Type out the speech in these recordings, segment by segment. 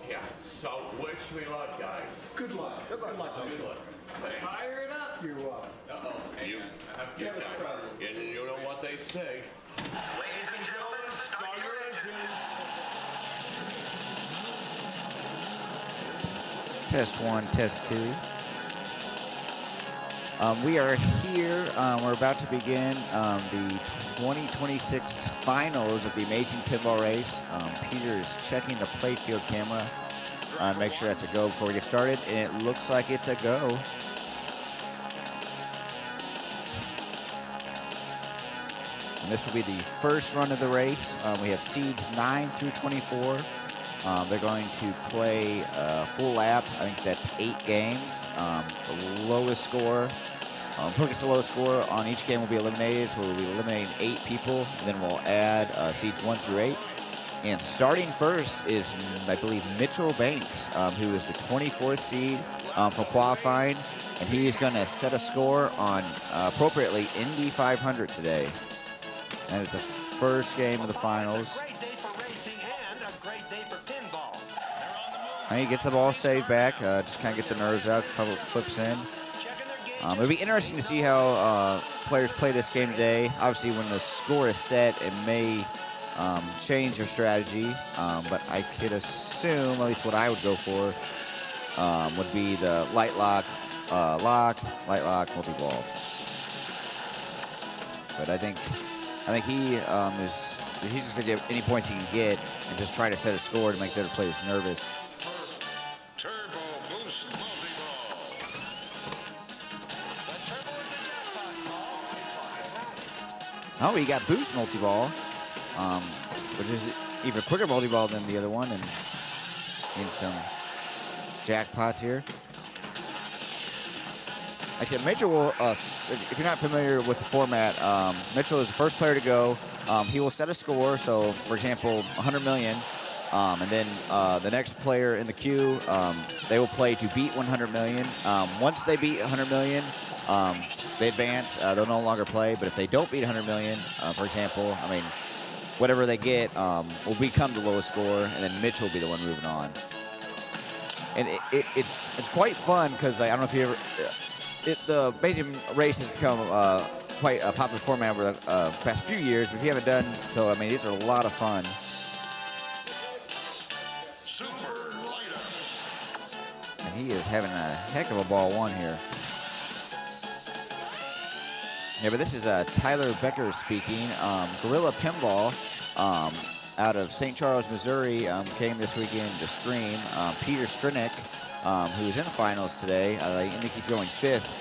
Yeah, so wish me luck, guys. Good luck. Good luck. Good luck. Thanks. Fire it up. You're welcome. Uh-oh. And you know what they say. Ladies and gentlemen, Start your engines. Test 1, test 2. We are here. We're about to begin the 2026 finals of the Amazing Pinball Race. Peter is checking the playfield camera to make sure that's a go before we get started, and it looks like it's a go. And this will be the first run of the race. We have seeds 9 through 24. They're going to play full lap. I think that's 8 games. The lowest score, who gets the lowest score on each game will be eliminated. So we'll be eliminating 8 people, and then we'll add seeds 1 through 8. And starting first is, I believe, Mitchell Banks, who is the 24th seed for qualifying, and he's going to set a score on appropriately Indy 500 today. And it's the first game of the finals. And he gets the ball saved back, just kind of get the nerves out before it flips in. It'll be interesting to see how players play this game today. Obviously, when the score is set, it may change your strategy, but I could assume, at least what I would go for, would be the light lock, light lock, multi-ball. But I think he's just gonna get any points he can get and just try to set a score to make the other players nervous. Oh, he got boost multi-ball, which is even quicker multi-ball than the other one, and getting some jackpots here. Like I said, Mitchell will, if you're not familiar with the format, Mitchell is the first player to go. He will set a score, so for example, 100 million, and then the next player in the queue, they will play to beat 100 million. Once they beat 100 million, they advance. They'll no longer play, but if they don't beat 100 million, for example, I mean, whatever they get will become the lowest score, and then Mitch will be the one moving on. And it's quite fun because I don't know if you ever, the Amazing Race has become quite a popular format over the past few years, but if you haven't done so, I mean, these are a lot of fun. And he is having a heck of a ball one here. Yeah, but this is Tyler Becker speaking. Gorilla Pinball out of St. Charles, Missouri, came this weekend to stream. Peter Strinek, who is in the finals today, I think he's going 5th,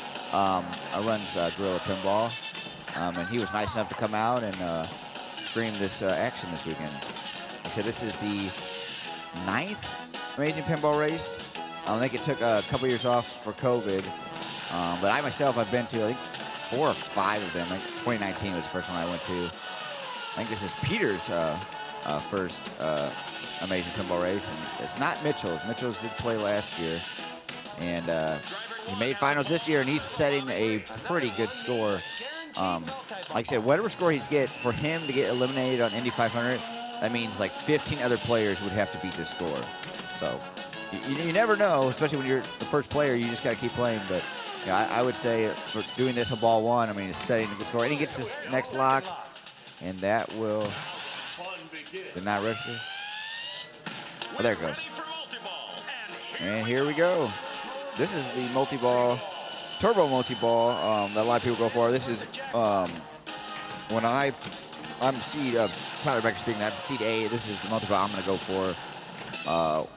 runs Gorilla Pinball. And he was nice enough to come out and stream this action this weekend. Like I said, this is the 9th Amazing Pinball Race. I think it took a couple years off for COVID. But I myself, I've been to, I think, 4 or 5 of them. I think 2019 was the first one I went to. I think this is Peter's first Amazing Pinball Race, and it's not Mitchell's. Mitchell's did play last year, and he made finals this year, and he's setting a pretty good score. Like I said, whatever score he's get, for him to get eliminated on Indy 500, that means like 15 other players would have to beat this score. So you never know, especially when you're the first player. You just got to keep playing, but. Yeah, I would say for doing this a ball one, I mean, he's setting a good score. And he gets this next lock, and that will did not register. Oh, there it goes. And here we go. This is the multi-ball, turbo multi-ball that a lot of people go for. This is when I'm seed, Tyler Becker speaking, I'm seed A. This is the multi-ball I'm going to go for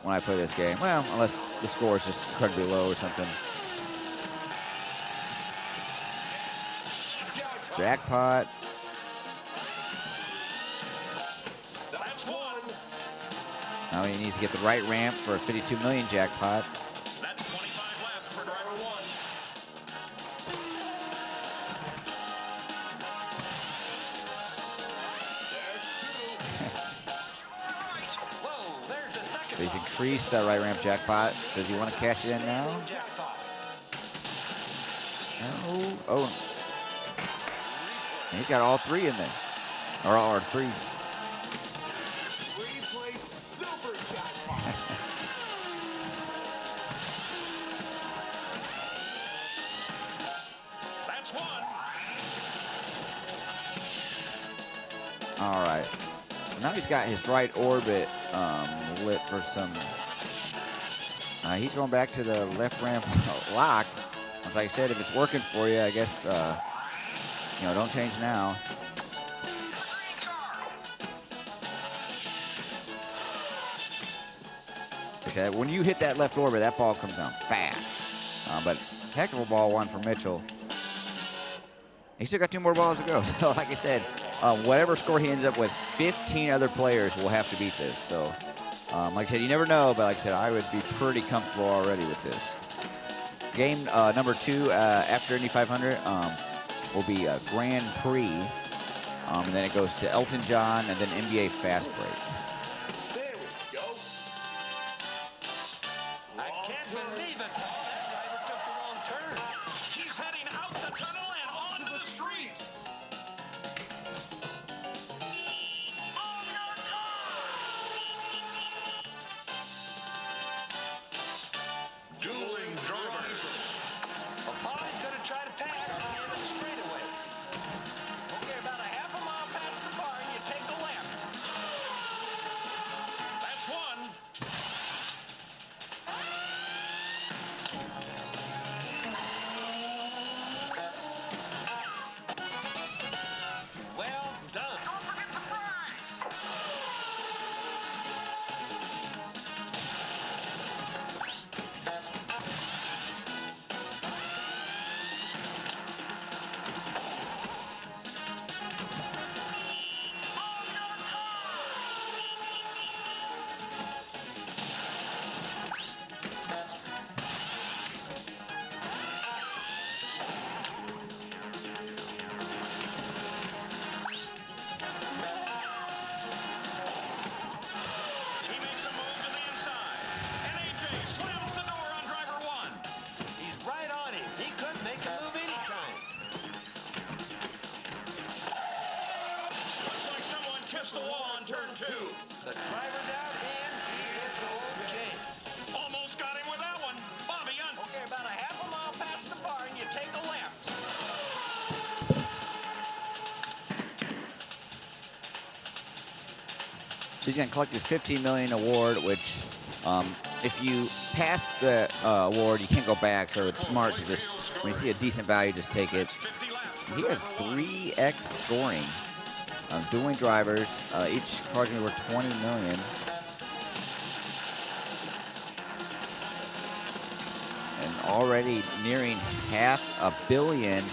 when I play this game. Well, unless the score is just incredibly low or something. Jackpot. That's one. Now he needs to get the right ramp for a 52 million jackpot. That's 25 left for driver 1. Whoa, there's the second. He's increased that right ramp jackpot. Does he want to cash it in now? No. Oh. And he's got all 3 in there. Or 3. Replay super jackpot. All right. Now he's got his right orbit lit for some. He's going back to the left ramp lock. Like I said, if it's working for you, I guess, don't change now. Like I said, when you hit that left orbit, that ball comes down fast. But heck of a ball one for Mitchell. He still got 2 more balls to go. So, like I said, whatever score he ends up with, 15 other players will have to beat this. So, like I said, you never know, but like I said, I would be pretty comfortable already with this. Game number 2 after Indy 500 will be a Grand Prix. And then it goes to Elton John and then NBA Fastbreak. There we go. I can't believe it. That driver took the wrong turn. She's heading out the tunnel and onto the street. Dueling drivers. Apollo's going to try to pass on the end of the straightaway. Okay, about a half a mile past the bar and you take the left. That's one. Well done. Don't forget the prize. He makes a move to the inside. And AJ slams the door on driver 1. He's right on him. He could make a move anytime. Looks like someone kissed the wall on turn 2. The driver's out and he is okay. Almost got him with that one. Bobby on. Okay, about a half a mile past the bar and you take a left. He's going to collect his $15 million award, which if you pass the award, you can't go back. So it's smart to just, when you see a decent value, just take it. 50 left. He has 3x scoring. Dueling drivers, each card's going to be worth $20 million. And already nearing $500 million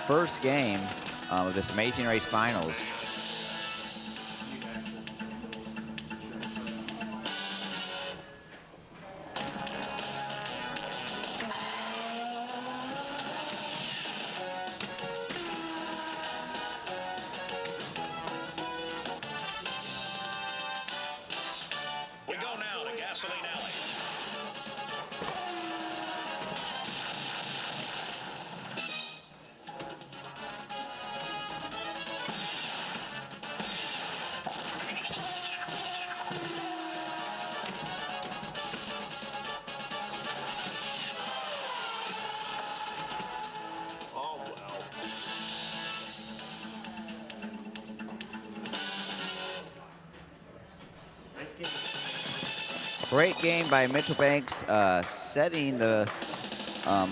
first game of this Amazing Race Finals. We go now to Gasoline Alley. Oh, well. Nice game. Great game by Mitchell Banks, setting the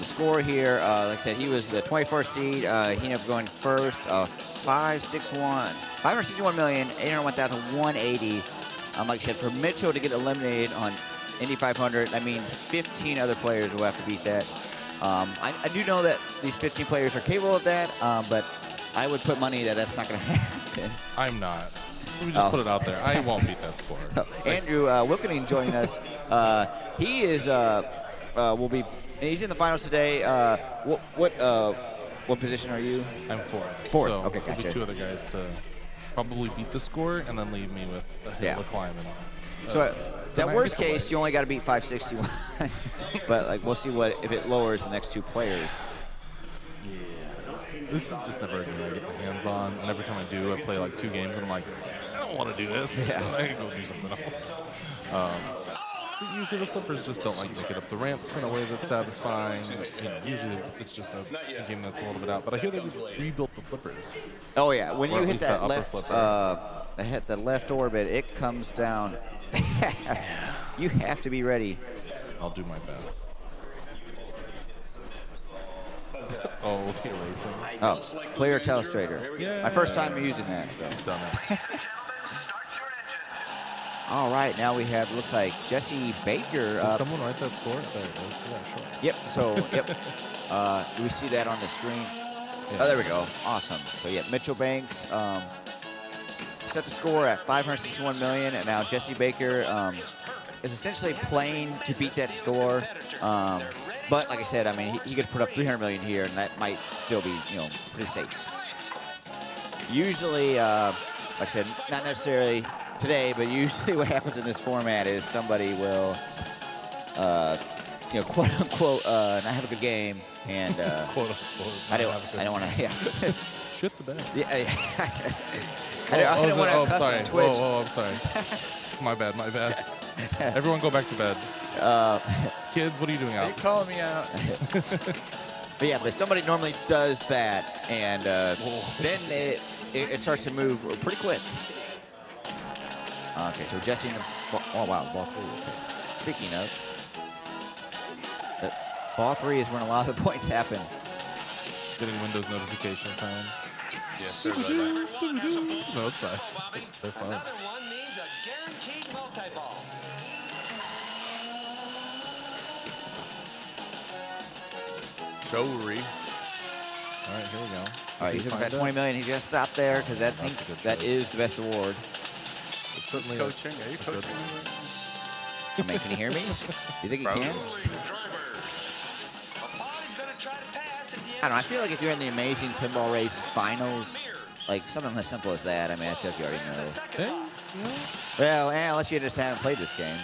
score here. Like I said, he was the 21st seed. He ended up going first, 561 million, 801,180. Like I said, for Mitchell to get eliminated on Indy 500, that means 15 other players will have to beat that. I do know that these 15 players are capable of that, but I would put money that that's not going to happen. I'm not. Let me just put it out there. I won't beat that score. Andrew Wilkening joining us. He is will be. He's in the finals today. What position are you? I'm fourth. Fourth. So Okay, there'll be gotcha. 2 other guys to probably beat the score and then leave me with a hill to climb. So that I worst get to case, you only got to beat 561. But like we'll see what if it lowers the next 2 players. Yeah. This is just never a game I get my hands on. And every time I do, I play like 2 games and I'm like, I don't want to do this. Yeah. I can go do something else. Oh, See, usually the flippers just don't like make it up the ramps in a way that's satisfying. You know, usually it's just a game that's a little bit out. But I hear they rebuilt the flippers. Oh yeah, when Or you at hit least that the upper left, flipper. hit the left orbit, it comes down fast. You have to be ready. I'll do my best. Oh, the erasing. Oh, clear telestrator. Yeah. My first time using that. So. Done it. Gentlemen, start your engine. All right, now we have looks like Jesse Baker. Did someone write that score? There it is. Yeah, sure. Yep. So yep. We see that on the screen. Yeah. Oh, there we go. Awesome. So yeah, Mitchell Banks set the score at 561 million, and now Jesse Baker is essentially playing to beat that score. But like I said, I mean, he could put up 300 million here, and that might still be, you know, pretty safe. Usually, like I said, not necessarily today, but usually what happens in this format is somebody will, you know, quote unquote, not have a good game, and Quote unquote. I don't want to. Yeah. Shit the bed. Yeah, I don't want to cuss sorry. on Twitch. Oh, I'm sorry. My bad. Everyone go back to bed. Kids, what are you doing out? calling me out. But yeah, but somebody normally does that, and then it starts to move pretty quick. Okay, so Jesse in the oh wow, ball 3. Okay. Speaking of, ball 3 is when a lot of the points happen. Getting Windows notification sounds. Yes, sir. Really. No, it's fine. They're fine. Another one means a guaranteed multi-ball. Showy. All right, here we go. All right, he's Did looking you at find 20 it? million. He's gonna stop there because that That's a good that choice. is the best award. It's Who's certainly coaching? Are you a good coaching? I mean, can you hear me? You think you can? I don't know. I feel like if you're in the Amazing Pinball Race Finals, like something as simple as that, I mean, I feel like you already know. Hey, yeah. Well, unless you just haven't played this game.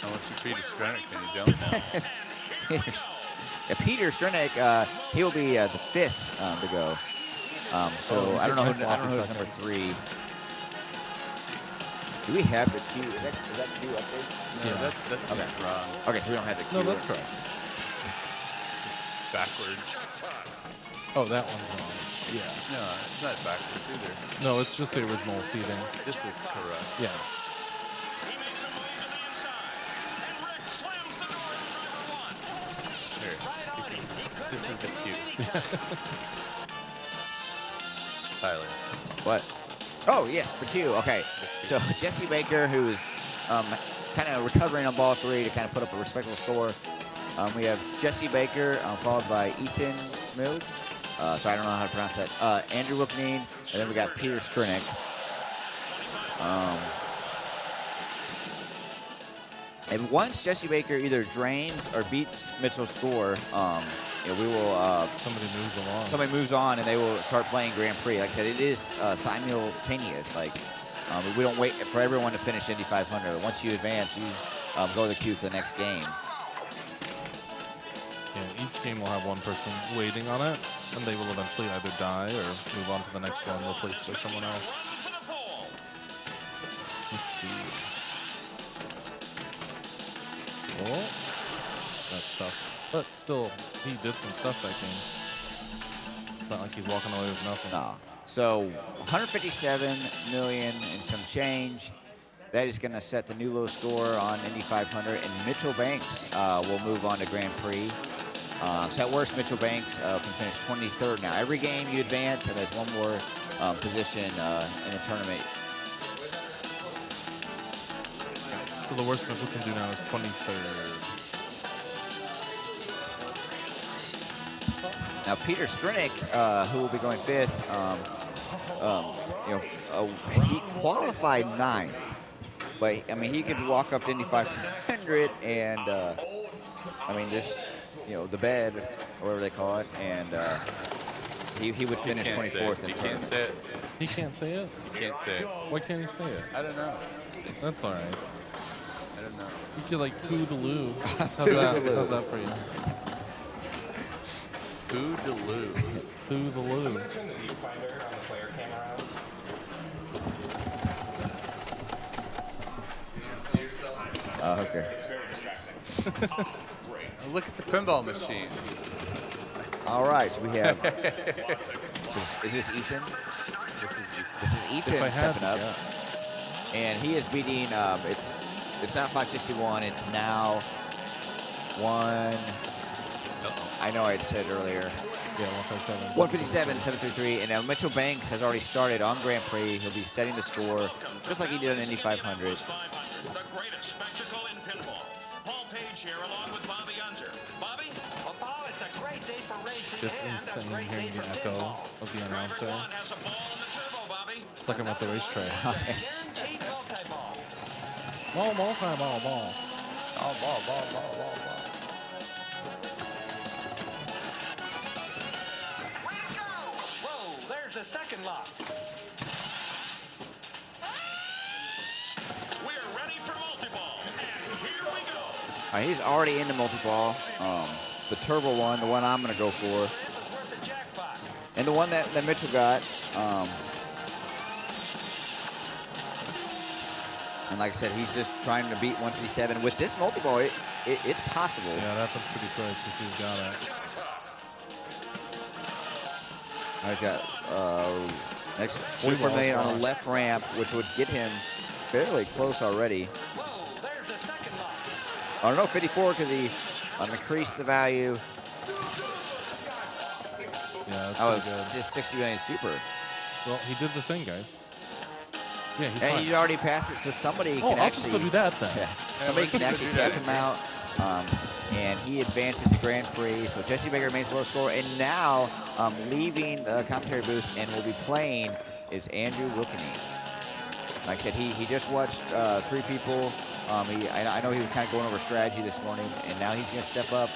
Unless you Peter Stranick and you don't know. Yeah, Peter Stranick, he will be the 5th to go. So Oh, I don't know nice who's number sloppy 3. Do we have the queue? Is that queue up there? No, Yeah. that seems Okay. wrong. Okay, so we don't have the queue. No, that's correct. Backwards. Oh, that one's wrong. Yeah. No, it's not backwards either. No, it's just the original seating. This is correct. Yeah. Here. This is the cue. Tyler. What? Oh, yes, the queue. Okay. So Jesse Baker, who is kind of recovering on ball 3 to kind of put up a respectable score. We have Jesse Baker, followed by Ethan Smilg. Sorry, I don't know how to pronounce that. Andrew Wilkeneen, and then we got Peter Stranick. And once Jesse Baker either drains or beats Mitchell's score, you know, we will. Somebody moves along. Somebody moves on and they will start playing Grand Prix. Like I said, it is simultaneous. Like we don't wait for everyone to finish Indy 500. Once you advance, you go to the queue for the next game. Yeah, each game will have one person waiting on it, and they will eventually either die or move on to the next one, replaced by someone else. Let's see. Oh, that's tough. But still, he did some stuff that game. It's not like he's walking away with nothing. No. So 157 million and some change. That is going to set the new low score on Indy 500, and Mitchell Banks will move on to Grand Prix. So at worst, Mitchell Banks can finish 23rd. Now, every game you advance, and there's one more position in the tournament. So the worst Mitchell can do now is 23rd. Now, Peter Stranick, who will be going 5th, he qualified 9th. But, I mean, he could walk up to Indy 500 and, I mean, just, you know, the bed, or whatever they call it, and he would finish 24th in He the can't tournament. say it. He can't say it? He can't say it. Why can't he say it? I don't know. That's all right. I don't know. You could like poo the loo. How's that for you? Who Deleu? Poo the loo. Turn the viewfinder on the player camera out. Okay. It's very Look at the pinball machine. All right, so we have. Is this Ethan? This is This is If I Ethan had stepping to up, guess. and he is beating. It's not 561. It's now one. I know I had said earlier. Yeah, 157. 157, 733, and now Mitchell Banks has already started on Grand Prix. He'll be setting the score just like he did on Indy 500. The greatest spectacle in pinball. Paul Page here along with Bobby Unser. Bobby? Well, Paul, it's a great day for racing. It's and a insane great hearing day the for echo pinball. of the announcer. Driver 1 has a ball in the turbo, Bobby. It's like I'm at the racetrack. Guaranteed multi-ball. Ball, ball, ball. Whoa, there's the second lock. We're ready for multi-ball, and here we go. All right, he's already into multi-ball. The turbo one, the one I'm going to go for, This is worth the jackpot. and the one that Mitchell got. And like I said, he's just trying to beat 157. With this multi-ball, it's possible. Yeah, that happens pretty quick if you've got it. All right, he's got next Two 44 balls million on the locked. left ramp, which would get him fairly close already. Whoa, there's the second lock. I don't know, 54 because he increase the value. Yeah, that's Oh, pretty it's good. just 60 million super. Well, he did the thing, guys. Yeah, he's And fine. he's already passed it, so somebody Oh, can I'll just actually go do that then. Yeah, somebody let's can go actually do tap that. him out, and he advances to Grand Prix. So Jesse Baker remains low score, and now leaving the commentary booth and will be playing is Andrew Wilkeney. Like I said, he just watched three people. I know he was kind of going over strategy this morning, and now he's going to step up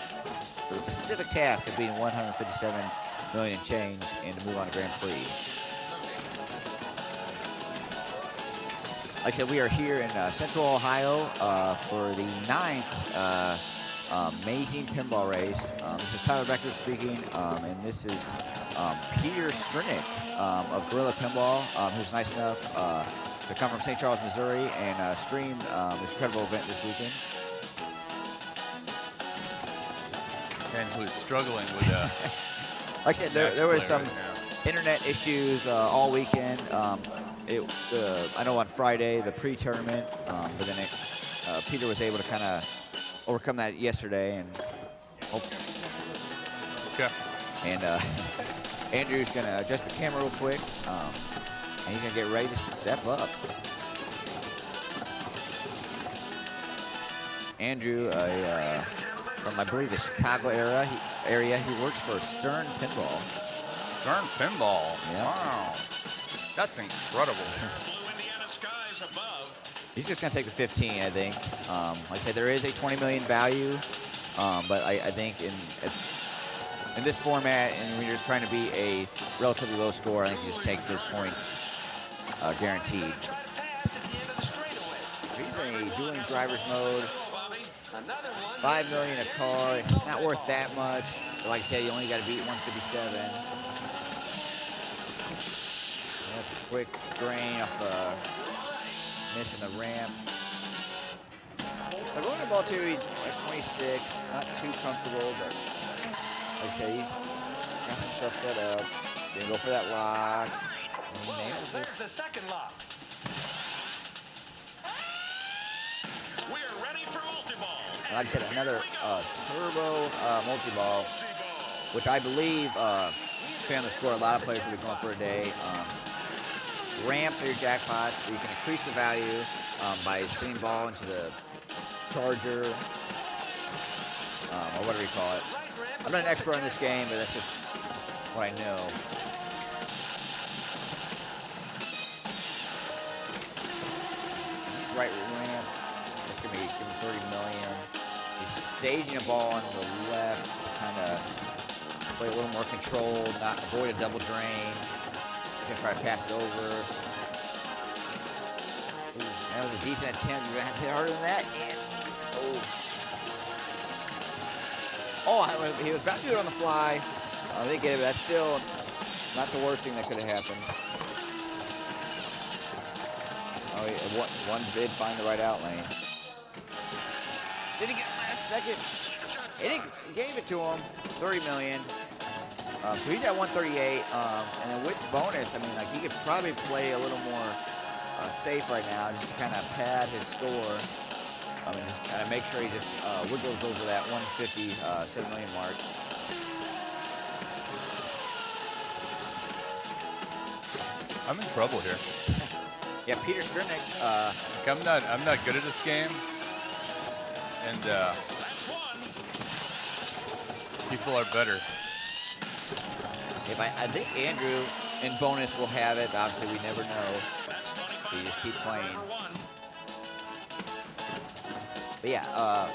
for the specific task of beating 157 million and change and to move on to Grand Prix. Like I said, we are here in Central Ohio for the 9th amazing pinball race. This is Tyler Becker speaking, and this is Peter Strinick of Gorilla Pinball, who's nice enough to come from St. Charles, Missouri, and stream this incredible event this weekend. And who's struggling with a Like I said, there was some right internet issues all weekend. I know on Friday, the pre-tournament, but then Peter was able to kind of overcome that yesterday, and Okay. and Andrew's gonna adjust the camera real quick, and he's gonna get ready to step up. Andrew, from I believe the Chicago area, he works for Stern Pinball. Stern pinball. Yeah. Wow. That's incredible. Blue Indiana skies above. He's just going to take the 15, I think. Like I said, there is a 20 million value, but I think in this format, and when you're just trying to beat a relatively low score, I think you just take those points guaranteed. Try to pass at the end of the straightaway. He's in a dueling driver's mode. Bobby, another one. 5 million a car. It's not worth that much. But like I said, you only got to beat 157. That's a quick drain off missing the ramp. The rolling ball too, he's at 26, not too comfortable, but like I said, he's got some stuff set up. He's gonna go for that lock. And he nails it. There's the second lock. We're ready for multi-ball. And like I said, another turbo multi-ball, which I believe, depending on the score, a lot of players will be going for a day. Ramps are your jackpots, but you can increase the value by sending ball into the charger, or whatever you call it. I'm not an expert on this game, but that's just what I know. He's right ramp. That's going to be give him 30 million. He's staging a ball on the left to kind of play a little more controlled, not avoid a double drain. He's going to try to pass it over. Ooh, that was a decent attempt. You're going to have to hit harder than that. And, oh, he was about to do it on the fly. I didn't get it, but that's still not the worst thing that could have happened. Oh, one did find the right out lane. Did he get less? second inning gave it to him, 30 million. So he's at 138, and then with bonus, I mean, like he could probably play a little more safe right now, just to kind of pad his score. I mean, just kind of make sure he just wiggles over that 157 million mark. I'm in trouble here. Yeah, Peter Strinick. I'm not good at this game, and people are better. I think Andrew in bonus will have it. Obviously, we never know. So you just keep playing. But yeah,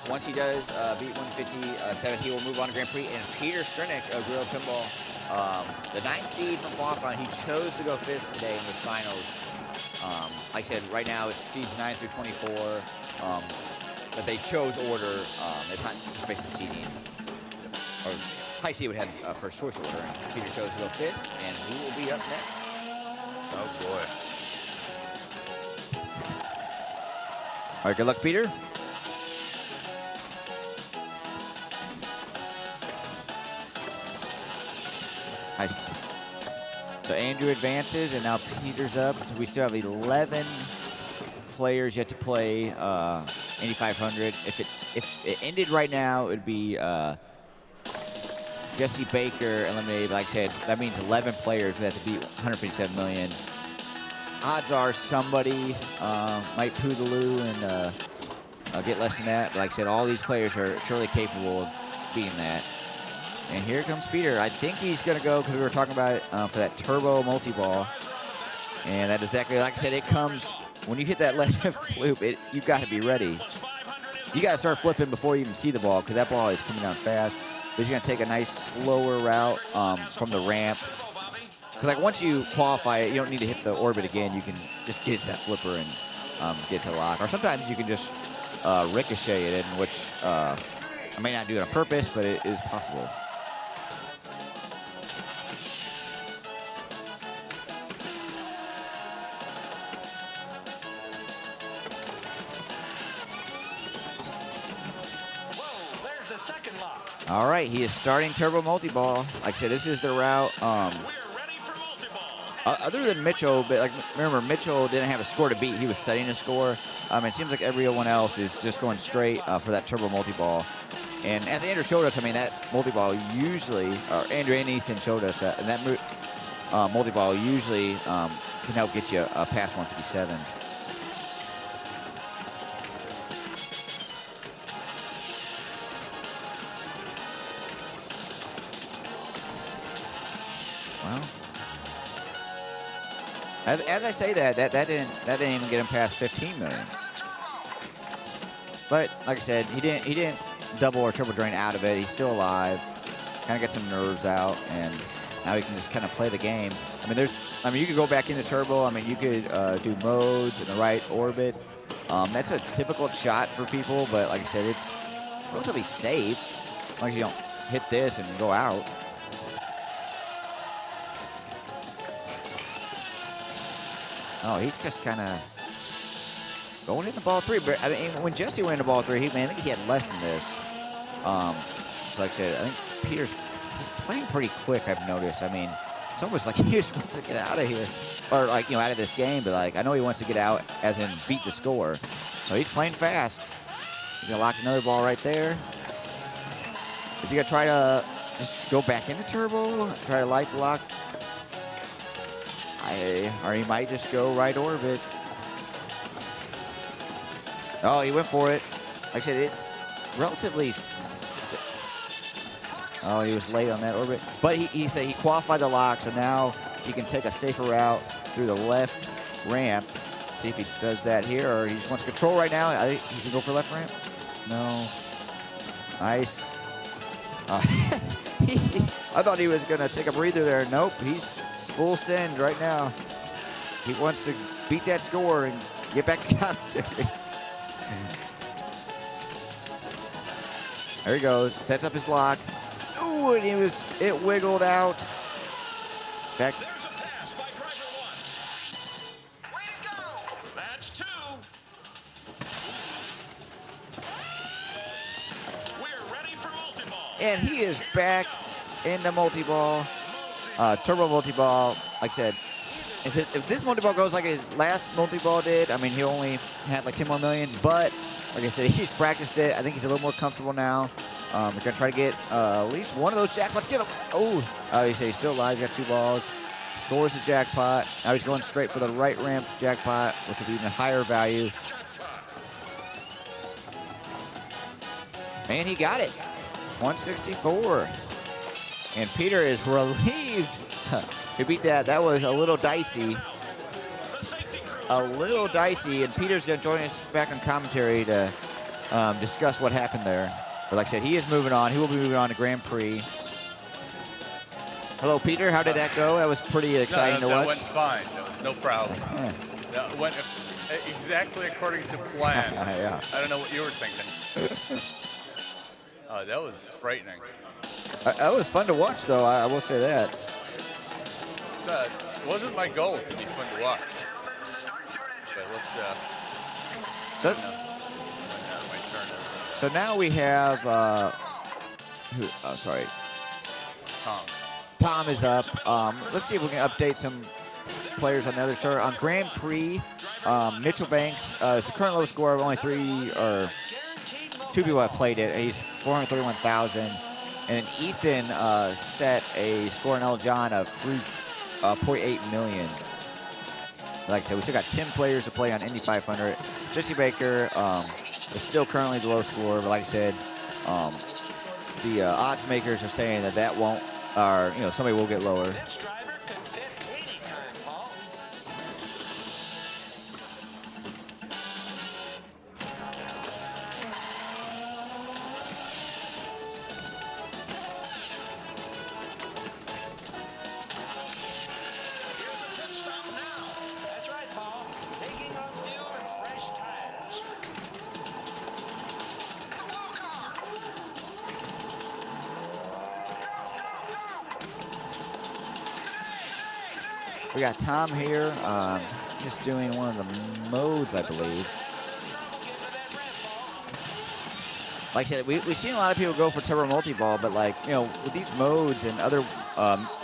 once he does beat 157, he will move on to Grand Prix. And Peter Strinick of Gorilla Pinball, the 9th seed from qualifying, he chose to go 5th today in his finals. Like I said, right now it's seeds 9 through 24, but they chose order. It's not just based on seeding. Or high seed would have first choice order, and Peter chose to go 5th, and he will be up next. Oh boy. All right, good luck, Peter. Nice. So Andrew advances, and now Peter's up. So we still have 11 players yet to play Indy 500. If it ended right now, it would be Jesse Baker eliminated. Like I said, that means 11 players would have to beat 157 million. Odds are somebody might poo the loo and get less than that. But like I said, all these players are surely capable of beating that. And here comes Peter. I think he's going to go, because we were talking about it, for that turbo multi-ball. And that is exactly, like I said, it comes, when you hit that left loop, you've got to be ready. You got to start flipping before you even see the ball, because that ball is coming down fast. But he's going to take a nice slower route from the ramp. Because like once you qualify it, you don't need to hit the orbit again. You can just get to that flipper and get to the lock. Or sometimes you can just ricochet it in, which I may not do it on purpose, but it is possible. All right, he is starting turbo multi-ball. Like I said, this is the route. Other than Mitchell, but like remember, Mitchell didn't have a score to beat. He was setting a score. It seems like everyone else is just going straight for that turbo multi-ball. And as Andrew showed us, I mean, that multi-ball usually, or Andrew and Ethan showed us that, and that multi-ball usually can help get you past 157. Well, as I say that didn't even get him past 15 million. But like I said, he didn't double or triple drain out of it. He's still alive. Kind of get some nerves out, and now he can just kind of play the game. I mean, you could go back into turbo. I mean, you could do modes in the right orbit. That's a difficult shot for people, but like I said, it's relatively safe as long as you don't hit this and go out. Oh, he's just kind of going into ball 3. But I mean, when Jesse went into ball 3, I think he had less than this. So like I said, I think he's playing pretty quick, I've noticed. I mean, it's almost like he just wants to get out of here. Or like, out of this game. But like, I know he wants to get out as in beat the score. So he's playing fast. He's going to lock another ball right there. Is he going to try to just go back into turbo? Try to light the lock? Or he might just go right orbit. Oh, he went for it. Like I said, it's relatively... Oh, he was late on that orbit. But he said he qualified the lock, so now he can take a safer route through the left ramp. See if he does that here, or he just wants control right now. I think he's going to go for left ramp. No. Nice. I thought he was going to take a breather there. Nope, he's full send right now. He wants to beat that score and get back to commentary. There he goes. Sets up his lock. Ooh, and it wiggled out. Back. And he is back in the multi-ball, turbo multi-ball. Like I said, if this multi-ball goes like his last multi-ball did, I mean, he only had like 10 more millions. But like I said, he's practiced it. I think he's a little more comfortable now. We're going to try to get at least one of those jackpots. Get him. Oh, he said he's still alive. He's got 2 balls. Scores the jackpot. Now he's going straight for the right ramp jackpot, which will be even higher value. And he got it. 164. And Peter is relieved. He beat that. That was a little dicey. And Peter's going to join us back on commentary to discuss what happened there. But like I said, he is moving on. He will be moving on to Grand Prix. Hello, Peter. How did that go? That was pretty exciting to watch. That went fine. No problem. Yeah. That went exactly according to plan. Yeah. I don't know what you were thinking. That was frightening. That was fun to watch, though. I will say that. It wasn't my goal to be fun to watch. But let's. So, my turn is, so now we have. Who? Oh, sorry. Tom. Tom is up. Let's see if we can update some players on the other show. On Grand Prix, Mitchell Banks is the current lowest scorer of only 2 people have played it. He's 431,000. And Ethan set a score in Elton John of 3.8 million. Like I said, we still got 10 players to play on Indy 500. Jesse Baker is still currently the low scorer, but like I said, the odds makers are saying that won't, or somebody will get lower. This driver can fit anytime, Paul. Here's the pit stop now. That's right, Paul. Taking on fuel and fresh tires. We got Tom here, just doing one of the modes, I believe. Like I said, we've seen a lot of people go for turbo multi-ball, but like, with these modes and other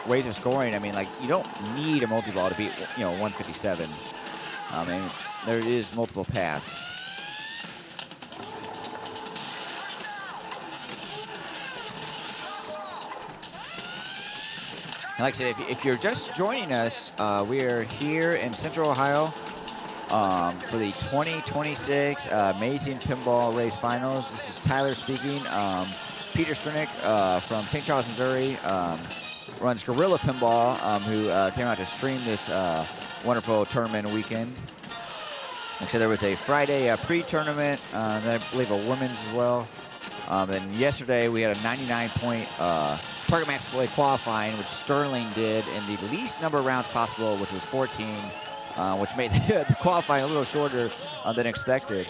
ways of scoring, I mean, like, you don't need a multi-ball to beat, 157. I mean, there is multiple paths. And like I said, if you're just joining us, we are here in Central Ohio for the 2026 Amazing Pinball Race Finals. This is Tyler speaking. Peter Strinick from St. Charles, Missouri, runs Gorilla Pinball, who came out to stream this wonderful tournament weekend. Like I said, there was a Friday pre-tournament, and I believe a women's as well. And yesterday we had a 99-point target match play qualifying, which Sterling did in the least number of rounds possible, which was 14, which made the qualifying a little shorter than expected.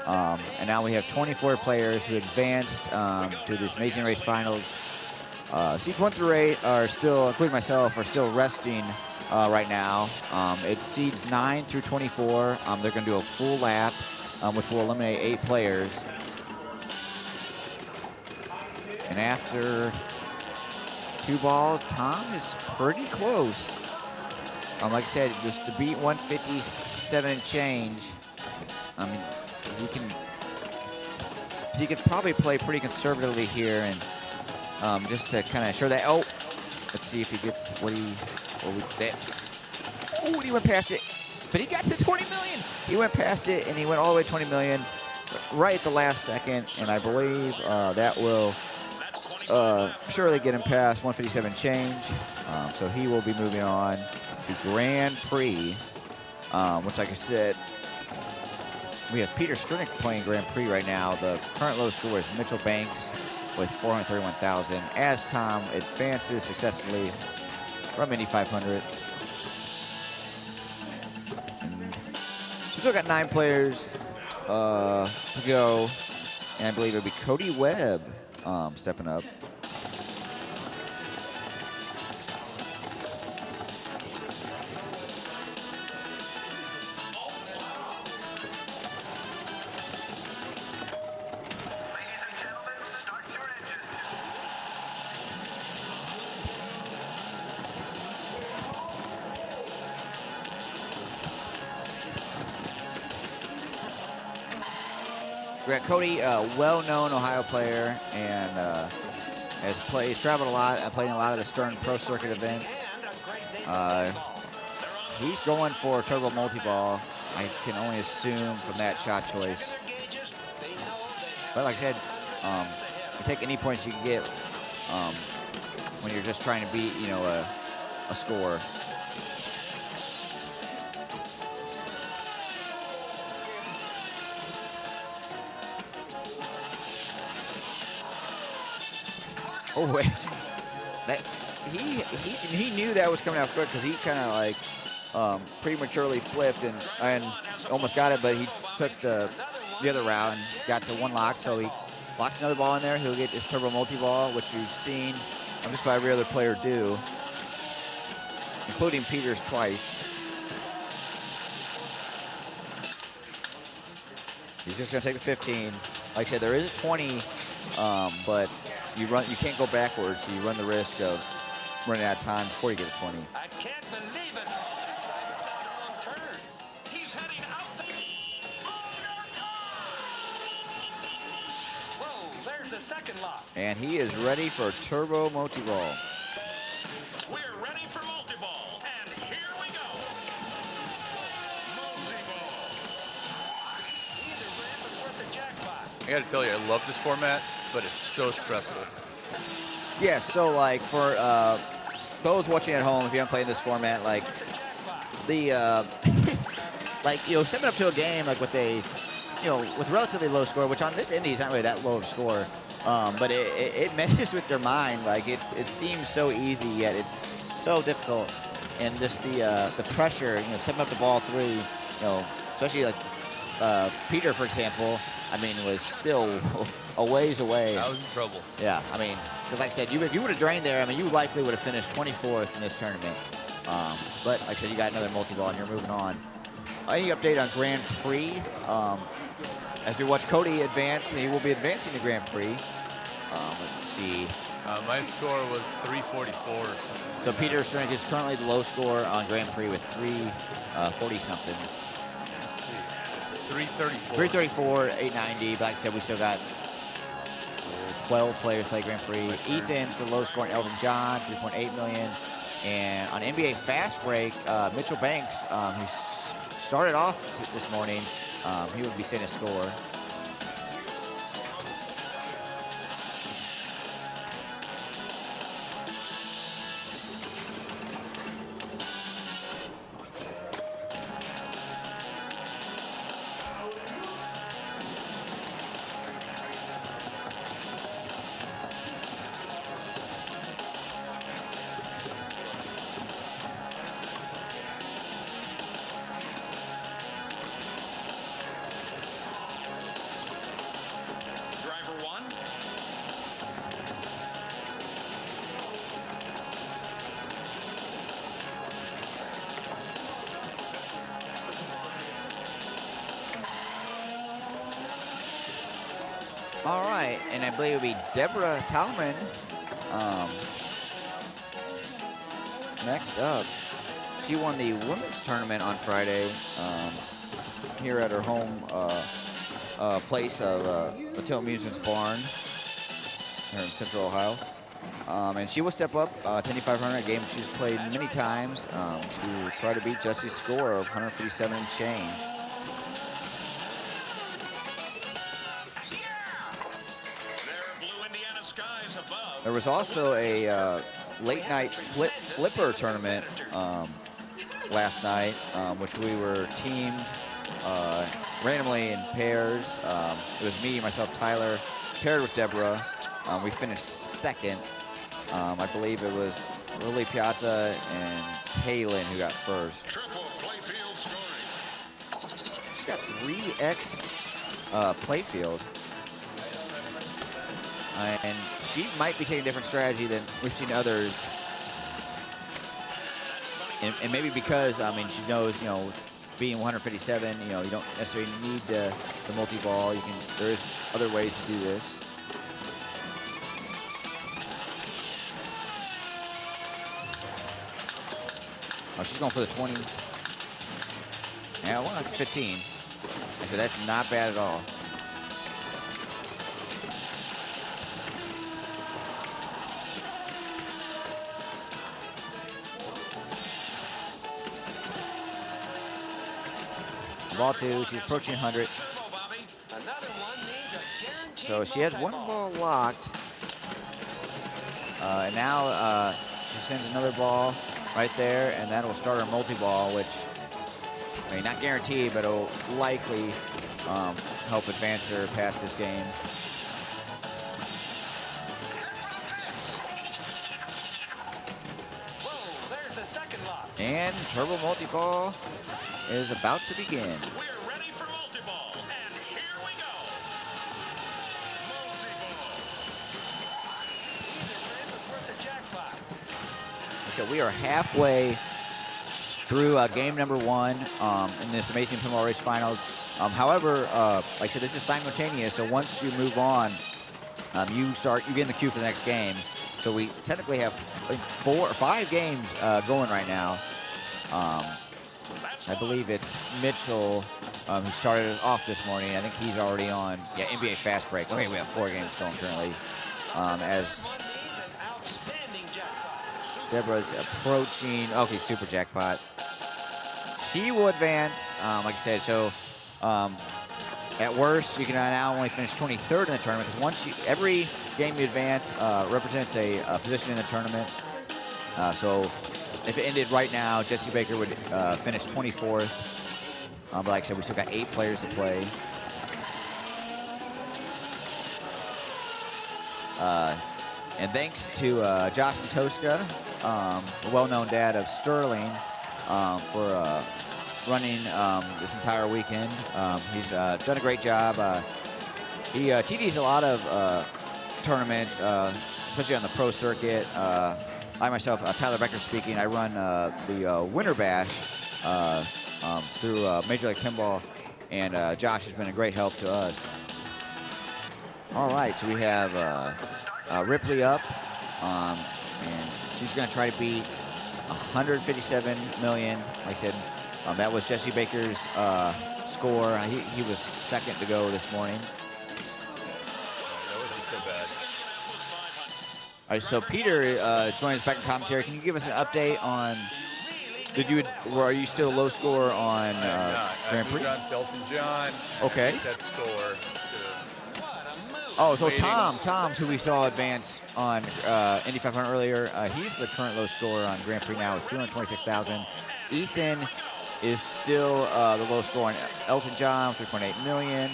And now we have 24 players who advanced to this Amazing Race Finals. Seats 1 through 8 are still, including myself, are still resting right now. It's seeds 9 through 24. They're going to do a full lap, which will eliminate 8 players. And after 2 balls, Tom is pretty close. Like I said, just to beat 157 and change, I mean, he can probably play pretty conservatively here, and just to kind of ensure that. Oh, let's see if he gets what he. Oh, he went past it, but he got to 20 million. He went past it, and he went all the way to 20 million right at the last second, and I believe that will surely get him past 157 change. So he will be moving on to Grand Prix, which, like I said, we have Peter Strinick playing Grand Prix right now. The current low score is Mitchell Banks with 431,000 as Tom advances successfully from Indy 500. We still got 9 players to go, and I believe it'll be Cody Webb stepping up. we got Cody, well-known Ohio player, and he's traveled a lot, played in a lot of the Stern Pro Circuit events. He's going for turbo multi-ball. I can only assume from that shot choice. But like I said, you take any points you can get when you're just trying to beat, a score. Oh wait, he knew that was coming out quick because he kind of like prematurely flipped and almost got it, but he took the other route and got to one lock. So he locks another ball in there. He'll get his turbo multi-ball, which you've seen just about every other player do, including Peters twice. He's just going to take the 15. Like I said, there is a 20, but you can't go backwards, so you run the risk of running out of time before you get to 20. I can't believe it. Turn. He's heading out the... Whoa, there's the second lock. And he is ready for turbo multi-ball. We're ready for multi-ball, and here we go. Multi-ball. Either ramp is worth the jackpot. I got to tell you, I love this format, but it's so stressful. Yeah, so like for those watching at home, if you haven't played this format, like the stepping up to a game like with a with relatively low score, which on this Indy is not really that low of a score, but it messes with your mind. Like it seems so easy, yet it's so difficult, and just the pressure, stepping up the ball 3, especially like Peter, for example, was still a ways away. I was in trouble. Yeah, because like I said, if you would have drained there, you likely would have finished 24th in this tournament. But like I said, you got another multi-ball and you're moving on. Any update on Grand Prix? As we watch Cody advance, he will be advancing to Grand Prix. Let's see. My score was 344 or something. So Peter Strink is currently the low score on Grand Prix with 340 something. Let's see. 334. 334, 890. But like I said, we still got 12 players play Grand Prix. Ethan's the low score in Elton John, 3.8 million. And on NBA Fastbreak, Mitchell Banks, he started off this morning. He would be setting a score. Driver 1. All right, and I believe it'll be Deborah Talman next up. She won the women's tournament on Friday here at her home place of Attila Amusement's Barn here in Central Ohio. And she will step up 10,500, a game she's played many times to try to beat Jesse's score of 157 and change. There was also a late night split flipper tournament last night, which we were teamed randomly in pairs. It was me, myself, Tyler, paired with Deborah. We finished second. I believe it was Lily Piazza and Kaylin who got first. She's got 3x playfield. And she might be taking a different strategy than we've seen others. And maybe because, she knows, being 157, you don't necessarily need the multi-ball. There is other ways to do this. Oh, she's going for the 20. Yeah, well, 15. So that's not bad at all. Ball 2, she's approaching 100. Another one means a guaranteed So she has one ball locked. And now she sends another ball right there, and that'll start her multi-ball, which, I mean, not guaranteed, but it'll likely help advance her past this game. Whoa, there's the second lock. And turbo multi-ball is about to begin. We're ready for multi-ball, and here we go. Multi-ball. Either trip is worth the jackpot. So we are halfway through game number 1 in this Amazing Pinball Race Finals. However, like I said, this is simultaneous, so once you move on, you get in the queue for the next game. So we technically have, I think, 4 or 5 games going right now. I believe it's Mitchell who started off this morning. I think he's already on, NBA Fastbreak. I mean, we have 4 games going currently. As One means an outstanding jackpot. Deborah's approaching, okay, super jackpot. She will advance, like I said, so at worst, you can now only finish 23rd in the tournament, because every game you advance represents a position in the tournament. So if it ended right now, Jessie Baker would finish 24th. But like I said, we still got 8 players to play. And thanks to Josh Matoska, the well-known dad of Sterling, for running this entire weekend. He's done a great job. He TDs a lot of tournaments, especially on the pro circuit. I myself, Tyler Becker speaking, I run the Winter Bash through Major League Pinball, and Josh has been a great help to us. All right, so we have Ripley up, and she's going to try to beat 157 million. Like I said, that was Jessie Baker's score. He was second to go this morning. That wasn't so bad. All right, so Peter joins us back in commentary. Can you give us an update on? Are you still low score on Grand Prix? I moved on to Elton John. Okay. I beat that score. So Oh, so waiting. Tom's who we saw advance on Indy 500 earlier. He's the current low scorer on Grand Prix now with 226,000. Ethan is still the low score on Elton John, 3.8 million.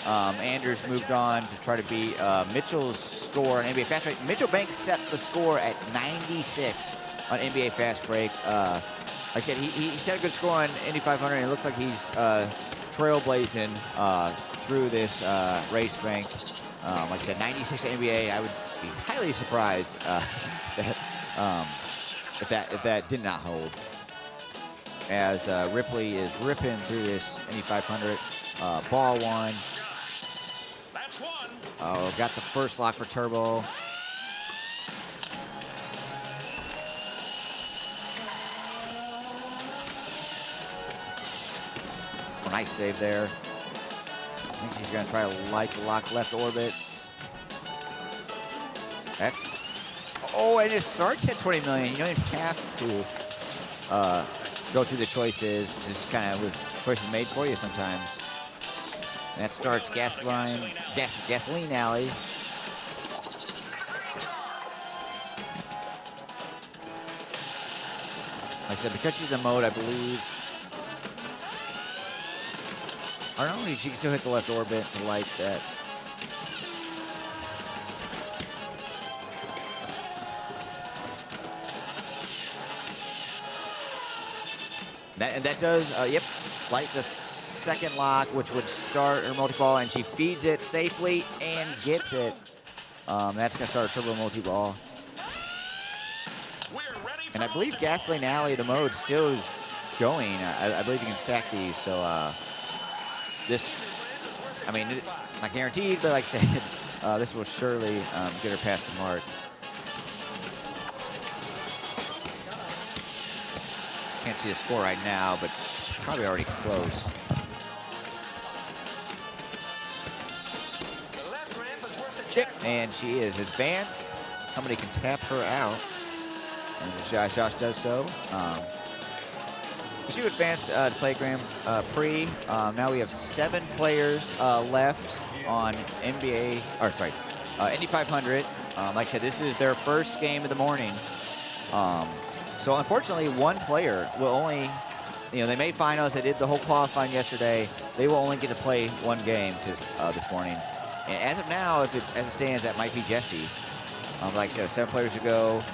Anders moved on to try to beat Mitchell's score on NBA Fast Break. Mitchell Banks set the score at 96 on NBA Fast Break. Like I said, he set a good score on Indy 500, and it looks like he's trailblazing through this race rank. Like I said, 96 at NBA. I would be highly surprised if that did not hold. As Ripley is ripping through this Indy 500. Ball 1. That's one. Oh, got the first lock for Turbo. Oh, nice save there. I think she's going to try to light the lock left orbit. Oh, and it starts at 20 million. You don't even have to go through the choices. Just kind of with choices made for you sometimes. And that starts Gasoline Alley. Like I said, because she's in mode, I believe. I don't know, she can still hit the left orbit to light that. That does, yep, light the second lock, which would start her multi-ball, and she feeds it safely and gets it. That's going to start a turbo multi-ball. And I believe Gasoline Alley, the mode, still is going. I believe you can stack these, so this, I mean, not guaranteed, but like I said, this will surely get her past the mark. Can't see a score right now, but she's probably already close. Yep, and she is advanced. Somebody can tap her out, and Josh does so. Shoe Advanced to play Grand Prix. Now we have 7 players left on Indy 500. Like I said, this is their first game of the morning. So unfortunately, one player will only, they made finals. They did the whole qualifying yesterday. They will only get to play one game this morning. And as of now, as it stands, that might be Jesse. Like I said, 7 players to go.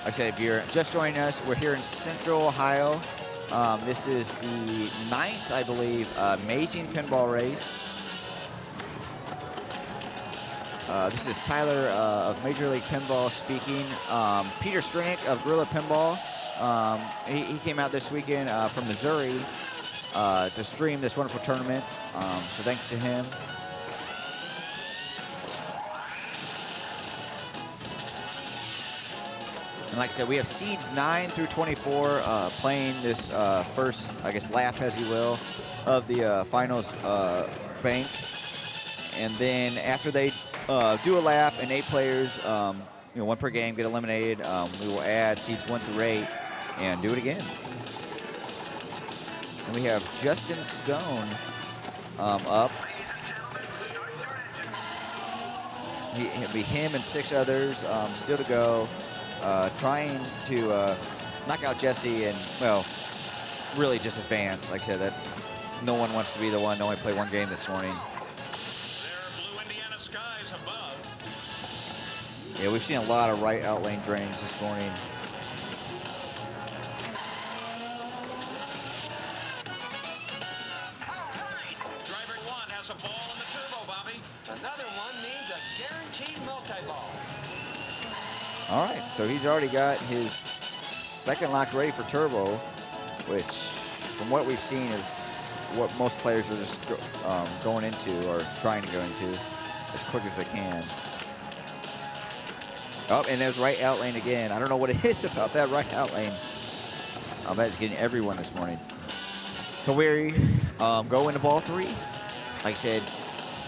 Like I said, if you're just joining us, we're here in Central Ohio. This is the 9th, I believe, amazing pinball race. This is Tyler of Major League Pinball speaking. Peter Strinick of Gorilla Pinball. He came out this weekend from Missouri to stream this wonderful tournament. So thanks to him. And like I said, we have seeds 9 through 24 playing this first, I guess, lap, as you will, of the finals bank. And then after they do a lap and 8 players, 1 per game, get eliminated, we will add seeds 1 through 8 and do it again. And we have Justin Stone up. It'll be him and 6 others still to go. Trying to knock out Jesse and, well, really just advance. Like I said, no one wants to be the one to only play 1 game this morning. Yeah, we've seen a lot of right out lane drains this morning. Driver 1 has a ball in the turbo, Bobby. Another one means a guaranteed multi-ball. All right, so he's already got his 2nd lock ready for turbo, which, from what we've seen, is what most players are just going into or trying to go into as quick as they can. Oh, and there's right out lane again. I don't know what it is about that right out lane. I bet it's getting everyone this morning. So we go into ball 3. Like I said,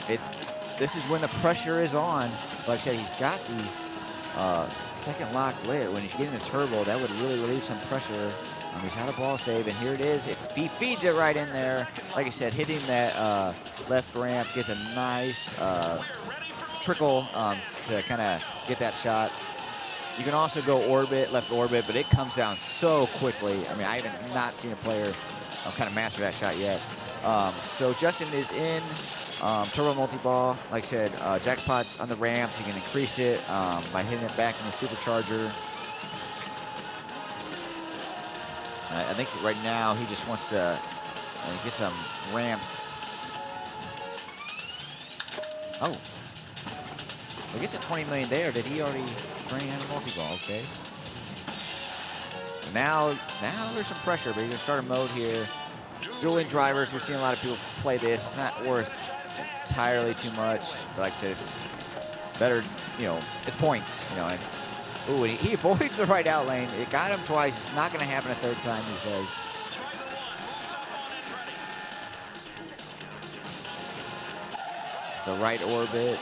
this is when the pressure is on. Like I said, he's got the 2nd lock lit. When he's getting the turbo, that would really relieve some pressure. He's had a ball save, and here it is. If he feeds it right in there, like I said, hitting that left ramp gets a nice trickle to kind of get that shot. You can also go left orbit, but it comes down so quickly. I mean, I haven't not seen a player kind of master that shot yet. So Justin is in turbo multi-ball. Like I said, jackpot's on the ramps. You can increase it by hitting it back in the supercharger. I think right now he just wants to get some ramps. Oh. I guess at 20 million there. Did he already bring in a multi-ball? Okay. Now there's some pressure, but you're going to start a mode here. Dueling drivers, we're seeing a lot of people play this. It's not worth entirely too much. But like I said, it's better, it's points, And, ooh, and he avoids the right out lane. It got him twice. It's not going to happen a 3rd time, he says. The right orbit.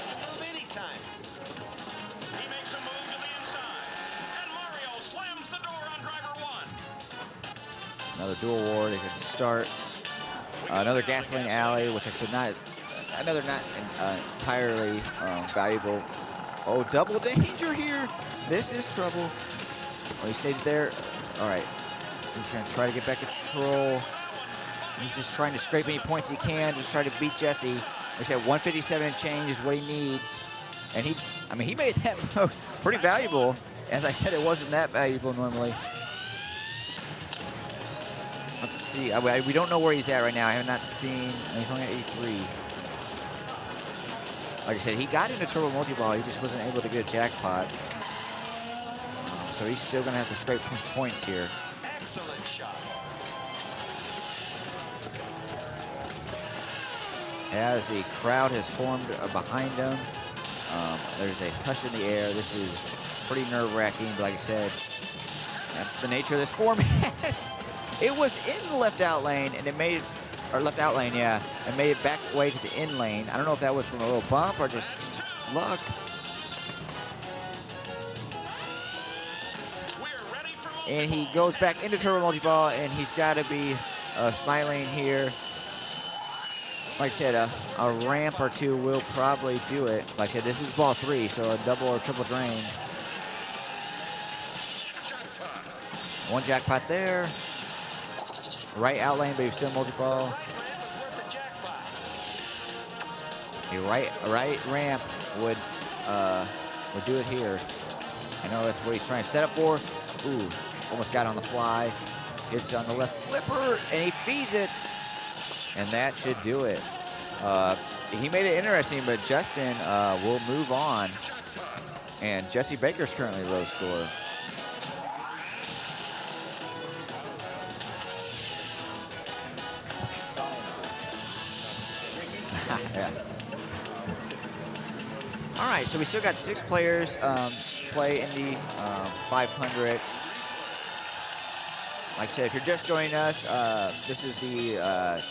Another dual war. They could start another gasoline alley, which I said not entirely valuable. Oh, double danger here. This is trouble. Oh, he stays there. All right. He's going to try to get back control. He's just trying to scrape any points he can, just try to beat Jesse. They said 157 and change is what he needs. And he made that mode pretty valuable. As I said, it wasn't that valuable normally. Let's see. We don't know where he's at right now. I have not seen. He's only at 83. Like I said, he got into turbo multi-ball. He just wasn't able to get a jackpot. So he's still going to have to scrape points here. Excellent shot. As a crowd has formed behind him, there's a hush in the air. This is pretty nerve-wracking. But like I said, that's the nature of this format. It was in the left out lane, and it made it, or left out lane, yeah, and made it back way to the in lane. I don't know if that was from a little bump or just luck. We're ready and he goes back into turbo multi-ball, and he's got to be smiling here. Like I said, a ramp or two will probably do it. Like I said, this is ball 3, so a double or triple drain. One jackpot there. Right out lane, but he's still multi-ball. A right ramp would do it here. I know that's what he's trying to set up for. Ooh, almost got on the fly. Gets on the left flipper, and he feeds it. And that should do it. He made it interesting, but Justin will move on. And Jesse Baker's currently low score. Yeah. All right, so we still got 6 players play Indy 500. Like I said, if you're just joining us, this is the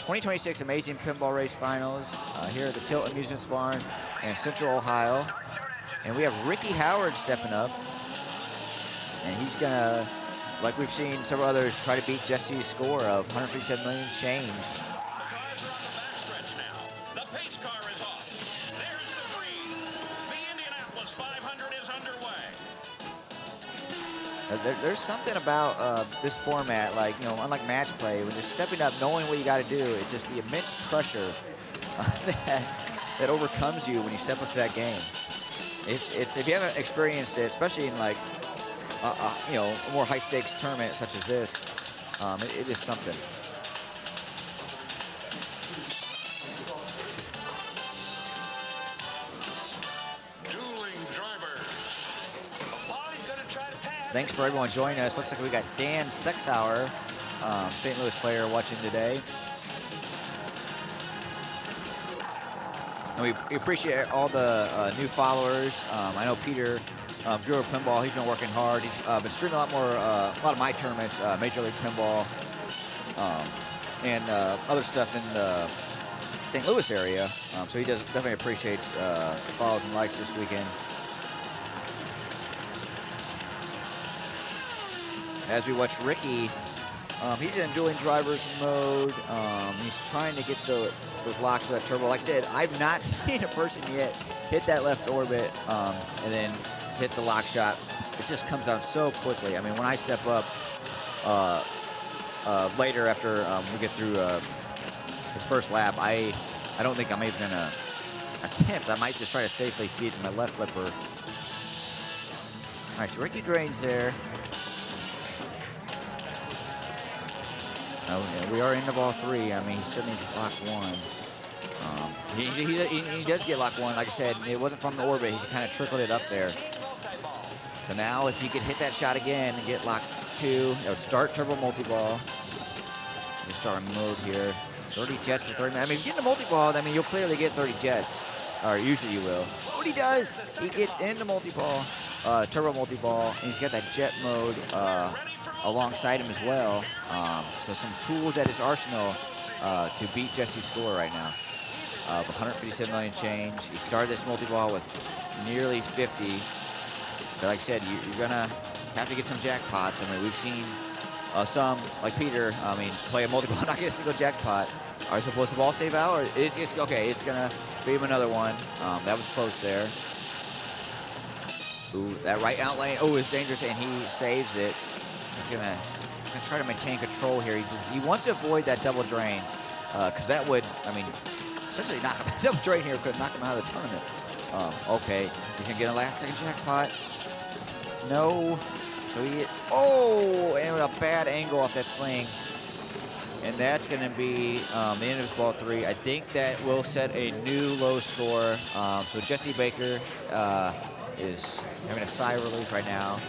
2026 Amazing Pinball Race Finals here at the Tilt Amusement Barn in Central Ohio. And we have Ricky Howard stepping up. And he's going to, like we've seen several others, try to beat Jesse's score of 157 million change. The pace car is off. There's the green. The Indianapolis 500 is underway. There's something about this format, like, you know, unlike match play, when you're stepping up, knowing what you got to do, it's just the immense pressure that overcomes you when you step up to that game. It's if you haven't experienced it, especially in like, you know, a more high stakes tournament such as this, it is something. Thanks for everyone joining us. Looks like we got Dan Sexauer, St. Louis player, watching today. And we appreciate all the new followers. I know Peter, Guru Pinball, he's been working hard. He's been streaming a lot of my tournaments, Major League Pinball, and other stuff in the St. Louis area. So he definitely appreciates the follows and likes this weekend. As we watch Ricky, he's in dueling drivers mode. He's trying to get those locks for that turbo. Like I said, I've not seen a person yet hit that left orbit and then hit the lock shot. It just comes out so quickly. I mean, when I step up later after we get through this first lap, I don't think I'm even going to attempt. I might just try to safely feed to my left flipper. All right, so Ricky drains there. Oh, yeah, we are into ball 3. I mean, he still needs lock 1. He does get lock 1. Like I said, it wasn't from the orbit. He kind of trickled it up there. So now if he could hit that shot again and get lock 2, it would start turbo multi-ball. You start a mode here. 30 jets for 30 minutes. I mean, if you get into multi-ball, I mean, you'll clearly get 30 jets. Or usually you will. Oh, he does! He gets into multi-ball, turbo multi-ball, and he's got that jet mode alongside him as well. So some tools at his arsenal to beat Jesse's score right now of 157 million change. He started this multi-ball with nearly 50. But like I said, you're gonna have to get some jackpots. I mean, we've seen some, like Peter, I mean, play a multi-ball, not get a single jackpot. Are you supposed to ball save out? Or is it, okay, it's gonna feed him another one. That was close there. Ooh, that right out lane, oh, it's dangerous, and he saves it. He's gonna try to maintain control here. He wants to avoid that double drain, because that would, I mean, essentially knock him. Double drain here could knock him out of the tournament. Okay, he's gonna get a last second jackpot. No, so he, oh, and with a bad angle off that sling, and that's gonna be the end of his ball 3. I think that will set a new low score. So Jesse Baker is having a sigh of relief right now.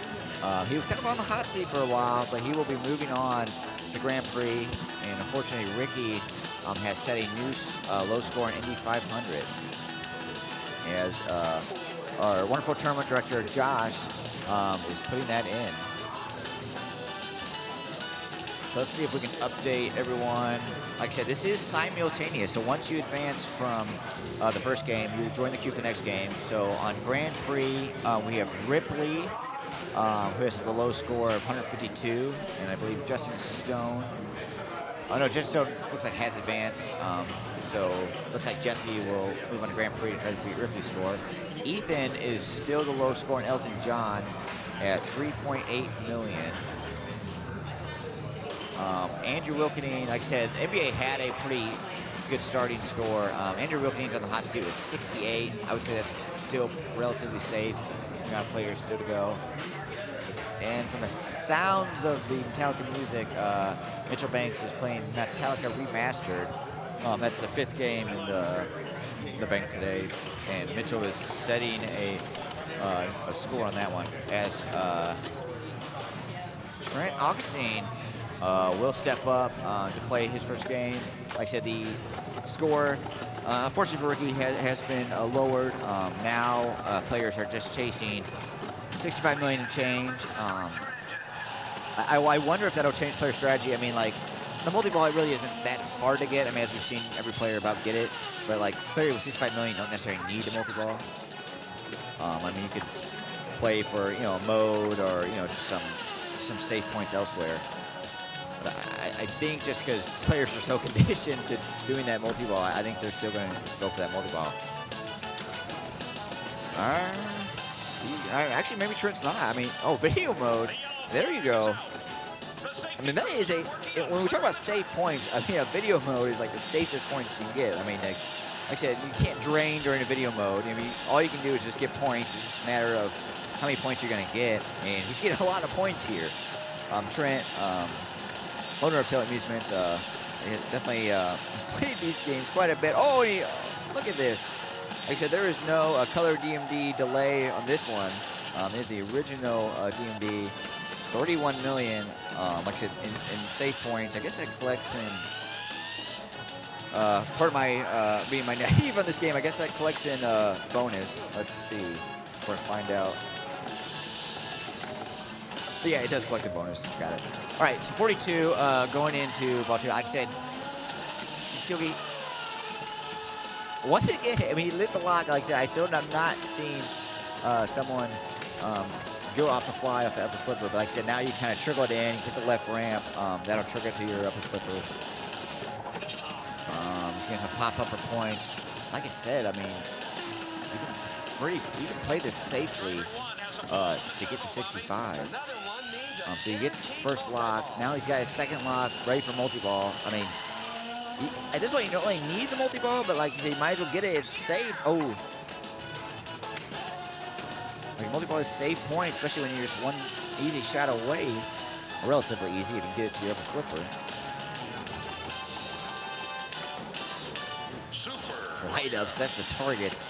He was kind of on the hot seat for a while, but he will be moving on to Grand Prix. And unfortunately, Ricky has set a new low score in Indy 500. As our wonderful tournament director, Josh, is putting that in. So let's see if we can update everyone. Like I said, this is simultaneous. So once you advance from the first game, you join the queue for the next game. So on Grand Prix, we have Ripley, who has the low score of 152, and I believe Justin Stone. Oh no, Justin Stone looks like has advanced, so looks like Jesse will move on to Grand Prix to try to beat Ripley's score. Ethan is still the low score in Elton John at 3.8 million. Andrew Wilkening, like I said, the NBA had a pretty good starting score. Andrew Wilkening's on the hot seat with 68. I would say that's still relatively safe. We got players still to go. And from the sounds of the Metallica music, Mitchell Banks is playing Metallica Remastered. That's the 5th game in the bank today, and Mitchell is setting a score on that one as Trent Augustine will step up to play his first game. Like I said, the score, unfortunately for Ricky, has been lowered. Now players are just chasing 65 million and change. I wonder if that'll change player strategy. I mean, like, the multi-ball, it really isn't that hard to get. I mean, as we've seen every player about get it. But, like, player with 65 million don't necessarily need a multi-ball. I mean, you could play for, you know, a mode or, you know, just some safe points elsewhere. But I think just because players are so conditioned to doing that multi-ball, I think they're still going to go for that multi-ball. All right. Actually, maybe Trent's not. I mean, oh, video mode. There you go. I mean, that is when we talk about safe points, I mean, a video mode is like the safest points you can get. I mean, like I said, you can't drain during a video mode. I mean, all you can do is just get points. It's just a matter of how many points you're going to get. And he's getting a lot of points here. Trent, owner of Tail Amusements, definitely has played these games quite a bit. Oh, look at this. Like I said, there is no color DMD delay on this one. It's the original DMD, 31 million. Like I said, in safe points. I guess that collects in. Part of my being my naive on this game, I guess that collects in bonus. Let's see. We're gonna find out. But yeah, it does collect a bonus. Got it. All right, so 42 going into ball 2. Like I said, Silky. Once again, I mean, he lit the lock. Like I said, I still have not seen someone go off the fly off the upper flipper. But like I said, now you kind of trickle it in, hit the left ramp. That'll trigger to your upper flipper. He's getting some pop-upper points. Like I said, I mean, you can play this safely to get to 65. So he gets first lock. Now he's got his second lock, ready for multi-ball. I mean, at this point, you don't really need the multi-ball, but like you might as well get it. It's safe. Oh. Like, multi-ball is safe point, especially when you're just one easy shot away. Or relatively easy if you get it to your upper flipper. Light-ups, that's the targets.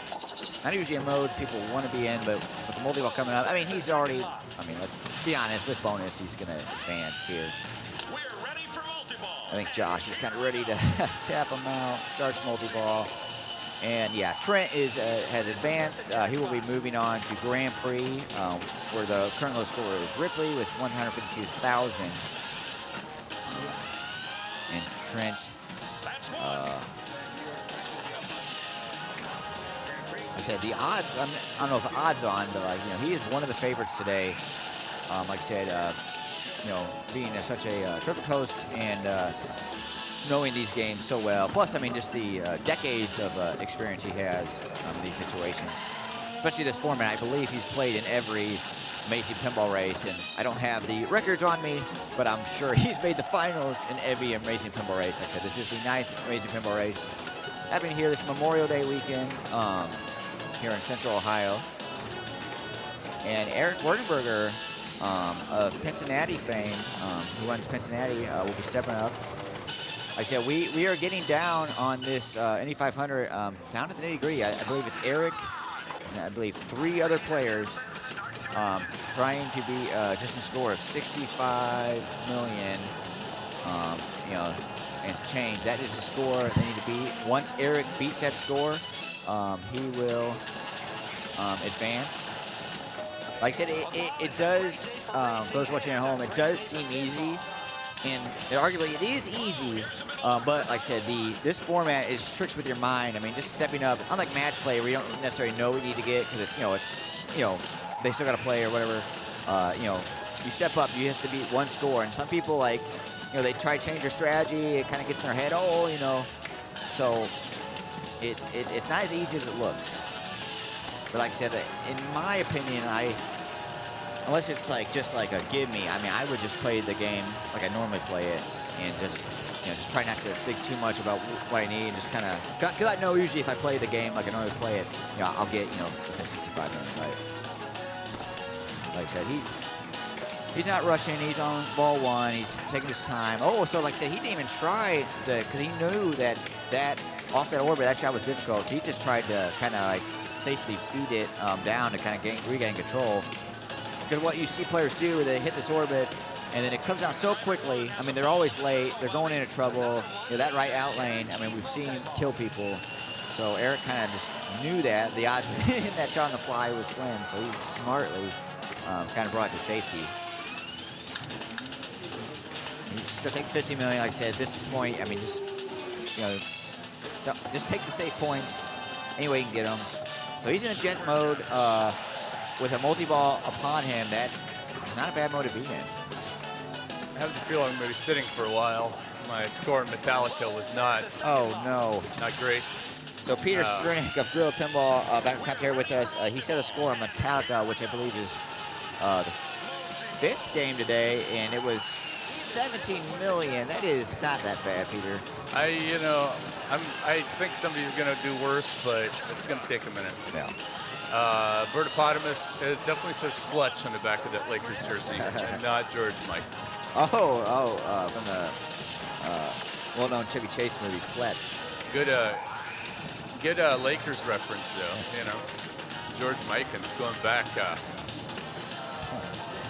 Not usually a mode people want to be in, but with the multi-ball coming up, I mean, he's already, I mean, let's be honest, with bonus, he's going to advance here. We're ready for multi-ball. I think Josh is kind of ready to tap him out, starts multi-ball. And yeah, Trent has advanced. He will be moving on to Grand Prix, where the current low score is Ripley with 152,000. And Trent, like I said, the odds, I don't know if the odds on, but like, you know, he is one of the favorites today. Like I said, you know, being such a Triple Coast and knowing these games so well. Plus, I mean, just the decades of experience he has in these situations. Especially this format, I believe he's played in every Amazing Pinball race, and I don't have the records on me, but I'm sure he's made the finals in every Amazing Pinball race. Like I said, this is the 9th Amazing Pinball race happening here this Memorial Day weekend here in Central Ohio. And Eric Werdenberger of Cincinnati fame, who runs Cincinnati, will be stepping up. Like I said, we are getting down on this Indy 500, down to the nitty-gritty. I believe it's Eric, and I believe 3 other players trying to be just a score of 65 million, you know, and it's changed. That is the score they need to beat. Once Eric beats that score, he will advance. Like I said, it does, for those watching at home, it does seem easy. And arguably it is easy, but like I said, this format is tricks with your mind. I mean, just stepping up, unlike match play where you don't necessarily know what you need to get because it's, you know, they still got to play or whatever. you step up, you have to beat one score. And some people, like, they try to change their strategy. It kind of gets in their head, so it's not as easy as it looks. But like I said, in my opinion, unless it's just like a gimme, I mean, I would just play the game like I normally play it and just try not to think too much about what I need and just kind of, because I know usually if I play the game like I normally play it, I'll get, let's say 65 minutes, right? Like I said, he's not rushing. He's on ball one. He's taking his time. Oh, so like I said, he didn't even try because he knew that off that orbit, that shot was difficult. So he just tried to kind of like safely feed it down to kind of regain control. Because what you see players do, they hit this orbit, and then it comes out so quickly. I mean, they're always late. They're going into trouble. That right out lane, I mean, we've seen kill people. So Eric kind of just knew that. The odds of hitting that shot on the fly was slim. So he smartly kind of brought it to safety. He still takes 50 million. Like I said, at this point, I mean, just take the safe points any way you can get them. So he's in a jet mode with a multi-ball upon him. That's not a bad mode to be in. I have the feeling I'm going to be sitting for a while. My score in Metallica was not great. So Peter Strinick of Gorilla Pinball back in here with us. He set a score on Metallica, which I believe is the 5th game today, and it was 17 million. That is not that bad, Peter. I think somebody's going to do worse, but it's going to take a minute. Yeah. Bertopotamus, it definitely says Fletch on the back of that Lakers jersey, and not George Mike. From the well-known Chevy Chase movie, Fletch. Good Lakers reference, though. George Mikan's going back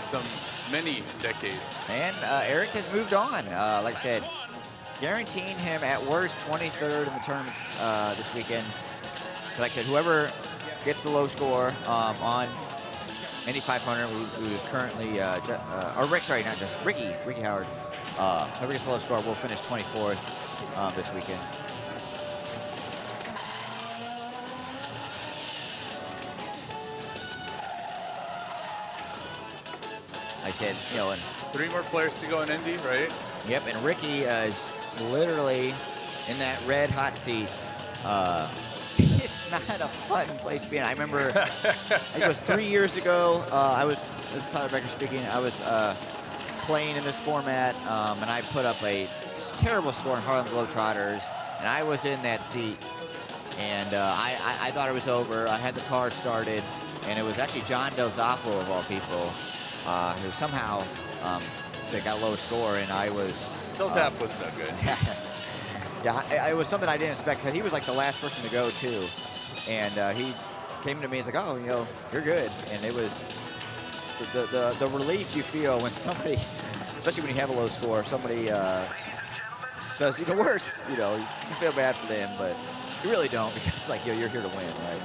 some many decades. And Eric has moved on. Like I said, guaranteeing him at worst 23rd in the tournament this weekend. Like I said, whoever gets the low score on Indy 500, who is currently, Ricky Howard. Whoever gets the low score will finish 24th this weekend. Like I said, and 3 more players to go in Indy, right? Yep, and Ricky is literally in that red hot seat. It's not a fun place to be in. I remember, I think it was 3 years ago, this is Tyler Becker speaking, I was playing in this format, and I put up a just terrible score in Harlem Globetrotters, and I was in that seat, and I thought it was over. I had the car started, and it was actually John Del Zoppo, of all people, who somehow got a low score, and I was... Del Zoppo was no good. Yeah, it was something I didn't expect, because he was like the last person to go, too. And he came to me and was like, oh, you're good. And it was the relief you feel when somebody, especially when you have a low score, somebody does even worse. You feel bad for them, but you really don't, because you're here to win, right?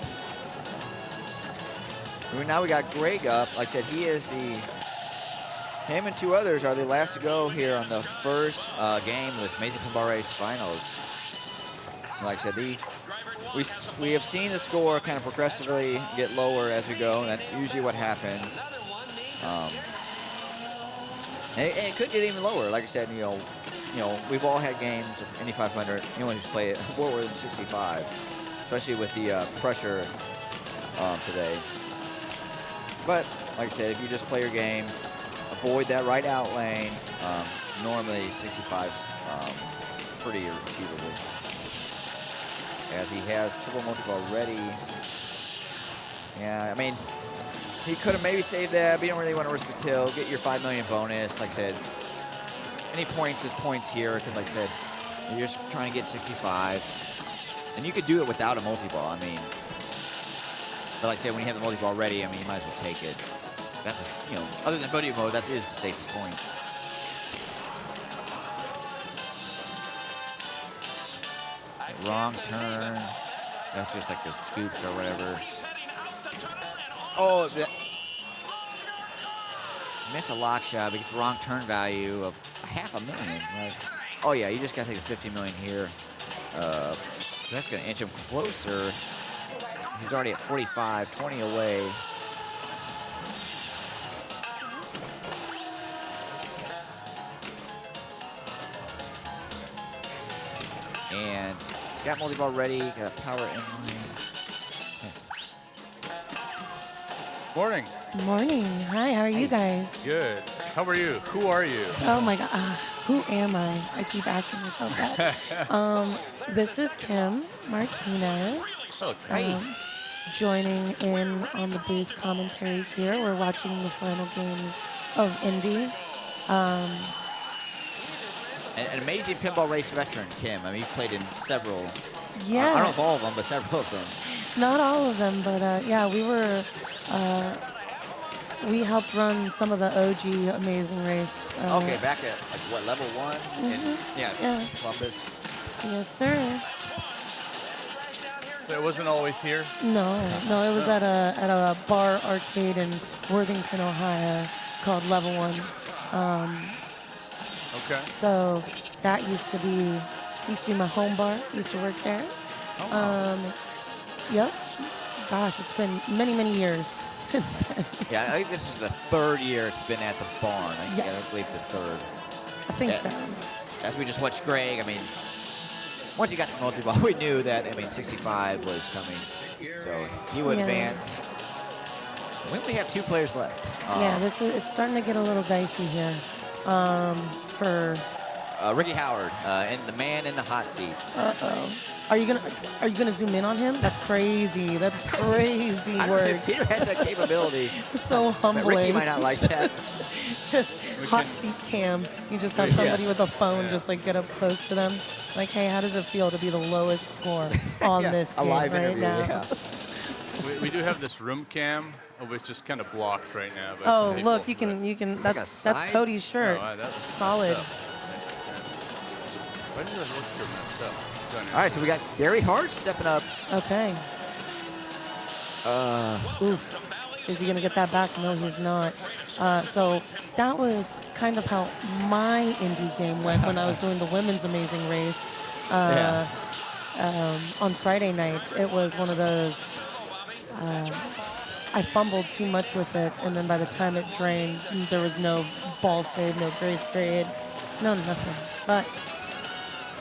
Now we got Greg up. Like I said, him and 2 others are the last to go here on the first game of this Amazing Pinball Race Finals. Like I said, we have seen the score kind of progressively get lower as we go, and that's usually what happens. And it could get even lower. Like I said, we've all had games of Indy 500. You want to just play it lower than 65, especially with the pressure today. But like I said, if you just play your game, avoid that right out lane. Normally 65 pretty achievable. As he has triple multi-ball ready. Yeah, I mean, he could have maybe saved that, but you don't really want to risk a till. Get your 5 million bonus. Like I said, any points is points here, because like I said, you're just trying to get 65. And you could do it without a multi-ball, I mean. But like I said, when you have the multi-ball ready, I mean, you might as well take it. That's, other than video mode, that is the safest points. Wrong turn. That's just like the scoops or whatever. Oh, missed a lock shot because the wrong turn value of $500,000, right? Oh yeah, you just gotta take the 50 million here. So that's gonna inch him closer. He's already at 45, 20 away. And he's got multi-ball ready. Got a power in line. Morning. Morning. Hi, how are you guys? Good. How are you? Who are you? Oh my God, who am I? I keep asking myself that. This is Kim Martinez. Okay. Hey. Joining in on the booth commentary here. We're watching the final games of Indy. An amazing pinball race veteran, Kim. I mean, he's played in several. Yeah. I don't know if all of them, but several of them. Not all of them, but yeah, we helped run some of the OG Amazing Race. Okay, back at like, what, level 1? Yeah. Columbus. Yes, sir. So it wasn't always here? No, it was at a bar arcade in Worthington, Ohio, called Level 1. Okay. So that used to be my home bar. Used to work there. Yep. Gosh, it's been many, many years since then. Yeah, I think this is the 3rd year it's been at the barn. I Yes. believe the 3rd. I think so. As we just watched Greg, I mean, once he got the multi-ball, we knew that, 65 was coming. So he would advance. We only have 2 players left. Yeah, it's starting to get a little dicey here. For Ricky Howard, and the man in the hot seat. uh-oh. Are you gonna zoom in on him? That's crazy. That's crazy I don't know work. if Peter has that capability. So humbling. Ricky might not like that. Just hot seat cam. You just have somebody with a phone just like get up close to them. Like, hey, how does it feel to be the lowest score on this a game live right interview, now? yeah. We do have this room cam, which is kind of blocked right now. By Oh, some people, look, you can. That's side? Cody's shirt. No, that looks Solid. messed up. Why does it look so messed up? All right, so we got Gary Hart stepping up. Okay. Oof. Is he going to get that back? No, he's not. So that was kind of how my indie game went when I was doing the women's amazing race on Friday night. It was one of those, I fumbled too much with it, and then by the time it drained, there was no ball save, no grace grade, no nothing. But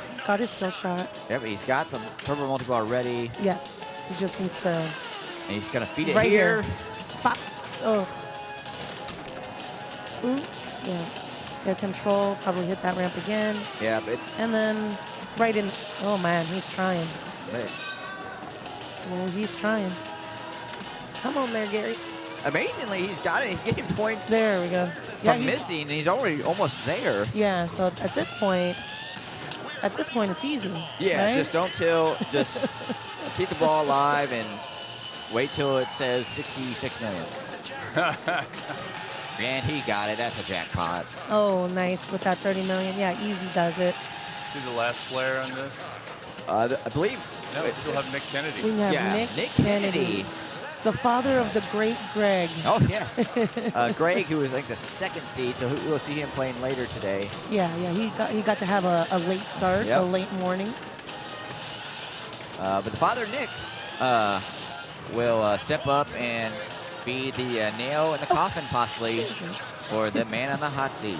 he's got his skill shot. Yep, he's got the turbo multi-ball ready. Yes, he just needs to. And he's going to feed it Right here. Pop. Oh. Ooh. Yeah. Their control. Probably hit that ramp again. Yeah, but And then right in. Oh, man. He's trying. Oh, he's trying. Come on there, Gary. amazingly, he's got it. He's getting points There we go. Yeah, from missing, and he's already almost there. Yeah, so at this point, it's easy. Yeah, right? just don't tilt. Just keep the ball alive and wait till it says 66 million. And he got it. That's a jackpot. Oh, nice with that 30 million. Yeah, easy does it. See the last player on this? I believe. No, we still have Nick Kennedy. We have Yeah, Nick Kennedy, the father of the great Greg. Oh, yes. Greg, who was like the second seed, so we'll see him playing later today. Yeah, he got to have a late start, Yep. a late morning. But the father, Nick, will step up and be the nail in the coffin, possibly, for the man on the hot seat.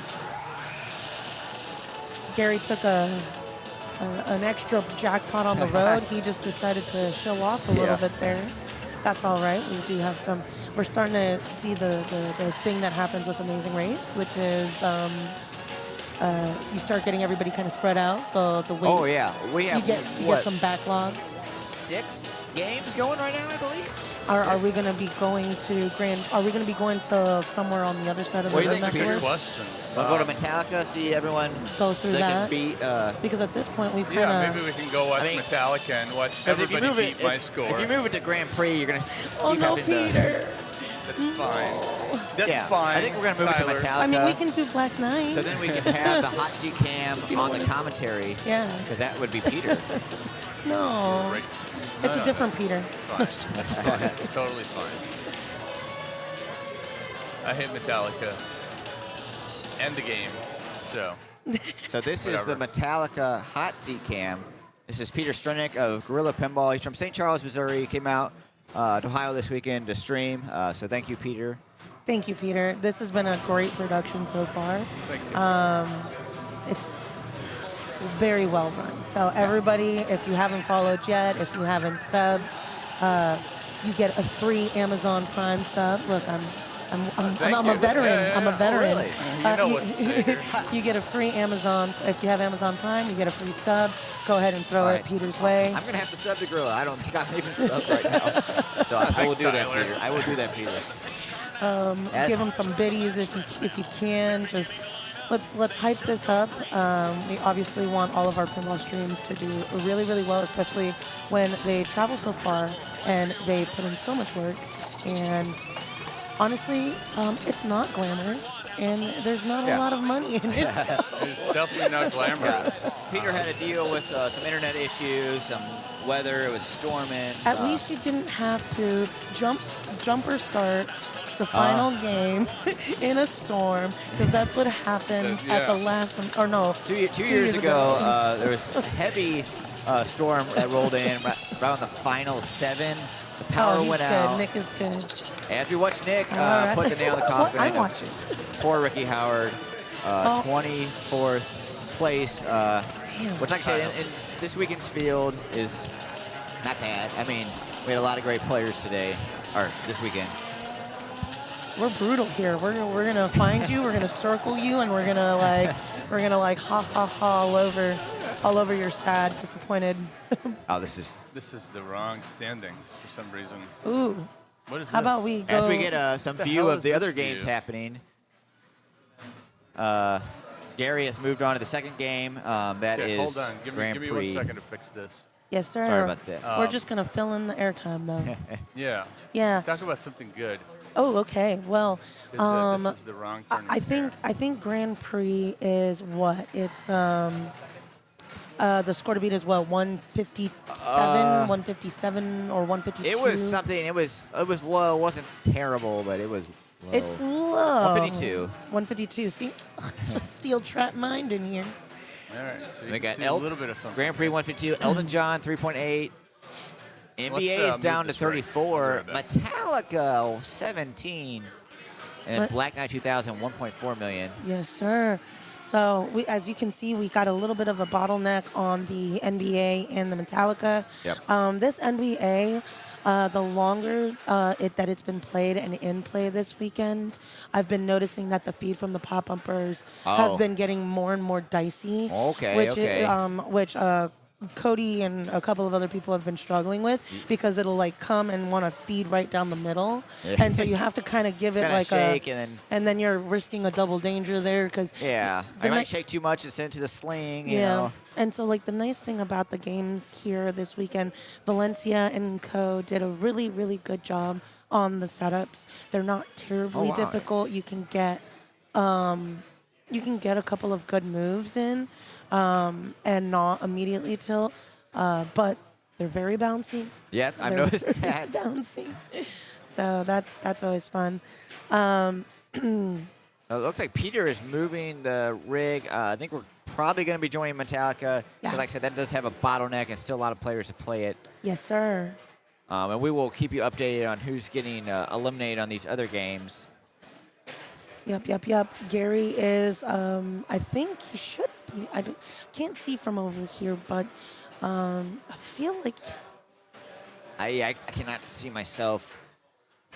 Gary took an extra jackpot on the road. He just decided to show off a little bit there. That's all right. We do have some. We're starting to see the thing that happens with Amazing Race, which is you start getting everybody kind of spread out. The weights. Oh, yeah. We have, you get some backlogs. 6 games going right now, I believe. Are we going to be going to Are we going to be going to somewhere on the other side of the What do you think, network? Peter? Good question. We'll go to Metallica, see everyone Go through that that. can beat. Because at this point, we've kind Yeah, of. maybe we can go watch Metallica and watch everybody beat my score. If you move it to Grand Prix, you're going to Oh keep no, having to. Peter! That's fine. That's fine. I think we're going to move Tyler. it to Metallica. I mean, we can do Black Knight. So then we can have the hot seat cam on the commentary. Yeah. Because that would be Peter. No. Right. It's No, a different Peter. It's fine. Totally fine. I hate Metallica and the game, so. So this is the Metallica hot seat cam. This is Peter Strunick of Gorilla Pinball. He's from St. Charles, Missouri. He came out to Ohio this weekend to stream. So thank you, Peter. Thank you, Peter. This has been a great production so far. Thank you. very well run. So everybody, if you haven't followed yet, if you haven't subbed, you get a free Amazon Prime sub. Look, I'm a veteran. Yeah, yeah, I'm a yeah. veteran. really? You know what to say here. You get a free Amazon. If you have Amazon Prime, you get a free sub. Go ahead and throw All it right. Peter's way. I'm gonna have to sub to Gorilla. I don't think I'm even subbed right now. So I will do that, Tyler. Peter. I will do that, Peter. Give them some biddies if you can. Just let's hype this up. We obviously want all of our pinball streams to do really, really well, especially when they travel so far and they put in so much work. And honestly, it's not glamorous, and there's not a lot of money in it. So. It's definitely not glamorous. Peter had to deal with some internet issues, some weather. It was storming. At least you didn't have to jumper start the final game in a storm, because that's what happened at the last, or no, Two years ago, there was a heavy storm that rolled in around the final 7. The power he's went good. out. Nick is good. And if you watch Nick All put right. the nail in the coffin, I'm of watching. poor Ricky Howard, 24th place, which, like I said, in this weekend's field is not bad. I mean, we had a lot of great players today, or this weekend. We're brutal here. We're gonna find you. We're gonna circle you, and we're gonna like ha ha ha all over your sad, disappointed. Oh, this is. This is the wrong standings for some reason. Ooh. What is How this? about we go? As we get some view hell of is the this other view? games happening, Gary has moved on to the second game. That Okay, is hold on. Give Grand me Prix. 1 second to fix this. Yes, sir. Sorry about that. We're just gonna fill in the airtime though. Yeah. Yeah. Talk about something good. Oh, okay. Well, 'Cause, this is the wrong turn. I think Grand Prix is what? It's the score to beat is what, 157, 157 or 152. It was something. It was low. It wasn't terrible, but it was low. It's low. 152. 152. See, steel trap mind in here. All right. So you We can got see a little bit of something. Grand Prix 152. Elton John 3.8. NBA is move down to this right 34. there, that. Metallica 17. And What? Black Knight 2000 1.4 million. Yes, sir. So as you can see, we got a little bit of a bottleneck on the NBA and the Metallica. Yep. This NBA, the longer that it's been played and in play this weekend, I've been noticing that the feed from the pop bumpers have been getting more and more dicey. Okay, Which okay. which Cody and a couple of other people have been struggling with, because it'll like come and want to feed right down the middle, and so you have to kind of give it Kinda like shake a, and then you're risking a double danger there, because Yeah. The I might ni- shake too much and send it to the sling, you know. And so like the nice thing about the games here this weekend, Valencia and Co did a really, really good job on the setups. They're not terribly wow. difficult. You can get a couple of good moves in, and not immediately tilt, but they're very bouncy. Yep, I've They're noticed very that. bouncy. So that's always fun. It looks like Peter is moving the rig. I think we're probably going to be joining Metallica. Yeah. But like I said, that does have a bottleneck and still a lot of players to play it. Yes, sir. And we will keep you updated on who's getting eliminated on these other games. Yep. Gary is, I think he should be. Can't see from over here, but I feel like, I cannot see myself.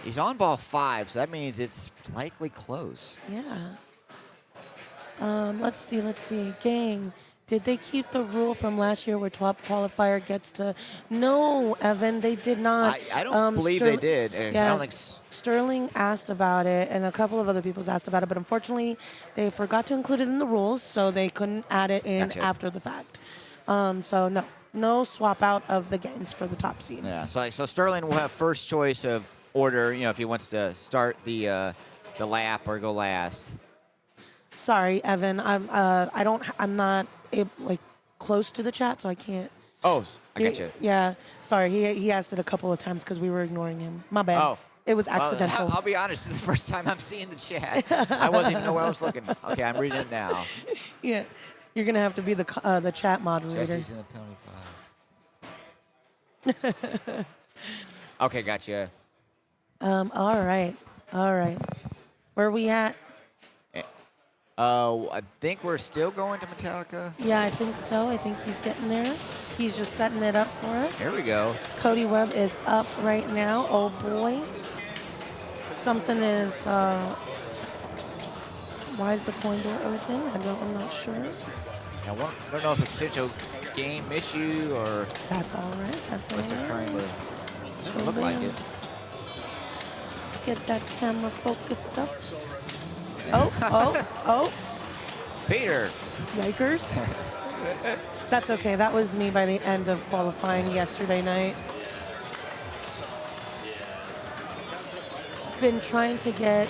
He's on ball 5, so that means it's likely close. yeah. Let's see. Gang, did they keep the rule from last year where top qualifier gets to? No, Evan, they did not. I don't believe they did. I Yeah, don't think Sterling asked about it, and a couple of other people asked about it, but unfortunately, they forgot to include it in the rules, so they couldn't add it in Gotcha. after the fact. So no swap out of the games for the top seed. Yeah, so Sterling will have first choice of order, if he wants to start the lap or go last. Sorry, Evan. I'm not close to the chat, so I can't. Oh, I got you. Yeah, sorry. He asked it a couple of times because we were ignoring him. My bad. Oh. It was accidental. I'll be honest, this is the first time I'm seeing the chat. I wasn't even know where I was looking. Okay, I'm reading it now. Yeah, you're gonna have to be the chat moderator. Jesse's in the penalty 5. Okay, gotcha. All right. Where are we at? I think we're still going to Metallica. Yeah, I think so. I think he's getting there. He's just setting it up for us. Here we go. Cody Webb is up right now. Oh boy. Something is, why is the coin door open? I'm not sure. I don't know if it's a potential game issue or That's all right. That's all unless they're trying right. to. Doesn't look like it. Let's get that camera focused up. Oh. Peter. Yikers. That's okay. That was me by the end of qualifying yesterday night. Been trying to get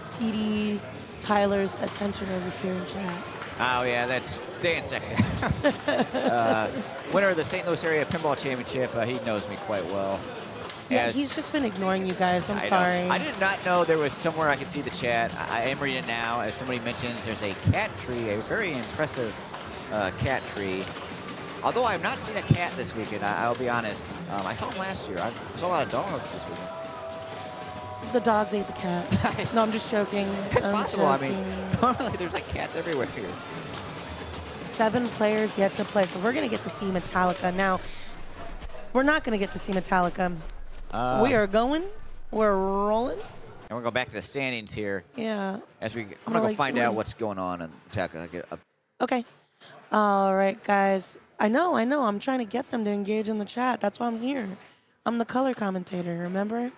TD Tyler's attention over here in chat. Oh, yeah, that's Dan Sexton. Winner of the St. Louis Area Pinball Championship. He knows me quite well. Yeah, he's just been ignoring you guys. I'm I know. sorry. I did not know there was somewhere I could see the chat. I am reading it now. As somebody mentions, there's a cat tree, a very impressive cat tree. Although I have not seen a cat this weekend, I'll be honest. I saw them last year. I saw a lot of dogs this weekend. The dogs ate the cats. No, I'm just joking. It's I'm possible. joking. I mean, normally there's like cats everywhere here. 7 players yet to play, so we're going to get to see Metallica. Now, we're not going to get to see Metallica. We are going. We're rolling. And we're going back to the standings here. Yeah. I'm going to go like find to out win. what's going on in Metallica. Okay. All right, guys. I know. I'm trying to get them to engage in the chat. That's why I'm here. I'm the color commentator, remember?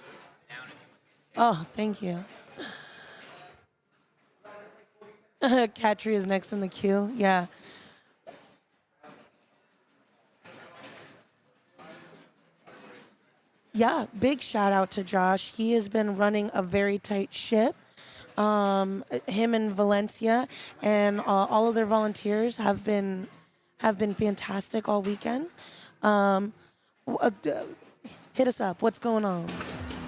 Oh, thank you. Cat tree is next in the queue. Yeah. Yeah, big shout out to Josh. He has been running a very tight ship. Him and Valencia and all of their volunteers have been fantastic all weekend. Hit us up. What's going on?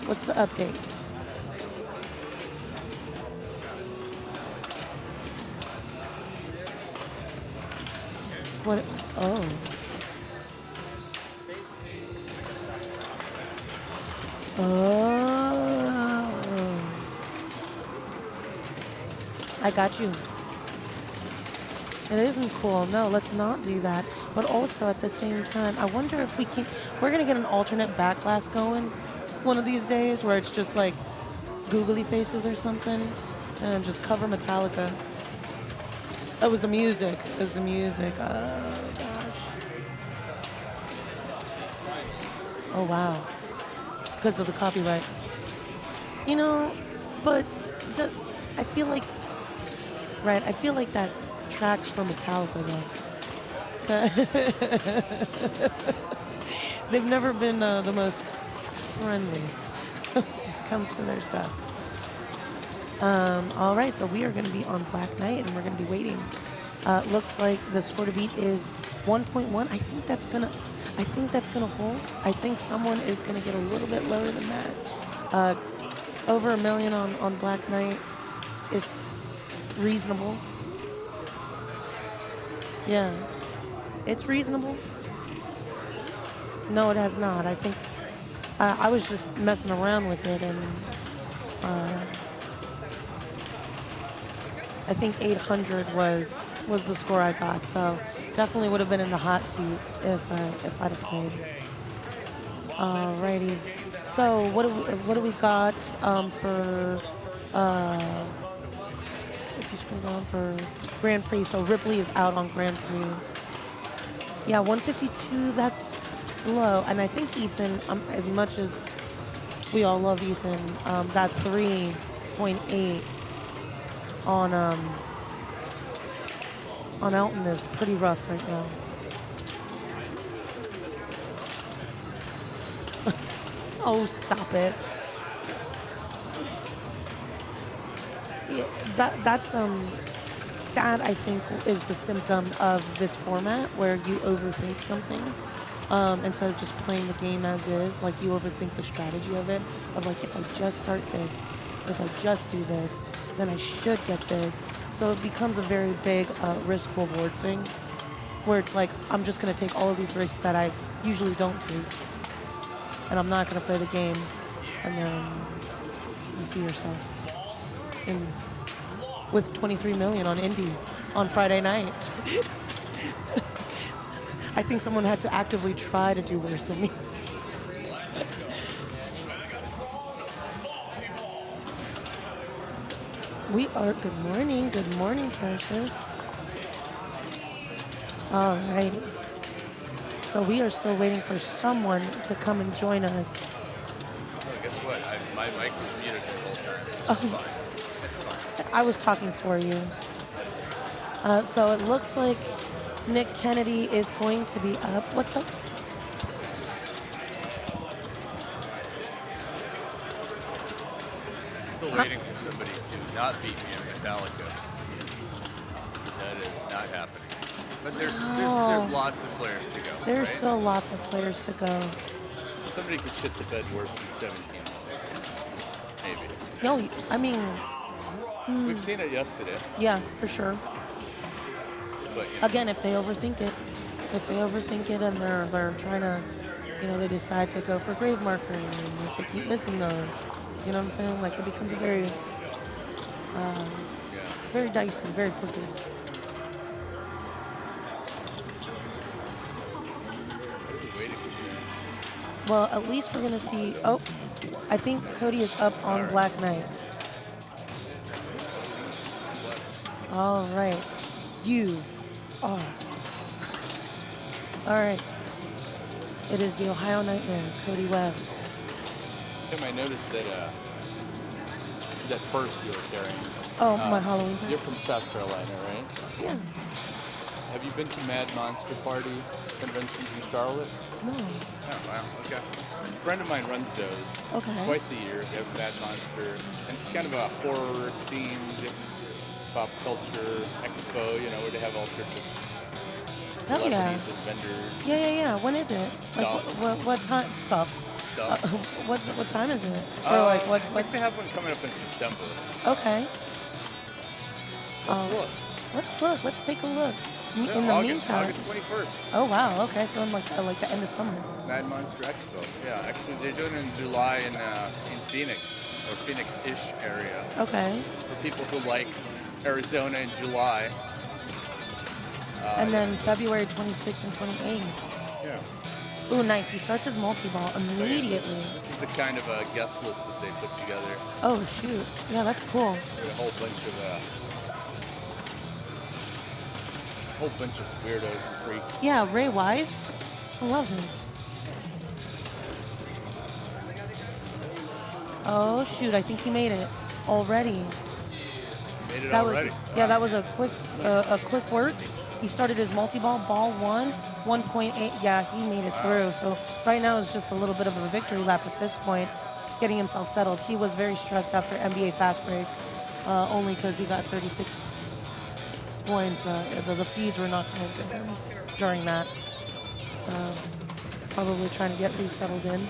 What's the update? What? Oh. Oh. I got you. It isn't cool. No, let's not do that. But also at the same time, I wonder if we're going to get an alternate back glass going one of these days where it's just like googly faces or something and just cover Metallica. That was the music. It was the music. Oh, gosh. Oh, wow. Because of the copyright. You know, but I feel like, right, I feel like that tracks for Metallica, though. They've never been the most friendly when it comes to their stuff. All right, so we are going to be on Black Knight, and we're going to be waiting. Looks like the score to beat is 1.1. I think that's gonna hold. I think someone is gonna get a little bit lower than that. Over $1 million on Black Knight is reasonable. Yeah, it's reasonable. No, it has not. I think I was just messing around with it, and I think 800 was the score I got, so definitely would have been in the hot seat if I'd have played. Alrighty, so what do we got for if you scroll down for Grand Prix? So Ripley is out on Grand Prix. Yeah, 152. That's low, and I think Ethan, as much as we all love Ethan, that 3.8. On Elton is pretty rough right now. Oh, stop it. Yeah, that I think is the symptom of this format where you overthink something instead of just playing the game as is. Like, you overthink the strategy of it, of like, if I just start this, if I just do this, then I should get this. So it becomes a very big risk-reward thing, where it's like, I'm just going to take all of these risks that I usually don't take, and I'm not going to play the game, and then you see yourself in with 23 million on Indy on Friday night. I think someone had to actively try to do worse than me. We are, good morning, Precious. Alrighty. So we are still waiting for someone to come and join us. Oh, guess what? My mic was muted the whole time. Oh, I was talking for you. So it looks like Nick Kennedy is going to be up. What's up? Still waiting for somebody to not beat me in Metallica. That is not happening. But there's lots of players to go. There's right? still lots of players to go. Somebody could shit the bed worse than 17. Maybe. No, I mean, We've seen it yesterday. yeah, for sure. But you know, Again, if they overthink it, and they're trying to, they decide to go for grave marker and if they keep missing those, you know what I'm saying? Like it becomes a very, very dicey, very quickly. Well, at least we're gonna see. Oh, I think Cody is up on Black Knight. All right, you are cursed. All right, it is the Ohio Nightmare, Cody Webb. Tim, I noticed that that purse you were carrying. Oh, my Halloween You're purse. from South Carolina, right? Yeah. Have you been to Mad Monster Party conventions in Charlotte? No. Oh, wow. Okay. A friend of mine runs those. Okay. Twice a year, they have Mad Monster. And it's kind of a horror-themed pop culture expo, where they have all sorts of Hell yeah. celebrities and vendors. Yeah. When is it? Stuff. Like, what time? Stuff. Stuff. What time is it? Or like what? I think they have one coming up in September. Okay. Let's look. Let's look. Let's take a look. Yeah, In the August meantime. 21st. Oh wow. Okay. So in like the end of summer. Mad Monster Expo. Yeah, actually they're doing it in July in Phoenix, or Phoenix-ish area. Okay. For people who like Arizona in July. And then February 26th and 28th. Yeah. Ooh, nice. He starts his multi-ball immediately. This is the kind of guest list that they put together. Oh shoot. Yeah, that's cool. With a whole bunch of weirdos and freaks. Yeah, Ray Wise. I love him. Oh shoot, I think he made it already. Made it That already. was, yeah, that was a quick work. He started his multi-ball, ball 1.8. Yeah, he made it through. So right now is just a little bit of a victory lap at this point, getting himself settled. He was very stressed after NBA Fastbreak, only because he got 36 points. The feeds were not coming to him during that. So probably trying to get resettled in.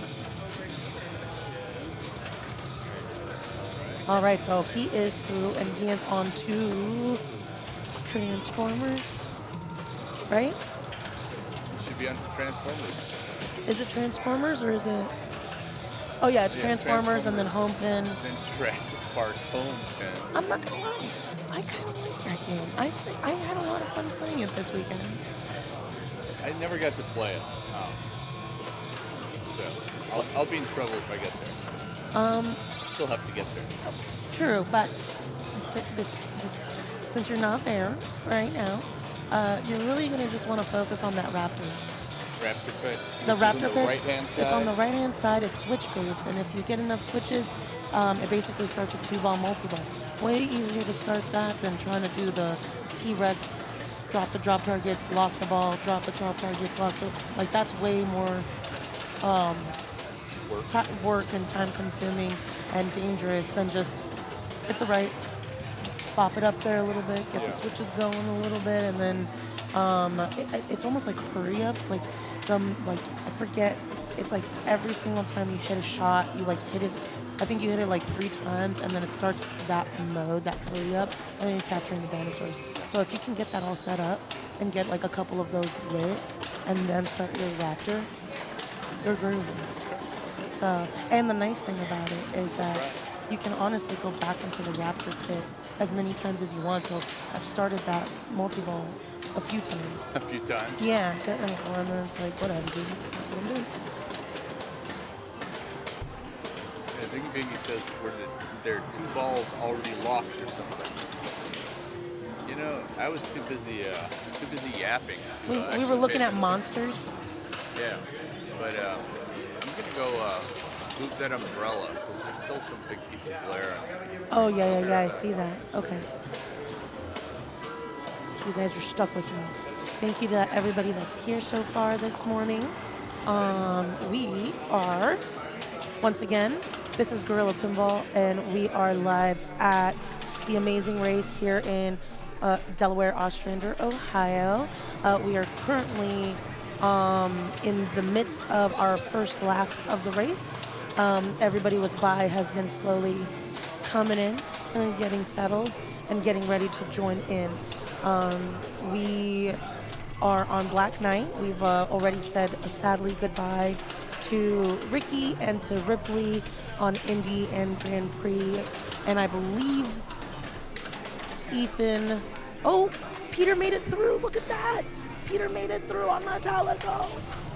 All right, so he is through, and he is on to Transformers, right? You should be on to Transformers. Is it Transformers or is it? Oh yeah, it's Yeah, Transformers and then Home Pin. Then Jurassic Park Home Pin. I'm not gonna lie, I kind of like that game. I had a lot of fun playing it this weekend. I never got to play it. So I'll be in trouble if I get there. Still have to get there. True, but since you're not there right now, you're really gonna just want to focus on that Raptor. Raptor Pit. The which is on Raptor the Pit, right-hand side. it's on the right-hand side. It's switch-based, and if you get enough switches, it basically starts a two-ball multi-ball. Way easier to start that than trying to do the T-Rex, drop the drop targets, lock the ball, drop the drop targets, lock the... Like, that's way more work and time-consuming and dangerous than just hit the right, pop it up there a little bit, get the switches going a little bit, and then it's almost like hurry-ups, like I forget, it's like every single time you hit a shot, you like hit it, I think you hit it like 3 times, and then it starts that mode, that hurry-up, and then you're capturing the dinosaurs. So if you can get that all set up and get like a couple of those lit, and then start your Raptor, you're grooving. So, and the nice thing about it is that you can honestly go back into the Raptor pit as many times as you want. So I've started that multi-ball a few times. A few times. Yeah, and then it's like, whatever, dude. That's what I'm doing. Yeah, Ziggy Biggy says there are 2 balls already locked or something. You know, I was too busy yapping. We were looking at monsters. Yeah, but I'm gonna go move that umbrella because there's still some big piece of glare on it. Oh, yeah, I see that. Okay. You guys are stuck with me. Thank you to everybody that's here so far this morning. We are, once again, this is Gorilla Pinball, and we are live at the amazing race here in Delaware, Ostrander, Ohio. We are currently in the midst of our first lap of the race. Everybody with bye has been slowly coming in and getting settled and getting ready to join in. We are on Black Knight. We've already said sadly goodbye to Ricky and to Ripley on Indy and Grand Prix. And I believe Ethan, oh, Peter made it through. Look at that. Peter made it through on Metallica.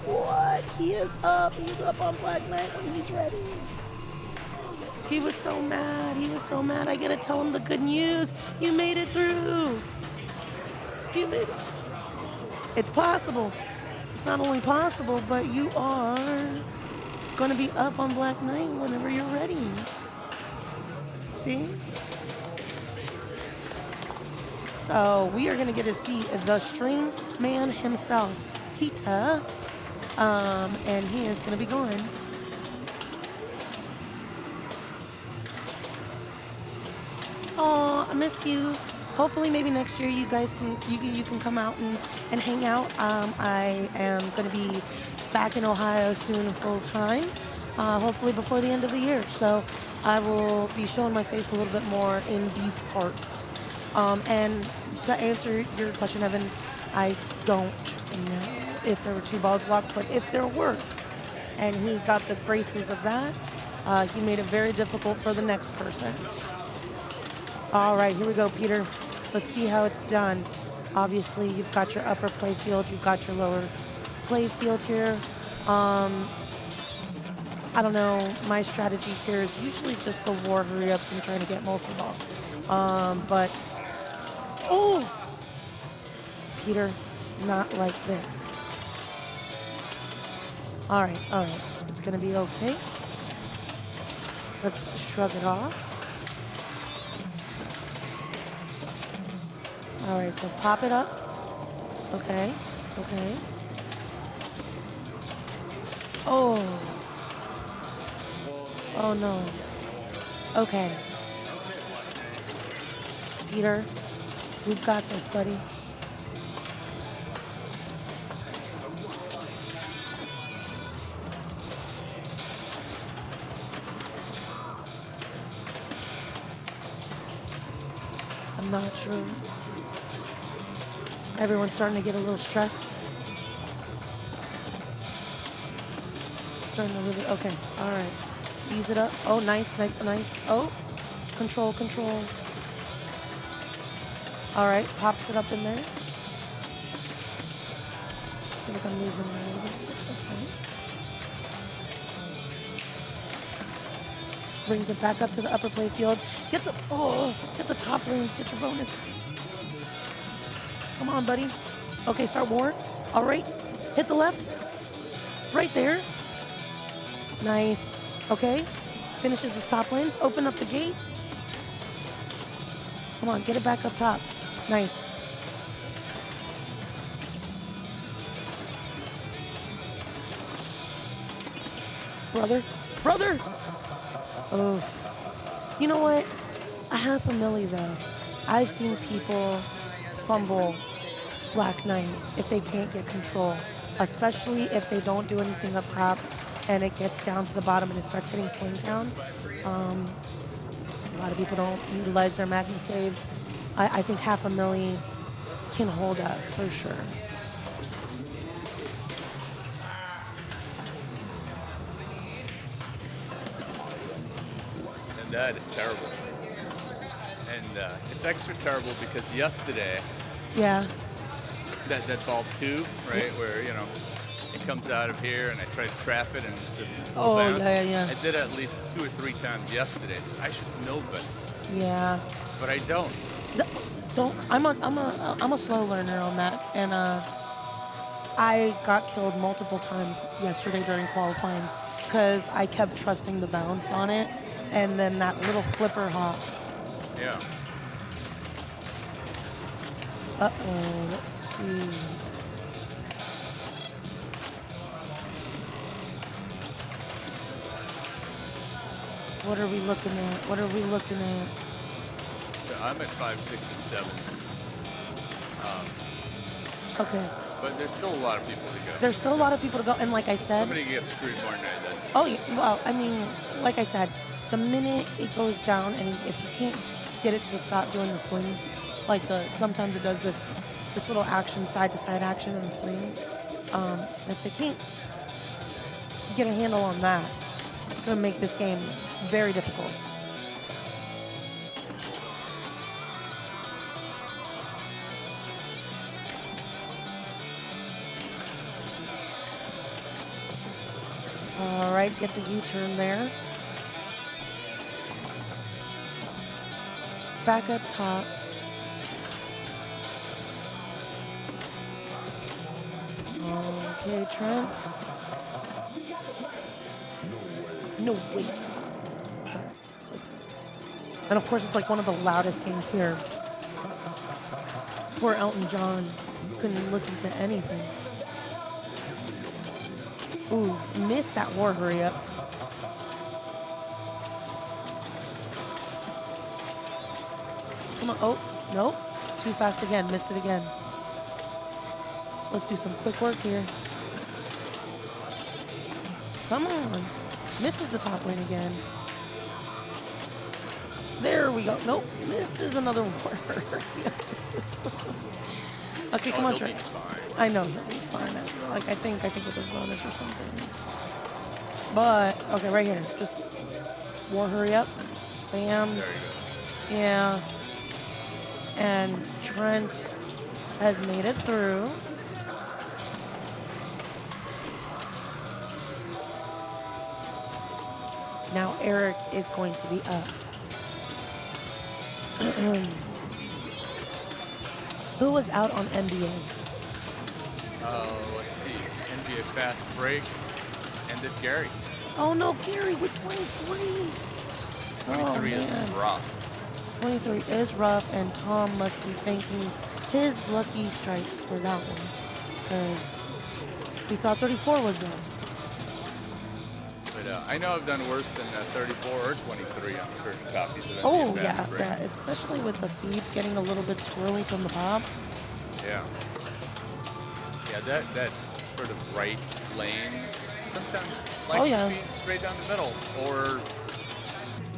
What? He is up. He's up on Black Knight when he's ready. He was so mad. He was so mad. I gotta tell him the good news. You made it through. You made it. It's possible. It's not only possible, but you are gonna be up on Black Knight whenever you're ready. See? So we are gonna get to see the string man himself, Peter, and he is gonna be going. Oh, I miss you. Hopefully, maybe next year you guys can you can come out and hang out. I am gonna be back in Ohio soon, full time. Hopefully before the end of the year. So I will be showing my face a little bit more in these parts. And to answer your question, Evan, I don't know if there were 2 balls locked, but if there were, and he got the graces of that, he made it very difficult for the next person. All right, here we go, Peter. Let's see how it's done. Obviously, you've got your upper play field, you've got your lower play field here. I don't know, my strategy here is usually just the war hurry-ups and trying to get multi-ball. But, oh! Peter, not like this. All right, it's gonna be okay. Let's shrug it off. All right, so pop it up. Okay. Oh. Oh no. Okay. Peter, we've got this, buddy. I'm not sure. Everyone's starting to get a little stressed. It's starting to really, okay, all right. Ease it up. Oh, nice. Oh, control. All right, pops it up in there. I feel like I'm losing a little bit. Okay. Brings it back up to the upper play field. Get the top lanes, get your bonus. Come on, buddy. Okay, start war. All right, hit the left. Right there. Nice. Okay, finishes his top lane. Open up the gate. Come on, get it back up top. Nice. Brother. Oof. You know what? A $500,000 though. I've seen people fumble Black Knight if they can't get control, especially if they don't do anything up top and it gets down to the bottom and it starts hitting Slingtown. A lot of people don't utilize their Magna saves. I think $500,000 can hold up for sure. And That is terrible. And it's extra terrible because yesterday, Yeah. that ball 2, right, where, you know, it comes out of here and I try to trap it and it just does this little Oh, bounce. yeah. I did it at least 2 or 3 times yesterday, so I should know better. Yeah. But I don't. Don't. I'm a slow learner on that, and I got killed multiple times yesterday during qualifying because I kept trusting the bounce on it, and then that little flipper hop. Yeah. Uh-oh, let's see. What are we looking at? So I'm at 5, 6, and 7. Okay. But there's still a lot of people to go. There's still a lot of people to go, and like I said, Somebody gets screwed more than I did. oh, yeah, well, I mean, like I said, the minute it goes down, and if you can't get it to stop doing the swing, like sometimes it does this little action, side to side action in the slings. If they can't get a handle on that, it's going to make this game very difficult. All right, gets a U-turn there. Back up top. Okay, Trent. No way. Sorry. And of course, it's like one of the loudest games here. Poor Elton John couldn't listen to anything. Ooh, missed that war hurry up. Come on. Oh, nope. Too fast again. Missed it again. Let's do some quick work here. Come on. Misses the top lane again. There we go. Nope. Misses another war hurry up. Okay, come on, Trent. I know he'll be fine. Like I think with his bonus or something. But okay, right here, just war hurry up, bam. There you go. Yeah. And Trent has made it through. Now Eric is going to be up. Who was out on NBA? Let's see. NBA Fastbreak ended Gary. Oh no, Gary with 23. 23 is man. rough. 23 is rough, and Tom must be thanking his lucky strikes for that one, because he thought 34 was rough. But I know I've done worse than 34 or 23 on certain copies of NBA Oh yeah, Fastbreak. yeah, especially with the feeds getting a little bit squirrely from the pops. Yeah. Yeah, that sort of right lane sometimes likes to feed straight down the middle. Or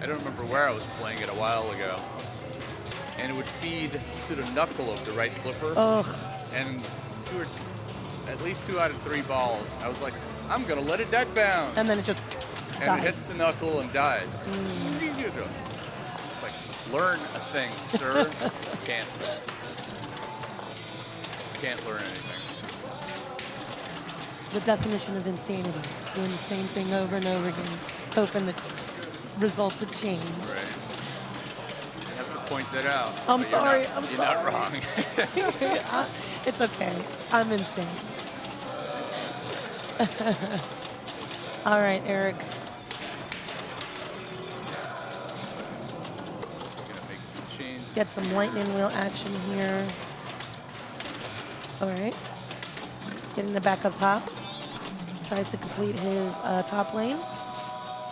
I don't remember where I was playing it a while ago. And it would feed to the knuckle of the right flipper. Ugh. And at least 2 out of 3 balls, I was like, I'm gonna let it dead bounce. And then it just and dies. it hits the knuckle and dies. What are you doing? Like, learn a thing, sir. Can't learn anything. The definition of insanity, doing the same thing over and over again, hoping that results would change. Right. You have to point that out. I'm But sorry, You're I'm not wrong. It's okay. I'm insane. All right, Eric. Gonna make some changes. Get some lightning wheel action here. All right. Getting the back up top. Tries to complete his top lanes.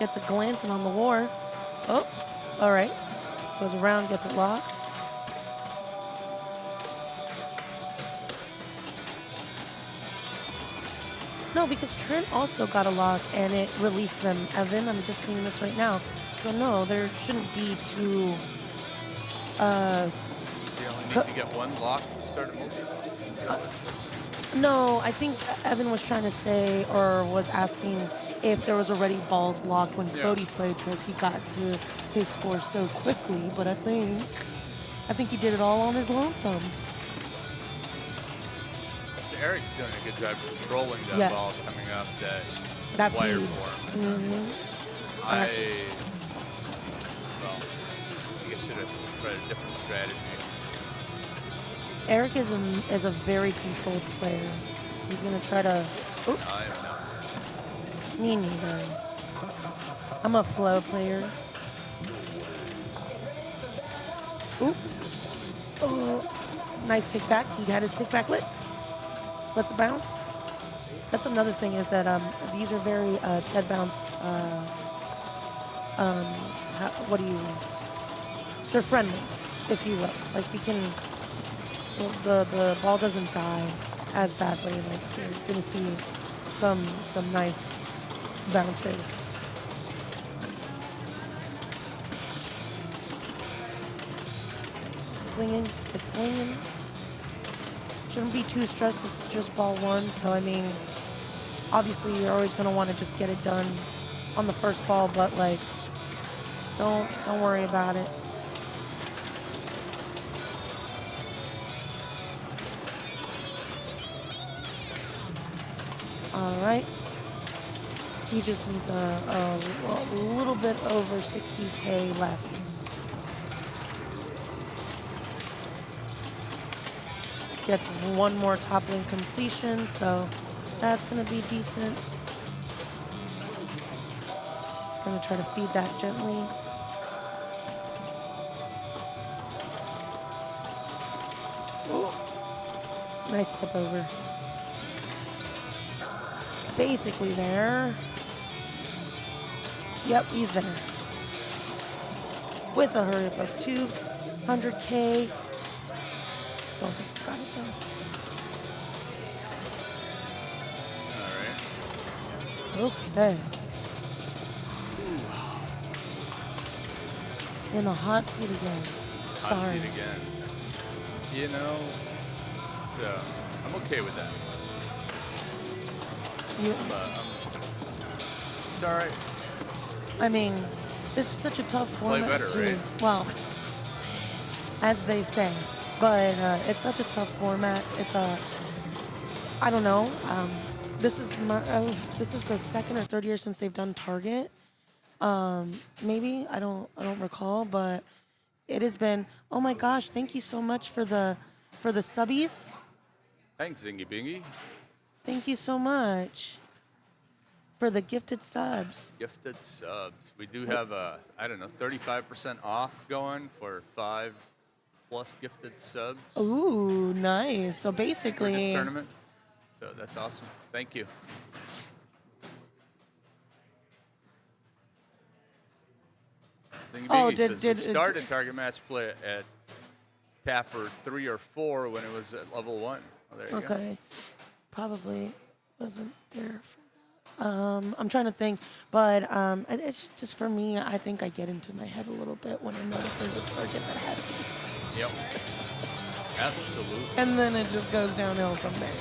Gets a glance and on the war. Oh, all right. Goes around, gets it locked. No, because Trent also got a lock and it released them. Evan, I'm just seeing this right now. So no, there shouldn't be two. Yeah, You only need to get one lock to start a multi. No, I think Evan was trying to say or was asking if there was already balls locked when Cody played because he got to his score so quickly. But I think he did it all on his lonesome. Eric's doing a good job controlling that Yes. ball coming off That wire feed. form. I guess should have tried a different strategy. Eric is a very controlled player. He's gonna try to. Oop, I am not. me neither. I'm a flow player. Oop. Oh, nice kickback. He had his kickback lit. Let's bounce. That's another thing is that these are very dead bounce. They're friendly, if you will. Like you can. The ball doesn't die as badly. Like you're gonna see some nice bounces. Slinging, it's slinging. Shouldn't be too stressed. This is just ball one, so I mean, obviously you're always gonna want to just get it done on the first ball, but like, don't worry about it. All right. He just needs a little bit over 60K left. Gets one more top lane completion, so that's going to be decent. Just going to try to feed that gently. Ooh. Nice tip over. Basically there. Yep, he's there. With a hurry up of 200K. Don't think he got it though. All right. Okay. In the hot seat again. Hot Sorry. seat again. You know, so I'm okay with that. It's all right. I mean, this is such a tough format better, too. right? Well, as they say, but it's such a tough format. It's I don't know. This is the second or third year since they've done Target. Maybe I don't recall, but it has been. Oh my gosh! Thank you so much for the subbies. Thanks, Zingy Bingy. Thank you so much for the gifted subs. Gifted subs. We do have a, 35% off going for 5+ gifted subs Ooh, nice. So for this basically, tournament. So that's awesome. Thank you. Zingy Oh, Bingy did- says we started target match play at Tapper 3 or 4 when it was at level 1. Oh, there you go. okay, probably wasn't there for that. I'm trying to think, but it's just for me. I think I get into my head a little bit when I know that there's a target that has to be, Yep. Absolutely. and then it just goes downhill from there.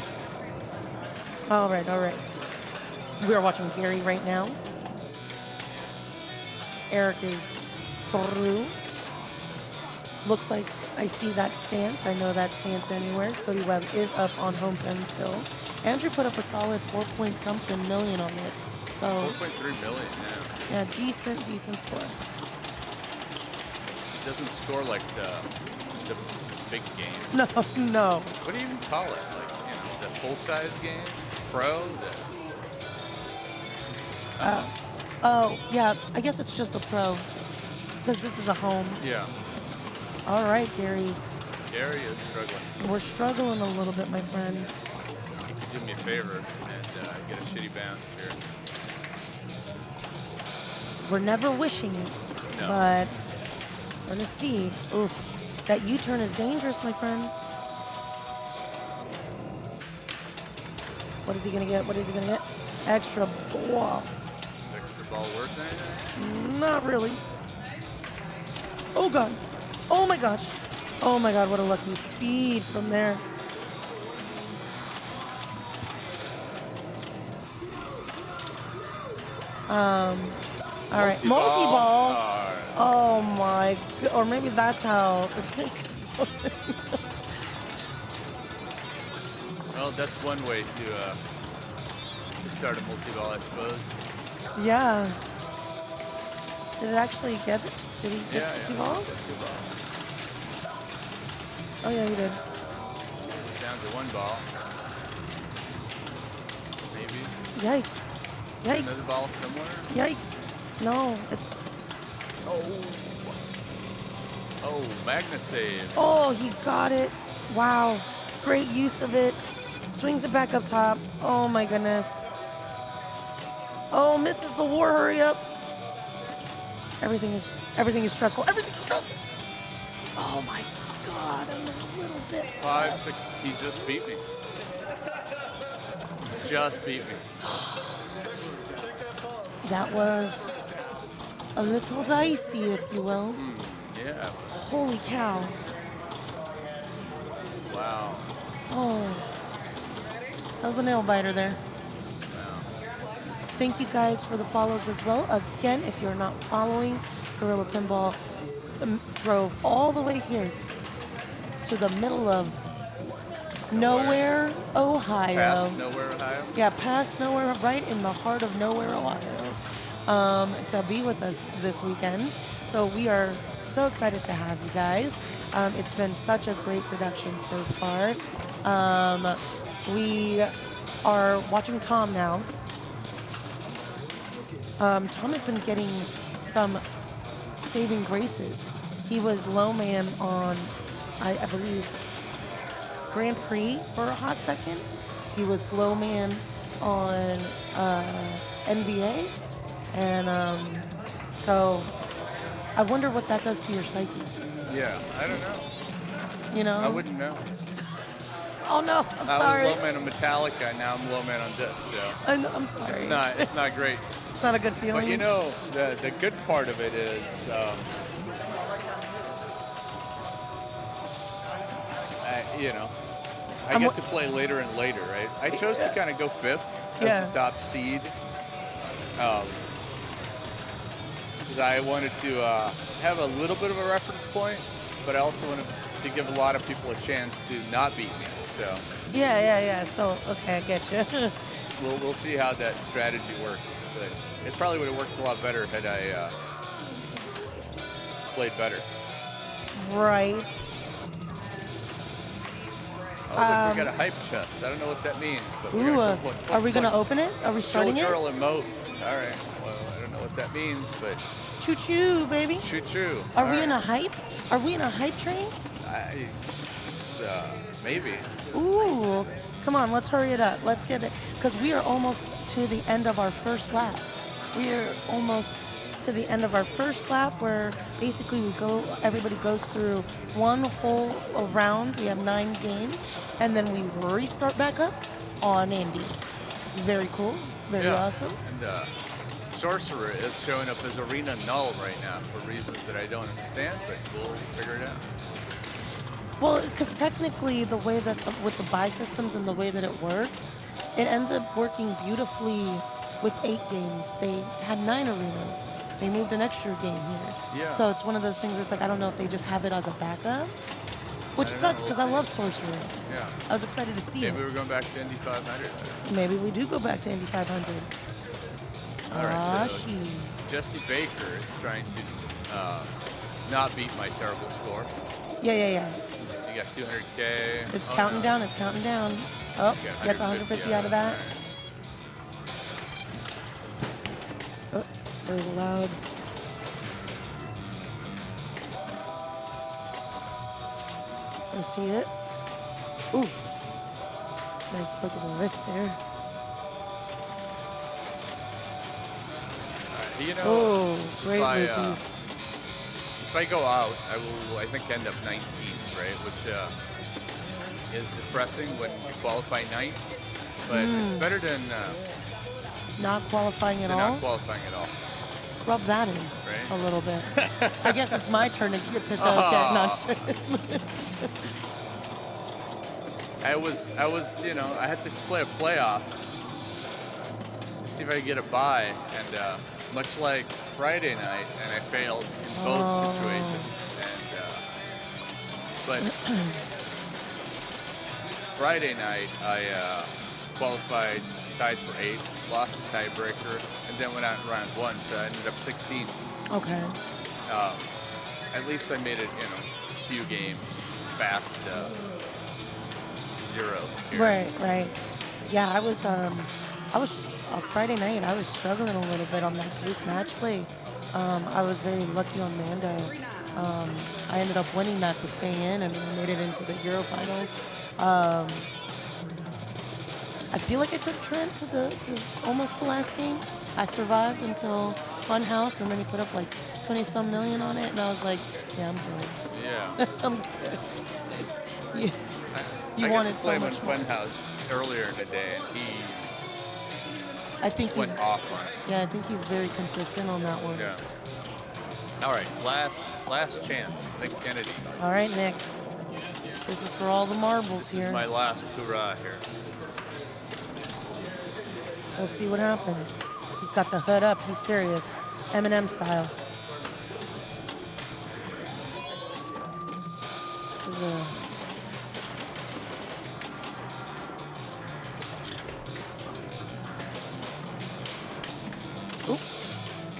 All right. We are watching Gary right now. Eric is through. Looks like I see that stance. I know that stance anywhere. Cody Webb is up on home pen still. Andrew put up a solid 4-point-something million on it. So 4.3 million now. yeah, decent score. It doesn't score like the big game. No. What do you even call it? Like, the full-size game? Pro? Oh yeah, I guess it's just a pro because this is a home. Yeah. All right, Gary. Gary is struggling. We're struggling a little bit, my friend. You could do me a favor and get a shitty bounce here. We're never wishing it, No. but we're gonna see. Oof, that U-turn is dangerous, my friend. What is he gonna get? Extra ball. Extra ball worth anything? Not really. Oh god. Oh my gosh. Oh my God, what a lucky feed from there. All right, multi-ball. Oh my, or maybe that's how. Well, that's one way to start a multi-ball, I suppose. Yeah. Did it actually get? Did he get the two balls? Got 2 balls. Oh yeah, he did. Down to 1 ball. Maybe. Yikes! Yikes! Another ball somewhere. Yikes! No, it's. Oh, Magna save. Oh, he got it. Wow. Great use of it. Swings it back up top. Oh my goodness. Oh, misses the war. Hurry up. Everything is stressful. Everything is stressful. Oh my God, a little bit. 5, 6. He just beat me. Just beat me. That was a little dicey, if you will. Yeah. Holy cow. Wow. Oh. That was a nail biter there. Thank you guys for the follows as well. Again, if you're not following, Gorilla Pinball drove all the way here to the middle of nowhere, Ohio. Past nowhere, Ohio? Yeah, past nowhere, right in the heart of nowhere, Ohio, to be with us this weekend. So we are so excited to have you guys. It's been such a great production so far. We are watching Tom now. Tom has been getting some saving graces. He was low man on, I believe, Grand Prix for a hot second. He was low man on NBA. And so I wonder what that does to your psyche. Yeah, I don't know. You know? I wouldn't know. Oh no, I'm I sorry. was low man on Metallica, now I'm low man on this, so I'm sorry. it's not great. It's not a good feeling. But you know, the good part of it is I get to play later and later, right? I chose to kind of go 5th as the top seed. Because I wanted to have a little bit of a reference point, but I also wanted to give a lot of people a chance to not beat me. So yeah. So okay, I get you. we'll see how that strategy works. But it probably would have worked a lot better had I played better. Right. Oh, look, we got a hype chest. I don't know what that means, but Ooh, are we gonna open it? Are we starting Show it? girl emote. All right. Well, I don't know what that means, but Choo choo, baby. choo choo. Are we in a hype? Are we in a hype train? Maybe. Ooh, come on, let's hurry it up. Let's get it, because we are almost to the end of our first lap. We are almost to the end of our first lap, where basically everybody goes through one whole round. We have 9 games, and then we restart back up on Indy. Very cool, very awesome. And Sorcerer is showing up as arena null right now for reasons that I don't understand, but we'll figure it out. Well, because technically the way that with the buy systems and the way that it works, it ends up working beautifully with 8 games. They had 9 arenas. They moved an extra game here. Yeah. So it's one of those things where it's like, I don't know if they just have it as a backup, which sucks because I love Sorcerer. Yeah. I was excited to see Maybe it. we're going back to Indy 500. Maybe we do go back to Indy 500. All right, so she. Jesse Baker is trying to not beat my terrible score. Yeah. You got 200K. It's counting down. It's counting down. Oh, Okay, gets 150 out of that. Oh, very loud. You see it? Ooh. Nice flick of the wrist there. You know, Oh, great if movies. if I go out, I will, I think, end up 19th, right? Which is depressing when you qualify 9th. But it's better than Not qualifying at all? not qualifying at all. rub that in a little bit. I guess it's my turn to get to get notched. I was, I had to play a playoff to see if I could get a bye, and much like Friday night, and I failed in both situations. But Friday night, I qualified, tied for 8th, lost the tiebreaker, and then went out in round 1, so I ended up 16th. Okay. At least I made it, a few games past 0. Here. Right. Yeah, I was Friday night. I was struggling a little bit on that base match play. I was very lucky on Mando. I ended up winning that to stay in, and then I made it into the Euro finals. I feel like I took Trent to almost the last game. I survived until Funhouse, and then he put up like 20-some million on it, and I was like, yeah, I'm good. Yeah. I'm good. You I wanted got to so play him much in more. Funhouse earlier in the day, and he I think went he's off on it. Yeah, I think he's very consistent on that one. Yeah. All right, last chance, Nick Kennedy. All right, Nick. This is for all the marbles This here. is my last hurrah here. We'll see what happens. He's got the hood up. He's serious. Eminem style. This is a... Oop.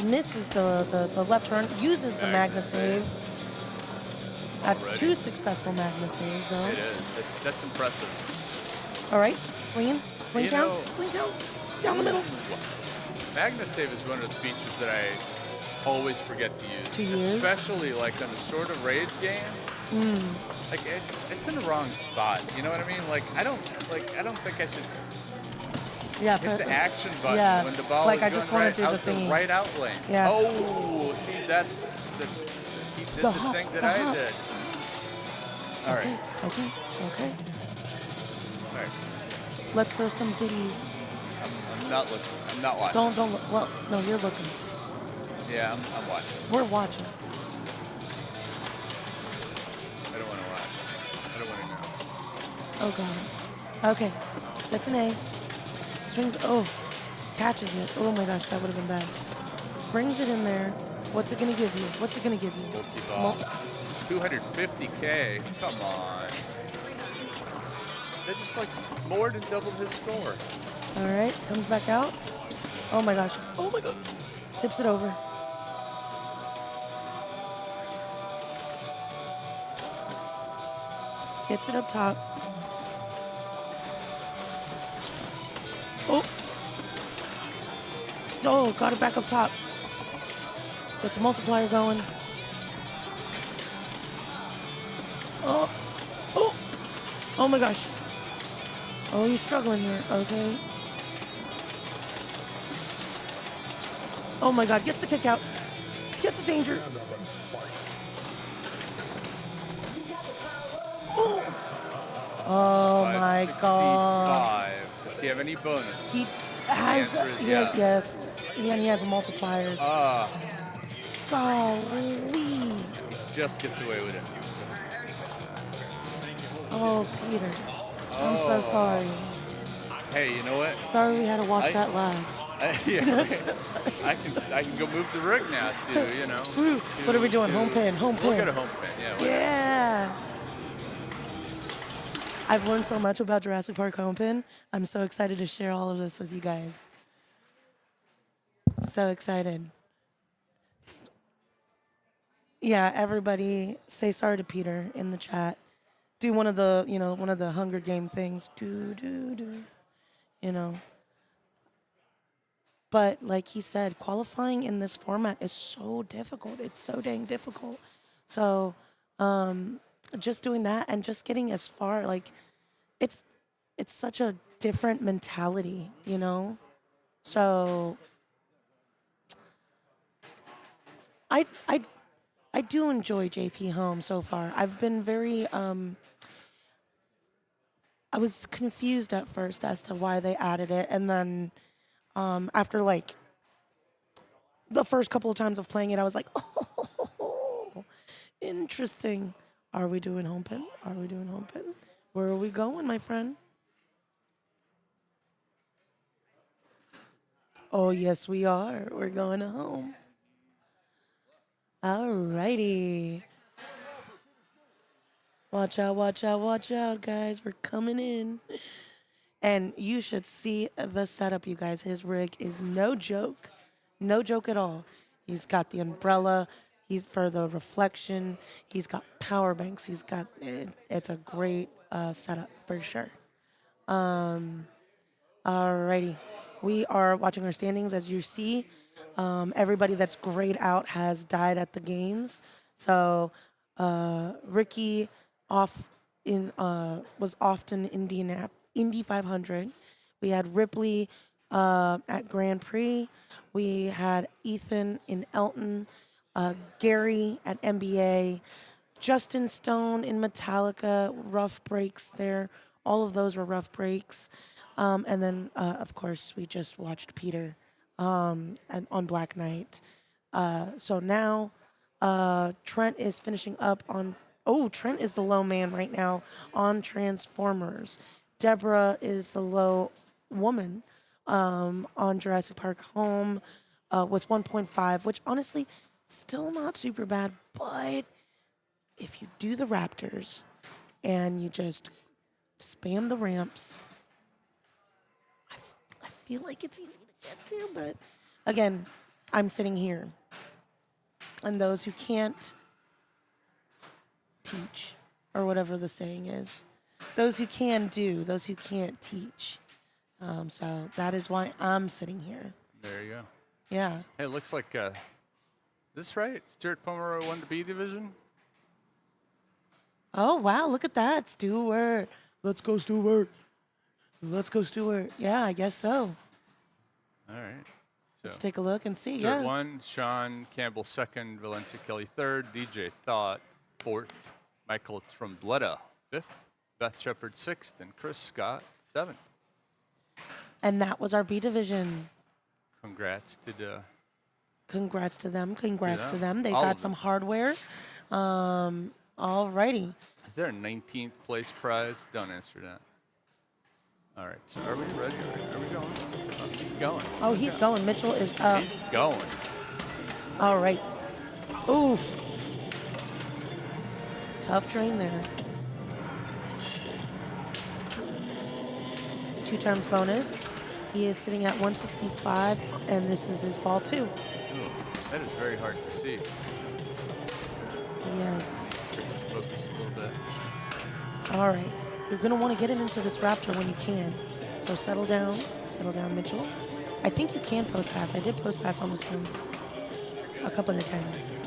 Misses the left turn. Uses the Magna save. That's Already. 2 successful Magna saves, though. It is. That's impressive. All right, Sling You down, know- Sling down, down the middle. Magna Save is one of those features that I always forget to use. Especially like on a sort of rage game. Like it's in the wrong spot. You know what I mean? Like I don't think I should Yeah, hit the action button yeah, when the ball like is I going just want right to do the out the thingy. right out lane. Yeah. Oh, see that's he did the hop, thing that the I hop. did. All right. Okay. All right. Let's throw some biddies. I'm not looking. I'm not watching. Don't look. Well, no, you're looking. Yeah, I'm watching. We're watching. I don't want to watch. I don't want to know. Oh God. Okay, that's an A. Swings. Oh, catches it. Oh my gosh, that would have been bad. Brings it in there. What's it gonna give you? What's it gonna give you? Multi-ball. 250K. Come on. They're just like more than double his score. All right, comes back out. Oh my gosh. Oh my God. Tips it over. Gets it up top. Oh. Oh, got it back up top. Gets a multiplier going. Oh. Oh. Oh my gosh. Oh, you're struggling here. Okay. Oh my God, gets the kick out. Gets a danger. Oh my God. 565. Does he have any bonus? He has, answer is he has yes. yes. And he has multipliers. Golly. Just gets away with it. Oh, Peter. I'm so sorry. Hey, you know what? Sorry we had to watch that live. Yeah, I can go move the rig now too, you know. What are we doing? Home pin, home We'll pin. get a home pin, yeah. whatever. Yeah. I've learned so much about Jurassic Park home pin. I'm so excited to share all of this with you guys. So excited. Yeah, everybody say sorry to Peter in the chat. Do one of the Hunger Game things. Do. You know. But like he said, qualifying in this format is so difficult. It's so dang difficult. So just doing that and just getting as far, like it's such a different mentality, you know? So I do enjoy JP Home so far. I've been very I was confused at first as to why they added it, and then after like the first couple of times of playing it, I was like, oh, interesting. Are we doing home pin? Are we doing home pin? Where are we going, my friend? Oh, yes, we are. We're going to home. All righty. Watch out, watch out, watch out, guys. We're coming in. And you should see the setup, you guys. His rig is no joke. No joke at all. He's got the umbrella. He's for the reflection. He's got power banks. He's got, it's a great setup for sure. Alrighty. We are watching our standings. As you see, everybody that's grayed out has died at the games. So Ricky was off in Indy 500. We had Ripley at Grand Prix. We had Ethan in Elton, Gary at NBA, Justin Stone in Metallica, rough breaks there. All of those were rough breaks. And then, of course, we just watched Peter on Black Knight. So now Trent is finishing up on... Oh, Trent is the low man right now on Transformers. Deborah is the low woman on Jurassic Park Home with 1.5, which honestly, still not super bad. But if you do the Raptors and you just spam the ramps, I feel like it's easy to get to. But again, I'm sitting here. And those who can't teach, or whatever the saying is, those who can do, those who can't teach. So that is why I'm sitting here. There you go. Yeah. Hey, it looks like, is this right? Stuart Pomeroy won the B division? Oh, wow, look at that, Stuart. Let's go, Stuart. Let's go, Stuart. Yeah, I guess so. All right. So Let's take a look and see. Stuart Yeah. 1, Sean Campbell 2nd, Valencia Kelly 3rd, DJ Thought 4th, Michael Trombletta 5th, Beth Shepard 6th, and Chris Scott 7th. And that was our B division. Congrats to the... Congrats to them. Congrats Yeah. to them. They All got of some them. hardware. Alrighty. Is there a 19th place prize? Don't answer that. All right, so are we ready? Are we going? Oh, he's going. Oh, he's going. Mitchell is up. He's going. All right. Oof. Tough drain there. 2 times bonus. He is sitting at 165, and this is his ball too. Ooh, that is very hard to see. Yes. Let's focus a little bit. All right. You're going to want to get it into this Raptor when you can. So settle down, Mitchell. I think you can post pass. I did post pass on this once a couple of times.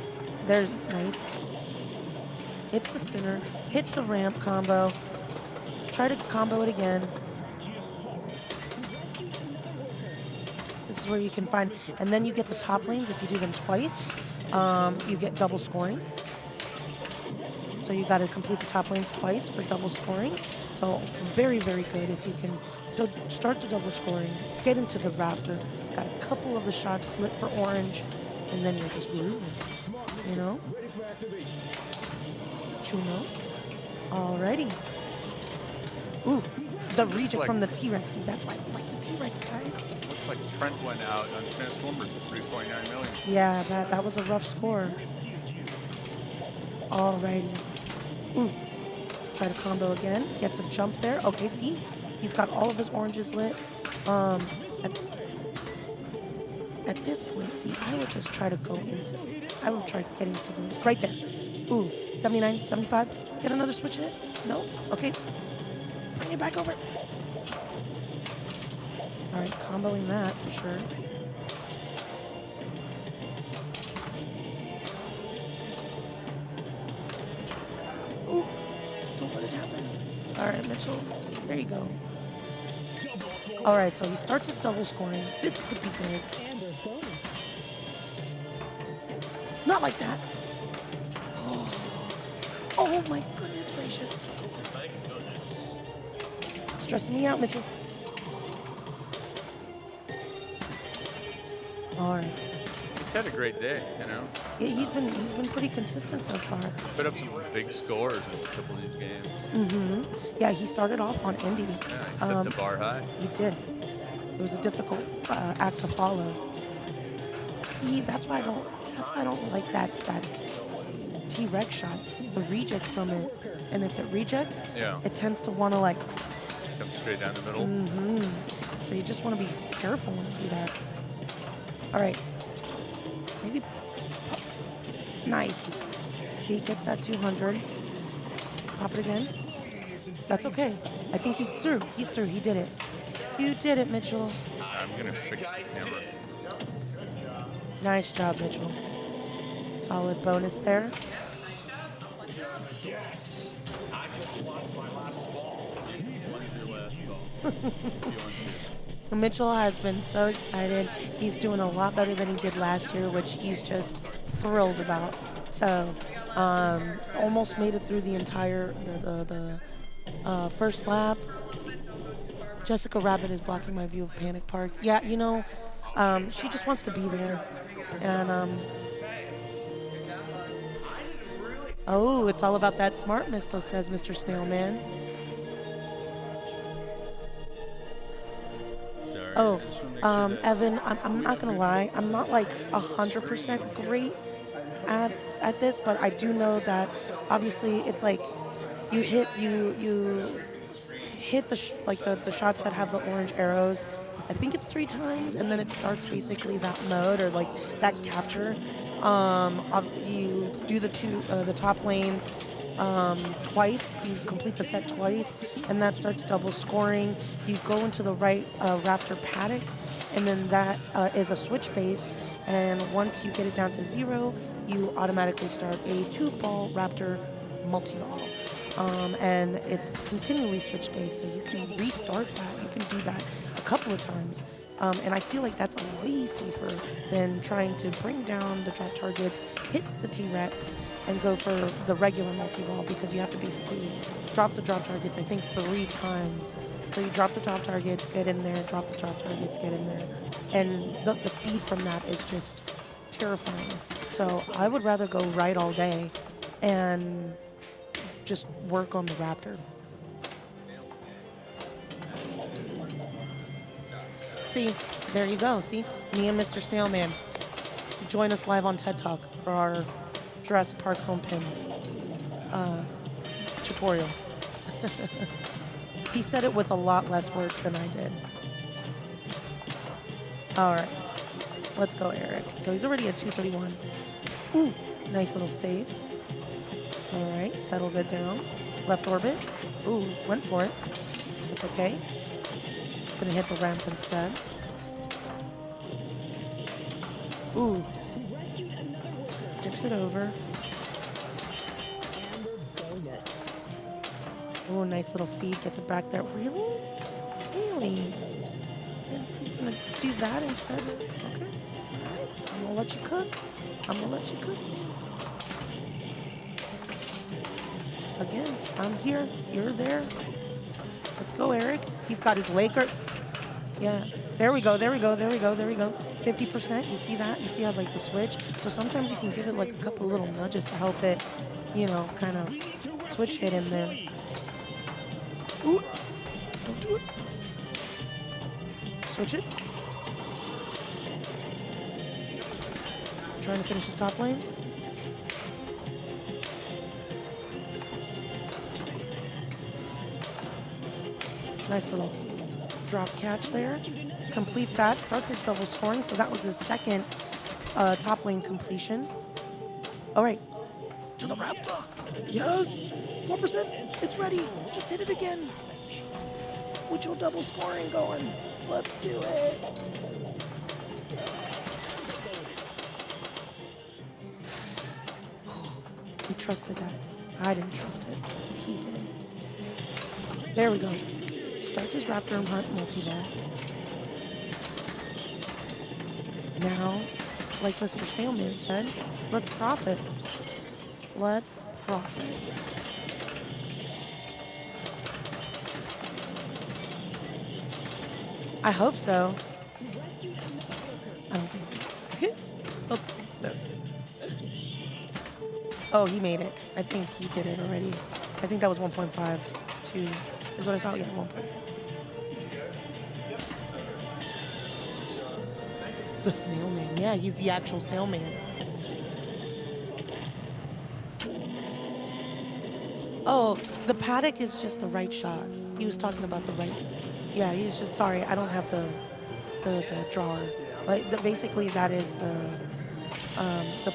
They're nice. Hits the spinner, hits the ramp combo. Try to combo it again. This is where you can find, and then you get the top lanes. If you do them twice, you get double scoring. So you got to complete the top lanes twice for double scoring. So very, very good if you can start the double scoring, get into the Raptor, got a couple of the shots lit for orange, and then you're just grooving, you know? Chuno. Alrighty. Ooh, the reject from the T-Rex. See, that's why I don't like the T-Rex, guys. Looks like Trent went out on Transformers for 3.9 million. Yeah, that was a rough score. Alrighty. Ooh. Try to combo again. Gets a jump there. Okay, see? He's got all of his oranges lit. At this point, see, I would just try to go into... I would try getting to the... Right there. Ooh, 79, 75. Get another switch hit? No? Okay. Bring it back over. All right, comboing that for sure. Ooh, don't let it happen. All right, Mitchell, there you go. All right, so he starts his double scoring. This could be big. Not like that. Oh my goodness gracious. Thank goodness. Stressing me out, Mitchell. All right. had a great day, you know. Yeah, he's been pretty consistent so far. Put up some big scores in a couple of these games. Yeah, he started off on Indy. Yeah, he set the bar high. He did. It was a difficult act to follow. See, that's why I don't like that T-Rex shot. The reject from it, and if it rejects, Yeah. it tends to want to like. Come straight down the middle. So you just want to be careful when you do that. All right. Maybe. Nice. See, gets that 200. Pop it again. That's okay. I think he's through. He's through. He did it. You did it, Mitchell. I'm going to fix the camera. Nice job, Mitchell. Solid bonus there. Yes. I just lost my last ball. Mitchell has been so excited. He's doing a lot better than he did last year, which he's just thrilled about. So, almost made it through the entire the first lap. Jessica Rabbit is blocking my view of Panic Park. Yeah, you know, she just wants to be there, and oh, it's all about that smart misto, says Mr. Snailman. Oh, Evan, I'm not gonna lie, I'm not like 100% great at this, but I do know that obviously it's like you hit the shots that have the orange arrows. I think it's 3 times, and then it starts basically that mode or like that capture. You do the top lanes twice. You complete the set twice, and that starts double scoring. You go into the right Raptor paddock, and then that is a switch based. And once you get it down to 0, you automatically start a 2-ball Raptor multi-ball. And it's continually switch based, so you can restart that. You can do that a couple of times. And I feel like that's way safer than trying to bring down the drop targets, hit the T-Rex, and go for the regular multi-ball, because you have to basically drop the drop targets, I think, 3 times. So you drop the drop targets, get in there, drop the drop targets, get in there. And the feed from that is just terrifying. So I would rather go right all day and just work on the Raptor. See, there you go. See, me and Mr. Snailman. Join us live on TED Talk for our Jurassic Park home pin tutorial. He said it with a lot less words than I did. All right, let's go, Eric. So he's already at 231. Ooh, nice little save. All right, settles it down. Left orbit. Ooh, went for it. It's okay. It's gonna hit the ramp instead. Ooh. Tips it over. Ooh, nice little feed. Gets it back there. Really? Really? You're gonna do that instead? Okay. All right. I'm gonna let you cook. I'm gonna let you cook. Again, I'm here. You're there. Let's go, Eric. He's got his Laker. Yeah. There we go. There we go. There we go. There we go. 50%. You see that? You see how like the switch? So sometimes you can give it like a couple little nudges to help it, you know, kind of switch hit in there. Ooh. Don't do it. Switch it. Trying to finish his top lanes. Nice little drop catch there. Completes that, starts his double scoring, so that was his second top lane completion. All right, to the Raptor. Yes, 4%, it's ready. Just hit it again. With your double scoring going. Let's do it. Let's do it. He trusted that. I didn't trust it. He did. There we go. Starts his Raptor and Hunt multi-ball. Now, like Mr. Snailman said, let's profit. Let's profit. I hope so. I don't think. Oh, Oh, he made it. I think he did it already. I think that was 1.52 is what I saw. Yeah, 1.5. The snail man. Yeah, he's the actual snail man. Oh, the paddock is just the right shot. He was talking about the right. Yeah, he's just sorry. I don't have the drawer. Like basically that is the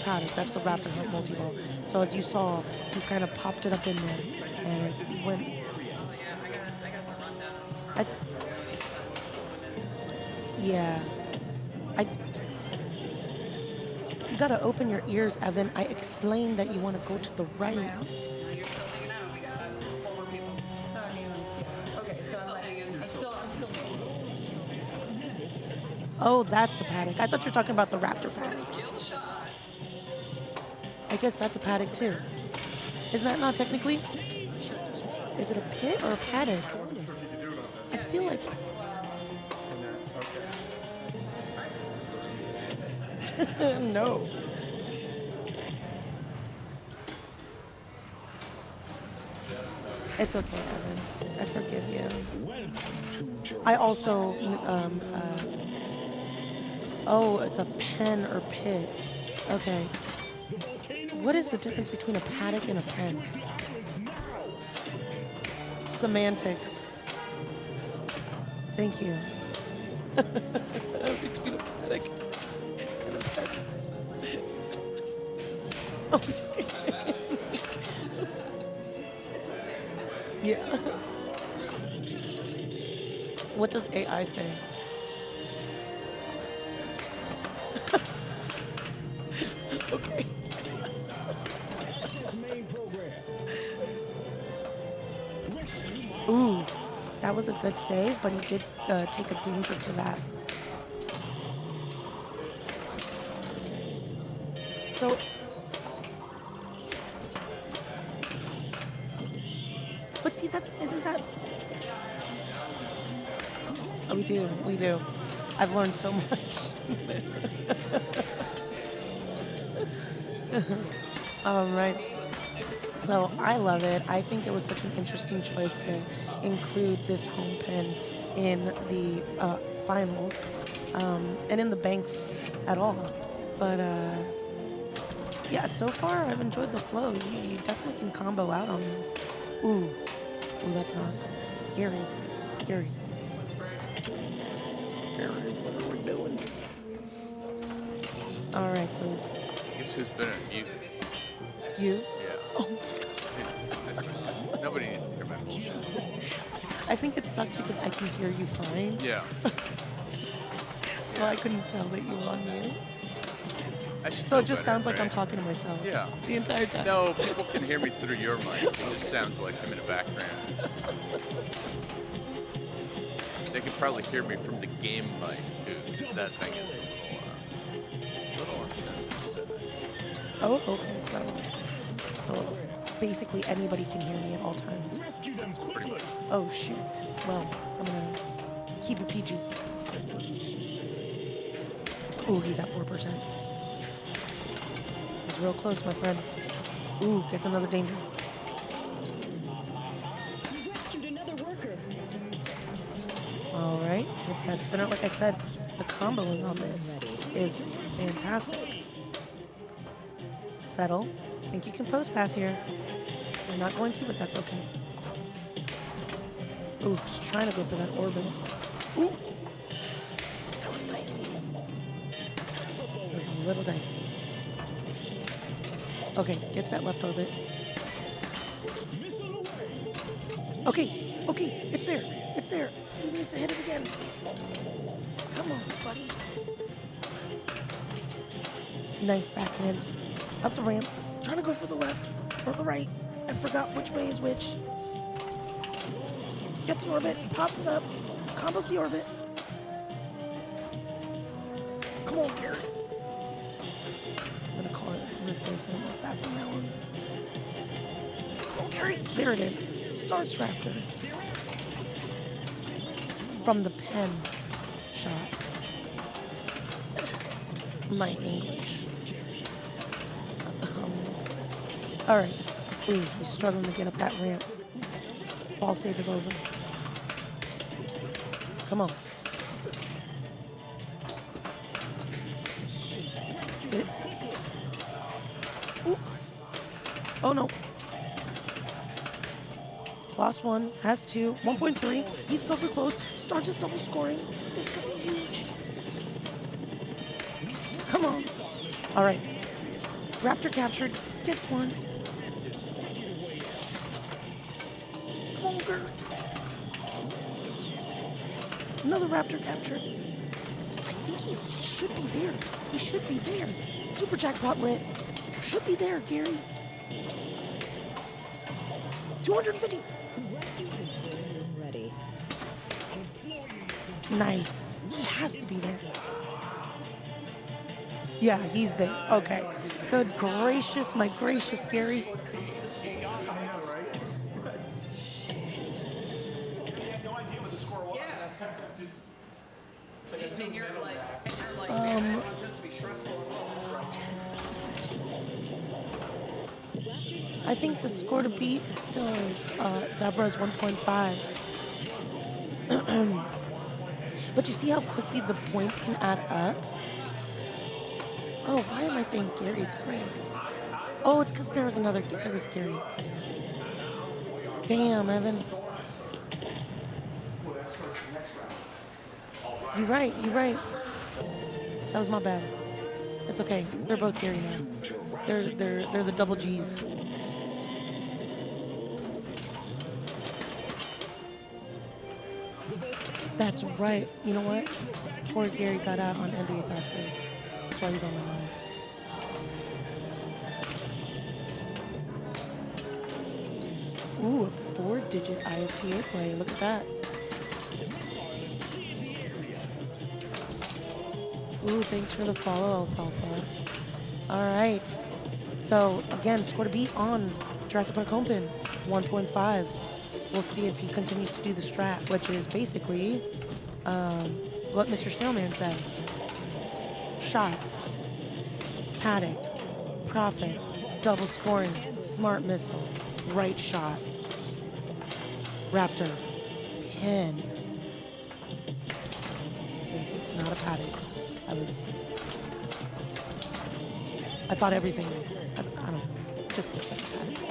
paddock. That's the Raptor Hunt multi-ball. So as you saw, he kind of popped it up in there, and it went. Yeah. You gotta open your ears, Evan. I explained that you want to go to the right. You're still hanging out. We got 4 more people. Okay, so I'm still Oh, that's the paddock. I thought you were talking about the Raptor paddock. Skill shot. I guess that's a paddock too. Is that not technically? Is it a pit or a paddock? I feel like. No. It's okay, Evan. I forgive you. I also, oh, it's a pen or pit. Okay. What is the difference between a paddock and a pen? Semantics. Thank you. Between a paddock and a pen. Oh, sorry. Yeah. What does AI say? Okay. Ooh, that was a good save, but he did take a danger for that. So, but see, isn't that? Oh, we do. I've learned so much. All right. So I love it. I think it was such an interesting choice to include this home pin in the finals and in the banks at all. But yeah, so far I've enjoyed the flow. You definitely can combo out on this. Ooh, that's not. Gary, what are we doing? All right, so. Guess who's been on mute? You? Yeah. Oh. Nobody needs to hear my bullshit. I think it sucks because I can hear you fine. Yeah. So I couldn't tell that you were on mute. So it just sounds like I'm talking to myself. Yeah. The entire time. No, people can hear me through your mic. It just sounds like I'm in the background. They can probably hear me from the game mic too. That thing is a little insensitive. Oh, okay. So basically anybody can hear me at all times. That's pretty much. Oh shoot. Well, I'm gonna keep it PG. Ooh, he's at 4%. He's real close, my friend. Ooh, gets another danger. All right, it's that spinner. Like I said, the comboing on this is fantastic. Settle. I think you can post pass here. We're not going to, but that's okay. Ooh, she's trying to go for that orbit. Ooh, that was dicey. It was a little dicey. Okay, gets that left orbit. Okay, it's there. He needs to hit it again. Come on, buddy. Nice backhand. Up the ramp. Trying to go for the left or the right. I forgot which way is which. Gets an orbit, pops it up, combos the orbit. Come on, Garrett. I'm gonna say his name like that from now on. Come on, Garrett. There it is. Starts Raptor. From the pen shot. My English. All right. Ooh, he's struggling to get up that ramp. Ball save is over. Come on. Get it. Ooh. Oh, no. Lost one, has two, 1.3. He's super close. Starts his double scoring. This could be huge. Come on. All right. Raptor captured. Gets one. Come on, girl. Another Raptor captured. I think he should be there. He should be there. Super jackpot lit. Should be there, Gary. 250. Ready. Nice. He has to be there. Yeah, he's there. Okay. Good gracious, my gracious Gary. Yeah. And you're like, man, I want this to be stressful. I think the score to beat still is Deborah's 1.5. But you see how quickly the points can add up? Oh, why am I saying Gary? It's Greg. Oh, it's because there was Gary. Damn, Evan. You're right. That was my bad. It's okay. They're both Gary now. They're the double G's. That's right. You know what? Poor Gary got out on NBA Fastbreak. That's why he's on my mind. Ooh, a 4-digit IFPA player. Look at that. Ooh, thanks for the follow, Alfalfa. All right. So, again, score to beat on Jurassic Park Home Pin, 1.5. We'll see if he continues to do the strat, which is basically what Mr. Snailman said. Shots, paddock, profit, double scoring, smart missile, right shot, raptor, pin. Since it's not a paddock, I thought everything, I don't know, just looked like a paddock.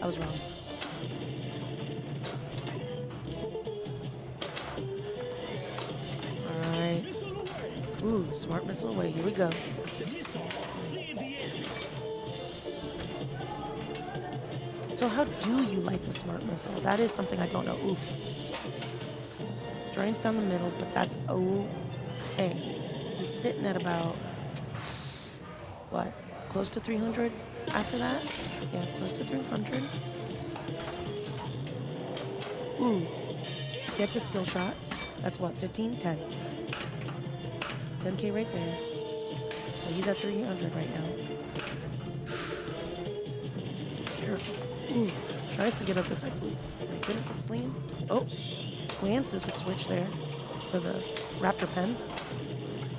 I was wrong. Ooh, smart missile away. Here we go. So how do you light the smart missile? That is something I don't know. Oof. Drains down the middle, but that's okay. He's sitting at about, what, close to 300 after that? Yeah, close to 300. Ooh. Gets a skill shot. That's what, 15? 10. 10K right there. So he's at 300 right now. Careful. Ooh, tries to get up this side. Ooh, my goodness, it's lean. Oh, glances the switch there for the Raptor pen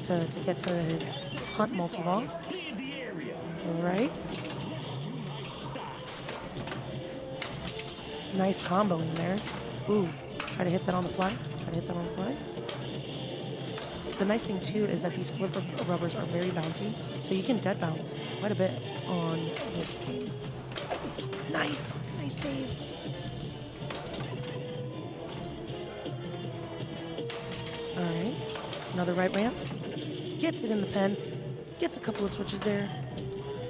to get to his hunt multi-ball. All right. Nice combo in there. Ooh, try to hit that on the fly. The nice thing too is that these flip rubbers are very bouncy, so you can dead bounce quite a bit on this game. Nice save. All right, another right ramp. Gets it in the pen. Gets a couple of switches there.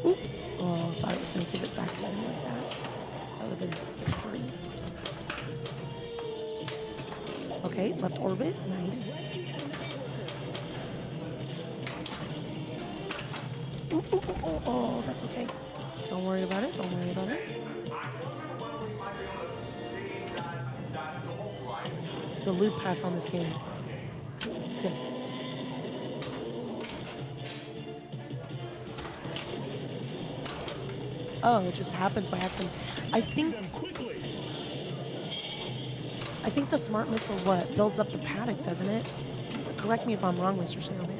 Oop. Oh, I thought I was gonna give it back to him like that. That would have been free. Okay, left orbit. Nice. Oh, that's okay. Don't worry about it. The loop pass on this game. Sick. Oh, it just happens by accident. I think the smart missile, builds up the paddock, doesn't it? Correct me if I'm wrong, Mr. Snailman.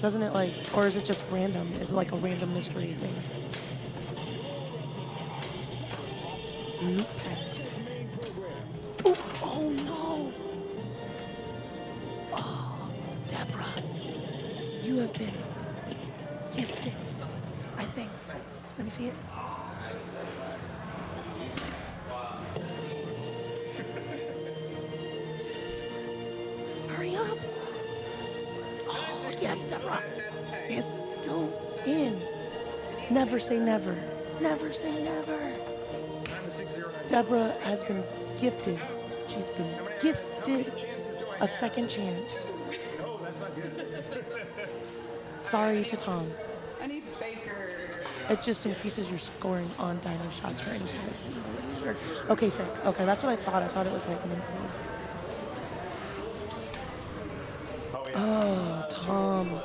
Doesn't it or is it just random? Is it like a random mystery thing? Loop pass. Ooh, oh no! Oh, Deborah, you have been gifted, I think. Let me see it. Hurry up. Oh, yes, Deborah. It's still in. Never say never. Never say never. Deborah has been gifted. She's been gifted a second chance. Sorry to Tom. I need Baker. It just increases your scoring on dino shots for any paddocks that you've already entered. Okay, sick. Okay, that's what I thought. I thought it was like an increased. Oh, Tom.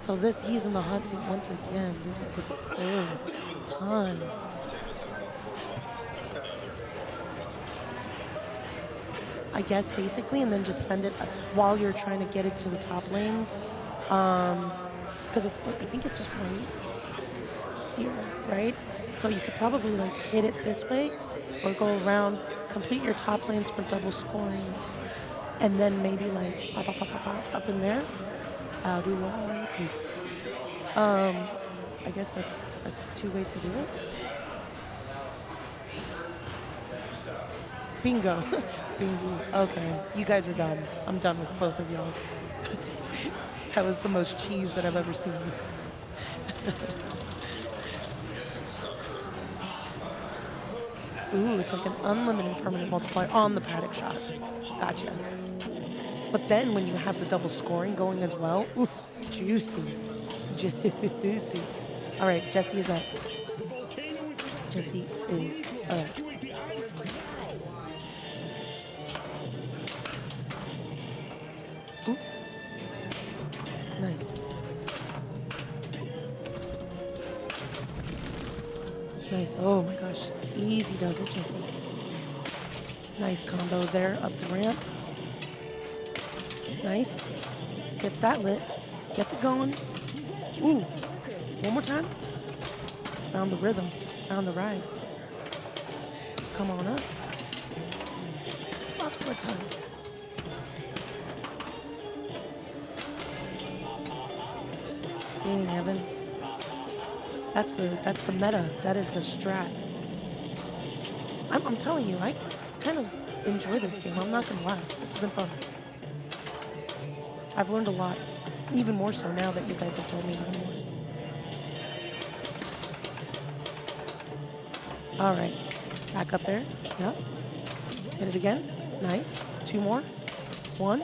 So he's in the hot seat once again. This is the third time. I guess basically, and then just send it while you're trying to get it to the top lanes. Because I think it's right here, right? So you could probably like hit it this way or go around, complete your top lanes for double scoring, and then maybe like pop up in there. How do I do? I guess that's two ways to do it. Bingo. Bingo. Okay, you guys are done. I'm done with both of y'all. That was the most cheese that I've ever seen. Ooh, it's like an unlimited permanent multiplier on the paddock shots. Gotcha. But then when you have the double scoring going as well, oof, juicy. Juicy. All right, Jesse is up. Jesse is up. Ooh. Nice. Nice. Oh my gosh. Easy does it, Jesse. Nice combo there up the ramp. Nice. Gets that lit. Gets it going. Ooh. One more time. Found the rhythm. Found the ride. Come on up. It's bobsled time. Dang, Evan. That's the meta. That is the strat. I'm telling you, I kind of enjoy this game. I'm not gonna lie. This has been fun. I've learned a lot. Even more so now that you guys have told me even more. All right. Back up there. Yep. Hit it again. Nice. Two more. One.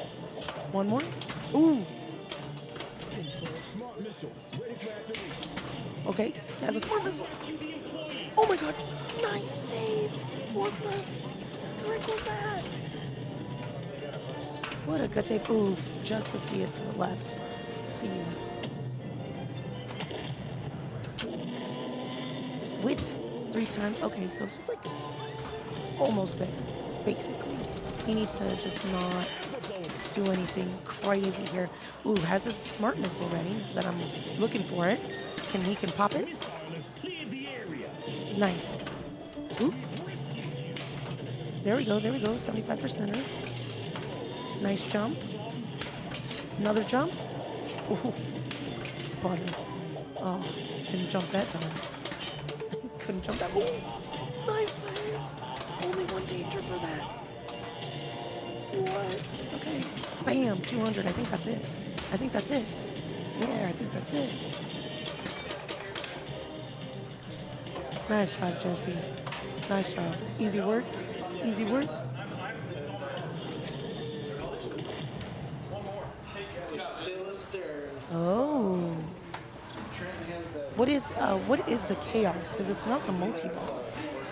One more. Ooh. Okay. He has a smart missile. Oh my god. Nice save. What the frick was that? What a good save. Oof. Just to see it to the left. See ya. With 3 times. Okay, so he's like almost there, basically. He needs to just not do anything crazy here. Ooh, has his smart missile ready that I'm looking for it. He can pop it. Nice. Ooh. There we go, 75%er. Nice jump. Another jump. Ooh. Butter. Oh, didn't jump that time. Couldn't jump that. Ooh. Nice save. Only one danger for that. What? Okay. Bam, 200. I think that's it. Yeah, I think that's it. Nice job, Jesse. Nice job. Easy work. Easy work. Oh. What is the chaos? Because it's not the multi-ball.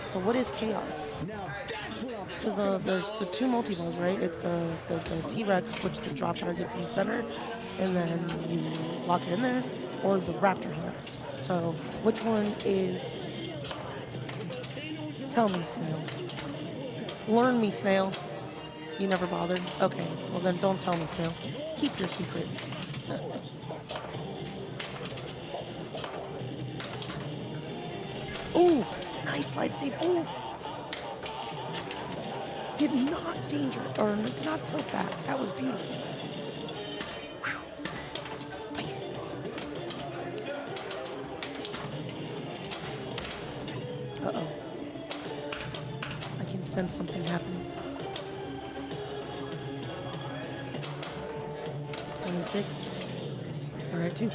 So what is chaos? Because there's the 2 multi-balls, right? It's the T-Rex, which the drop target's in the center, and then you lock it in there, or the Raptor Hunt. So which one is... Tell me, Snail. Learn me, Snail. You never bothered? Okay, well then don't tell me, Snail. Keep your secrets. Ooh, nice slide save. Ooh. did not danger, or did not tilt that. That was beautiful. Whew. Spicy. Uh-oh. I can sense something happening. 26. All right, 2.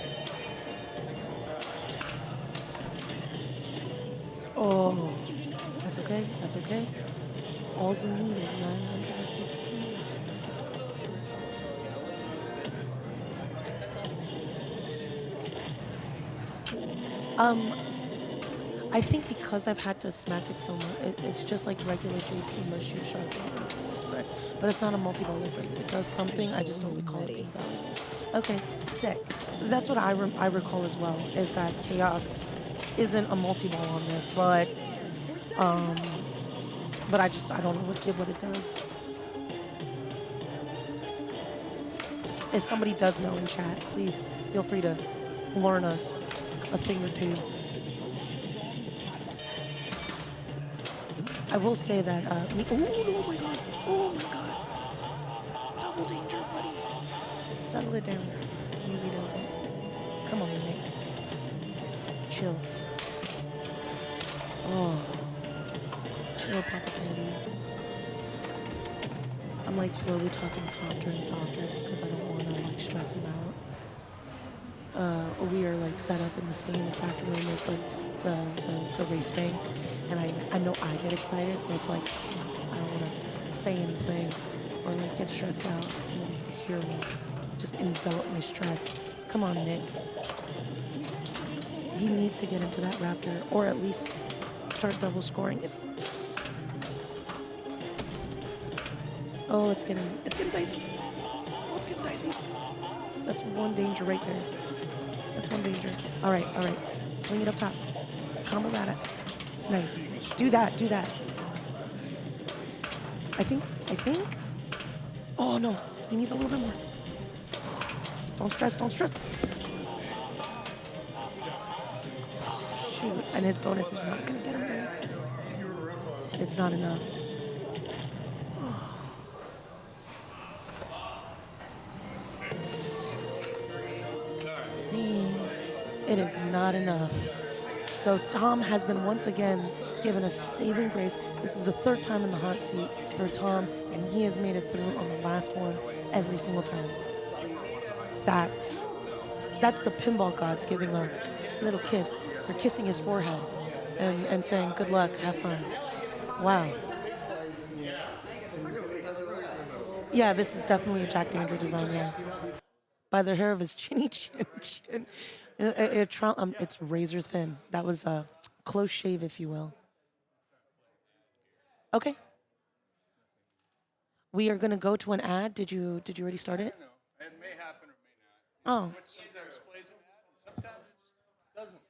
Oh, that's okay. That's okay. All you need is 916. I think because I've had to smack it so much, it's just like regular JP must shoot shots on it. But it's not a multi-ball leg break. It does something, I just don't recall it being valuable. Okay, sick. That's what I recall as well, is that Chaos isn't a multi-ball on this, but I don't know what it does. If somebody does know in chat, please feel free to learn us a thing or two. I will say that, oh my god, oh my god. Double danger, buddy. Settle it down. Easy does it. Come on, Nick. Chill. Oh. Chill, Papa Kennedy. I'm like slowly talking softer and softer because I don't want to like stress him out. We are like set up in the same exact room as like the race bank, and I know I get excited, so it's like I don't want to say anything or like get stressed out, and then you can hear me just envelop my stress. Come on, Nick. He needs to get into that Raptor, or at least start double scoring it. Oh, it's getting dicey. Oh, it's getting dicey. That's one danger right there. That's one danger. All right. Swing it up top. Combo that up. Nice. Do that. I think. Oh, no. He needs a little bit more. Don't stress. Oh, shoot. And his bonus is not going to get him there. It's not enough. Dang. It is not enough. So Tom has been once again given a saving grace. This is the 3rd time in the hot seat for Tom, and he has made it through on the last one every single time. That's the pinball gods giving a little kiss. They're kissing his forehead and saying, good luck, have fun. Wow. Yeah, this is definitely a Jack Danger design, yeah. By the hair of his chinny chin. It's razor thin. That was a close shave, if you will. Okay. We are going to go to an ad. Did you already start it? No, it may happen or may not. Oh. Sometimes plays an ad and sometimes it just doesn't.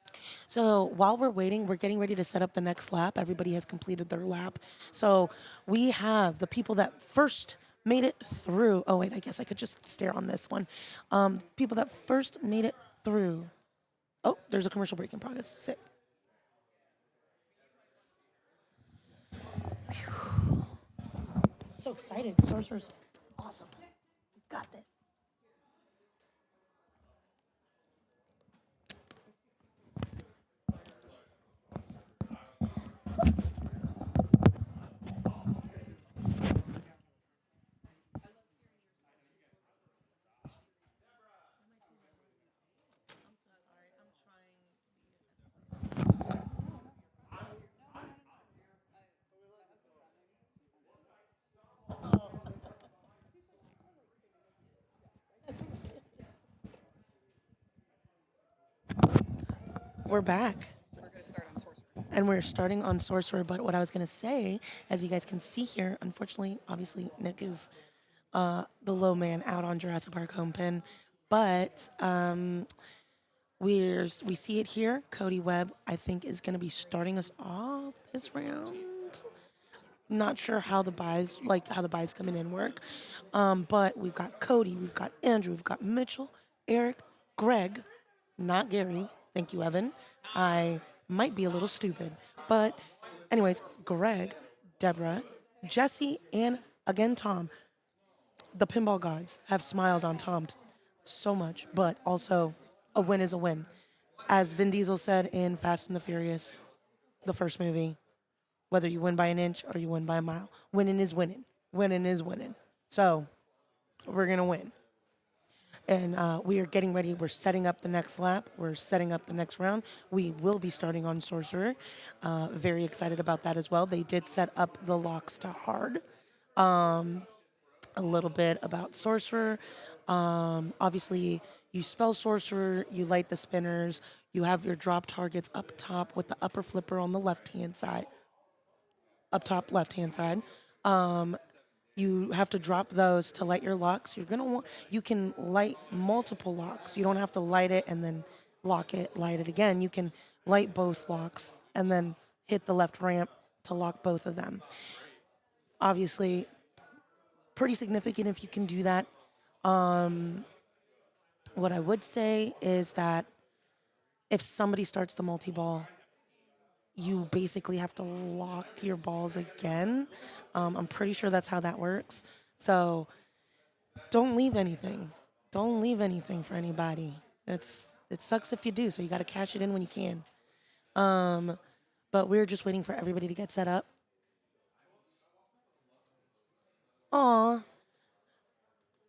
So while we're waiting, we're getting ready to set up the next lap. Everybody has completed their lap. So we have the people that first made it through. Oh, wait, I guess I could just stare on this one. People that first made it through. Oh, there's a commercial break in progress. Sick. Whew. So excited. Sorcerer's awesome. We got this. We're back. We're going to start on Sorcerer. And we're starting on Sorcerer, but what I was going to say, as you guys can see here, unfortunately, obviously, Nick is the low man out on Jurassic Park home pin, but we see it here. Cody Webb, I think, is going to be starting us off this round. Not sure how the buys coming in work, but we've got Cody, we've got Andrew, we've got Mitchell, Eric, Greg, not Gary. Thank you, Evan. I might be a little stupid, but anyways, Greg, Deborah, Jesse and again Tom, the pinball gods have smiled on Tom so much, but also a win is a win. As Vin Diesel said in Fast and the Furious, the first movie, whether you win by an inch or you win by a mile, winning is winning. Winning is winning. So we're going to win. And we are getting ready. We're setting up the next lap. We're setting up the next round. We will be starting on Sorcerer. Very excited about that as well. They did set up the locks to hard. A little bit about Sorcerer. Obviously, you spell Sorcerer, you light the spinners, you have your drop targets up top with the upper flipper on the left-hand side. Up top, left-hand side. You have to drop those to light your locks. You can light multiple locks. You don't have to light it and then lock it, light it again. You can light both locks and then hit the left ramp to lock both of them. Obviously, pretty significant if you can do that. What I would say is that if somebody starts the multi-ball, you basically have to lock your balls again. I'm pretty sure that's how that works. So don't leave anything. Don't leave anything for anybody. It sucks if you do, so you got to cash it in when you can. But we're just waiting for everybody to get set up. Aw,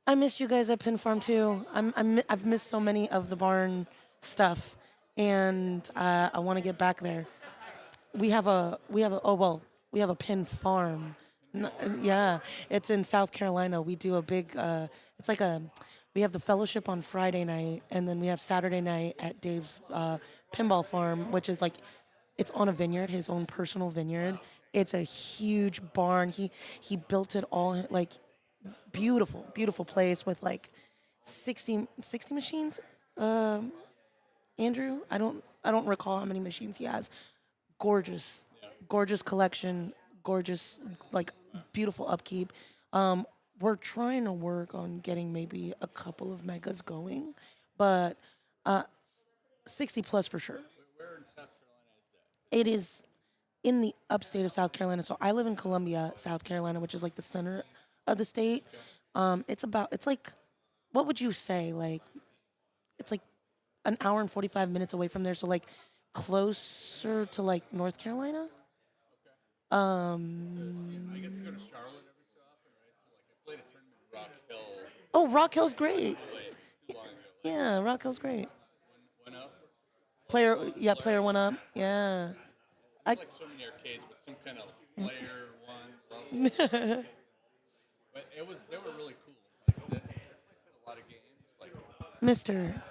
I missed you guys at Pin Farm too. I've missed so many of the barn stuff, and I want to get back there. We have a Pin Farm. Yeah, it's in South Carolina. We do a big, we have the fellowship on Friday night, and then we have Saturday night at Dave's Pinball Farm, which is it's on a vineyard, his own personal vineyard. It's a huge barn. He built it all, beautiful, beautiful place with 60 machines. Andrew, I don't recall how many machines he has. Gorgeous collection, gorgeous, beautiful upkeep. We're trying to work on getting maybe a couple of megas going, but 60 plus for sure. Where in South Carolina is that? It is in the upstate of South Carolina. So I live in Columbia, South Carolina, which is the center of the state. What would you say? It's an hour and 45 minutes away from there. So closer to North Carolina. I get to go to Charlotte every so often, right? So I played a tournament in Rock Hill. Oh, Rock Hill's great. Too long ago. Yeah, Rock Hill's great. Went up. Player went up. Yeah. It's like so many arcades, but some kind of player one level. But they were really cool. They had a lot of games.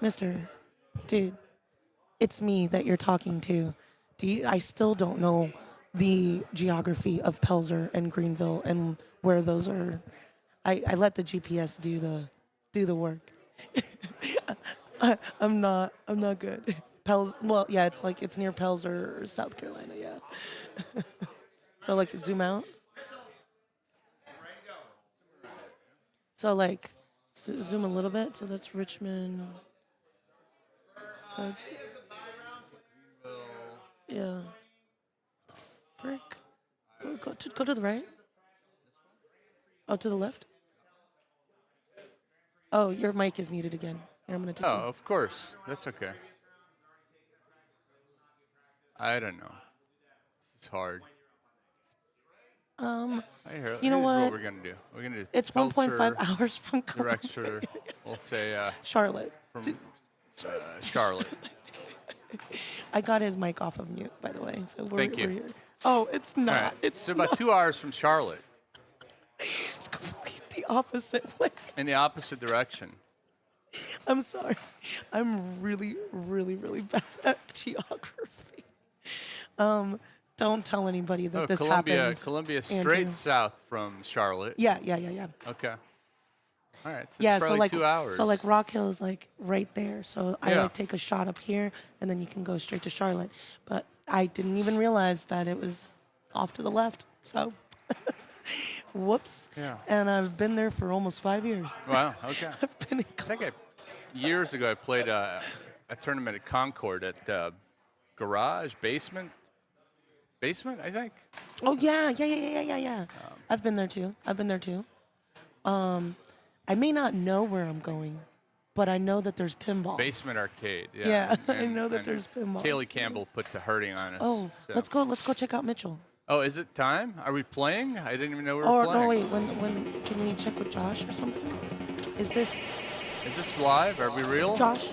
Mister, dude, it's me that you're talking to. I still don't know the geography of Pelzer and Greenville and where those are. I let the GPS do the work. I'm not good. It's near Pelzer, South Carolina, yeah. So zoom out. So zoom a little bit. So that's Richmond. Yeah. The frick? Go to the right. Oh, to the left. Oh, your mic is muted again. Here, I'm gonna take Oh, of course. That's okay. I don't know. It's hard. You know what? We're gonna do. We're gonna do. It's 1.5 hours from Director. We'll say Charlotte. from Charlotte. I got his mic off of mute, by the way. So Thank you. we're here. Oh, it's not. All right. It's so about 2 hours from Charlotte. It's completely the opposite way. In the opposite direction. I'm sorry. I'm really, really, really bad at geography. Don't tell anybody that this happened. Columbia straight Andrew. south from Charlotte. Yeah. Okay. All right. So Yeah, it's so probably 2 hours. So Rock Hill is right there. So Yeah. I take a shot up here, and then you can go straight to Charlotte. But I didn't even realize that it was off to the left. So, whoops. Yeah. And I've been there for almost 5 years. Wow. Okay. I've been in I think years ago I played a tournament at Concord at Garage Basement basement, I think. Oh yeah. I've been there too. I may not know where I'm going, but I know that there's pinball. Basement arcade. Yeah. Yeah, I know that there's pinball. Kaylee Campbell put the hurting on us. Oh, so. let's go check out Mitchell. Oh, is it time? Are we playing? I didn't even know we were Or playing. no, wait. When can we check with Josh or something? Is this live? Are we real? Josh?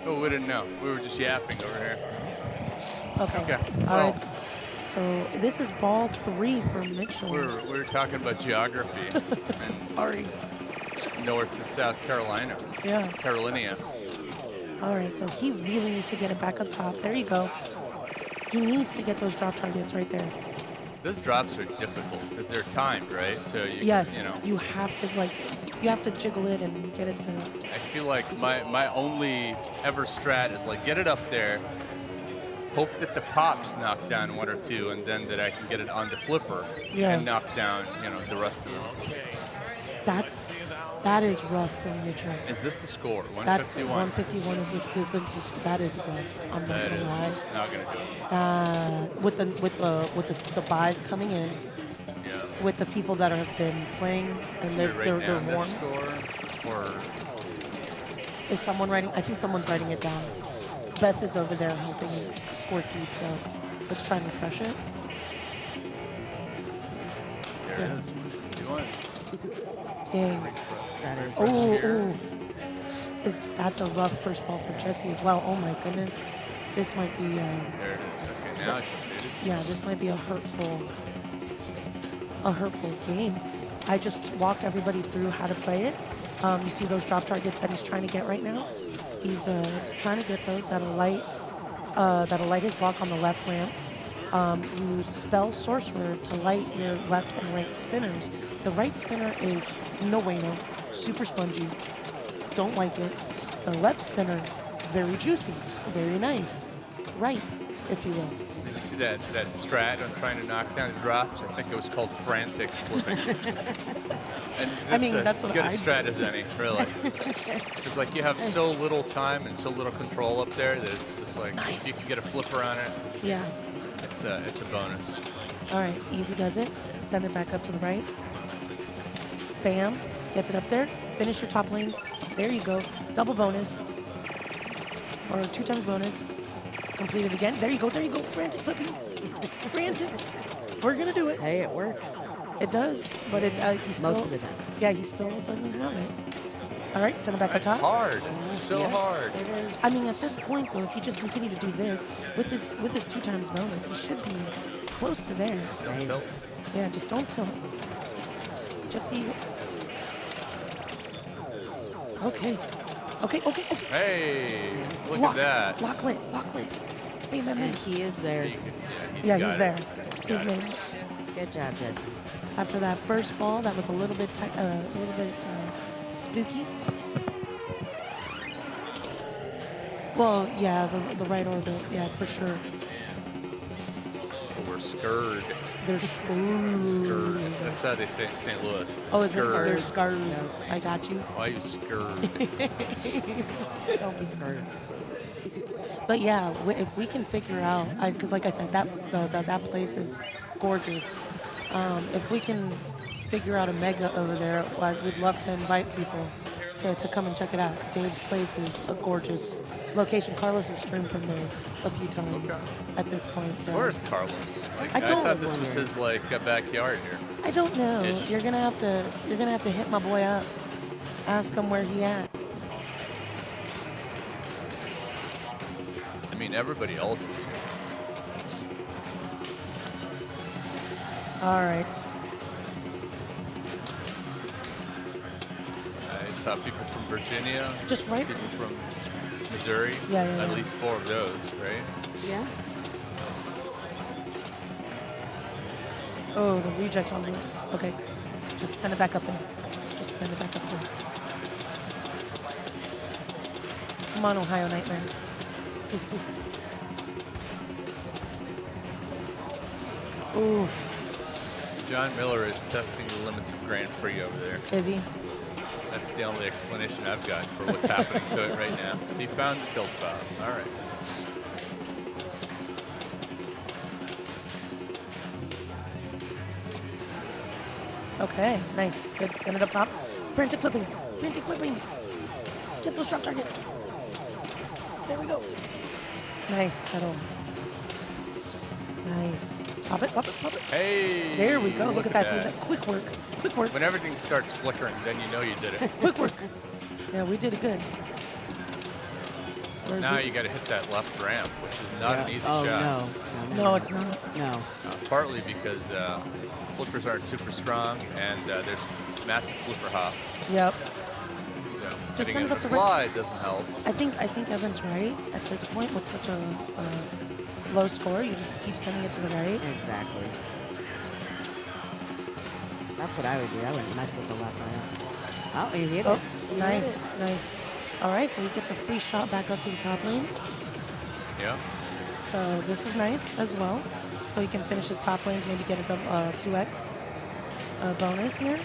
Oh, we didn't know. We were just yapping over here. Okay. All right. So this is ball 3 for Mitchell. We were talking about geography. And Sorry. North and South Carolina. Yeah. Carolinia. All right. So he really needs to get it back up top. There you go. He needs to get those drop targets right there. Those drops are difficult because they're timed, right? So Yes. You have to jiggle it and get it to. I feel like my only ever strat is like get it up there, hope that the pops knock down 1 or 2, and then that I can get it on the flipper and knock down, the rest of them. That is rough for Mitchell. Is this the score? 151. That's 151. That is rough. I'm not gonna lie. Not gonna do it. With the buys coming in, with the people that have been playing and they're warm. Score, or is someone writing? I think someone's writing it down. Beth is over there helping score keep, so let's try and refresh it. There it is. 51. Dang. That is That's a rough first ball for Jesse as well. Oh my goodness. This might be there it is. Okay, now it's updated. yeah, this might be a hurtful game. I just walked everybody through how to play it. You see those drop targets that he's trying to get right now? He's trying to get those that'll light his block on the left ramp. You spell Sorcerer to light your left and right spinners. The right spinner is no bueno, super spongy. Don't like it. The left spinner, very juicy, very nice. Right, if you will. Did you see that strat on trying to knock down the drops? I think it was called frantic flipping. And that's what good I a strat as any, really. It's like you have so little time and so little control up there that it's just like if you can get a flipper on it. Yeah. It's a bonus. All right, easy does it. Send it back up to the right. Bam, gets it up there. Finish your top lanes. There you go. Double bonus. Or 2 times bonus. Complete it again. There you go. Frantic flipping. Frantic. We're going to do it. Hey, it works. It does, but he still... Most of the time. Yeah, he still doesn't have it. All right, send it back up top. It's hard. It's so hard. It is. I mean, at this point, though, if he just continue to do this, with his 2 times bonus, he should be close to there. Nice. Yeah, just don't tilt. Jesse. Okay. Hey, look Lock, at that. Lock lit. Bam. And he is there. Yeah, got he's it. there. He's Got made it. it. Good job, Jesse. After that first ball, that was a little bit spooky. Well, yeah, the right orbit, yeah, for sure. We're scared. They're screwed. That's how they say it in St. Louis. Oh, is it Scared. they're scared? I got you. Why are you scared? Don't be scared. But yeah, if we can figure out, because like I said, that place is gorgeous. If we can figure out a mega over there, we'd love to invite people to come and check it out. Dave's place is a gorgeous location. Carlos has streamed from there a few times at this point. So Where's Carlos? I don't- thought this was his backyard here. I don't know. Ish. You're gonna have to hit my boy up, ask him where he at. I mean, everybody else is here. All right. I saw people from Virginia. Just right. People from Missouri. Yeah. At least 4 of those, right? Yeah. Oh, the reject on me. Okay. Just send it back up there. Come on, Ohio Nightmare. Oof. John Miller is testing the limits of Grand Prix over there. Is he? That's the only explanation I've got for what's happening to it right now. He found the tilt valve. All right. Okay, nice. Good. Send it up top. Frantic flipping. Frantic flipping. Get those drop targets. There we go. Nice. Settle. Nice. Pop it, pop it, pop it. Hey. There we go. Look at that. See that? Quick work. Quick work. When everything starts flickering, then you know you did it. Quick work. Yeah, we did it good. Where's Now the- you got to hit that left ramp, which is not an easy Oh, shot. No, it's not. No. Partly because flippers aren't super strong, and there's massive flipper hop. Yep. So Just hitting send it it up the the right- fly doesn't help. I think Evan's right at this point with such a low score. You just keep sending it to the right. Exactly. That's what I would do. I wouldn't mess with the left ramp. Oh, he hit Oh, it. He hit nice, it. nice. All right, so he gets a free shot back up to the top lanes. Yeah. So this is nice as well. So he can finish his top lanes, maybe get a 2x bonus here.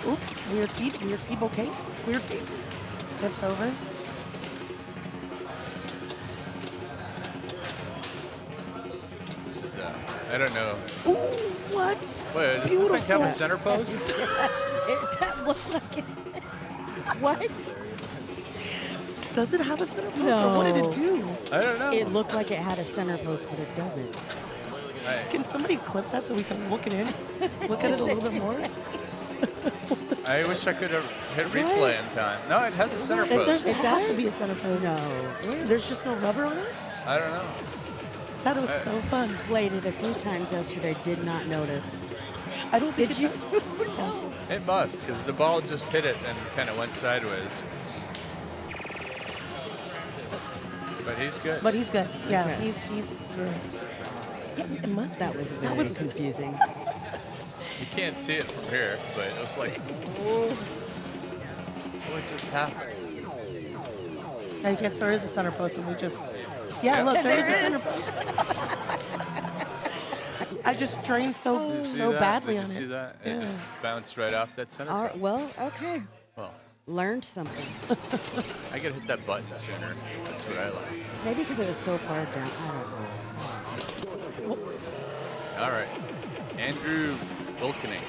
Oop, weird feed, okay. Weird feed. Tips over. I don't know. Ooh, what? Wait, does this Beautiful. thing have a center post? That looks like it. What? Does it have a center post or what did it No. do? I don't know. It looked like it had a center post, but it doesn't. Can somebody clip that so we can look it in? Look at it a little bit more? I wish I could have hit replay in time. No, it has a center post. It has to be a center post. No. There's just no rubber on it? I don't know. That was so fun. Played it a few times yesterday, did not notice. I don't think Did it you? does. No. It must, because the ball just hit it and kind of went sideways. But he's good. But he's good. Yeah, Okay. he's through. Yeah, it must be. That was very confusing. You can't see it from here, but it was like, whoa, what just happened? I guess there is a center post, and we just. Yeah, look, there is a center post. I just drained so Did you see so that? badly Did on you see it. that? Yeah. It just bounced right off that center. All right, well, okay. Well, Learned something. I gotta hit that button sooner. That's what I like. Maybe because it was so far down. I don't know. All right, Andrew Wilkening.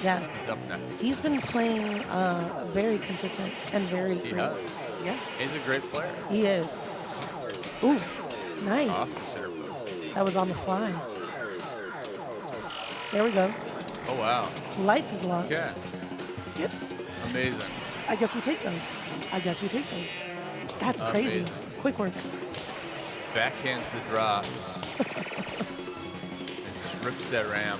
Yeah, He's up next. he's been playing very consistent and very He great. has. Yeah, He's a great player. he is. Ooh, Off nice. the center post. That was on the fly. There we go. Oh wow. Lights is locked. Okay. Yep. Amazing. I guess we take those. That's crazy. Amazing. Quick work. Backhands the drops. And just rips that ramp.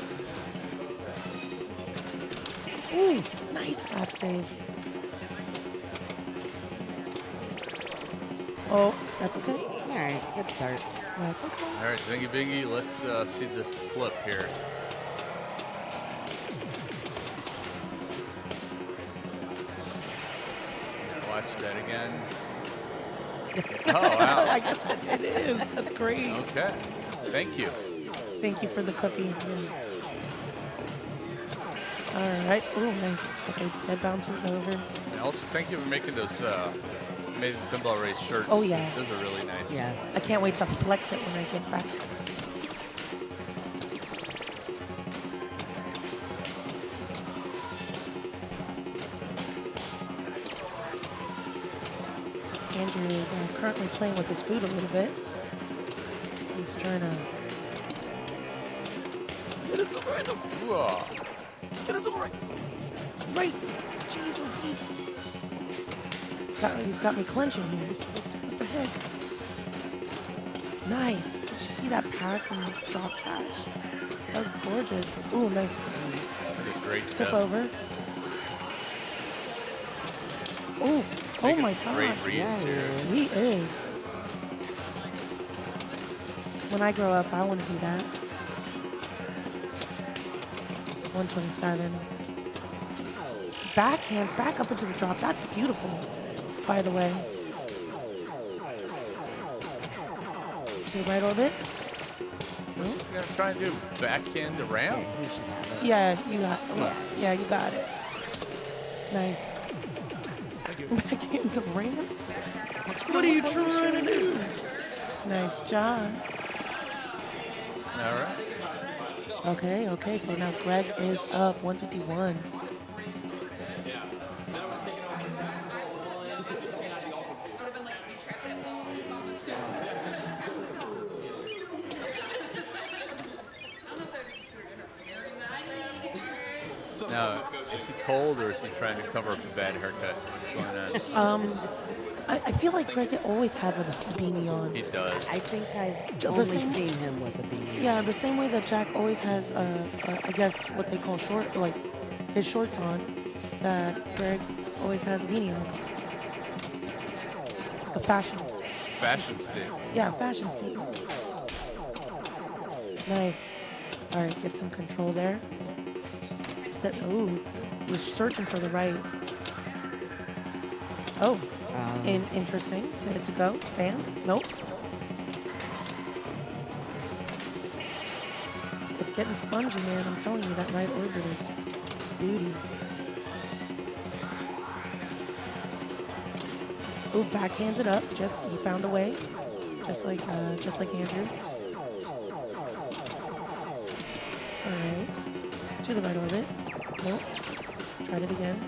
Ooh, nice slap save. Oh, that's okay. All right, good start. Yeah, it's okay. All right, Zingy Bingy, let's see this clip here. Watch that again. Oh, wow. I guess it is. That's great. Okay. Thank you. Thank you for the clippy. All right. Oh, nice. Okay, dead bounces over. And also, thank you for making those Made in Pinball Race shirts. Oh, yeah. Those are really nice. Yes. I can't wait to flex it when I get back. Andrew is currently playing with his food a little bit. He's trying to get it to the right. Ooh-ah. Get it to the right. Right. Jeez, oh, Pete. He's got me clenching here. What the heck? Nice. Did you see that pass and drop catch? That was gorgeous. Ooh, nice. That's a great Tip over. Oh, oh Making my some God. Great reads Yeah, here. He is. When I grow up, I want to do that. 127. Backhands back up into the drop. That's beautiful, by the way. To the right orbit. What's he gonna try and do? Backhand the ramp? Yeah, you should have it. Yeah, you got it. Yeah, you got it. Nice. Backhand the ramp. What are you trying to do? Nice job. All right. Okay, so now Greg is up 151. Now, is he cold or is he trying to cover up a bad haircut? What's going on? I feel like Greg always has a beanie on. He does. I think I've The only same- seen him with a beanie. Yeah, the same way that Jack always has, I guess what they call like his shorts on, that Greg always has a beanie on. It's like a fashion. Fashion statement. Yeah, fashion statement. Nice. All right, get some control there. Set. Ooh, he was searching for the right. Oh, interesting. Get it to go. Bam. Nope. It's getting spongy, man. I'm telling you, that right orbit is beauty. Ooh, backhands it up. He found a way. Just like Andrew. All right. To the right orbit. Nope. Tried it again.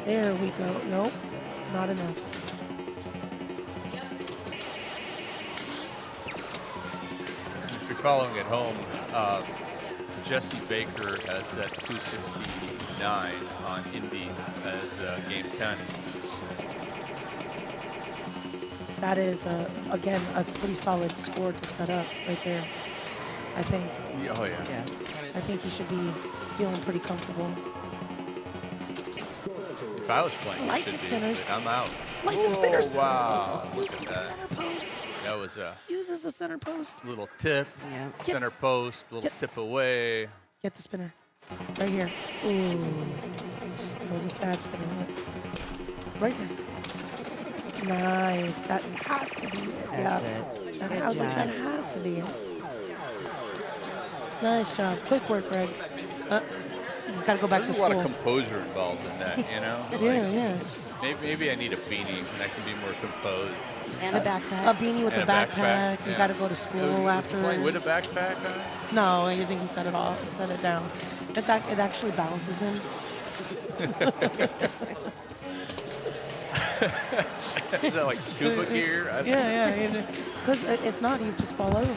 There we go. Nope. Not enough. If you're following at home, Jesse Baker has set 269 on Indy as game 10. That is, again, a pretty solid score to set up right there, I think. Oh, yeah. Yeah. I think he should be feeling pretty comfortable. If I was playing, Lights it the should spinners. be, but I'm out. Lights the spinners. Wow. Uses the center post. That was a Uses the center post. little tip, Yeah. center post, little tip away. Get the spinner. Right here. Ooh. That was a sad spinner. Right there. Nice. That has to be it. That's yeah. it. That, Good I was like, that job. has to be it. Nice job. Quick work, Greg. He's got to go back There's to a school. lot of composure involved in that, you know? Yeah. Maybe I need a beanie and I can be more composed. And a A backpack. beanie with And a a backpack. backpack, You yeah. got to go to So school was after. he playing with a backpack on? No, I think he set it off. Set it down. It actually balances him. Is that like scuba gear? I don't know. Yeah. Because if not, he'd just fall over.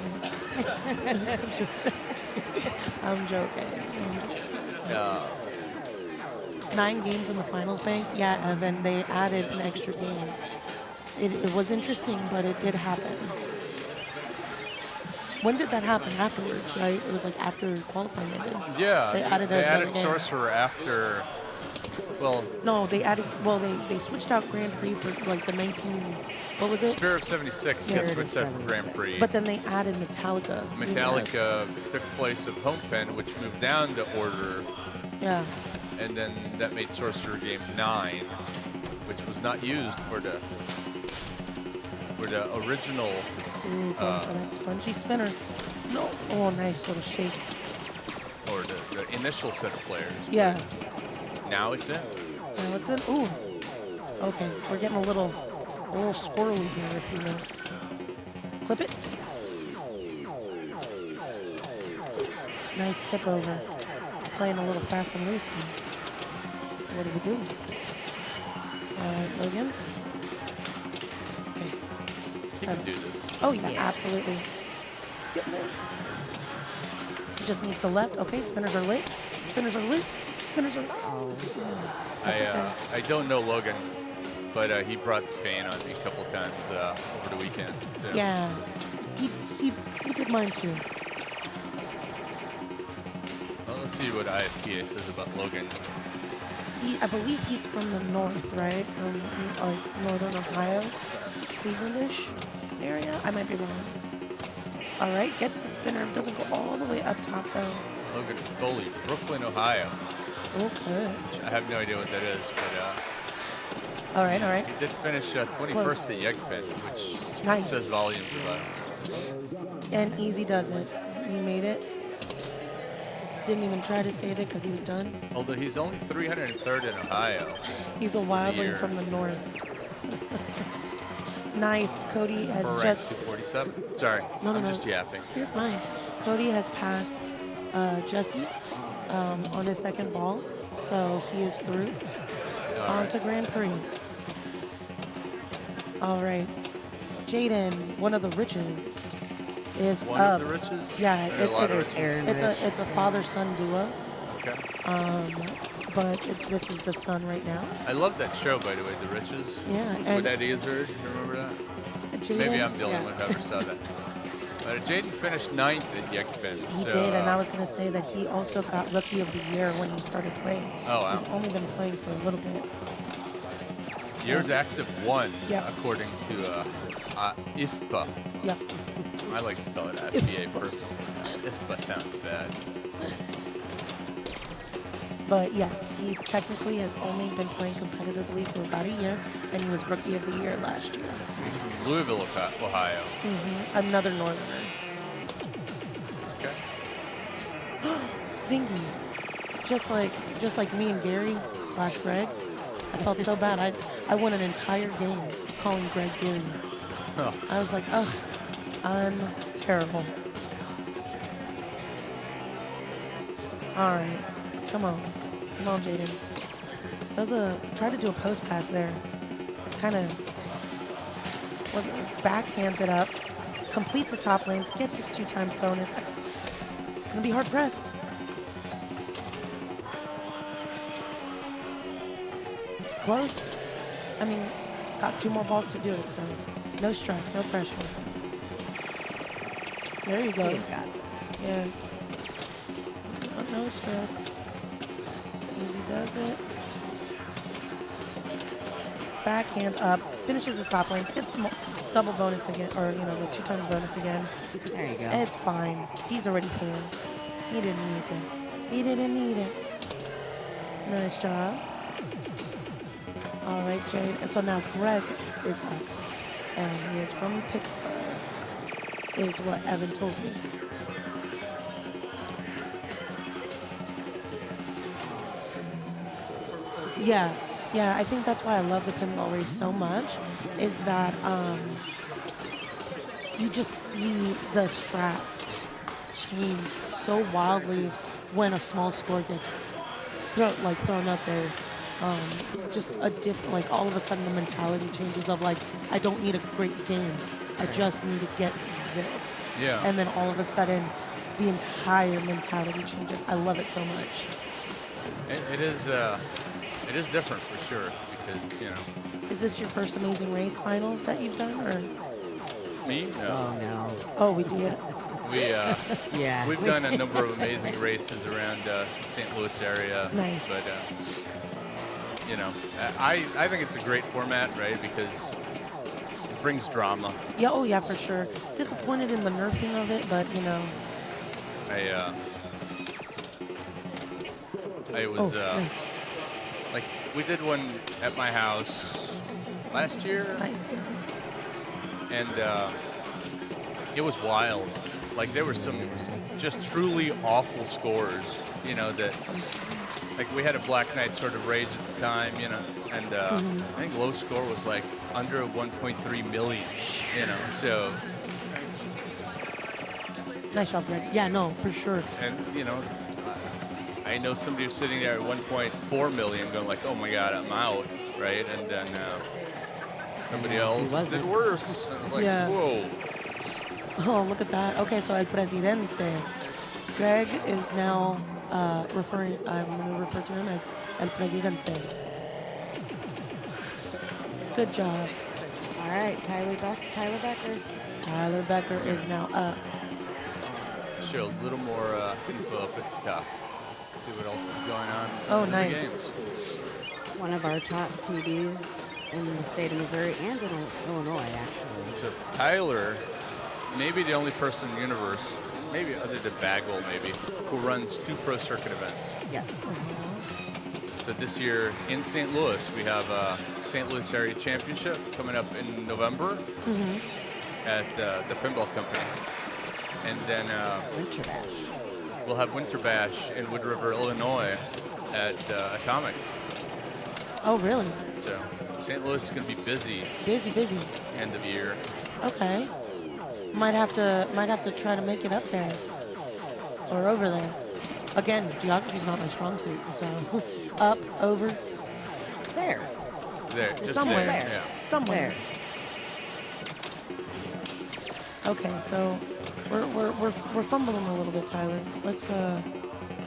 I'm joking. 9 games in the finals bank. Yeah, Evan, they added an extra game. It was interesting, but it did happen. When did that happen? Afterwards, right? It was like after qualifying ended. Yeah, They added they another added game. Sorcerer after. Well, No, they added. Well, they switched out Grand Prix for like the 19. What was it? Spirit of 76 Spirit got of switched out for Grand 76. Prix. But then they added Metallica. Metallica took place of Home Pen, which moved down to Order, Yeah. and then that made Sorcerer Game 9, which was not used for the original. Ooh, going for that spongy spinner. No. Oh, nice little shake. Or the initial set of players. Yeah. Now it's in. Now it's in. Ooh. Okay, we're getting a little squirrely here, if you will. Clip it. Nice tip over. Playing a little fast and loose here. What are we doing? Logan. Okay. You can Settle. do this. Oh yeah, absolutely. It's getting there. He just needs the left. Okay, spinners are lit. Spinners are lit. Spinners are lit. Oh, That's okay. I don't know Logan, but he brought the pain on me a couple times over the weekend. So. Yeah. He did mine too. Well, let's see what IFPA says about Logan. I believe he's from the north, right? From like northern Ohio, Cleveland-ish area. I might be wrong. All right, gets the spinner. Doesn't go all the way up top though. Logan Foley, Brooklyn, Ohio. Okay. I have no idea what that is, but All right. he did finish 21st at Yegpin, which Nice. says volumes about him. And easy does it. He made it. Didn't even try to save it because he was done. Although he's only 303rd in Ohio. He's a wildling Year. from the north. Nice. Cody has For rank just 247. Sorry, No, no, I'm no. just yapping. You're fine. Cody has passed Jesse on his second ball, so he is through. On to Grand Prix. All right. Jaden, one of the riches, is One up. of the riches? Yeah, There are a lot of it's riches. it's a father-son duo, Okay. but this is the son right now. I love that show, by the way, The Riches. Yeah, With and Eddie Izzard. You remember that? Jaden, Maybe I'm the only yeah. one who ever saw that. But Jaden finished 9th at Yekpin. He did, and I was going to say that he also got Rookie of the Year when he started playing. Oh, wow. He's only been playing for a little bit. Years active 1, Yeah. according to IFPA. Yep. I like to call it FBA personally. IFPA sounds bad. But yes, he technically has only been playing competitively for about a year, and he was Rookie of the Year last year. He's from Louisville, Ohio. Another Northerner. Okay. Zingy. Just like me and Gary / Greg, I felt so bad. I won an entire game calling Greg Gary. Oh. I was like, oh, I'm terrible. All right, come on, Jaden. Try to do a post pass there. Kind of backhands it up, completes the top lanes, gets his 2 times bonus. Gonna be hard pressed. It's close. I mean, it's got 2 more balls to do it, so no stress, no pressure. There you go. He's got this. Yeah. No stress. Easy does it. Backhands up, finishes his top lanes, gets the double bonus again, or the 2 times bonus again. There you go. It's fine. He's already through. He didn't need to. He didn't need it. Nice job. All right, Jade. So now Greg is up, and he is from Pittsburgh, is what Evan told me. Yeah, I think that's why I love the pinball race so much, is that you just see the strats change so wildly when a small score gets thrown up there. Just a different, all of a sudden the mentality changes of I don't need a great game, I just need to get this. Yeah. And then all of a sudden the entire mentality changes. I love it so much. It is different for sure because, Is this your first Amazing Race finals that you've done, or? Me? No. Oh, no. Oh, we do it. Yeah. We've done a number of amazing races around St. Louis area. Nice. But, I think it's a great format, right? Because it brings drama. Yeah, oh yeah, for sure. Disappointed in the nerfing of it, but I was nice. we did one at my house last year. Nice. And it was wild. There were some just truly awful scores, that we had a Black Knight sort of rage at the time, and I think low score was under 1.3 million, so. Nice job, Greg. Yeah, no, for sure. And, I know somebody who's sitting there at 1.4 million going oh my God, I'm out, right? And then somebody else did worse. And I was Yeah. whoa. Oh, look at that. Okay, so El Presidente. Greg is now I'm going to refer to him as El Presidente. Good job. All right, Tyler Becker. Tyler Becker is now up. Show a little more info up at the top. See what else is going on. Oh, in the nice. games. One of our top TDs in the state of Missouri and in Illinois, actually. So Tyler, maybe the only person in the universe, maybe other than Bagwell maybe, who runs 2 pro circuit events. Yes. So this year in St. Louis, we have a St. Louis Area Championship coming up in November at the Pinball Company. And then Winter Bash. we'll have Winter Bash in Wood River, Illinois at Atomic. Oh, really? So St. Louis is going to be busy Busy. end of year. Okay. Might have to try to make it up there or over there. Again, geography's not my strong suit, so up, over, There. There, just somewhere, there. Yeah. somewhere. Okay, so we're fumbling a little bit, Tyler. Let's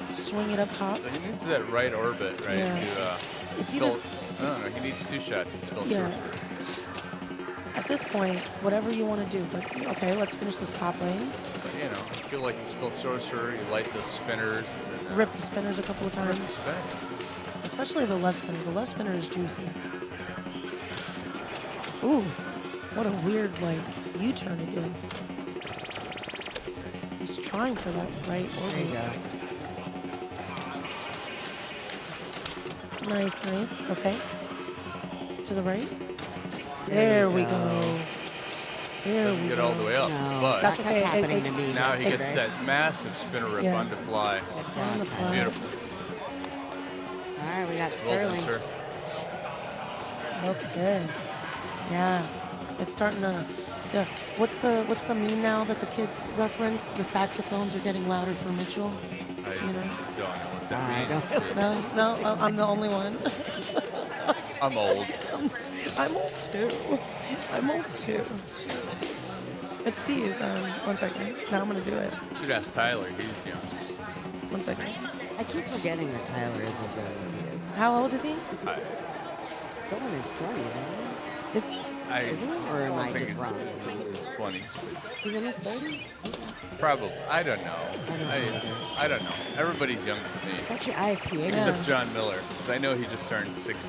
swing it up top. So he needs that right orbit, right? Yeah. To It's spell, either- no, he needs 2 shots to spell Yeah. Sorcerer. At this point, whatever you want to do. But okay, let's finish this top lanes. But, you know, I feel like you spell Sorcerer, you light the spinners. And then, Rip the spinners a couple of times, spin. especially the left spinner. The left spinner is juicy. Ooh, what a weird like U-turn it did. He's trying for that right There you orbit. go. Nice. Okay. To the right. There we go. There Doesn't we get go. all the way up, No, but That's that okay. kept happening to me. now he gets yesterday. that massive spinner rip Yeah. on the fly. Good On the job, fly. Tyler. Beautiful. All right, we got Well done, Sterling. sir. Okay. Yeah. It's starting to. Yeah. What's the meme now that the kids reference? The saxophones are getting louder for Mitchell. I You know. don't know what that I means. don't but No, I'm the only one. I'm old. I'm old too. It's these. One second. Now I'm gonna do it. Should ask Tyler. He's young. 1 second. I keep forgetting that Tyler is as young as he is. How old is he? It's only in his 20s, isn't Is he? Isn't he? Or am I just wrong? His 20s. he? He's in his 30s? Probably. I don't know. I don't know either. I don't know. Everybody's young for me. Got your IFPA. Except John Miller. 'Cause I know he just turned 60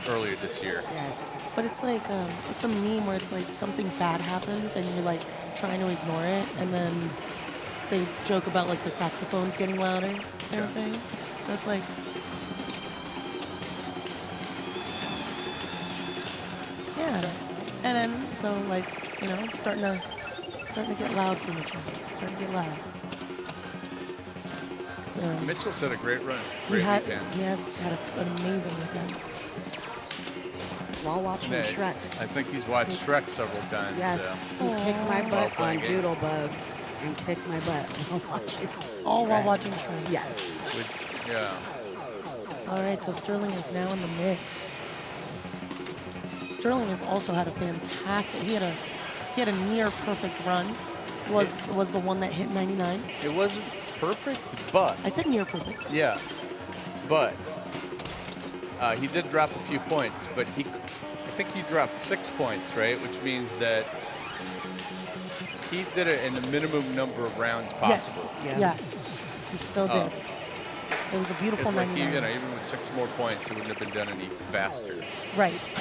earlier this year. Yes. But it's like it's a meme where it's like something bad happens and you're like trying to ignore it, and then they joke about like the saxophones getting louder kind of thing. So it's like. Yeah, and then so like you know it's starting to get loud for Mitchell. It's starting to get loud. So Mitchell's had a great run. he Great has weekend. had an amazing weekend. While watching Nick, Shrek. I think he's watched Shrek several times. Yes. So. He kicked my While butt playing on games. Doodlebug and kicked my butt while watching. All while Shrek. watching Shrek. Yes. Yeah. All right, so Sterling is now in the mix. Sterling has also had a fantastic. He had a near perfect run. Was the one that hit 99. It wasn't perfect, but I said near perfect. yeah, but he did drop a few points. But I think he dropped 6 points, right? Which means that he did it in the minimum number of rounds possible. Yes. Yeah. Yes. He still did. It was a beautiful It's like 99. even with 6 more points, he wouldn't have been done any faster. Right.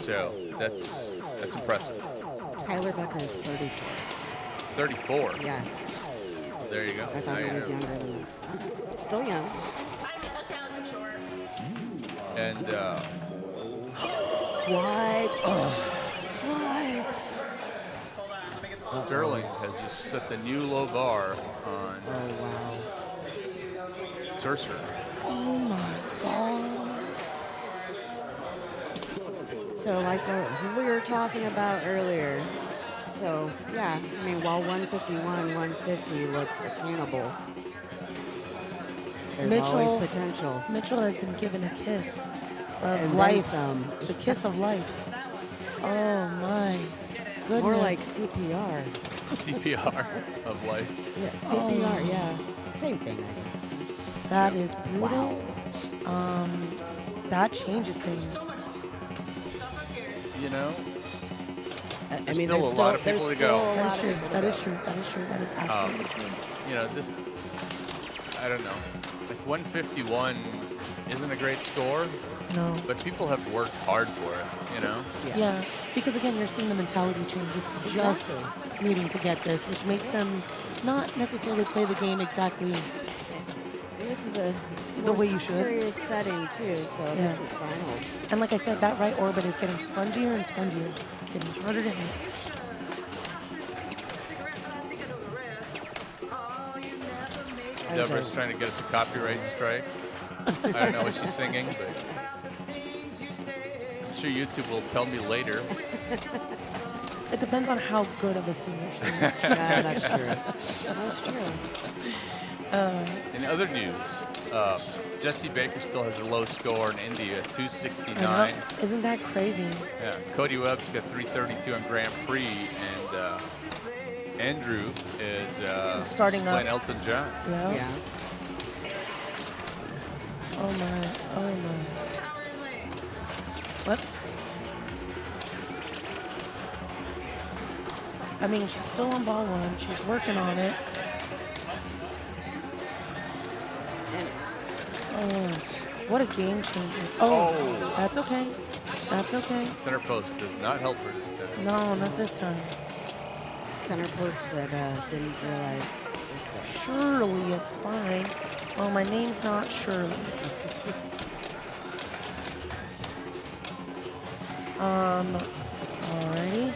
So that's impressive. Tyler Becker is 34. 34. Yeah. There you go. I thought Now he you was know. younger than that. Okay. Still young. And What? What? Sterling has just set the new low bar on Oh, wow. Sorcerer. Oh my God. So like what we were talking about earlier. So, yeah, I mean, while 151, 150 looks attainable, there's always potential. Mitchell has been given a kiss of And then life. some. The kiss of life. Oh my goodness. More like CPR. CPR of life. Yeah, CPR, yeah. Same thing, I guess. That is brutal. That changes things. You know, I There's mean, still there's a lot of people there's to go. still a That lot is of true. people That to is go. true. That is true. That is absolutely true. you know this. I don't know. Like 151 isn't a great score, No. but people have worked hard for it. You know. Yes. Yeah, because again, you're seeing the mentality change. It's just Exactly. needing to get this, which makes them not necessarily play the game exactly. And this is a The more way you should. serious setting, too, so this Yeah. is finals. And like I said, that right orbit is getting spongier and spongier, getting harder to hit. That was Deborah's a- trying to get us a copyright strike. I don't know what she's singing, but sure YouTube will tell me later. It depends on how good of a singer she is. Yeah, that's true. That's true. In other news, Jesse Baker still has a low score in Indy at 269. Isn't that crazy? Yeah, Cody Webb's got 332 on Grand Prix, and Andrew is Starting playing up. Elton John. Yeah. Yeah. Oh my. Oh my. Let's. I mean, she's still on ball one. She's working on it. Oh, what a game changer. Oh, that's okay. That's okay. Center post does not help her this time. No, not this time. Center post that didn't realize was there. Surely it's fine. Oh, my name's not Shirley. Alrighty.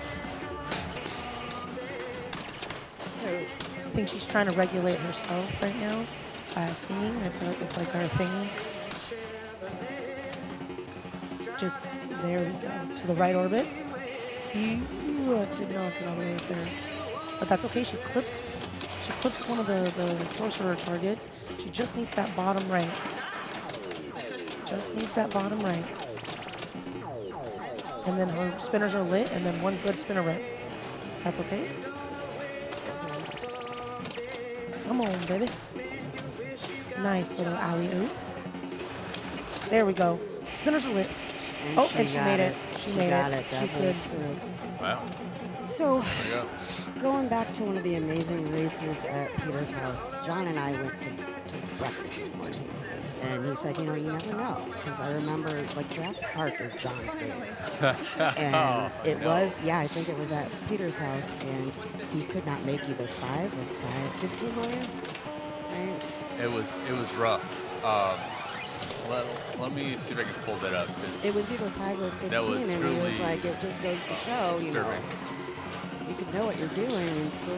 So, I think she's trying to regulate herself right now. Singing, it's like her thingy. Just, there we go. To the right orbit. You did not get all the way up there. But that's okay, she clips one of the Sorcerer targets. She just needs that bottom right. Just needs that bottom right. And then her spinners are lit, and then one good spinner rip. That's okay. Come on, baby. Nice little alley-oop. There we go. Spinners are lit. And she made it. She made it. She's good. Wow. So, There you go. going back to one of the amazing races at Peter's house, John and I went to breakfast this morning. And he said, you never know. Because I remember, like, Jurassic Park is John's game. And I think it was at Peter's house. And he could not make either 5 or 15 million. Right? It was rough. Let me see if I can pull that up. 'Cause It was either 5 or 15, that was and he was truly like, it just goes to show, disturbing. you could know what you're doing and still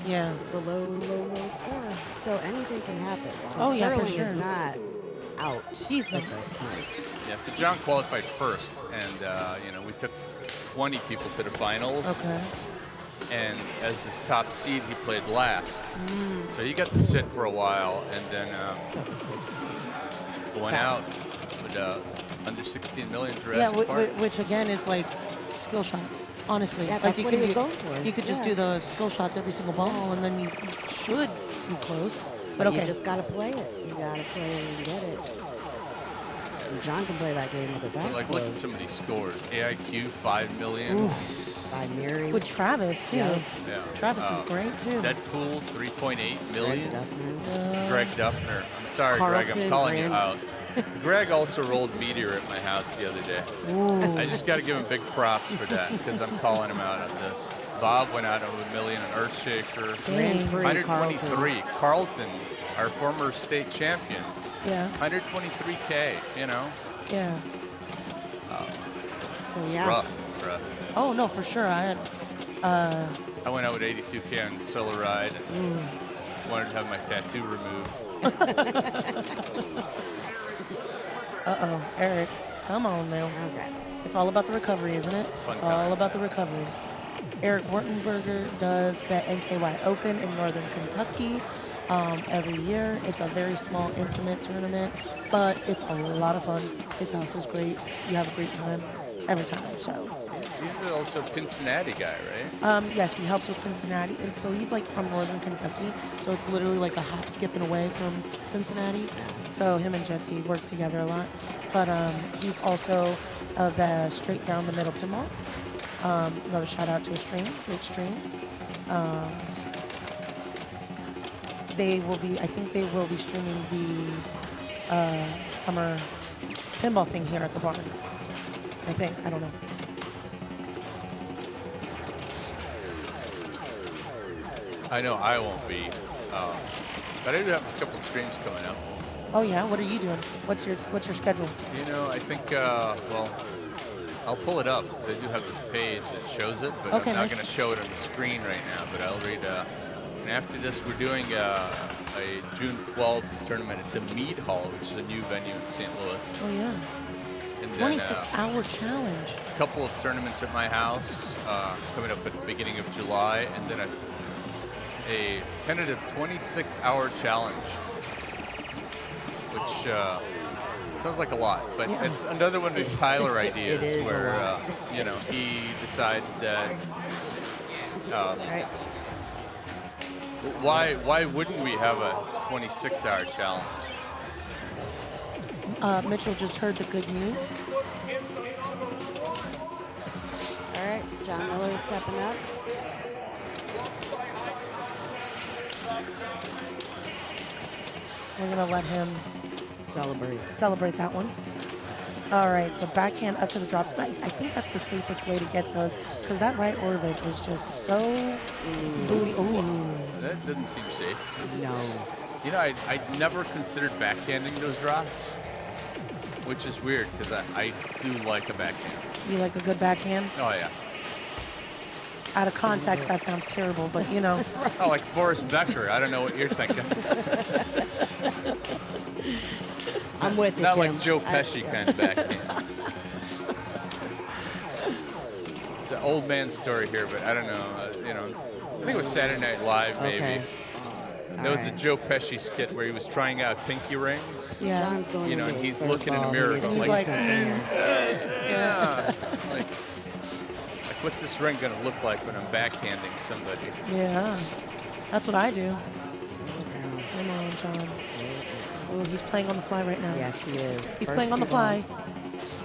get the low score. So anything can happen. So Sterling is not out He's at not. this point. Yeah, so John qualified first, and we took 20 people to the finals. Okay. And as the top seed, he played last. So he got to sit for a while, and then So it was 15. went out with under 16 million Jurassic Park. Which again is like skill shots. Honestly, Yeah, like that's you what can he was do- going for. You could just Yeah. do the skill shots every single ball, and then you should be close. But okay, You just got to play it. You got to play it and get it. And John can play that game with his eyes But like, look at closed. some of these scores. AIQ 5 million. By Mary. with Travis too. Yeah. Yeah. Travis is great too. Deadpool 3.8 Greg million. Duffner. Greg Duffner. I'm sorry, Greg. I'm Carlton, calling you Brand- out. Greg also rolled Meteor at my house the other day. I just got to give him big props for that because I'm calling him out on this. Bob went out over $1 million on Earthshaker. Dang. 123. Carlton, our former state champion. Yeah, 123K. yeah. So, yeah. Rough. Oh no, for sure. I had. I went out with 82K on the solo ride and wanted to have my tattoo removed. Uh-oh, Eric, come on now. Okay. It's all about the recovery, isn't it? Fun It's all times. about the recovery. Eric Wartenberger does the NKY Open in Northern Kentucky every year. It's a very small, intimate tournament, but it's a lot of fun. His house is great. You have a great time every time. So, He's also a Cincinnati guy, right? yes, he helps with Cincinnati. And so he's like from Northern Kentucky. So it's literally like a hop, skipping away from Cincinnati. So him and Jesse work together a lot. But he's also the straight down the middle pinball. Another shout out to a stream, great stream. I think they will be streaming the summer pinball thing here at the barn. I think, I don't know. I know I won't be, but I do have a couple streams coming up. Oh yeah, what are you doing? What's your schedule? I think, I'll pull it up because I do have this page that shows it, but Okay, I'm not nice. going to show it on the screen right now. But I'll read. And after this, we're doing a June 12th tournament at the Mead Hall, which is a new venue in St. Louis. Oh yeah. And then, 26-hour challenge. a couple of tournaments at my house coming up at the beginning of July, and then a tentative 26-hour challenge, which sounds like a lot, but Yeah. it's another one of these Tyler It ideas is a where lot. you know, he decides that Right. why wouldn't we have a 26-hour challenge? Mitchell just heard the good news. All right, John Miller stepping up. We're gonna let him Celebrate. that one. All right, so backhand up to the drops. I think that's the safest way to get those, because that right orbit is just so booty. Ooh. That doesn't seem safe. No. You know, I never considered backhanding those drops, which is weird because I do like a backhand. You like a good backhand? Oh, yeah. Out of context, that sounds terrible, but you know. Oh, like Forrest Becker. I don't know what you're thinking. I'm with you, Not Kim. like Joe Pesci kind of backhand. It's an old man story here, but I don't know. You know, I think it was Saturday Night Live, maybe. Okay. There was a Alright. Joe Pesci skit where he was trying out pinky rings. Yeah. John's going You know, into and his he's third looking in the ball. mirror He needs going to like, do something here. Yeah. like, what's this ring going to look like when I'm backhanding somebody? Yeah, that's what I do. Slow it down. Come on, John. Slow it down. Oh, he's playing on the fly right now. Yes, he is. He's First playing on two the fly. balls.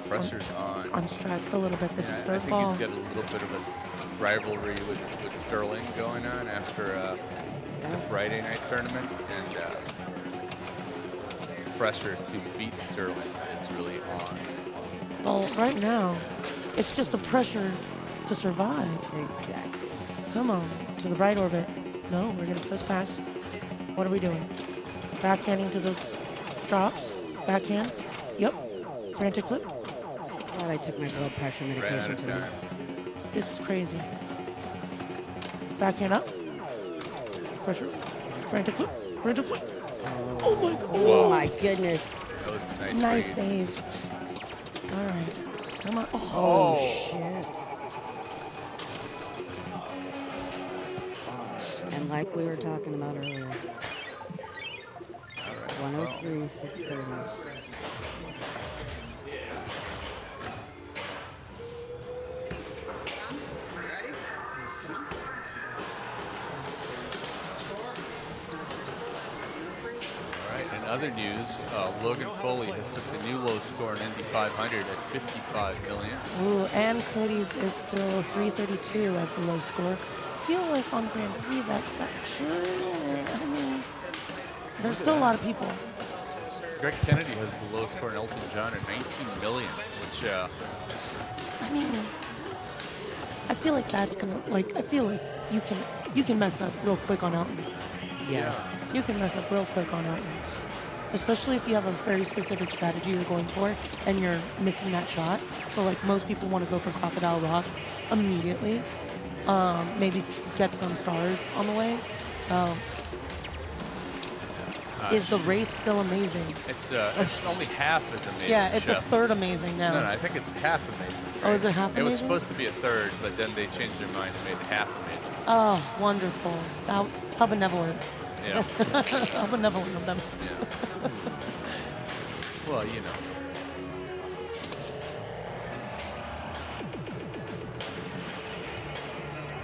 Pressure's on. I'm stressed a little bit. This Yeah, is I third think ball. he's got a little bit of a rivalry with Sterling going on after the Yes. Friday night tournament, and pressure to beat Sterling is really on. Well, right now, it's just a pressure to survive. Exactly. Come on, to the right orbit. No, we're gonna post pass. What are we doing? Backhanding to those drops. Backhand. Yep. Frantic flip. Glad I took my blood pressure Ran out medication of today. time. This is crazy. Backhand up. Pressure. Frantic flip. Frantic flip. Oh my god. Oh my goodness. That was a Nice read. save. All right. Come on. Oh. Oh, shit. And like we were talking about earlier, 103, 630. All right, in other news, Logan Foley has set the new low score in Indy 500 at 55 million. Ooh, and Cody's is still 332 as the low score. Feel like on Grand Prix that should. I mean, there's still a lot of people. Greg Kennedy has the low score in Elton John at 19 million, which I mean, I feel like that's gonna I feel like you can mess up real quick on Elton. Yes. You can mess up real quick on Elton, especially if you have a very specific strategy you're going for and you're missing that shot. So like most people want to go for Crocodile Rock immediately. Maybe get some stars on the way. So, is the race still amazing? it's only half as amazing. Yeah, it's a Jeff. third amazing now. No, I think it's half amazing. Oh, is it half It was amazing? supposed to be a third, but then they changed their mind and made it half amazing. Oh, wonderful. How benevolent. Yeah. How benevolent of them. Yeah. Well, you know.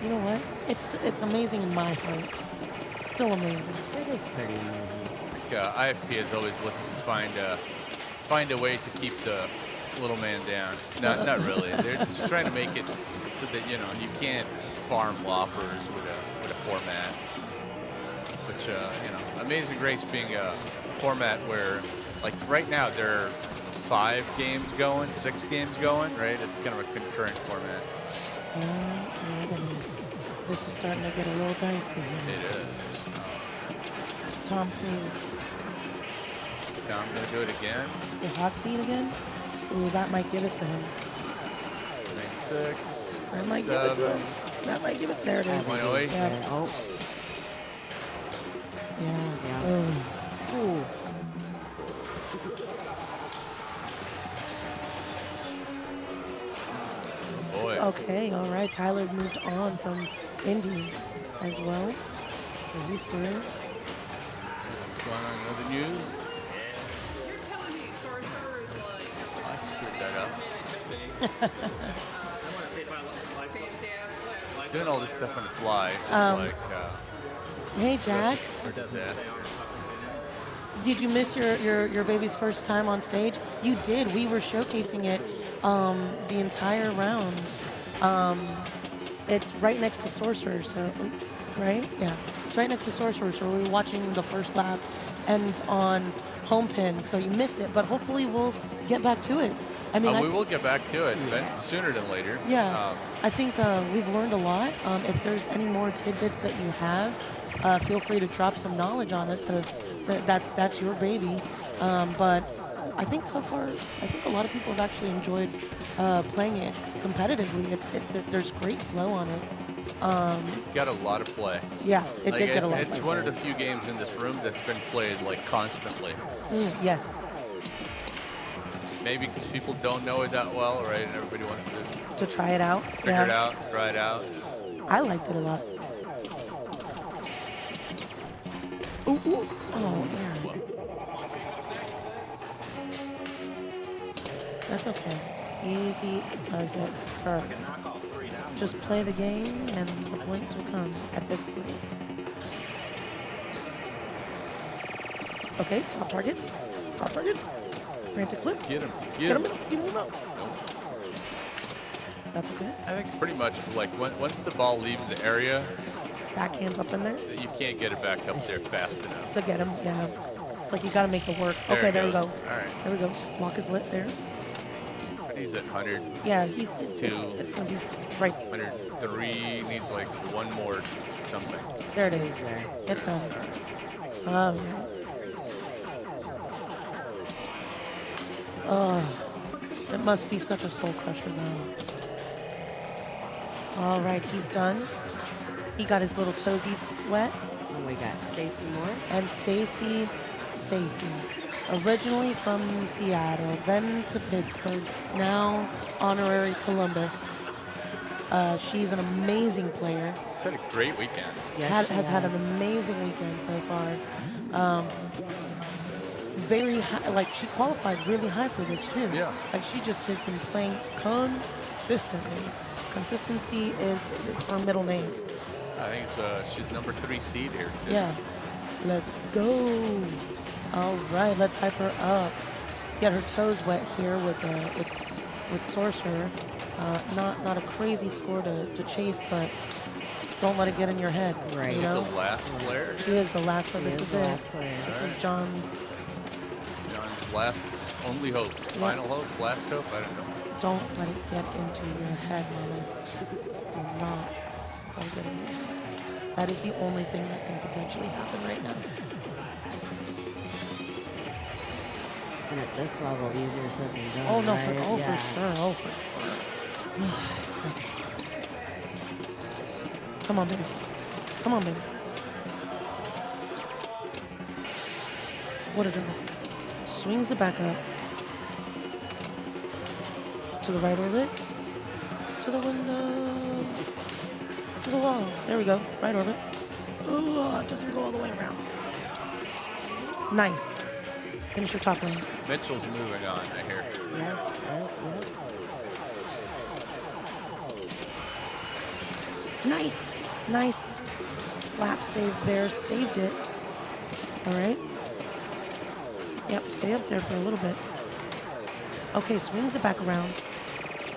You know what? It's amazing in my heart. It's still amazing. It is pretty amazing. I think IFP is always looking to find a way to keep the little man down. Not really. They're just trying to make it so that you can't farm loppers with a format. Which Amazing Race being a format where, like right now, there are 5 games going, 6 games going, right? It's kind of a concurrent format. Oh my goodness. This is starting to get a little dicey here. It is. Tom, please. Is Tom gonna do it again? The hot seat again? Ooh, that might give it to him. 96. That might give it to him. That might give it. There it is. 108. Yeah. Oh, Yeah. Yeah. Ooh. ooh. Okay, all right. Tyler moved on from Indy as well. He's through. What's going on in other news? You're telling me Sorcerer is like I screwed that up. fancy ass player. Doing all this stuff on the fly is like Hey, Jack. a disaster. Did you miss your baby's first time on stage? You did. We were showcasing it the entire round. It's right next to Sorcerer, so right? Yeah, it's right next to Sorcerer. So we were watching the first lap end on home pin. So you missed it, but hopefully we'll get back to it. I mean, We will get back to it, but sooner than later. Yeah, I think we've learned a lot. If there's any more tidbits that you have, feel free to drop some knowledge on us. That's your baby. But I think so far, I think a lot of people have actually enjoyed playing it competitively. There's great flow on it. Got a lot of play. Yeah, it did get a lot. It's one of the few games in this room that's been played like constantly. Yes. Maybe because people don't know it that well, right? And everybody wants to Try it out. figure it out, try it out. I liked it a lot. Ooh, ooh. Oh, Aaron. That's okay. Easy does it, sir. Just play the game and the points will come at this point. Okay, drop targets. Drop targets. Frantic flip. Get him. Get him out. Get him out. That's okay. I think pretty much like once the ball leaves the area, Backhands up in there you can't get it back up there fast enough. to get him. Yeah. It's like you got to make the work. There Okay, it there we go. goes. All right. There we go. Lock is lit there. He's at 100, Yeah, it's going to be right. 103, needs like one more something. There it is. It's done. Oh, it must be such a soul crusher, though. All right, he's done. He got his little toesies wet. And we got Stacy Morris. And Stacy, originally from Seattle, then to Pittsburgh, now honorary Columbus. She's an amazing player. She's had a great weekend. Yes, Has had an amazing weekend so far. Very high, like she qualified really high for this too. Yeah. Like she just has been playing consistently. Consistency is her middle name. I think she's number 3 seed here. Too. Yeah. Let's go. All right, let's hype her up. Get her toes wet here with Sorcerer. Not a crazy score to chase, but don't let it get in your head. Right. You know? The last player. She is the last player. She This is is the it. last player. This is John's. John's last, only hope. Final hope, last hope, I don't know. Don't let it get into your head, Mama. Do not let it get in your head. That is the only thing that can potentially happen right now. And at this level, easier said than done. Oh no, right? for sure. Oh, for sure. Come on, baby. Come on, baby. What a dribble. Swings it back up. To the right orbit. To the window. To the wall. There we go. Right orbit. Oh, it doesn't go all the way around. Nice. Finish your top lanes. Mitchell's moving on, I hear. Yes, yep. Nice slap save there. Saved it. All right. Yep, stay up there for a little bit. Okay, swings it back around.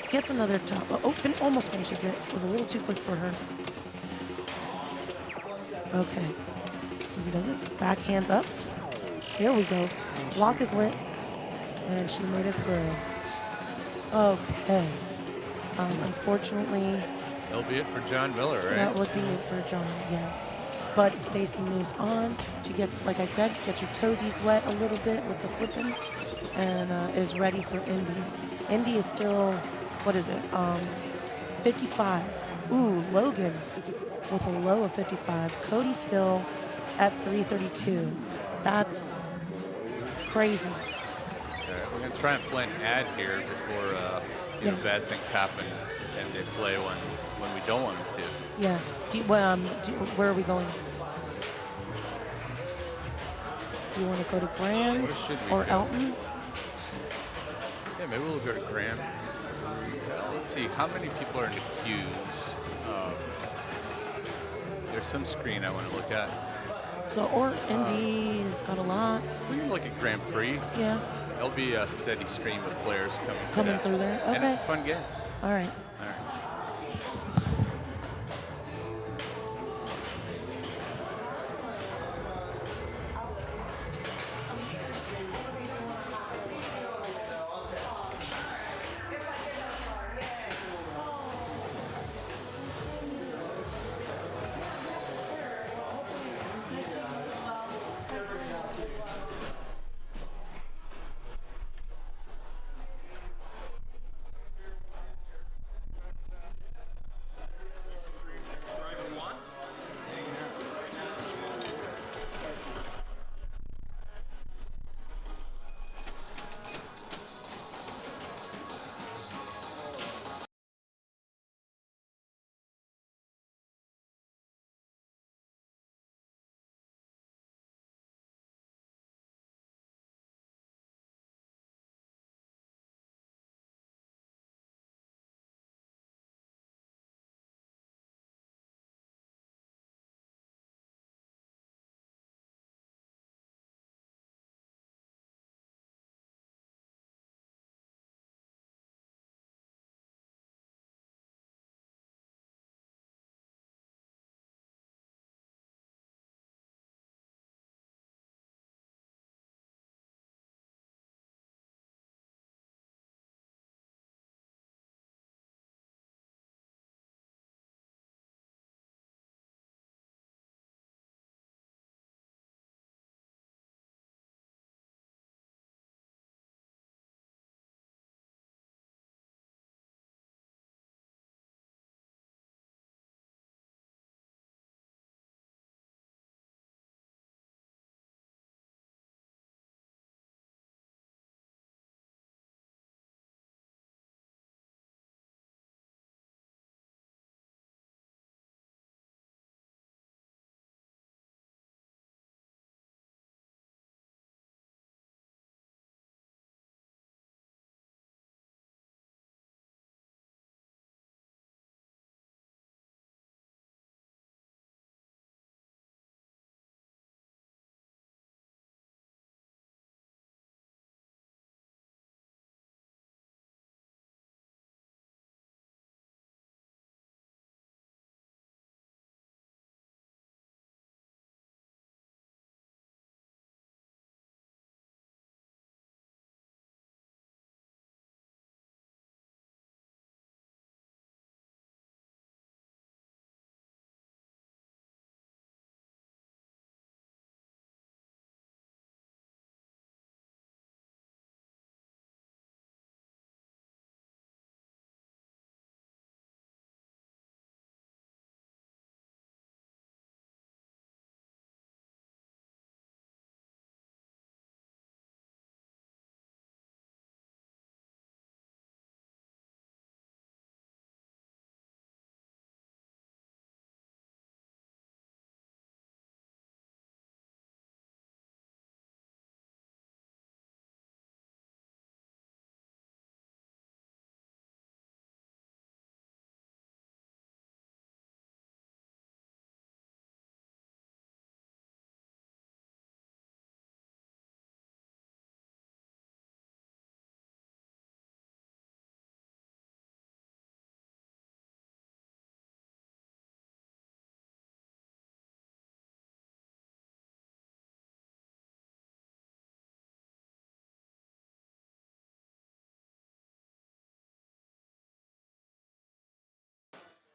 Gets another top. Almost finishes it. Was a little too quick for her. Okay. Easy does it. Back hands up. Here we go. Block is lit. And she made it through. Okay. Unfortunately, That'll be it for John Miller, right? that would be it for John, yes. But Stacy moves on. She gets, like I said, gets her toesies wet a little bit with the flipping and is ready for Indy. Indy is still, what is it? 55. Ooh, Logan with a low of 55. Cody's still at 332. That's crazy. All right, we're going to try and play an ad here before you know, bad things happen and they play when we don't want them to. Yeah. Where are we going? Do you want to go to Grand Where should we or go? Elton? Yeah, maybe we'll go to Graham. Let's see, how many people are in the queues? There's some screen I want to look at. So, or Indy's got a lot. We can look at Grand Prix. Yeah. There'll be a steady stream of players Coming through there. Okay. And it's a fun game. All right. All right.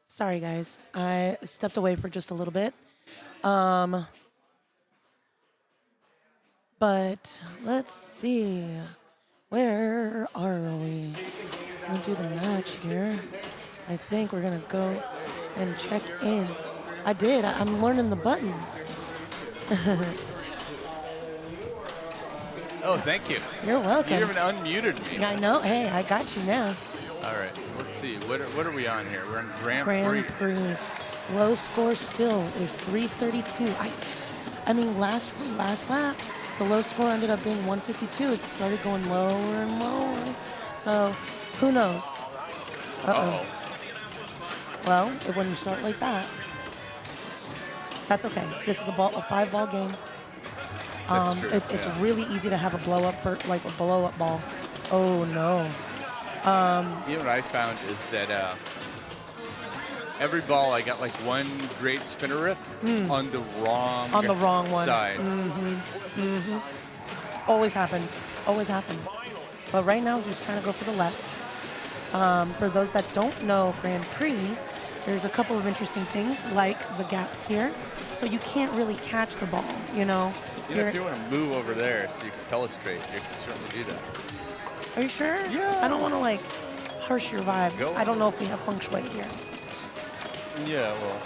Sorry, guys. I stepped away for just a little bit. But let's see. Where are we? We'll do the match here. I think we're going to go and check in. I did. I'm learning the buttons. Oh, thank you. You're welcome. You even unmuted me. I know. Hey, I got you now. All right, let's see. What are we on here? We're on Grand Grand Prix. Prix. Low score still is 332. I mean, last lap, the low score ended up being 152. It started going lower and lower. So, who knows? Uh-oh. Well, it wouldn't start like that. That's okay. This is a 5-ball game. That's true, It's really easy to have a blow up ball. Oh no. You know what I found is that every ball I got like one great spinner rip on the wrong one side. Always happens. Always happens. But right now he's trying to go for the left. For those that don't know Grand Prix, there's a couple of interesting things like the gaps here. So you can't really catch the ball, you know. If you want to move over there so you can telestrate, you can certainly do that. Are you sure? Yeah. I don't want to like harsh your vibe. Go. I don't know if we have feng shui here. Yeah, well,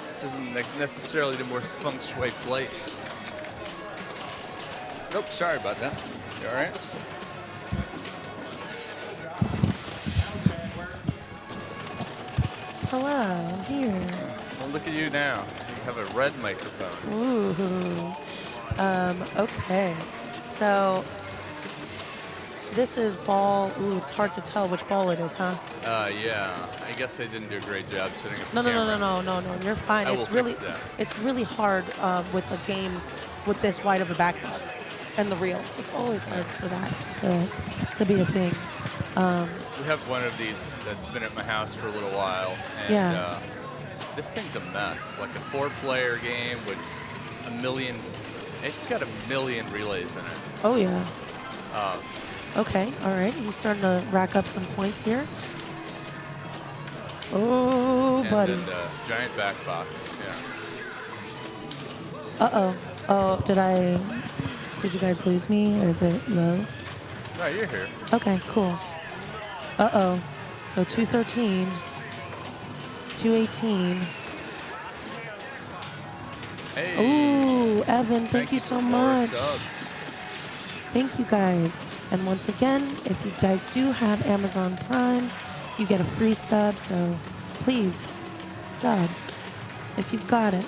this isn't necessarily the most feng shui place. Nope, sorry about that. You all right? Hello, I'm here. Well, look at you now. You have a red microphone. Ooh. Okay. So this is ball. Ooh, it's hard to tell which ball it is, huh? Yeah. I guess I didn't do a great job setting up No. the camera. No. You're fine. I It's will really, fix that. it's really hard with a game with this wide of a backbox and the reels. It's always hard for that to be a thing. We have one of these that's been at my house for a little while, and Yeah. this thing's a mess. Like a 4-player game with a million. It's got a million relays in it. Oh yeah. Okay. All right. He's starting to rack up some points here. Oh, And buddy. then the giant back box. Yeah. Uh-oh. Oh, did you guys lose me? Is it low? No, you're here. Okay, cool. Uh-oh. So 213, 218. Hey. Ooh, Evan, thank you so for more much. subs. Thank you guys. And once again, if you guys do have Amazon Prime, you get a free sub, so please sub if you've got it.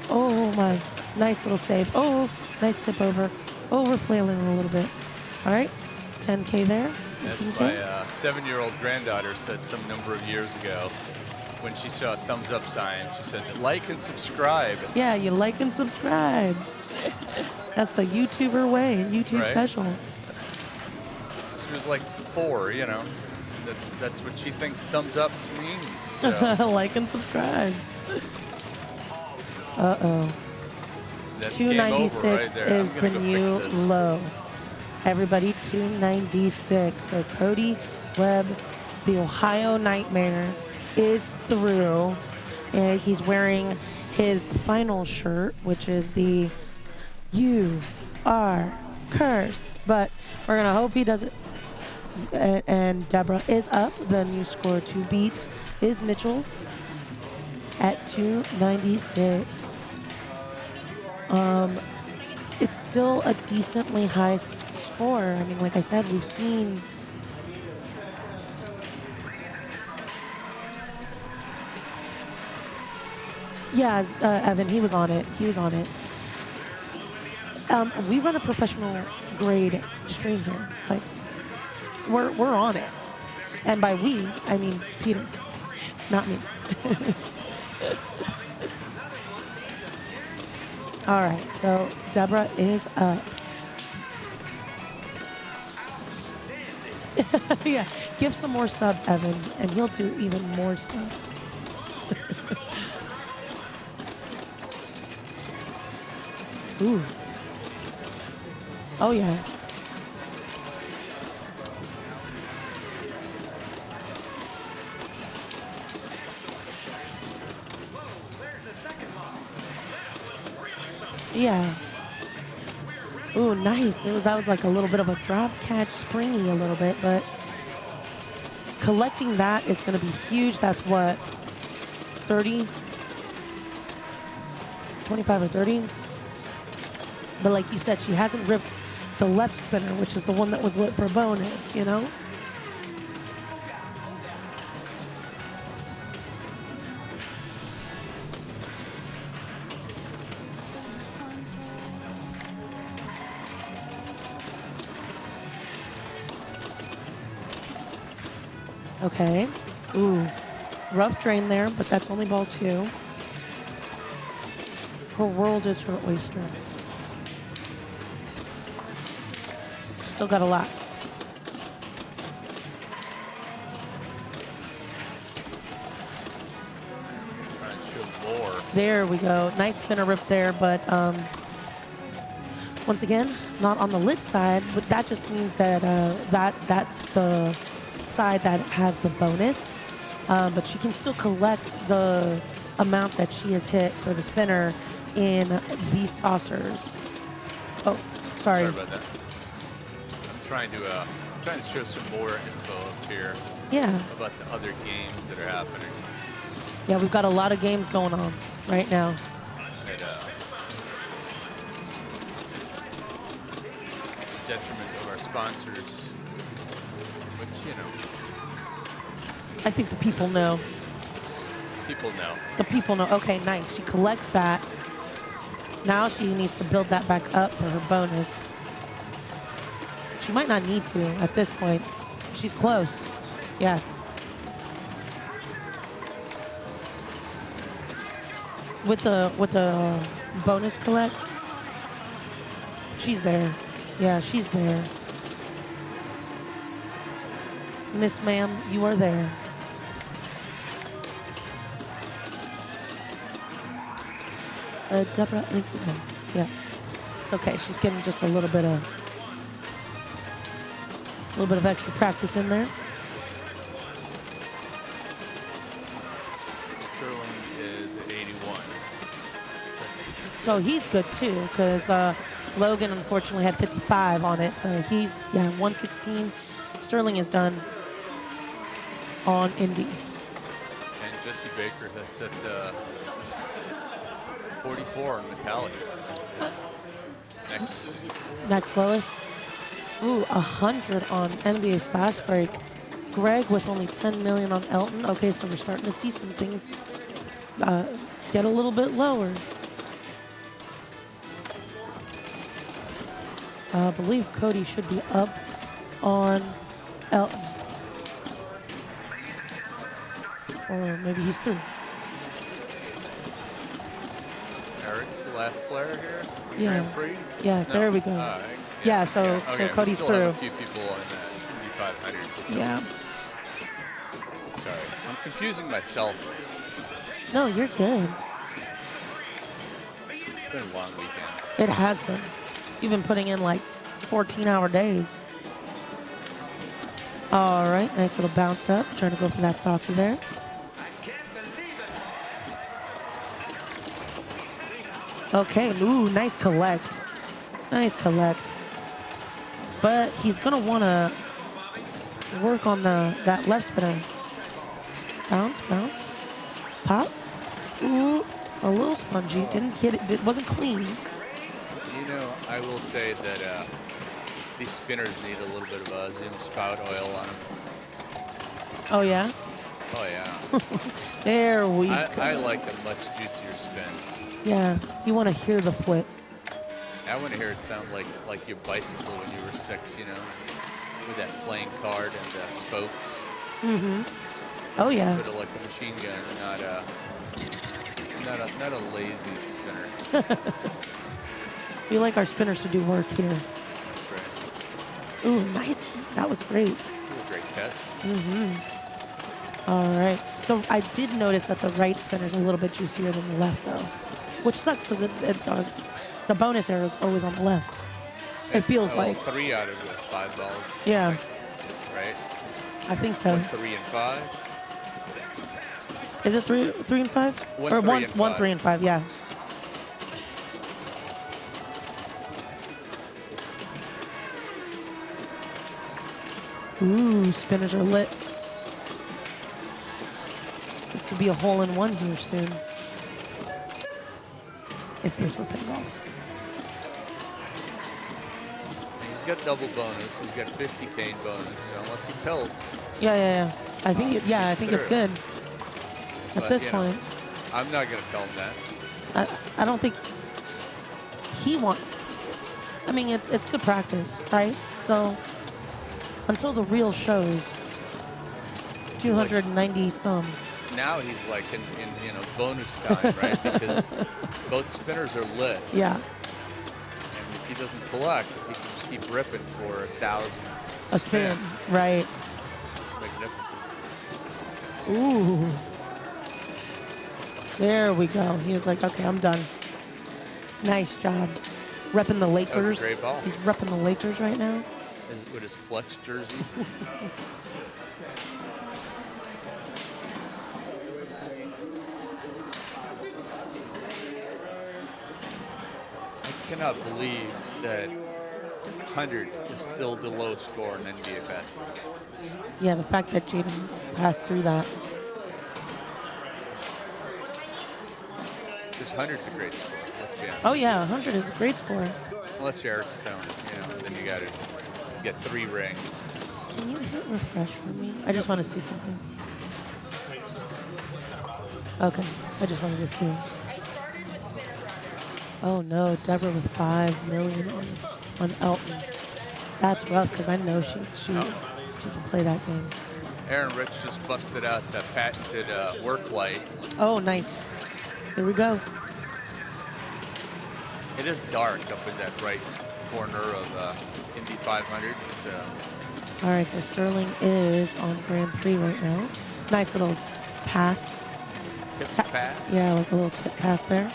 Oh my, nice little save. Oh, nice tip over. Oh, we're flailing a little bit. All right, 10K there, As 15K. my 7-year-old granddaughter said some number of years ago, when she saw a thumbs up sign, she said, like and subscribe. Yeah, you like and subscribe. That's the YouTuber way, YouTube Right. special. She was like 4, you know. That's what she thinks thumbs up means. So Like and subscribe. Uh-oh. that's game over right 296 there. is I'm the gonna go new fix this. low. Everybody, 296. So Cody Webb, the Ohio Nightmare, is through. And he's wearing his final shirt, which is the "You Are Cursed." But we're going to hope he does it. And Deborah is up. The new score to beat is Mitchell's at 296. It's still a decently high score. I mean, like I said, we've seen. Yeah, Evan, he was on it. We run a professional grade stream here. Like, we're on it. And by we, I mean Peter, not me. All right, so Deborah is up. Yeah, give some more subs, Evan, and he'll do even more stuff. Ooh. Oh, yeah. Yeah. Ooh, nice. That was like a little bit of a drop catch, springy a little bit, but collecting that is going to be huge. That's what, 30, 25 or 30. But like you said, she hasn't ripped the left spinner, which is the one that was lit for bonus, you know? Okay. Ooh. Rough drain there, but that's only ball 2. Her world is her oyster. Still got a lot. Trying to show more. There we go. Nice spinner rip there, but once again, not on the lit side, but that just means that that's the side that has the bonus. But she can still collect the amount that she has hit for the spinner in these saucers. Oh, sorry. Sorry about that. I'm trying to show some more info up here Yeah. about the other games that are happening. Yeah, we've got a lot of games going on right now. At detriment of our sponsors, which, you know, I think the people know. people know. The people know. Okay, nice. She collects that. Now she needs to build that back up for her bonus. She might not need to at this point. She's close. Yeah. With the bonus collect, she's there. Yeah, she's there. Miss Ma'am, you are there. Deborah is there. Yeah. It's okay. She's getting just a little bit of extra practice in there. Sterling is at 81. So he's good too, because Logan unfortunately had 55 on it. So he's 116. Sterling is done on Indy. And Jesse Baker has set 44 on Metallic. Next lowest. Ooh, 100 on NBA Fastbreak. Greg with only 10 million on Elton. Okay, so we're starting to see some things get a little bit lower. I believe Cody should be up on Elton. Or maybe he's through. Eric's the last player here. Yeah. Grand Prix? Yeah, No. there we go. Yeah, so Okay, Cody's we still have through. a few people on that Indy 500. Yeah. Sorry, I'm confusing myself. No, you're good. It's been a long weekend. It has been. You've been putting in like 14-hour days. All right, nice little bounce up. Trying to go for that saucer there. Okay, ooh, nice collect. Nice collect. But he's gonna wanna work on that left spinner. Bounce, bounce, pop. Ooh, a little spongy. Didn't hit it. It wasn't clean. You know, I will say that these spinners need a little bit of Zoom spout oil on them. Oh yeah. Oh yeah. There we go. I like a much juicier spin. Yeah, you want to hear the flip. I want to hear it sound like your bicycle when you were 6, you know, with that playing card and spokes. Mm-hmm. Oh yeah. Sort of like a machine gun, not a lazy spinner. We like our spinners to do work here. That's right. Ooh, nice. That was great. Great catch. Mm-hmm. All right. So I did notice that the right spinner is a little bit juicier than the left, though, which sucks because the bonus arrow is always on the left. It feels like 3 out of the 5 balls. Yeah. Right. I think so. 1, 3, and 5. Is it 3 and 5? 1, or 3, 1, and 1, 5. 3, and 5? Yeah. Ooh, spinners are lit. This could be a hole-in-one here soon. If this were pin golf. He's got double bonus. He's got 50K in bonus. So unless he tilts. Yeah. I think I think it's good. At But, this you know, point, I'm not gonna tell him that. I don't think he wants. I mean, it's good practice, right? So until the real shows, 290 some. Now he's like in bonus time, right? Because both spinners are lit. Yeah. And if he doesn't collect, he can just keep ripping for 1,000. A spin, right. Magnificent. Ooh. There we go. He was like, okay, I'm done. Nice job. Repping the Lakers. That was a great ball. He's repping the Lakers right now. With his Flex jersey. I cannot believe that 100 is still the lowest score in NBA Fastbreak. Yeah, the fact that Jaden passed through that. This 100's a great score. Let's be honest. Oh yeah, 100 is a great score. Unless you're Eric Stone, then you got to get 3 rings. Can you hit refresh for me? I just want to see something. Okay, I just wanted to see. Oh no, Deborah with 5 million on Elton. That's rough because I know she can play that game. Aaron Rich just busted out the patented work light. Oh, nice. Here we go. It is dark up in that right corner of Indy 500. So. All right, so Sterling is on Grand Prix right now. Nice little pass. Tip pass? Yeah, like a little tip pass there.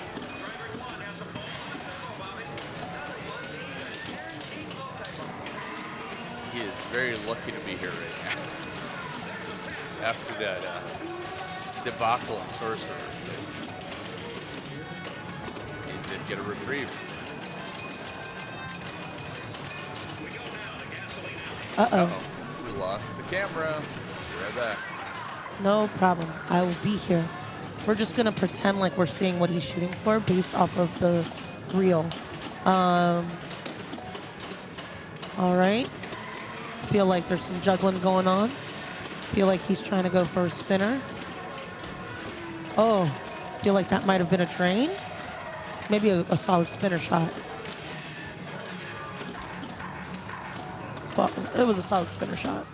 He is very lucky to be here right now. After that debacle in Sorcerer. He did get a reprieve. Uh-oh. We lost the camera. Be right back. No problem. I will be here. We're just going to pretend like we're seeing what he's shooting for based off of the reel. All right. Feel like there's some juggling going on. Feel like he's trying to go for a spinner. Oh, feel like that might have been a drain. Maybe a solid spinner shot. It was a solid spinner shot.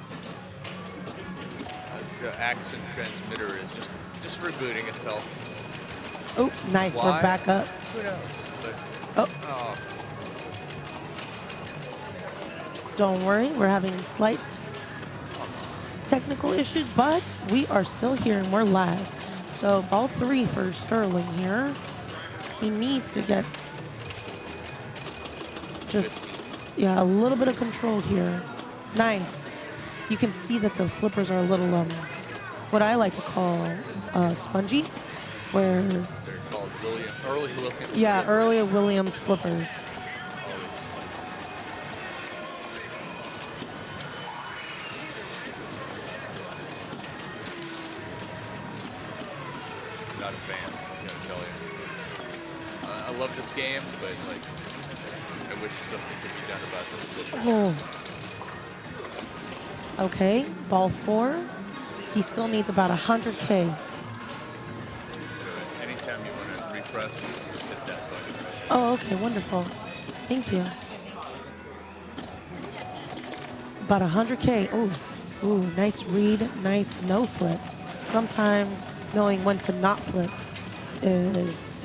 The Accent transmitter is just rebooting itself. Oh, nice. Why? We're back up. Who knows? Oh. Oh. Don't worry, we're having slight technical issues, but we are still here and we're live. So ball 3 for Sterling here. He needs to get a little bit of control here. Nice. You can see that the flippers are a little, what I like to call spongy, where... They're called early Williams. Yeah, early Williams flippers. Not a fan, I'm gonna tell you. I love this game, but like, I wish something could be done about this flipper. Oh. Okay, ball 4. He still needs about 100K. Anytime you want to refresh, just hit that button. Oh, okay, wonderful. Thank you. About 100K. Ooh, nice read, nice no flip. Sometimes knowing when to not flip is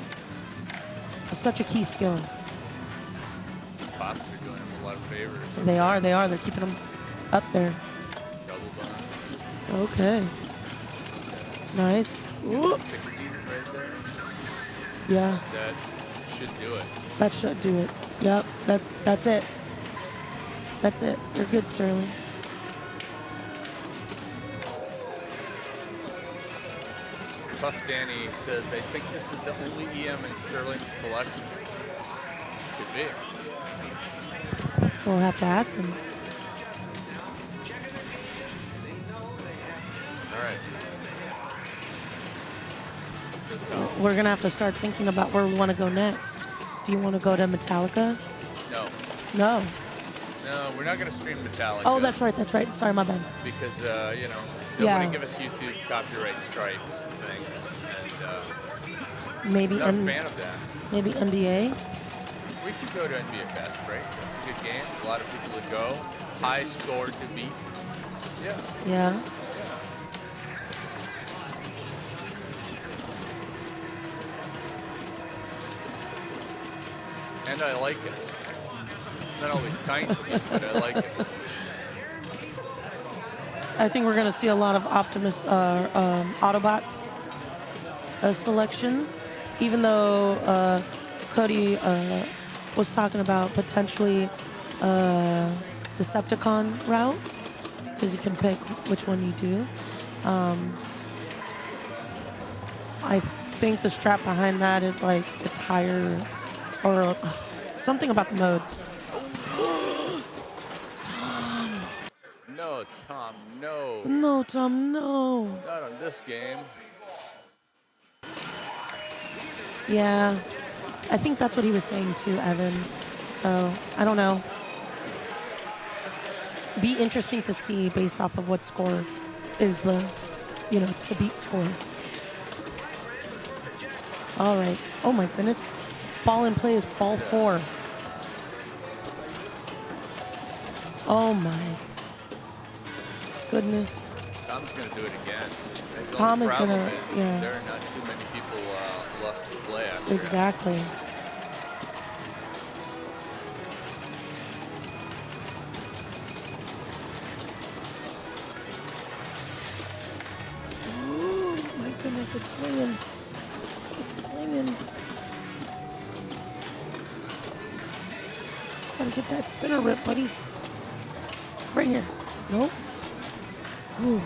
such a key skill. Pops are doing him a lot of favors. They are. They're keeping him up there. Double bun. Okay. Nice. Ooh. 16 right there. Yeah. That should do it. That should do it. Yep. That's it. That's it. You're good, Sterling. Puff Danny says, I think this is the only EM in Sterling's collection. Could be. We'll have to ask him. All right. We're going to have to start thinking about where we want to go next. Do you want to go to Metallica? No. No. No, we're not going to stream Metallica. Oh, that's right. Sorry, my bad. Because, they Yeah. wouldn't give us YouTube copyright strikes things. And Maybe not a fan of that. Maybe NBA? We could go to NBA Fastbreak. That's a good game. A lot of people would go. High score to beat. Yeah. Yeah. And I like it. It's not always kind to me, but I like it. I think we're going to see a lot of Optimus Autobots selections, even though Cody was talking about potentially Decepticon route, because you can pick which one you do. I think the strap behind that is like it's higher, or something about the modes. No, Tom, no. No, Tom, no. Not on this game. Yeah, I think that's what he was saying too, Evan. So I don't know. Be interesting to see based off of what score is the, to beat score. All right. Oh my goodness. Ball in play is ball 4. Oh my goodness. Tom's going to do it again. His Tom only is problem gonna, yeah. There are not too many people left to play after Exactly. Oh my goodness, it's swinging. It's swinging. Gotta get that spinner rip, buddy. Right here. Nope. Ooh.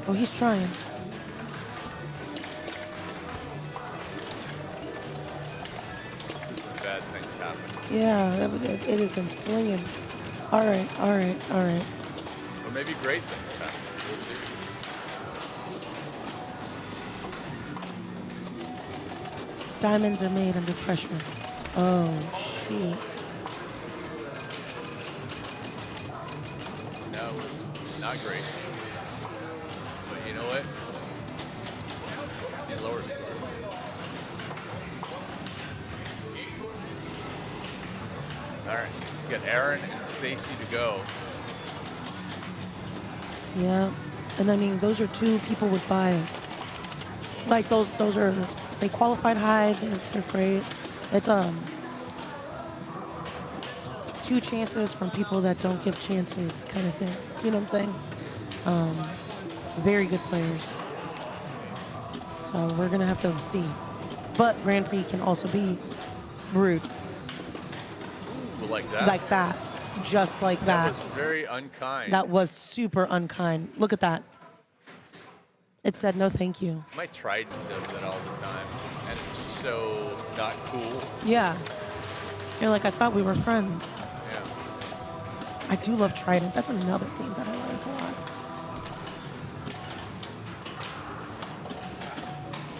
Oh, he's trying. Super bad things happen. Yeah, it has been slinging. All right, all right, all right. Or maybe great things happen. We'll see. Diamonds are made under pressure. Oh, shoot. No, not great. But you know what? See lower score. All right, let's get Aaron and Stacy to go. Yeah, and I mean, those are two people with bias. Like those are, they qualified high, they're great. It's two chances from people that don't give chances kind of thing. You know what I'm saying? Very good players. So we're gonna have to see. But Grand Prix can also be rude. Well, like that? Like that. Just like that. That was very unkind. That was super unkind. Look at that. It said no thank you. My Trident does that all the time, and it's just so not cool. Yeah. You're like, I thought we were friends. Yeah. I do love Trident. That's another game that I like a lot.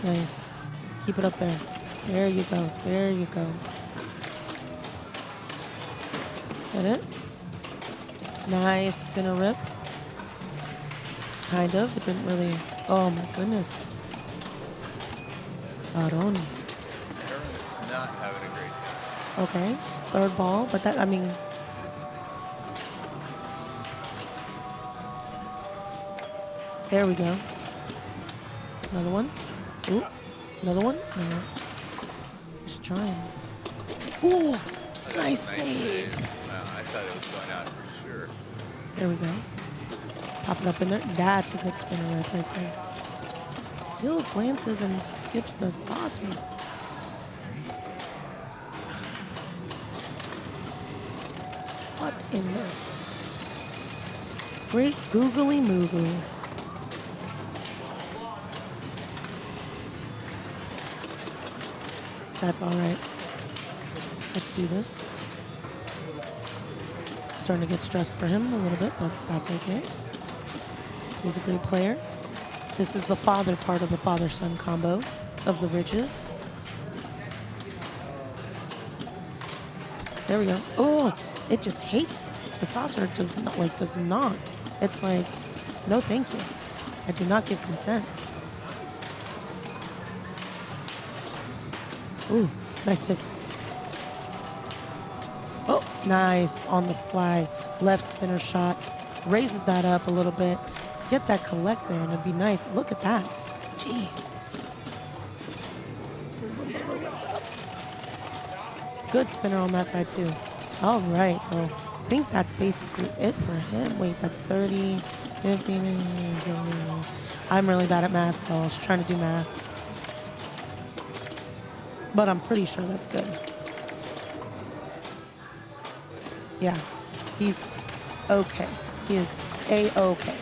Nice. Keep it up there. There you go. There you go. Get it? Nice. Spinner rip. Kind of. It didn't really. Oh my goodness. Aaron. Aaron is not having a great time. Okay. Third ball. But that, I mean. There we go. Another one. Ooh. Another one. No. Just trying. Ooh. Nice save. Wow, I thought it was going out for sure. There we go. Pop it up in there. That's a good spinner right there. Still glances and skips the saucer. What in there? Great googly moogly. That's all right. Let's do this. Starting to get stressed for him a little bit, but that's okay. He's a great player. This is the father part of the father-son combo of the Ridges. There we go. Oh, it just hates. The saucer does not. It's like, no thank you. I do not give consent. Ooh, nice tip. Oh, nice on the fly. Left spinner shot. Raises that up a little bit. Get that collect there and it'd be nice. Look at that. Jeez. Good spinner on that side too. All right, so I think that's basically it for him. Wait, that's 30, 50 minutes. I'm really bad at math, so I was trying to do math. But I'm pretty sure that's good. Yeah, he's okay. He is A-okay.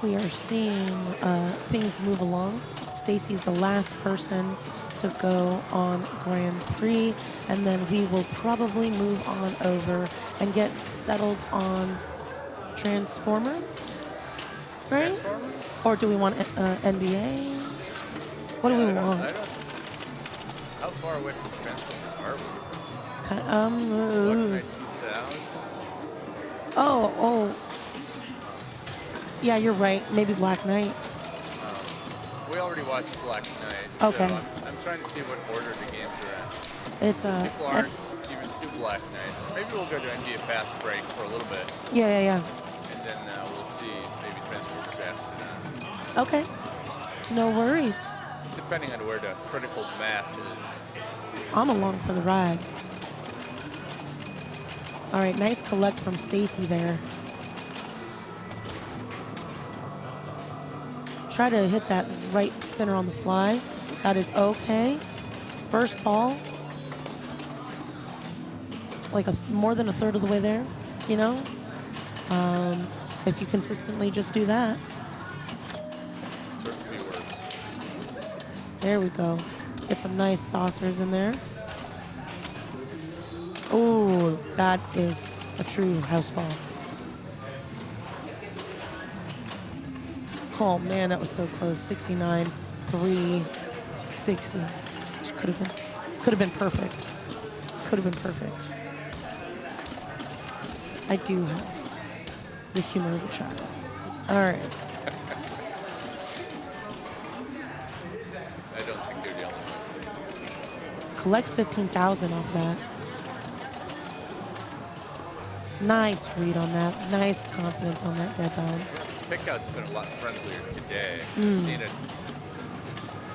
We are seeing things move along. Stacy's the last person to go on Grand Prix, and then we will probably move on over and get settled on Transformers, right? Transformers? Or do we want NBA? What do we want? How far away from Transformers are we? Ki- 2000? Oh. Yeah, you're right. Maybe Black Knight. We already watched Black Knight. Okay. So I'm trying to see what order the games are in. It's People aren't even to Black Knights. Maybe we'll go to NBA Fastbreak for a little bit. Yeah. And then we'll see maybe Transformers after that. Okay. No worries. Depending on where the critical mass is. I'm along for the ride. All right, nice collect from Stacy there. Try to hit that right spinner on the fly. That is okay. First ball. Like more than a third of the way there, you know? If you consistently just do that. Certainly works. There we go. Get some nice saucers in there. Oh, that is a true house ball. Oh man, that was so close. 69, 360. Could have been perfect. Could have been perfect. I do have the humor of a child. All right. I don't think they're yelling. Collects 15,000 off that. Nice read on that. Nice confidence on that dead bounce. Kickout's been a lot friendlier today. I've seen it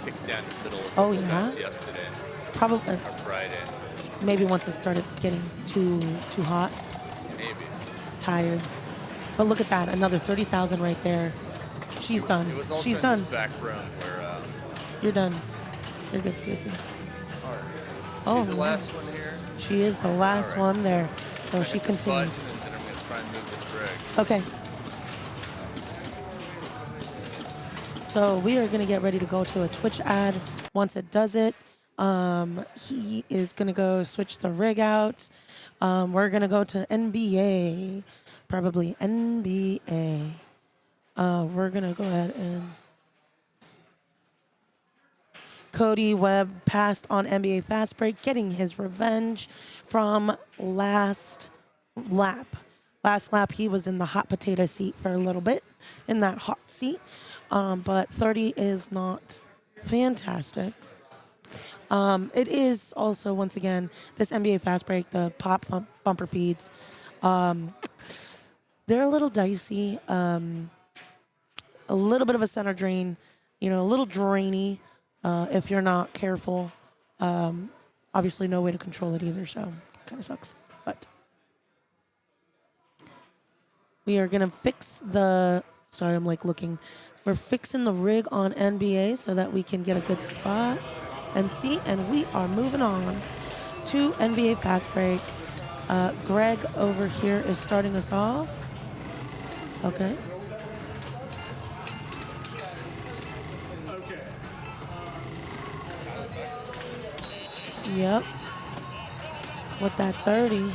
kick down the middle of Oh, the yeah? yesterday Probably. or Friday. Maybe once it started getting too hot. Maybe. Tired. But look at that. Another 30,000 right there. She's done. It was also She's in done. this back room where You're done. You're good, Stacy. oh, Oh, the no. last one here. She is the last All right. one there. So I she hit this button, continues. and then I'm going to try and move this rig. Okay. So we are going to get ready to go to a Twitch ad. Once it does it, he is going to go switch the rig out. We're going to go to NBA, probably NBA. We're going to go ahead and... Cody Webb passed on NBA Fastbreak, getting his revenge from last lap. Last lap, he was in the hot potato seat for a little bit, in that hot seat. But 30 is not fantastic. It is also, once again, this NBA Fastbreak, the pop bumper feeds, they're a little dicey. A little bit of a center drain, a little drainy. If you're not careful. Obviously no way to control it either, so kind of sucks. But we are gonna fix the, sorry, I'm like looking. We're fixing the rig on NBA so that we can get a good spot and see, and we are moving on to NBA Fastbreak. Greg over here is starting us off. Okay. Yep. With that 30.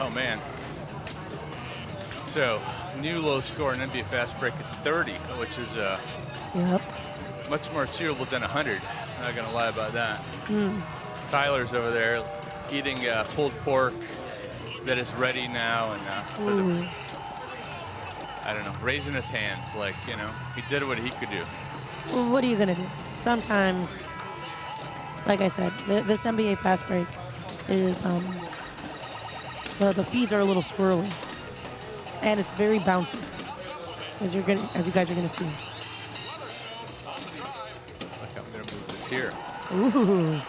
Oh, man. So, new low score in NBA Fastbreak is 30, which is Yep. much more achievable than 100. Not going to lie about that. Tyler's over there eating pulled pork that is ready now and sort of, I don't know, raising his hands like, he did what he could do. what are you going to do? Sometimes, like I said, this NBA Fastbreak is, the feeds are a little swirly. And it's very bouncy, as you guys are going to see. Look, I'm going to move this here. Ooh.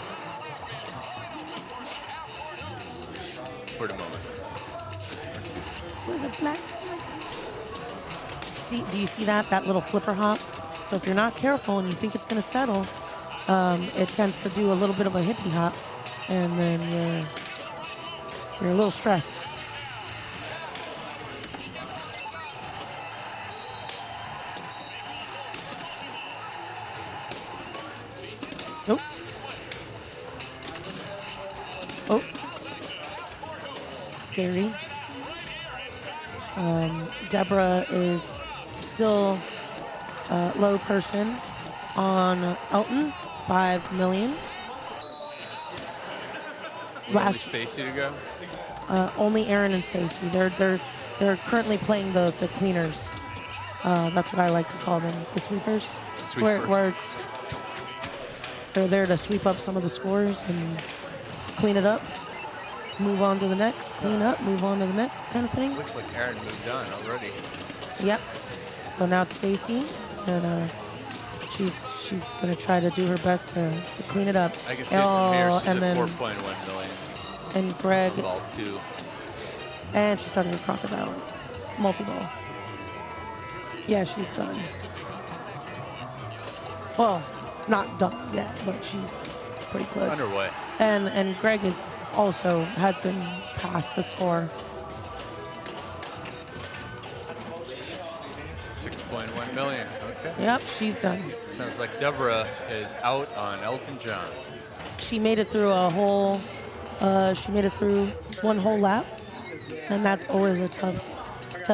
For the moment. With a black. See, do you see that little flipper hop? So if you're not careful and you think it's going to settle, it tends to do a little bit of a hippie hop, and then you're a little stressed. Nope. Oh. Scary. Deborah is still low person on Elton, 5 million. Last Stacy to go. Only Aaron and Stacy. They're currently playing the cleaners. That's what I like to call them, the sweepers. Where they're there to sweep up some of the scores and clean it up. Move on to the next, clean up, move on to the next kind of thing. Looks like Aaron moved on already. Yep. So now it's Stacy, and she's gonna try to do her best to clean it up. I can see from here she's and at then 4.1 million. and Greg, Ball 2. and she started a crocodile, multi-ball. Yeah, she's done. Well, not done yet, but she's pretty close. Underway. And Greg has been past the score. 6.1 million. Okay. Yep, she's done. Sounds like Deborah is out on Elton John. She made it through one whole lap, and that's always a tough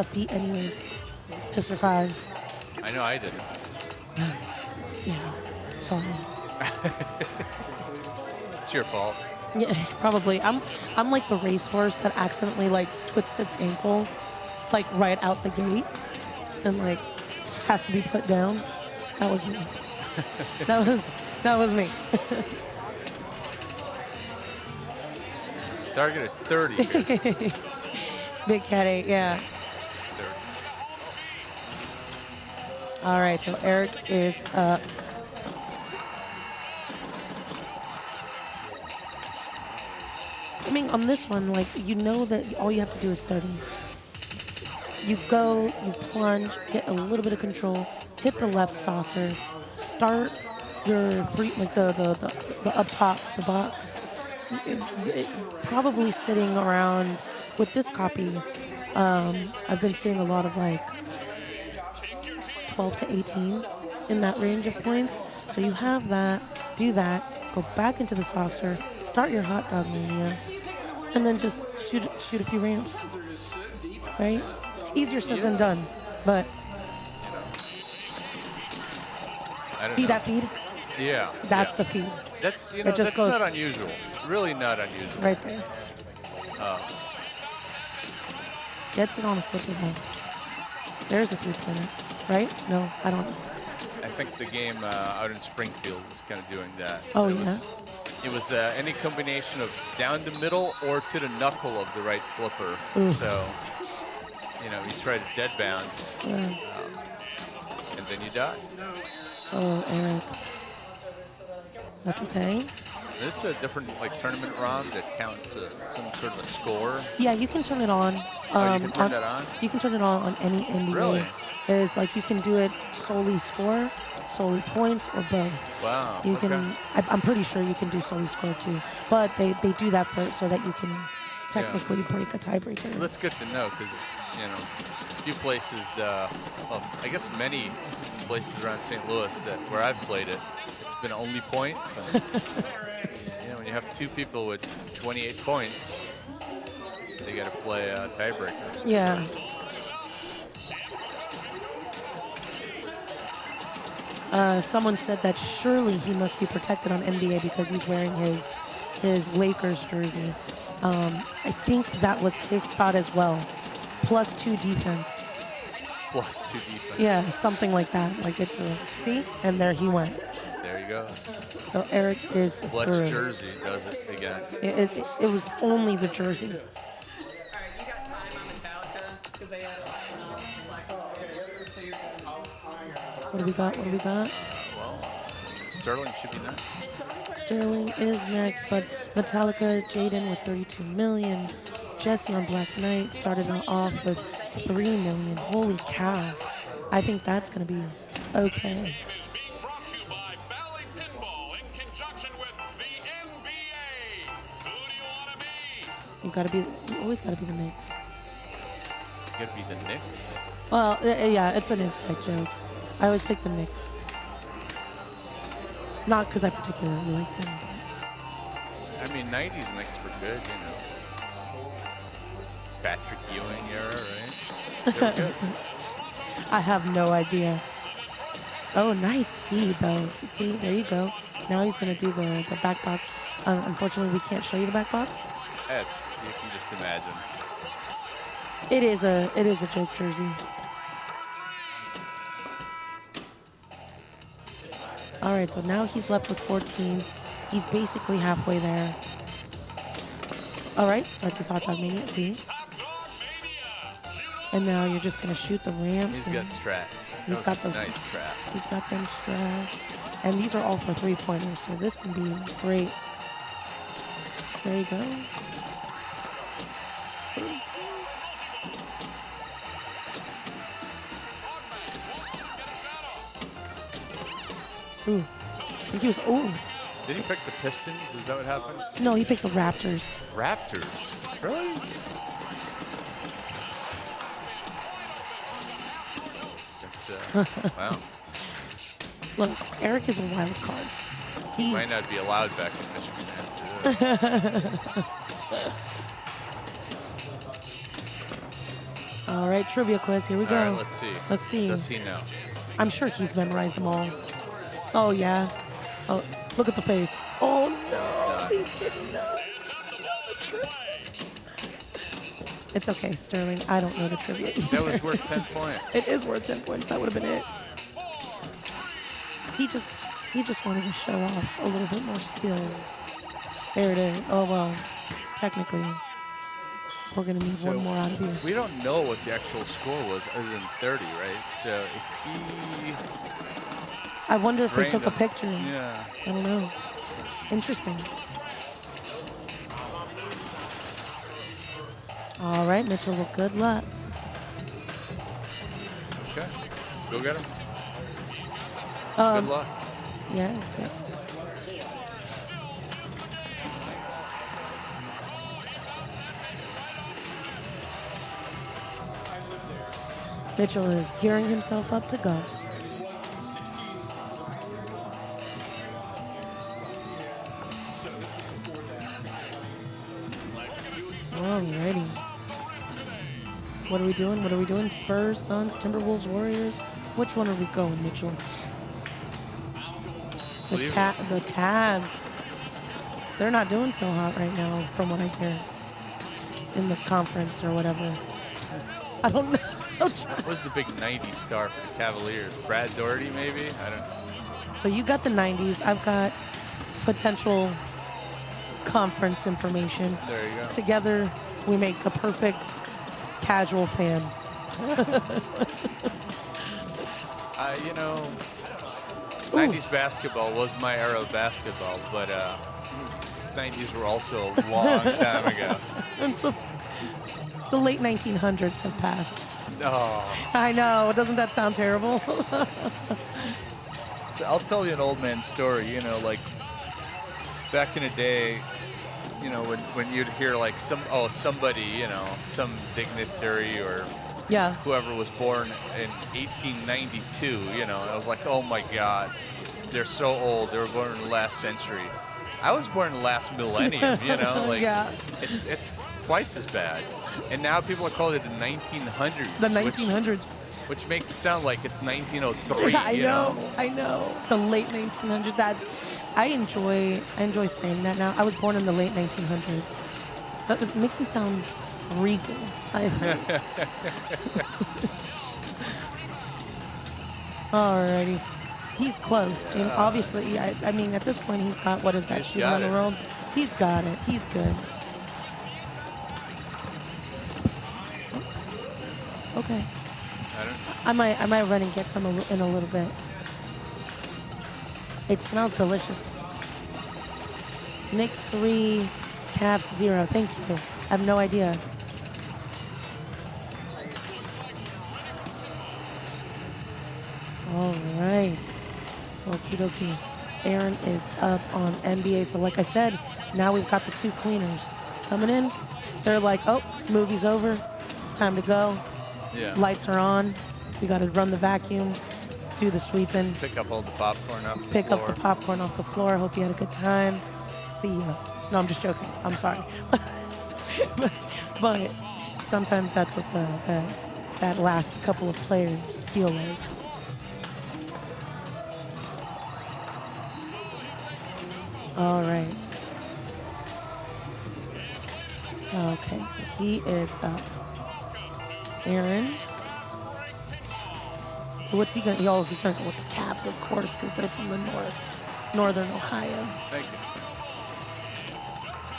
feat anyways, to survive. I know I didn't. Yeah, sorry. It's your fault. Yeah, probably. I'm like the racehorse that accidentally like twists its ankle, like right out the gate, and like has to be put down. That was me. that was me. Target is 30 here. Big Cat 8, yeah. 30. All right, so Eric is up. I mean, on this one, like, you know that all you have to do is study. You go, you plunge, get a little bit of control, hit the left saucer, start your free, like the up top, the box. Probably sitting around, with this copy, I've been seeing a lot of like 12 to 18 in that range of points. So you have that, do that, go back into the saucer, start your hot dog mania, and then just shoot a few ramps, right? Easier said than done, but see that feed? Yeah. That's the feed. That's It just that's goes not unusual. Really not unusual. right there. Oh. Gets it on a flipper though. There's a three-pointer, right? No, I don't know. I think the game out in Springfield was kind of doing that. Oh, It yeah? was, it was any combination of down the middle or to the knuckle of the right flipper. Ooh. So, you try to dead bounce, Yeah. and then you die. Oh, Eric. That's okay. This is a different tournament round that counts some sort of a score. Yeah, you can turn it on. Oh, you can turn that on? You can turn it on any NBA. Really? Is like you can do it solely score, solely points, or both. Wow. You okay. can. I'm pretty sure you can do solely score too, but they do that so that you can technically break a tiebreaker. Well, that's good to know because a few places, I guess many places around St. Louis where I've played it, it's been only points. And, when you have two people with 28 points, they got to play tiebreakers. Yeah. Someone said that surely he must be protected on NBA because he's wearing his Lakers jersey. I think that was his thought as well. +2 defense. +2 defense. Yeah, something like that. Like it's a see, and there he went. There you go. So Eric is Flex through. jersey does it again. It was only the jersey. Alright, you got time on Metallica? Because they had a black so you're good. What do we got? What do we got? Well, Sterling should be next. Sterling is next, but Metallica, Jaden with 32 million. Jesse on Black Knight started off with 3 million. Holy cow. I think that's going to be okay. Is being brought to you by Valley Pinball in conjunction with the NBA. Who do you want to be? You always got to be the Knicks. You gotta be the Knicks. Well, yeah, it's an inside joke. I always pick the Knicks. Not because I particularly like them, I mean, 90s Knicks were good, you know. Patrick Ewing era, right? They were good. but I have no idea. Oh, nice speed, though. See, there you go. Now he's going to do the back box. Unfortunately, we can't show you the back box. You can just imagine. It is a joke jersey. All right, so now he's left with 14. He's basically halfway there. All right, starts his Hot Dog Mania, see? And now you're just gonna shoot the ramps. He's got strats. He's got the nice strat. He's got them strats. And these are all for 3-pointers, so this can be great. There you go. Ooh, I think he was, ooh. Did he pick the Pistons? Is that what happened? No, he picked the Raptors. Raptors? Really? That's, wow. Look, Eric is a wild card. He Might not be allowed back in Michigan after this. All right, trivia quiz. Here we go. All right, let's see. Let's see. Does he know? I'm sure he's memorized them all. Oh, yeah. Oh, look at the face. Oh, no. He didn't know. The trivia. It's okay, Sterling. I don't know the trivia either. That was worth 10 points. It is worth 10 points. That would have been it. He just wanted to show off a little bit more skills. There it is. Oh, well, technically, we're going to need one more out of you. We don't know what the actual score was other than 30, right? So if he... I wonder if they took a Random. picture. Yeah. I don't know. Interesting. All right, Mitchell, well, good luck. Okay. Go get him. Um, Good luck. Yeah, okay. Mitchell is gearing himself up to go. Alrighty. What are we doing? What are we doing? Spurs, Suns, Timberwolves, Warriors? Which one are we going, Mitchell? The Cavs. They're not doing so hot right now, from what I hear. In the conference or whatever. I don't know. What was the big 90s star for the Cavaliers? Brad Doherty, maybe? I don't know. So you got the 90s. I've got potential conference information. There you go. Together, we make the perfect casual fan. You know, 90s basketball was my era of basketball, but 90s were also a long time ago. The late 1900s have passed. Oh. I know. Doesn't that sound terrible? So I'll tell you an old man story. You know, like back in the day, you know, when you'd hear like somebody, you know, some dignitary or yeah, whoever was born in 1892, you know, I was like, oh my God, they're so old. They were born in the last century. I was born in the last millennium, you know, like yeah. it's twice as bad. And now people are calling it the 1900s. The 1900s. Which makes it sound like it's 1903. I know. The late 1900s. That I enjoy saying that now. I was born in the late 1900s. That makes me sound regal. Alrighty. He's close. And obviously, I mean, at this point, he's got, what is that, He's shooting got on the it. road? He's got it. He's good. Okay. I might run and get some in a little bit. It smells delicious. Knicks 3, Cavs 0. Thank you. I have no idea. All right. Okie dokie. Aaron is up on NBA. So like I said, now we've got the 2 cleaners coming in. They're like, oh, movie's over. It's time to go. Yeah. Lights are on. We got to run the vacuum, do the sweeping. Pick up all the popcorn off the Pick floor. up the popcorn off the floor. Hope you had a good time. See ya. No, I'm just joking. I'm sorry. but sometimes that's what that last couple of players feel like. All right. Okay, so he is up. Aaron. What's he going to? Oh, he's going to go with the Cavs, of course, because they're from the northern Ohio. Thank you.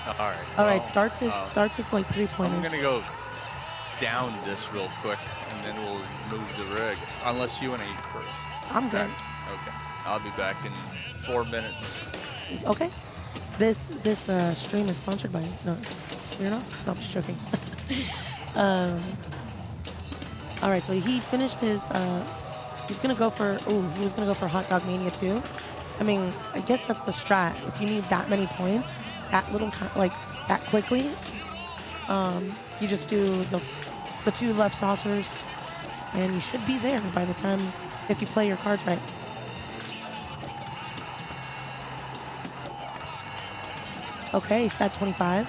All right. All right, starts its like 3-pointers. I'm gonna go down this real quick, and then we'll move the rig. Unless you want to eat first. I'm good. Okay. I'll be back in 4 minutes. Okay. This stream is sponsored by Smirnoff. No, I'm just joking. All right, so he finished his. He's gonna go for. He was gonna go for Hot Dog Mania 2. I mean, I guess that's the strat. If you need that many points, that little time, like that quickly, you just do the 2 left saucers, and you should be there by the time if you play your cards right. Okay, sat 25.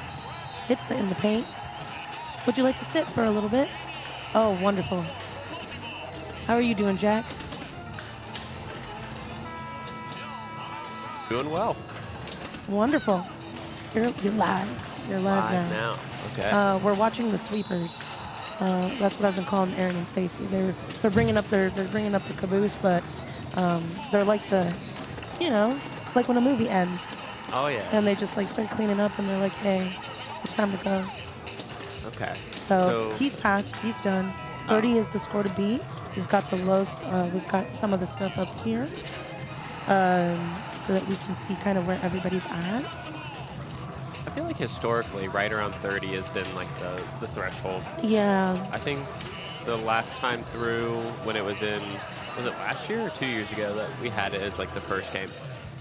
Hits in the paint. Would you like to sit for a little bit? Oh, wonderful. How are you doing, Jack? Doing well. Wonderful. You're live. You're live now. Okay. We're watching the sweepers. That's what I've been calling Aaron and Stacy. They're bringing up the caboose, but they're like like when a movie ends. Oh yeah. And they just like start cleaning up, and they're like, "Hey, it's time to go." Okay. So he's passed. He's done. 30 is the score to beat. We've got the lows. We've got some of the stuff up here, so that we can see kind of where everybody's at. I feel like historically, right around 30 has been like the threshold. Yeah. I think the last time through when it was it last year or 2 years ago that we had it as like the first game?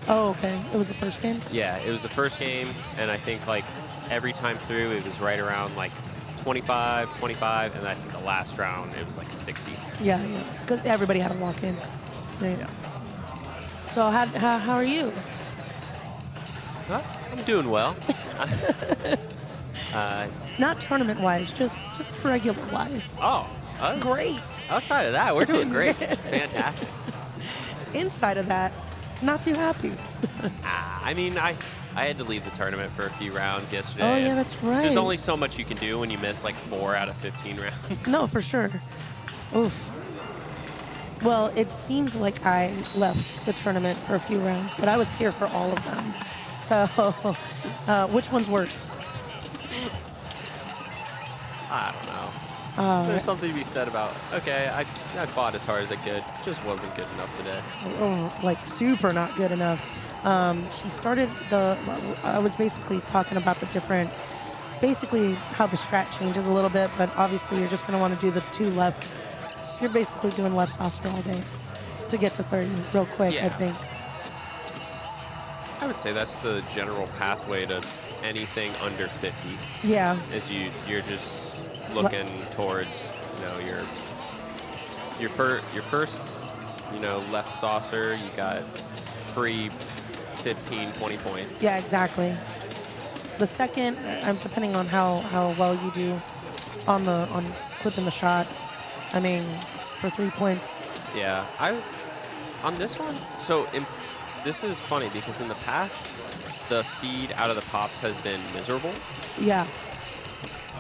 Oh, okay. It was the first game? Yeah, it was the first game, and I think like every time through it was right around like 25, and I think the last round it was like 60. Yeah. Because everybody had to walk in. Right. Yeah. So how are you? Well, I'm doing well. Not tournament-wise, just regular-wise. Oh, great. Outside of that, we're doing great. Fantastic. Inside of that, not too happy. I mean, I had to leave the tournament for a few rounds yesterday. Oh, yeah, that's right. There's only so much you can do when you miss like 4 out of 15 rounds. No, for sure. Oof. Well, it seemed like I left the tournament for a few rounds, but I was here for all of them. So, which one's worse? I don't know. There's something to be said about, okay, I fought as hard as I could. Just wasn't good enough today. Oh, like super not good enough. She started I was basically talking about the different, basically how the strat changes a little bit, but obviously you're just going to want to do the 2 left. You're basically doing left saucer all day to get to 30 real quick, Yeah. I think. I would say that's the general pathway to anything under 50. Yeah. Is you're just looking towards, your first, left saucer, you got free 15, 20 points. Yeah, exactly. The second, depending on how well you do on clipping the shots. I mean, for 3 points. Yeah, on this one. So this is funny because in the past, the feed out of the pops has been miserable. Yeah.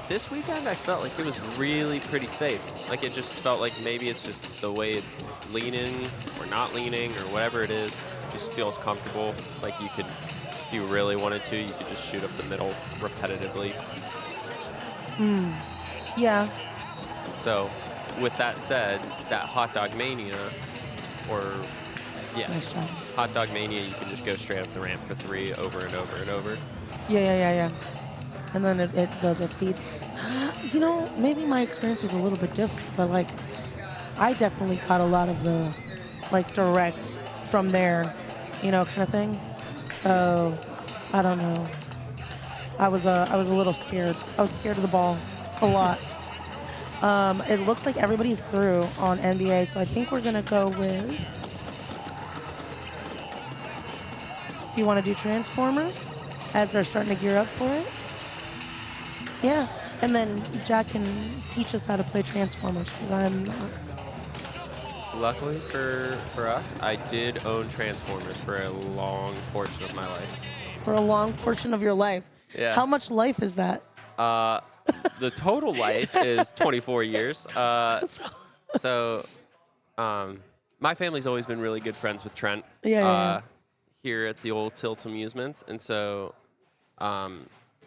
this weekend I felt like it was really pretty safe. Like it just felt like maybe it's just the way it's leaning or not leaning or whatever it is. It just feels comfortable. Like you could, if you really wanted to, you could just shoot up the middle repetitively. Yeah. So, with that said, that Hot Dog Mania, or yeah, Nice job. Hot Dog Mania, you can just go straight up the ramp for 3 over and over and over. Yeah. And then the feed. You know, maybe my experience was a little bit different, but like, I definitely caught a lot of the, like, direct from there, you know, kind of thing. So, I don't know. I was a little scared. I was scared of the ball a lot. It looks like everybody's through on NBA, so I think we're gonna go with. Do you want to do Transformers as they're starting to gear up for it? Yeah, and then Jack can teach us how to play Transformers because I'm not. Luckily for us, I did own Transformers for a long portion of my life. For a long portion of your life. Yeah. How much life is that? The total life is 24 years. So, my family's always been really good friends with Trent. Yeah. Here at the old Tilt Amusements, and so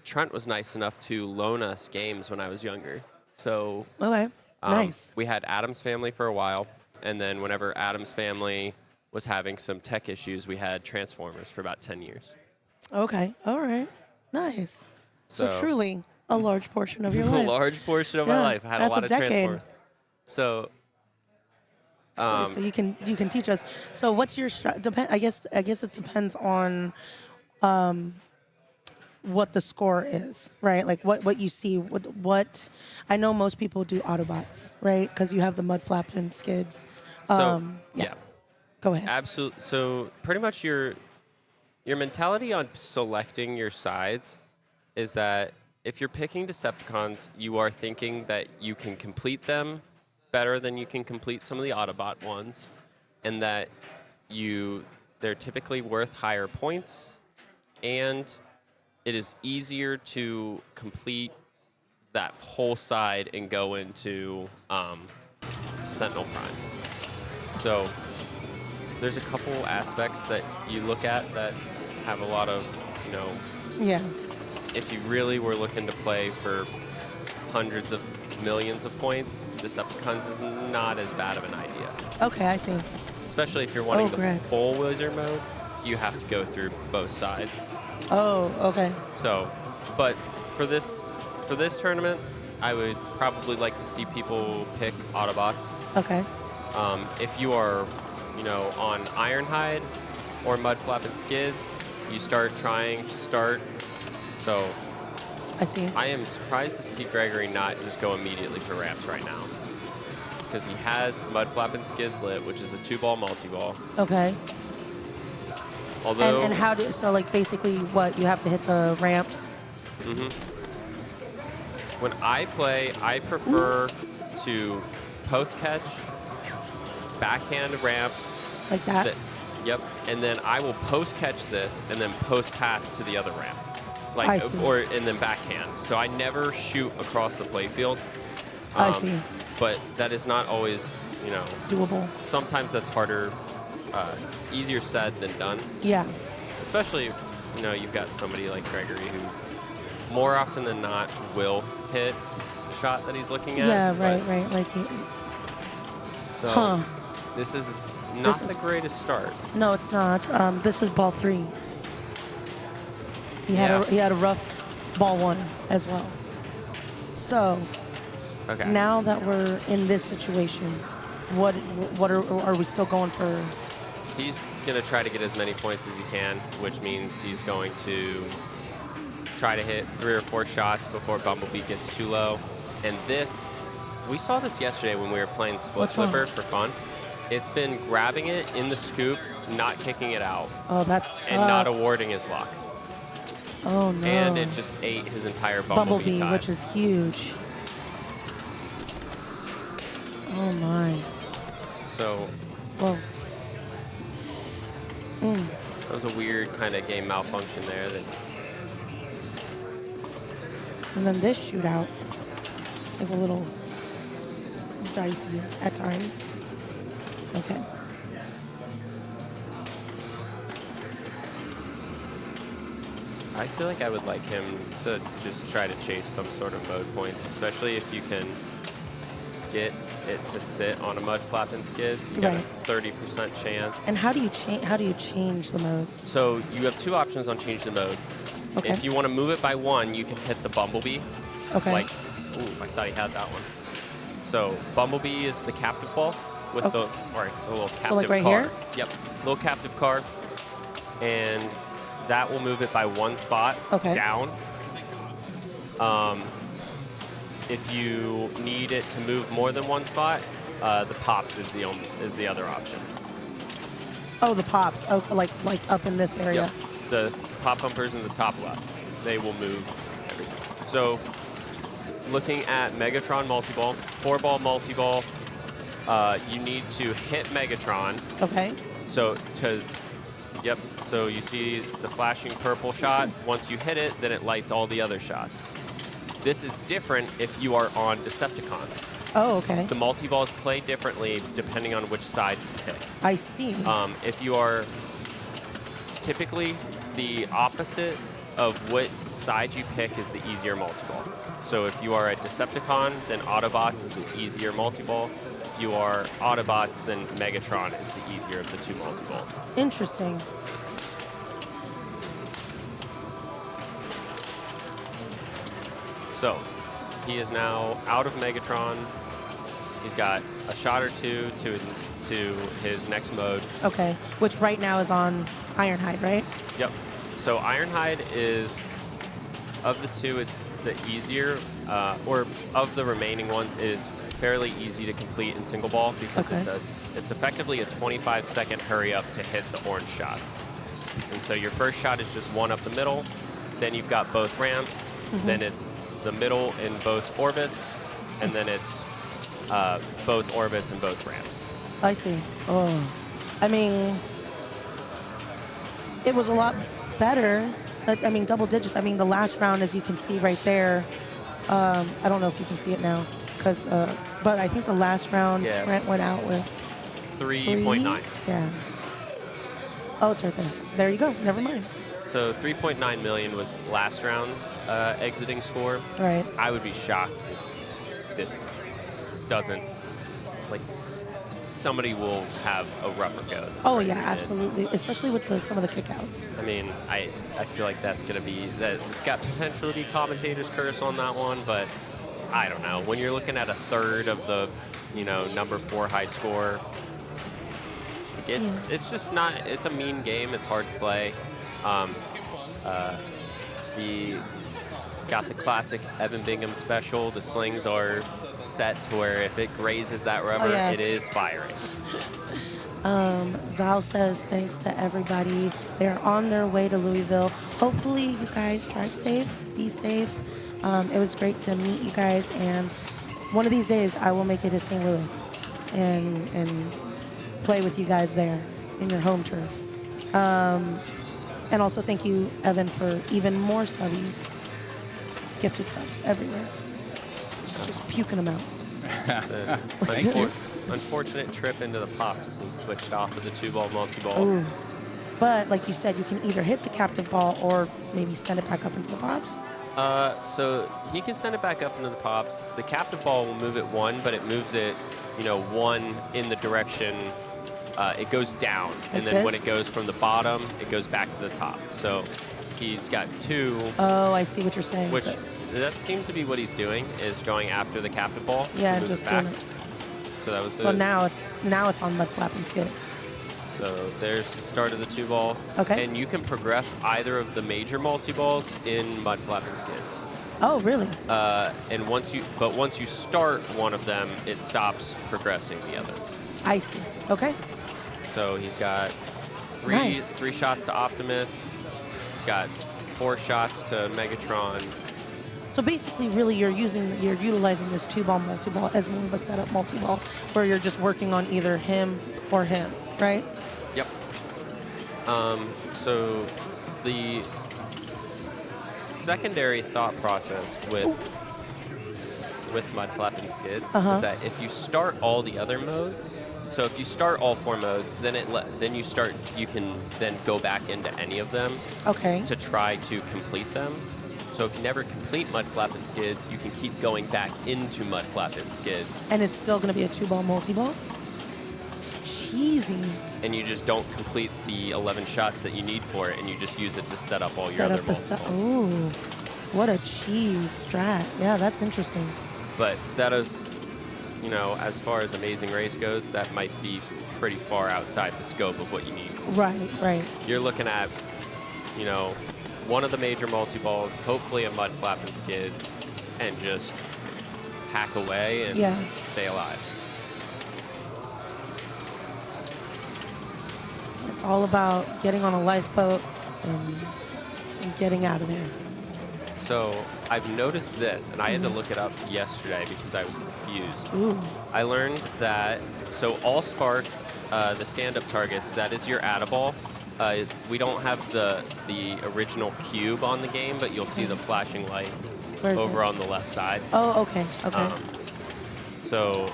Trent was nice enough to loan us games when I was younger. So Okay. Nice. We had Adam's family for a while, and then whenever Adam's family was having some tech issues, we had Transformers for about 10 years. Okay. All right. Nice. So truly a large portion of your A life. large portion of my life. I had a lot of Transformers. So So you can teach us. So what's your I guess it depends on what the score is, right? Like what you see. What I know most people do Autobots, right? Because you have the mud flap and skids. Yeah. Go ahead. Absolutely. So pretty much your mentality on selecting your sides is that if you're picking Decepticons, you are thinking that you can complete them better than you can complete some of the Autobot ones, and that they're typically worth higher points, and it is easier to complete that whole side and go into Sentinel Prime. So there's a couple aspects that you look at that have a lot of, Yeah. If you really were looking to play for hundreds of millions of points, Decepticons is not as bad of an idea. Okay, I see. Especially if you're wanting the Greg. full wizard mode, you have to go through both sides. Oh, okay. So, but for this tournament, I would probably like to see people pick Autobots. Okay. If you are, on Ironhide or Mudflap and Skids, you start trying to start. So I see. I am surprised to see Gregory not just go immediately for ramps right now, because he has Mudflap and Skids lit, which is a 2-ball multi-ball. Okay. Although and how do so like basically what you have to hit the ramps? Mm-hmm. When I play, I prefer to post catch, backhand ramp. Like that? Yep. And then I will post catch this and then post pass to the other ramp. I see. And then backhand. So I never shoot across the playfield. I see. But that is not always, Doable. Sometimes that's harder, easier said than done. Yeah. Especially, you've got somebody like Gregory who more often than not will hit the shot that he's looking at. Yeah, right. Like so this is not the greatest start. No, it's not. This is ball 3. He had a rough ball 1 as well. So now that we're in this situation, what are we still going for? He's going to try to get as many points as he can, which means he's going to try to hit 3 or 4 shots before Bumblebee gets too low. And we saw this yesterday when we were playing Split Flipper for fun. It's been grabbing it in the scoop, not kicking it out. Oh, that sucks. And not awarding his lock. Oh, no. And it just ate his entire Bumblebee time. Which is huge. Oh, my. So Whoa. That was a weird kind of game malfunction there. And then this shootout is a little dicey at times. Okay. I feel like I would like him to just try to chase some sort of mode points, especially if you can get it to sit on a mud flap and skids. You get a 30% chance. And how do you change the modes? So you have two options on change the mode. Okay. If you want to move it by one, you can hit the Bumblebee. Okay. Like, ooh, I thought he had that one. So Bumblebee is the captive ball with the, or it's a little captive so like right car. here? Yep, little captive car. And that will move it by one spot down. If you need it to move more than one spot, the pops is the other option. Oh, the pops. Oh, like up in this area. Yep. The pop bumpers in the top left, they will move everything. So looking at Megatron multi-ball, 4-ball multi-ball, you need to hit Megatron. Okay. So, so you see the flashing purple shot. Once you hit it, then it lights all the other shots. This is different if you are on Decepticons. Oh, okay. The multi-balls play differently depending on which side you pick. I see. If you are typically the opposite of what side you pick is the easier multi-ball. So if you are a Decepticon, then Autobots is an easier multi-ball. If you are Autobots, then Megatron is the easier of the two multi-balls. Interesting. So he is now out of Megatron. He's got a shot or two to his next mode. Okay, which right now is on Ironhide, right? Yep. So Ironhide is, of the two, it's the easier, or of the remaining ones, it is fairly easy to complete in single ball because it's effectively a 25-second hurry up to hit the orange shots. And so your first shot is just one up the middle, then you've got both ramps, then it's the middle in both orbits, and then it's both orbits and both ramps. I see. Oh, I mean, it was a lot better. I mean, double digits. I mean, the last round, as you can see right there, I don't know if you can see it now, but I think the last round, Trent went out with 3.9. Yeah. Oh, it's right there. There you go. Never mind. So 3.9 million was last round's exiting score. Right. I would be shocked if this doesn't, like, somebody will have a rougher go. Oh, yeah, absolutely. Especially with some of the kickouts. I mean, I feel like that's going to be, that it's got potential to be commentator's curse on that one, but I don't know. When you're looking at a third of the, number 4 high score, it's just not, it's a mean game. It's hard to play. Got the classic Evan Bingham special. The slings are set to where if it grazes that rubber, it is firing. Val says thanks to everybody. They're on their way to Louisville. Hopefully you guys drive safe, be safe. It was great to meet you guys, and one of these days I will make it to St. Louis and play with you guys there in your home turf. And also thank you, Evan, for even more subbies. Gifted subs everywhere. Just puking them out. Thank you. Unfortunate trip into the pops. He switched off of the 2-ball multi-ball. Ooh. But like you said, you can either hit the captive ball or maybe send it back up into the pops. So he can send it back up into the pops. The captive ball will move it one, but it moves it, one in the direction. It goes down, and then when it goes from the bottom, it goes back to the top. So he's got 2. Oh, I see what you're saying. Which that seems to be what he's doing, is going after the captive ball. Yeah, just doing it. So that was. So now it's on mud flap and skids. So there's start of the 2-ball. Okay. And you can progress either of the major multi-balls in mud flap and skids. Oh, really? And once you start one of them, it stops progressing the other. I see. Okay. So he's got three shots to Optimus. He's got 4 shots to Megatron. So basically, really, you're utilizing this 2-ball multi-ball as more of a setup multi-ball, where you're just working on either him or him, right? Yep. So the secondary thought process with Mud Flap and Skids Uh-huh. is that if you start all the other modes, so if you start all 4 modes, then you can then go back into any of them Okay. to try to complete them. So if you never complete Mud Flap and Skids, you can keep going back into Mud Flap and Skids, And it's still going to be a 2-ball multi-ball? Cheesy. and you just don't complete the 11 shots that you need for it, and you just use it to set up all your Set other up the stuff. multiples. Ooh. What a cheese strat. Yeah, that's interesting. But that is, as far as Amazing Race goes, that might be pretty far outside the scope of what you need. Right. You're looking at, one of the major multi-balls, hopefully a Mud Flap and Skids, and just hack away and Yeah. stay alive. It's all about getting on a lifeboat and getting out of there. So I've noticed this, and I had to look it up yesterday because I was confused. Ooh. I learned that, so all Spark, the stand-up targets, that is your add-a-ball. We don't have the original cube on the game, but you'll see the flashing light Where's over it? on the left side. Oh, okay. So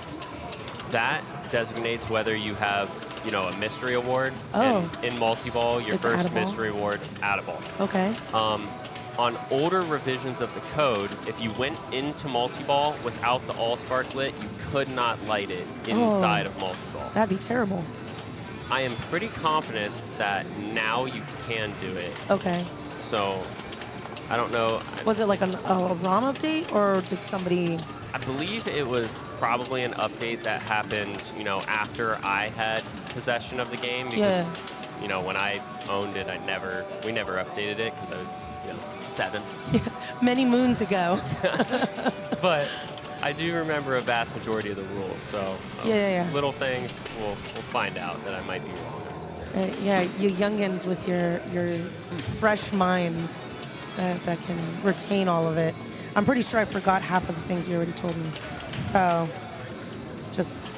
that designates whether you have, a mystery award. Oh. And in multi-ball, your It's first add-a-ball? mystery award, add-a-ball. Okay. On older revisions of the code, if you went into multi-ball without the all-spark lit, you could not light it inside of multi-ball. That'd be terrible. I am pretty confident that now you can do it. Okay. So, I don't know. Was it like a ROM update, or did somebody... I believe it was probably an update that happened, after I had possession of the game. Because, when I owned it, we never updated it because I was, 7. Many moons ago. But I do remember a vast majority of the rules, so Yeah. little things we'll find out that I might be wrong on some things. Yeah, you youngins with your fresh minds that can retain all of it. I'm pretty sure I forgot half of the things you already told me. So, just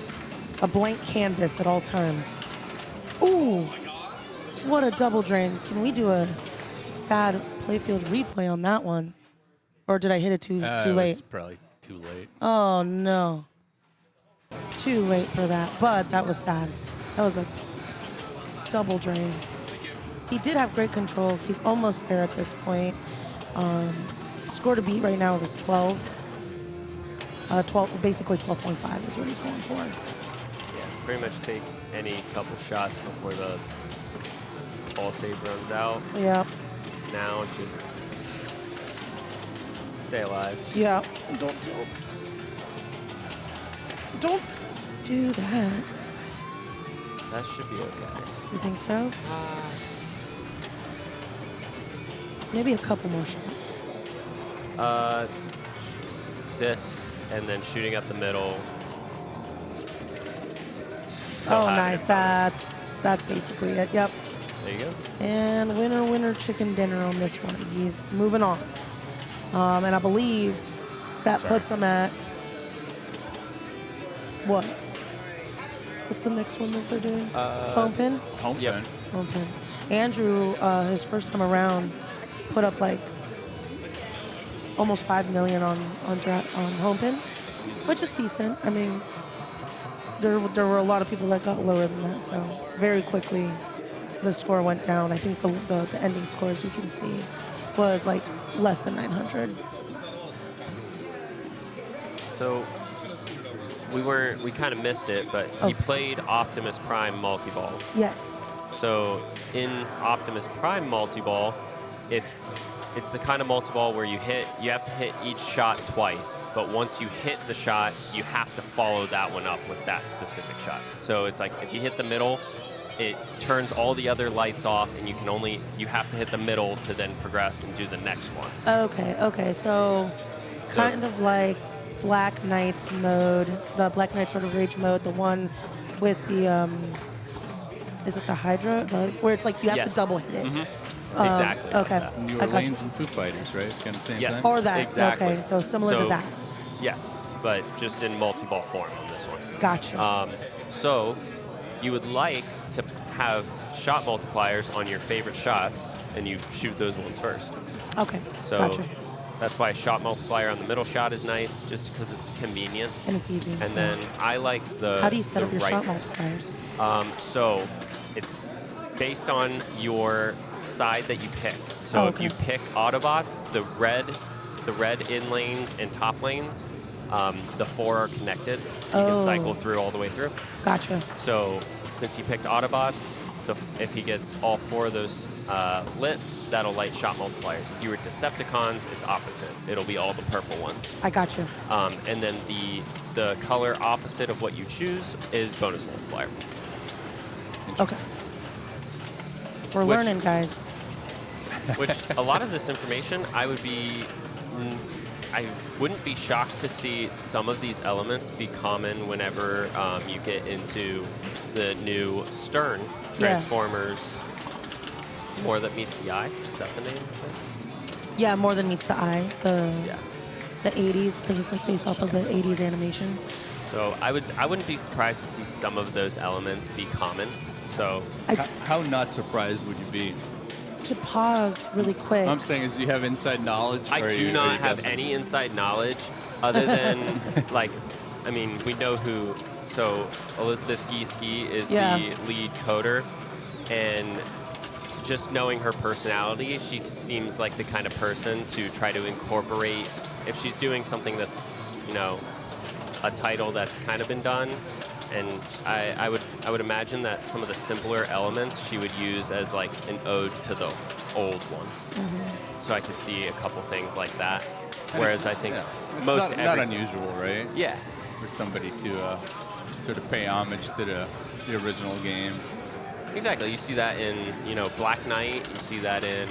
a blank canvas at all times. Ooh, what a double drain. Can we do a sad playfield replay on that one? Or did I hit it too late? It's probably too late. Oh, no. Too late for that, but that was sad. That was a double drain. He did have great control. He's almost there at this point. Score to beat right now is 12. 12, basically 12.5 is what he's going for. Yeah, pretty much take any couple shots before the ball save runs out. Yeah. Now just stay alive. Yeah. Don't do that. That should be okay. You think so? Maybe a couple more shots. This, and then shooting up the middle. Oh, nice. That's basically it. Yep. There you go. And winner, chicken dinner on this one. He's moving on. And I believe that puts him at what? What's the next one that they're doing? Home pin? Home pin. Home pin. Andrew, his first time around, put up like almost 5 million on home pin, which is decent. I mean, there were a lot of people that got lower than that, so very quickly the score went down. I think the ending score, as you can see, was like less than 900. So we kind of missed it, but he played Optimus Prime multi-ball. Yes. So in Optimus Prime multi-ball, it's the kind of multi-ball where you have to hit each shot twice, but once you hit the shot, you have to follow that one up with that specific shot. So it's like if you hit the middle, it turns all the other lights off, and you have to hit the middle to then progress and do the next one. Okay. So kind of like Black Knight's mode, the Black Knight sort of rage mode, the one with the is it the Hydra, where it's like you have to double hit it. Mm-hmm. Exactly. Okay. New Orleans and Foo Fighters, right? Kind of same Yes. thing? Or that. Exactly. Okay, so similar to that. Yes, but just in multi-ball form on this one. Gotcha. So you would like to have shot multipliers on your favorite shots, and you shoot those ones first. Okay. So Gotcha. that's why a shot multiplier on the middle shot is nice, just because it's convenient. And it's easy. And then I like the. How do you set the up your right, shot multipliers? So it's based on your side that you pick. So Oh, if you pick Autobots, the red in lanes and top lanes, the 4 are connected. You can cycle through all the way through. Gotcha. So since you picked Autobots, if he gets all 4 of those lit, that'll light shot multipliers. If you were Decepticons, it's opposite. It'll be all the purple ones. I gotcha. And then the color opposite of what you choose is bonus multiplier. Okay. We're learning, guys. Which a lot of this information, I wouldn't be shocked to see some of these elements be common whenever you get into the new Stern Transformers. More That Meets the Eye. Is that the name? Yeah, More Than Meets the Eye. The 80s, because it's like based off of the 80s animation. So I wouldn't be surprised to see some of those elements be common. So how not surprised would you be? To pause really quick. I'm saying is, do you have inside knowledge? I do not have any inside knowledge other than, like, I mean, we know who. So Elizabeth Gieske is the lead coder, and just knowing her personality, she seems like the kind of person to try to incorporate, if she's doing something that's, you know, a title that's kind of been done, and I would imagine that some of the simpler elements she would use as like an ode to the old one. Mm-hmm. So I could see a couple things like that. Whereas I think it's not unusual, right? Yeah. For somebody to sort of pay homage to the original game. Exactly. You see that in, you know, Black Knight. You see that in,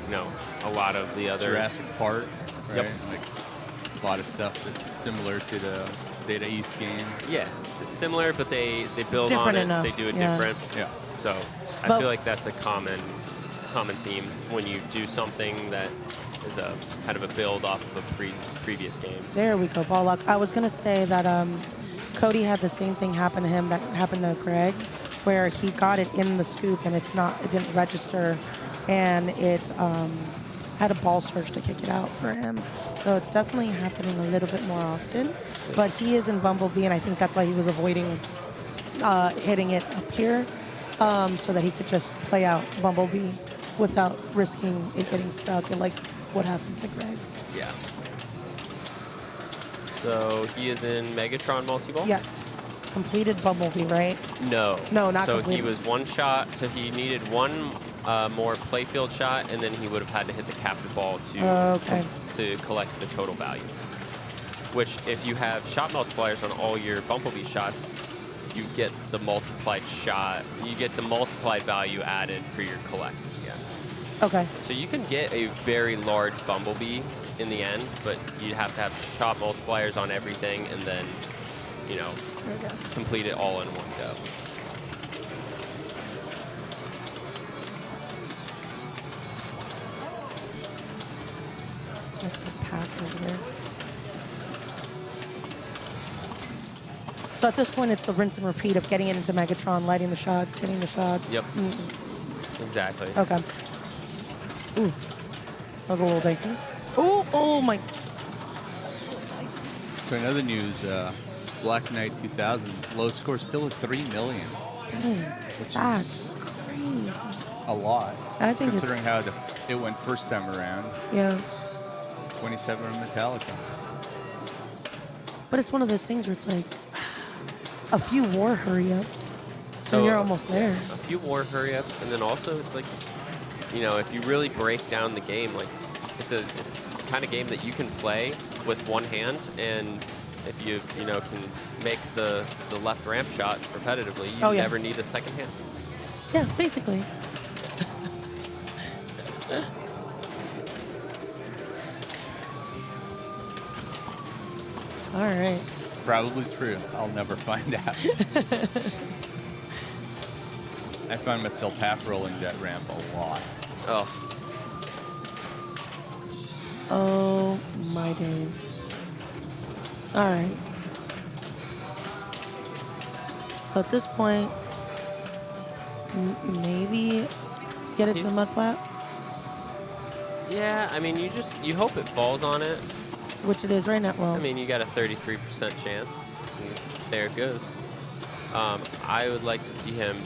you know, a lot of the other Jurassic Park, right? Yep. Like a lot of stuff that's similar to the Data East game. Yeah, it's similar, but they build Different on it. enough, They do it yeah. different. Yeah. So I But- feel like that's a common theme when you do something that is a kind of a build off of a previous game. There we go, ball luck. I was going to say that Cody had the same thing happen to him that happened to Greg, where he got it in the scoop and it didn't register, and it had a ball surge to kick it out for him. So it's definitely happening a little bit more often. But he is in Bumblebee, and I think that's why he was avoiding hitting it up here, so that he could just play out Bumblebee without risking it getting stuck, and like what happened to Greg. Yeah. So he is in Megatron Multi-Ball? Yes. Completed Bumblebee, right? No. No, not so completed. he was one shot, so he needed one more playfield shot, and then he would have had to hit the captive ball to collect the total value. Which, if you have shot multipliers on all your Bumblebee shots, you get the multiplied shot, you get the multiplied value added for your collect again. Okay. So you can get a very large Bumblebee in the end, but you'd have to have shot multipliers on everything, and then, you know, complete it all in one go. Let's get pass over here. So at this point, it's the rinse and repeat of getting it into Megatron, lighting the shots, hitting the shots. Yep. Exactly. Okay. Ooh. That was a little dicey. Ooh, oh my. That was a little dicey. So in other news, Black Knight 2000, low score still at 3 million. Dang. Which That's is crazy. a lot. I think considering how it went first time around. Yeah. 27 on Metallica. But it's one of those things where it's like a few war hurry-ups, So and you're almost there. A few war hurry-ups, and then also it's like, you know, if you really break down the game, like it's the kind of game that you can play with one hand, and if you know can make the left ramp shot repetitively, you never need a second hand. Yeah, basically. All right. It's probably true. I'll never find out. I find myself half rolling that ramp a lot. Oh. Oh my days. All right. So at this point, Maybe get it to the mud flap, Yeah, I mean, you hope it falls on it. which it is right now. Well, I mean, you got a 33% chance. And there it goes. I would like to see him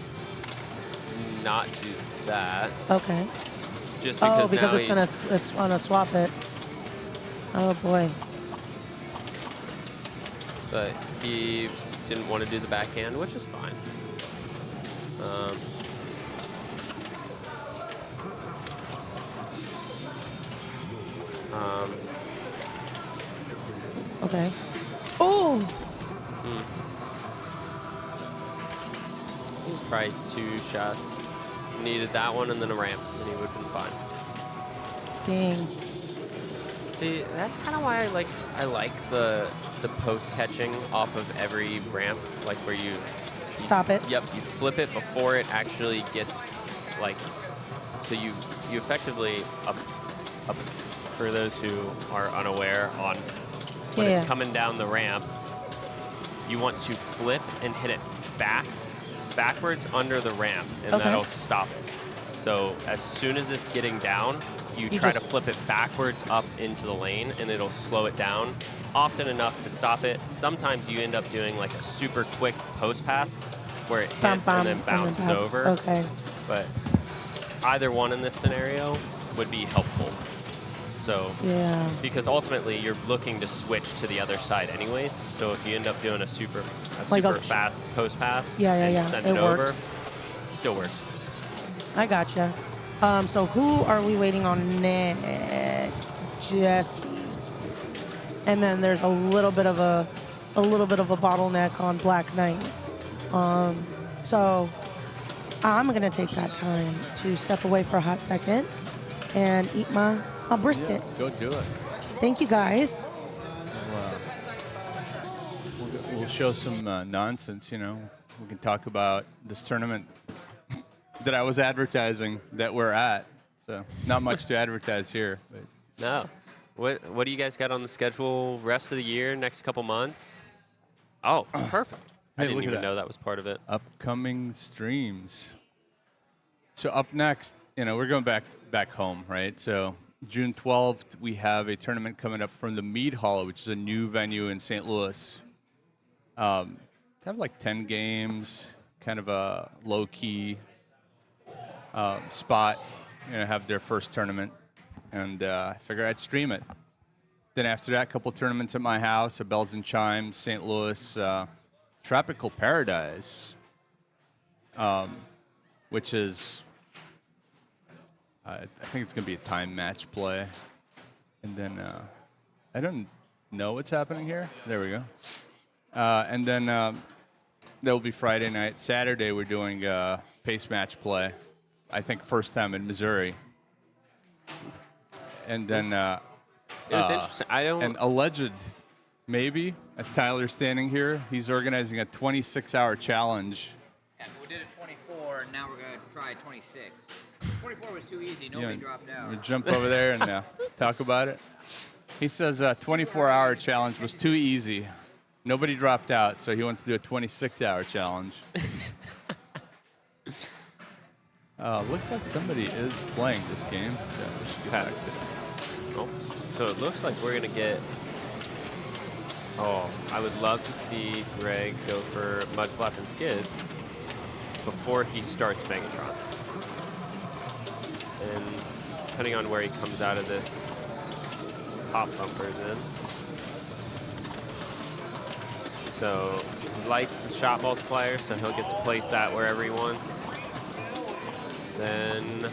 not do that. okay. Just because because now it's gonna swap it. Oh boy. But he didn't want to do the backhand, which is fine. Okay. Oh. He's probably 2 shots. Needed that one and then a ramp, and he would have been fine. Dang. See, that's kind of why I like the post catching off of every ramp, like where you Stop it. Yep, you flip it before it actually gets so you effectively for those who are unaware on when it's coming down the ramp, you want to flip and hit it backwards under the ramp, and that'll stop it. So as soon as it's getting down, you try to flip it backwards up into the lane, and it'll slow it down often enough to stop it. Sometimes you end up doing like a super quick post pass where it hits and then bounces over. Okay. But either one in this scenario would be helpful. So, because ultimately you're looking to switch to the other side anyways. So if you end up doing a super fast post pass and send it over, it still works. I gotcha. So who are we waiting on next? Jesse. And then there's a little bit of a bottleneck on Black Knight. So I'm gonna take that time to step away for a hot second and eat my brisket. Go do it. Thank you guys. We'll show some nonsense, you know. We can talk about this tournament that I was advertising that we're at. So not much to advertise here. But. No. What do you guys got on the schedule rest of the year, next couple months? Oh, perfect. I didn't even know that was part of it. Upcoming streams. So up next, you know, we're going back home, right? So June 12th, we have a tournament coming up from the Mead Hall, which is a new venue in St. Louis. Have like 10 games, kind of a low-key spot, you know, have their first tournament, and I figured I'd stream it. Then after that, a couple tournaments at my house, a Bells and Chimes, St. Louis, Tropical Paradise, which is, I think it's going to be a time match play. And then, I don't know what's happening here. There we go. And then that will be Friday night. Saturday, we're doing pace match play. I think first time in Missouri. And then it was interesting. An alleged, maybe, as Tyler's standing here, he's organizing a 26-hour challenge. Yeah, we did a 24, and now we're going to try 26. 24 was too easy. Nobody dropped out. We'll jump over there and talk about it. He says a 24-hour challenge was too easy. Nobody dropped out, so he wants to do a 26-hour challenge. Looks like somebody is playing this game, so we should get back to it. Oh, so it looks like we're going to get... Oh, I would love to see Greg go for mud flap and skids before he starts Megatron. And depending on where he comes out of this, pop bumpers in. So he lights the shot multiplier, so he'll get to place that wherever he wants. Then,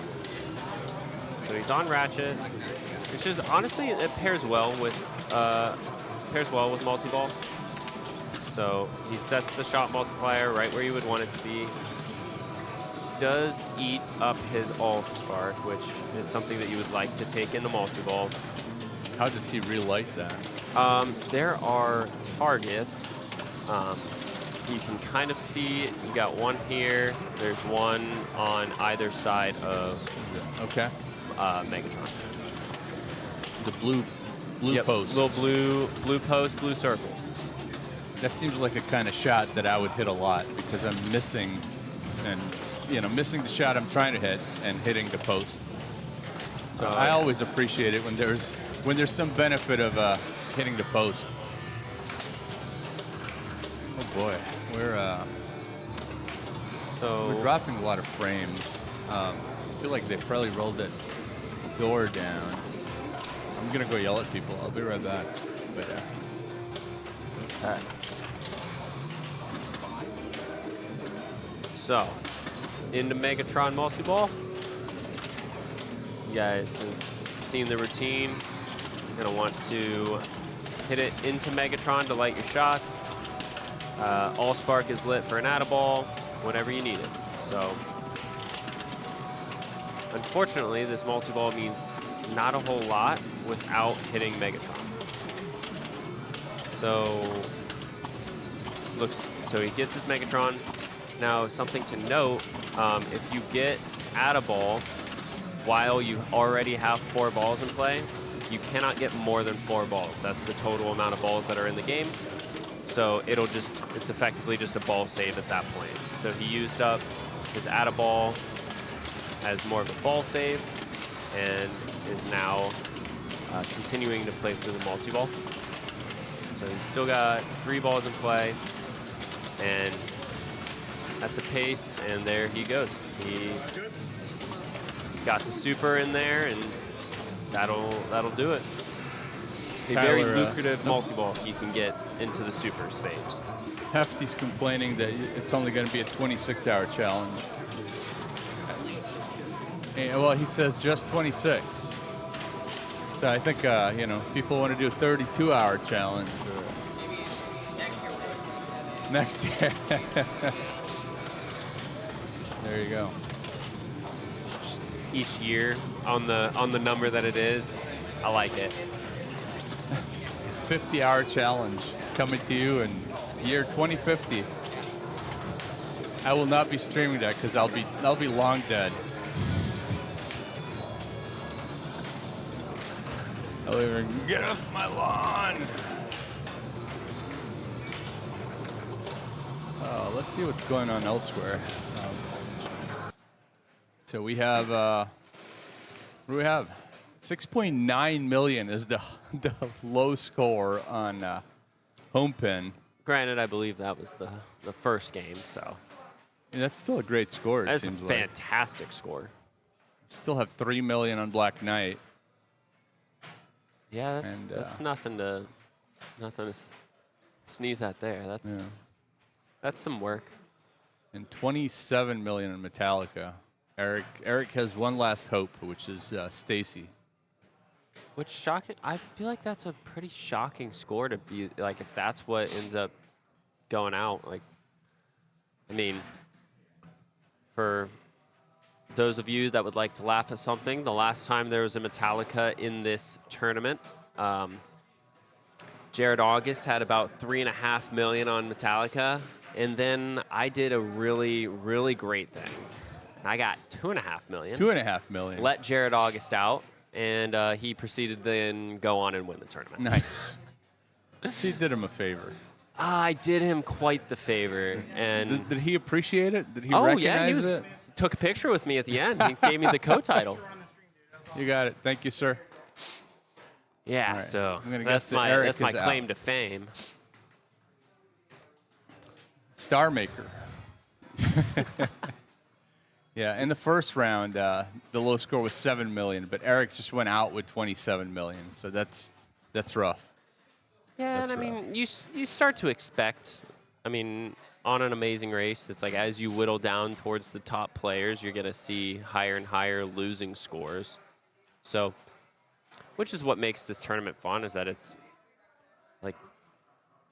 so he's on Ratchet, which is honestly it pairs well with multi-ball. So he sets the shot multiplier right where you would want it to be. Does eat up his all-spark, which is something that you would like to take into multi-ball. How does he relight that? There are targets. You can kind of see you got one here. There's one on either side of Megatron. The blue post. Little blue post, blue circles. That seems like a kind of shot that I would hit a lot because I'm missing and missing the shot I'm trying to hit and hitting the post. So I always appreciate it when there's some benefit of hitting the post. Oh boy, we're dropping a lot of frames. I feel like they probably rolled that door down. I'm gonna go yell at people. I'll be right back. But So, into Megatron multi-ball. You guys have seen the routine. You're gonna want to hit it into Megatron to light your shots. All spark is lit for an add-a-ball, whenever you need it. So, unfortunately, this multi-ball means not a whole lot without hitting Megatron. So he gets his Megatron. Now, something to note, if you get add-a-ball while you already have 4 balls in play, you cannot get more than 4 balls. That's the total amount of balls that are in the game. So it's effectively just a ball save at that point. So he used up his add-a-ball as more of a ball save and is now continuing to play through the multi-ball. So he's still got 3 balls in play and at the pace, and there he goes. He got the super in there, and that'll do it. It's a very lucrative multi-ball if you can get into the supers phase. Hefty's complaining that it's only going to be a 26-hour challenge. And, well, he says just 26. So I think people want to do a 32-hour challenge. Next year. There you go. Just each year on the number that it is, I like it. 50-hour challenge coming to you in year 2050. I will not be streaming that because I'll be long dead. I'll even get off my lawn. Let's see what's going on elsewhere. So we have, what do we have? 6.9 million is the low score on home pin. Granted, I believe that was the first game, so. Yeah, that's still a great score, it seems like. That's a fantastic score. Still have 3 million on Black Knight. Yeah, that's nothing to sneeze at there. That's some work. And 27 million in Metallica. Eric has one last hope, which is Stacy. Which shocking? I feel like that's a pretty shocking score to be like if that's what ends up going out. Like, I mean, for those of you that would like to laugh at something, the last time there was a Metallica in this tournament, Jared August had about 3.5 million on Metallica, and then I did a really, really great thing. I got 2.5 million. 2.5 million. Let Jared August out, and he proceeded to then go on and win the tournament. Nice. She did him a favor. I did him quite the favor, and did he appreciate it? Did he recognize it? Took a picture with me at the end. He gave me the co-title. You got it. Thank you, sir. Yeah, right. so I'm gonna that's guess my claim to fame. Star Maker. Yeah, in the first round, the low score was 7 million, but Eric just went out with 27 million, so that's rough. Yeah, that's and I rough. mean, you start to expect. I mean, on an amazing race, it's like as you whittle down towards the top players, you're gonna see higher and higher losing scores. So, which is what makes this tournament fun, is that it's like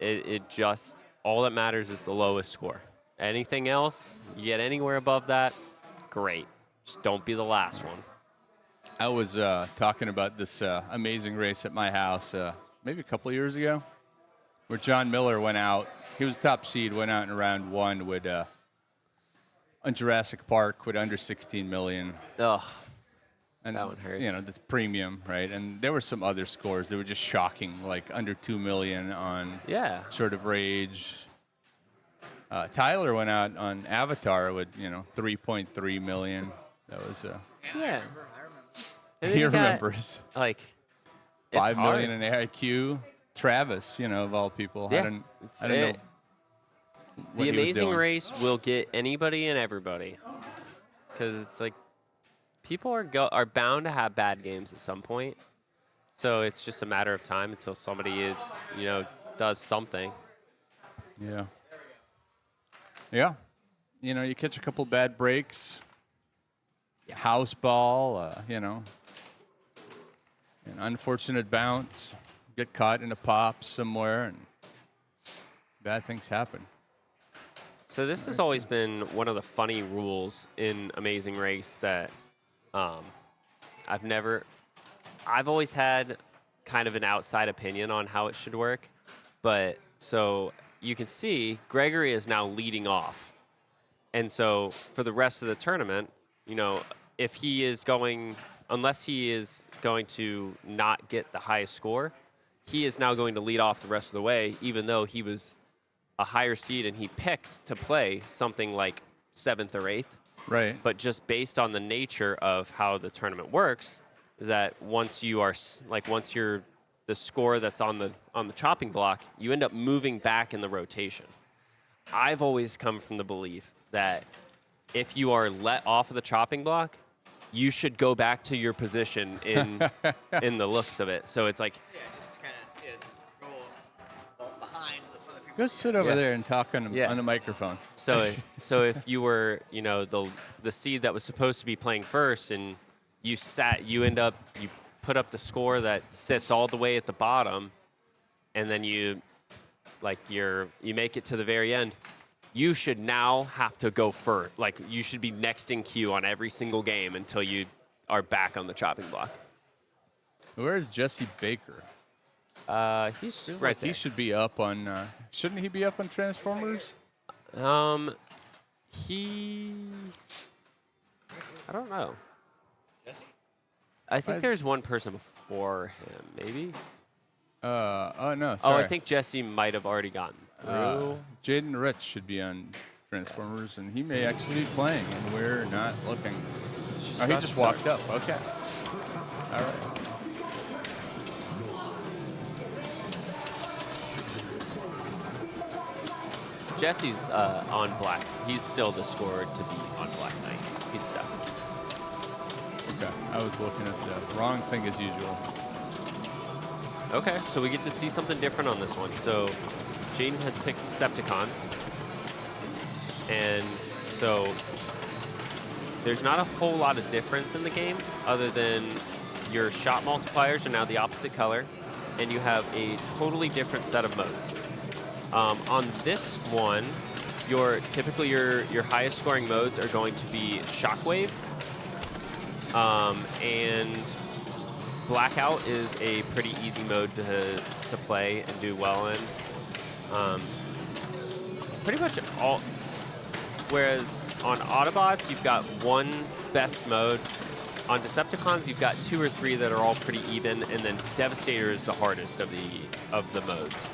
it just all that matters is the lowest score. Anything else, you get anywhere above that, great. Just don't be the last one. I was talking about this amazing race at my house maybe a couple of years ago, where John Miller went out. He was top seed, went out in round 1 with on Jurassic Park with under 16 million. Ugh, and that one hurts. You know, the premium, right? And there were some other scores that were just shocking, like under 2 million on Sort of Rage. Tyler went out on Avatar with 3.3 million. That was Yeah. he remembers. Like, 5 hard. million in AIQ. Travis, of all people. Yeah. I don't know. The Amazing Race will get anybody and everybody, because it's like people are bound to have bad games at some point. So it's just a matter of time until somebody does something. Yeah. Yeah. You catch a couple bad breaks. House ball, an unfortunate bounce. Get caught in a pop somewhere, and bad things happen. So this has always been one of the funny rules in Amazing Race that I've always had kind of an outside opinion on how it should work. But so you can see Gregory is now leading off. And so for the rest of the tournament, if he is unless he is going to not get the highest score, he is now going to lead off the rest of the way, even though he was a higher seed and he picked to play something like 7th or 8th. Right. But just based on the nature of how the tournament works, is that once you're the score that's on the chopping block, you end up moving back in the rotation. I've always come from the belief that if you are let off of the chopping block, you should go back to your position in the looks of it. So it's like, just kind of go behind the people. Go sit over there and talk on the microphone. So if you were, the seed that was supposed to be playing first, and you put up the score that sits all the way at the bottom, and then you make it to the very end, you should now have to go first. Like, you should be next in queue on every single game until you are back on the chopping block. Where's Jesse Baker? He's Feels right like there. He should be up on. Shouldn't he be up on Transformers? I don't know. I think there's one person before him, maybe. Oh no. Oh, Sorry. I think Jesse might have already gotten through. Jaden Rich should be on Transformers, and he may actually be playing, and we're not looking. Oh, he just walked up. Okay. All right. Jesse's on black. He's still the scorer to be on Black Knight. He's stuck. Okay. I was looking at the wrong thing as usual. Okay, so we get to see something different on this one. So Jaden has picked Decepticons. And so there's not a whole lot of difference in the game other than your shot multipliers are now the opposite color, and you have a totally different set of modes. On this one, typically your highest scoring modes are going to be Shockwave, and Blackout is a pretty easy mode to play and do well in. Pretty much all. Whereas on Autobots, you've got one best mode. On Decepticons, you've got 2 or 3 that are all pretty even, and then Devastator is the hardest of the modes.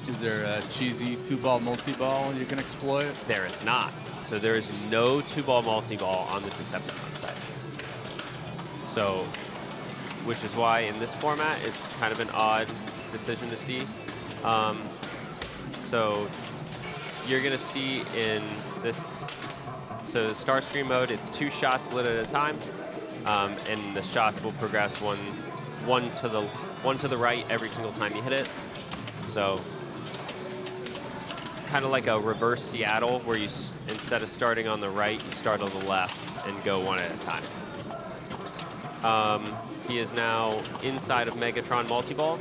Is there a cheesy 2-ball multi-ball you can exploit? There is not. So there is no 2-ball multi-ball on the Decepticon side. So, which is why in this format, it's kind of an odd decision to see. So you're going to see in this, so the Starscream mode, it's 2 shots lit at a time, and the shots will progress one to the right every single time you hit it. So it's kind of like a reverse Seattle, where you instead of starting on the right, you start on the left and go one at a time. He is now inside of Megatron Multiball,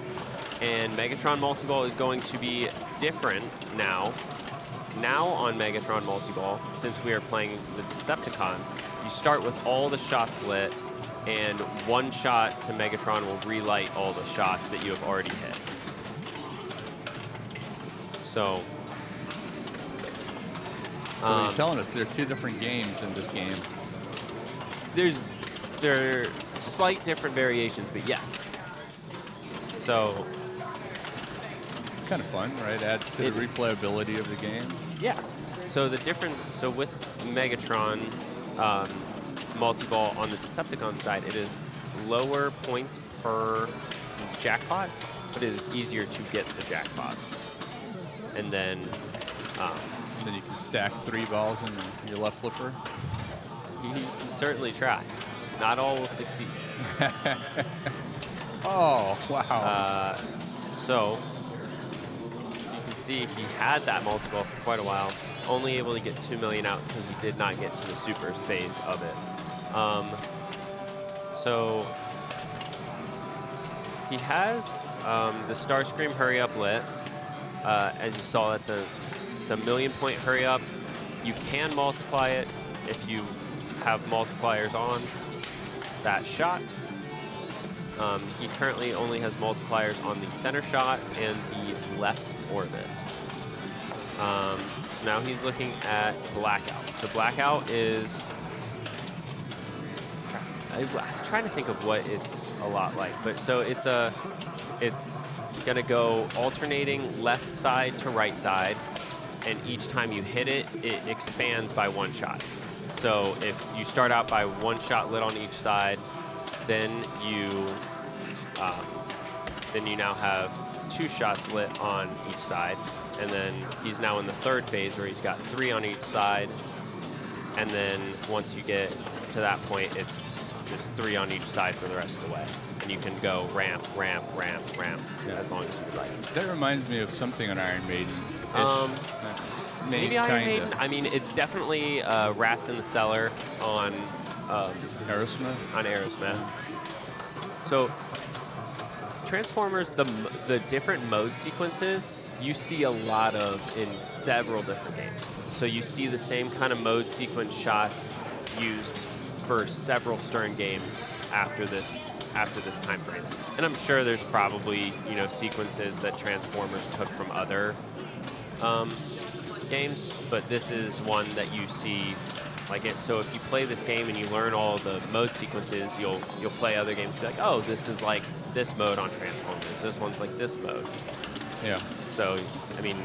and Megatron Multiball is going to be different now. Now on Megatron Multiball, since we are playing the Decepticons, you start with all the shots lit, and 1 shot to Megatron will relight all the shots that you have already hit. So you're telling us there are 2 different games in this game. There are slight different variations, but yes. So kind of fun, right? Adds to the replayability of the game. Yeah. So with Megatron multi-ball on the Decepticon side, it is lower points per jackpot, but it is easier to get the jackpots. And then you can stack 3 balls in your left flipper. You can certainly try. Not all will succeed. Oh, wow. So you can see he had that multi-ball for quite a while, only able to get 2 million out because he did not get to the supers phase of it. So he has the Starscream Hurry Up lit. As you saw, it's a 1,000,000-point hurry up. You can multiply it if you have multipliers on that shot. He currently only has multipliers on the center shot and the left orbit. So now he's looking at Blackout. So Blackout is, I'm trying to think of what it's a lot like, but so it's gonna go alternating left side to right side, and each time you hit it, it expands by 1 shot. So if you start out by 1 shot lit on each side, then you now have 2 shots lit on each side, and then he's now in the 3rd phase where he's got 3 on each side, and then once you get to that point, it's just 3 on each side for the rest of the way, and you can go ramp, ramp, ramp, ramp as long as you like. That reminds me of something on Iron Maiden. Maybe Iron Maiden. I mean, it's definitely Rats in the Cellar on Aerosmith. So Transformers, the different mode sequences, you see a lot of in several different games. So you see the same kind of mode sequence shots used for several Stern games after this time frame. And I'm sure there's probably, sequences that Transformers took from other games, but this is one that you see like it. So if you play this game and you learn all the mode sequences, you'll play other games and be like, oh, this is like this mode on Transformers. This one's like this mode. Yeah. So, I mean,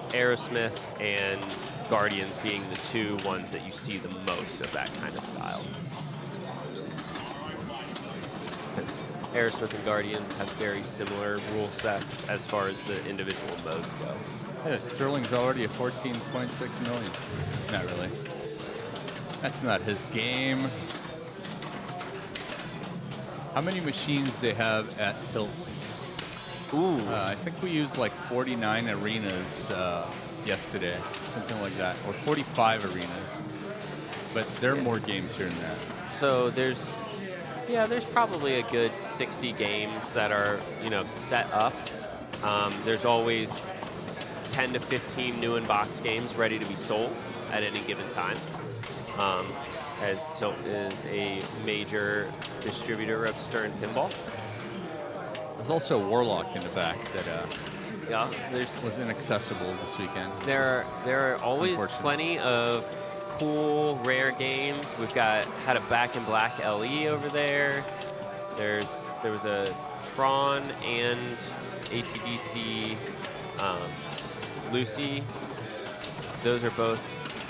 Aerosmith and Guardians being the 2 ones that you see the most of that kind of style. Because Aerosmith and Guardians have very similar rule sets as far as the individual modes go. Yeah, Sterling's already at 14.6 million. Not really. That's not his game. How many machines they have at Tilt? Ooh. I think we used like 49 arenas yesterday, something like that, or 45 arenas. But there are more games here than that. So there's probably a good 60 games that are, set up. There's always 10 to 15 new in-box games ready to be sold at any given time. As Tilt is a major distributor of Stern Pinball. There's also Warlock in the back that was inaccessible this weekend. There are always plenty of cool, rare games. We've had a Back in Black LE over there. There was a Tron and AC/DC Lucy. Those are both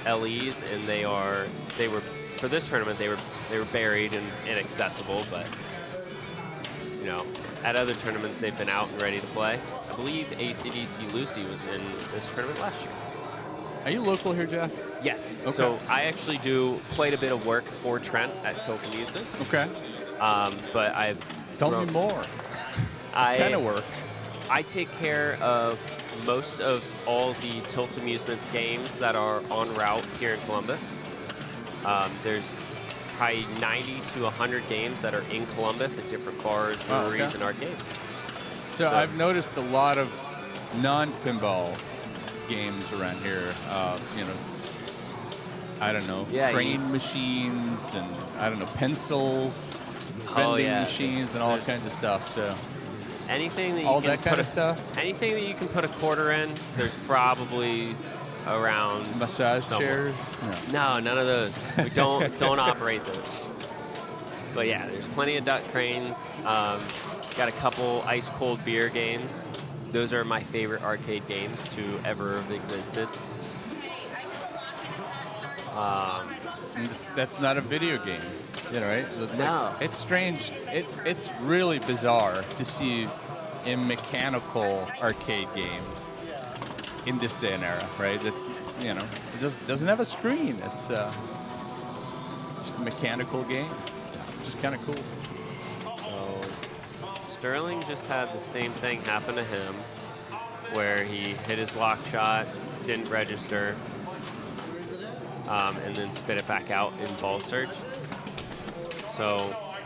LEs, and they were for this tournament they were buried and inaccessible, but at other tournaments they've been out and ready to play. I believe AC/DC Lucy was in this tournament last year. Are you local here, Jeff? Yes. Okay. So I actually do quite a bit of work for Trent at Tilt Amusements. Okay. But I've Tell me more. What kind of work? I take care of most of all the Tilt Amusements games that are en route here in Columbus. There's probably 90 to 100 games that are in Columbus at different bars, breweries, and arcades. So I've noticed a lot of non-pinball games around here. I don't know, crane machines and pencil bending machines and all kinds of stuff. So anything that all that kind of stuff. Anything that you can put a quarter in, there's probably around massage chairs. No, none of those. We don't operate those. But yeah, there's plenty of duck cranes. Got a couple ice cold beer games. those are my favorite arcade games to ever have existed. That's not a video game, right? That's No. Like, it's strange. It's really bizarre to see a mechanical arcade game in this day and era, right? That's, it doesn't have a screen. It's just a mechanical game, which is kind of cool. So Sterling just had the same thing happen to him, where he hit his lock shot, didn't register, and then spit it back out in ball search. So,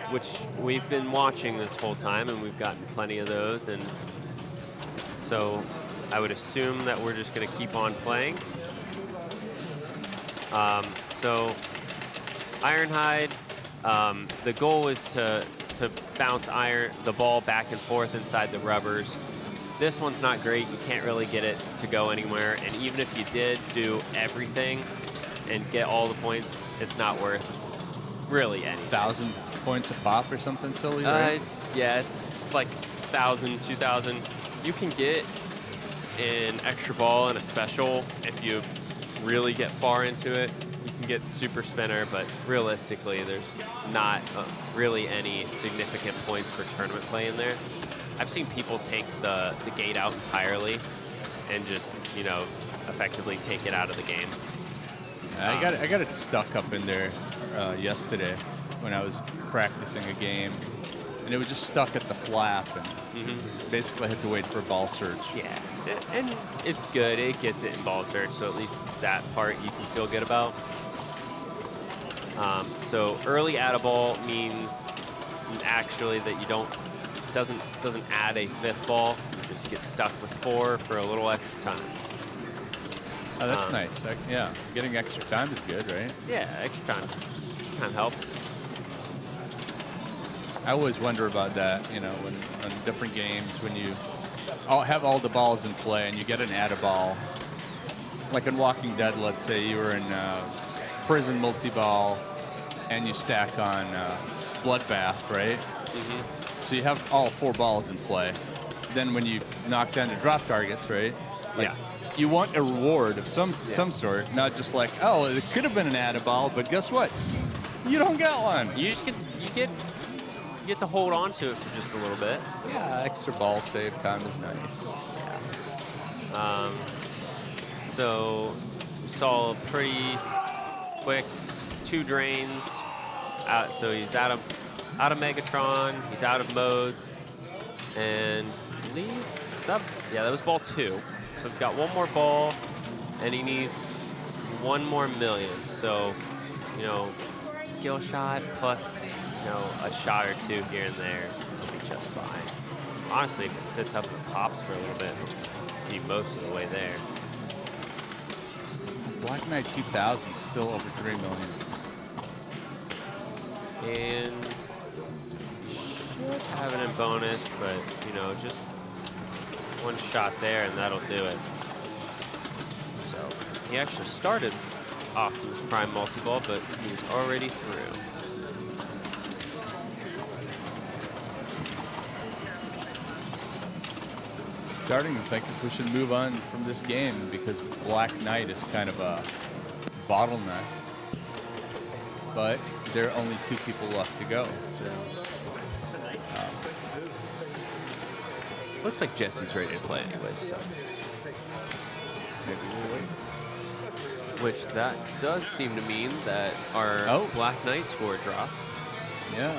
which we've been watching this whole time, and we've gotten plenty of those, and so I would assume that we're just going to keep on playing. So Ironhide, the goal is to bounce the ball back and forth inside the rubbers. This one's not great. You can't really get it to go anywhere, and even if you did do everything and get all the points, it's not worth really anything. 1,000 points a pop or something silly, right? It's like 1,000, 2,000. You can get an extra ball and a special if you really get far into it. You can get super spinner, but realistically, there's not really any significant points for tournament play in there. I've seen people take the gate out entirely and just, effectively take it out of the game. I got it stuck up in there yesterday when I was practicing a game, and it was just stuck at the flap, and basically had to wait for a ball search. Yeah, and it's good. It gets it in ball search, so at least that part you can feel good about. So early add a ball means actually that you doesn't add a 5th ball. You just get stuck with 4 for a little extra time. Oh, that's nice. Yeah, getting extra time is good, right? Yeah, extra time. Extra time helps. I always wonder about that, when on different games, when you have all the balls in play and you get an add a ball. Like in Walking Dead, let's say you were in prison multi-ball and you stack on Bloodbath, right? So you have all 4 balls in play. Then when you knock down the drop targets, right? Yeah. You want a reward of some sort, not just like, oh, it could have been an add a ball, but guess what? You don't get one. You get to hold on to it for just a little bit. Yeah, extra ball save time is nice. Yeah. So we saw a pretty quick 2 drains. So he's out of Megatron. He's out of modes, and I believe that was ball 2. So we've got 1 more ball, and he needs 1 more million. So, skill shot plus, a shot or 2 here and there will be just fine. Honestly, if it sits up and pops for a little bit, it'll be most of the way there. Black Knight 2000 is still over 3 million. And should have it in bonus, but, just 1 shot there and that'll do it. So he actually started Optimus Prime multi-ball, but he's already through. Starting to think if we should move on from this game because Black Knight is kind of a bottleneck. But there are only 2 people left to go. So. Looks like Jesse's ready to play anyway, so maybe we'll wait. Which that does seem to mean that our Black Knight score dropped. Yeah.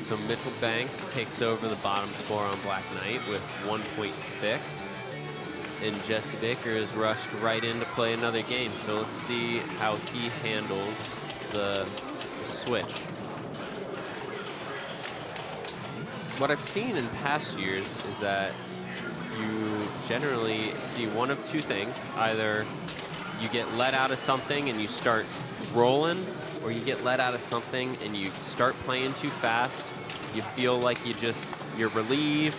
So Mitchell Banks takes over the bottom score on Black Knight with 1.6. And Jesse Baker is rushed right in to play another game. So let's see how he handles the switch. What I've seen in past years is that you generally see one of 2 things. Either you get let out of something and you start rolling, or you get let out of something and you start playing too fast. You feel like you're relieved,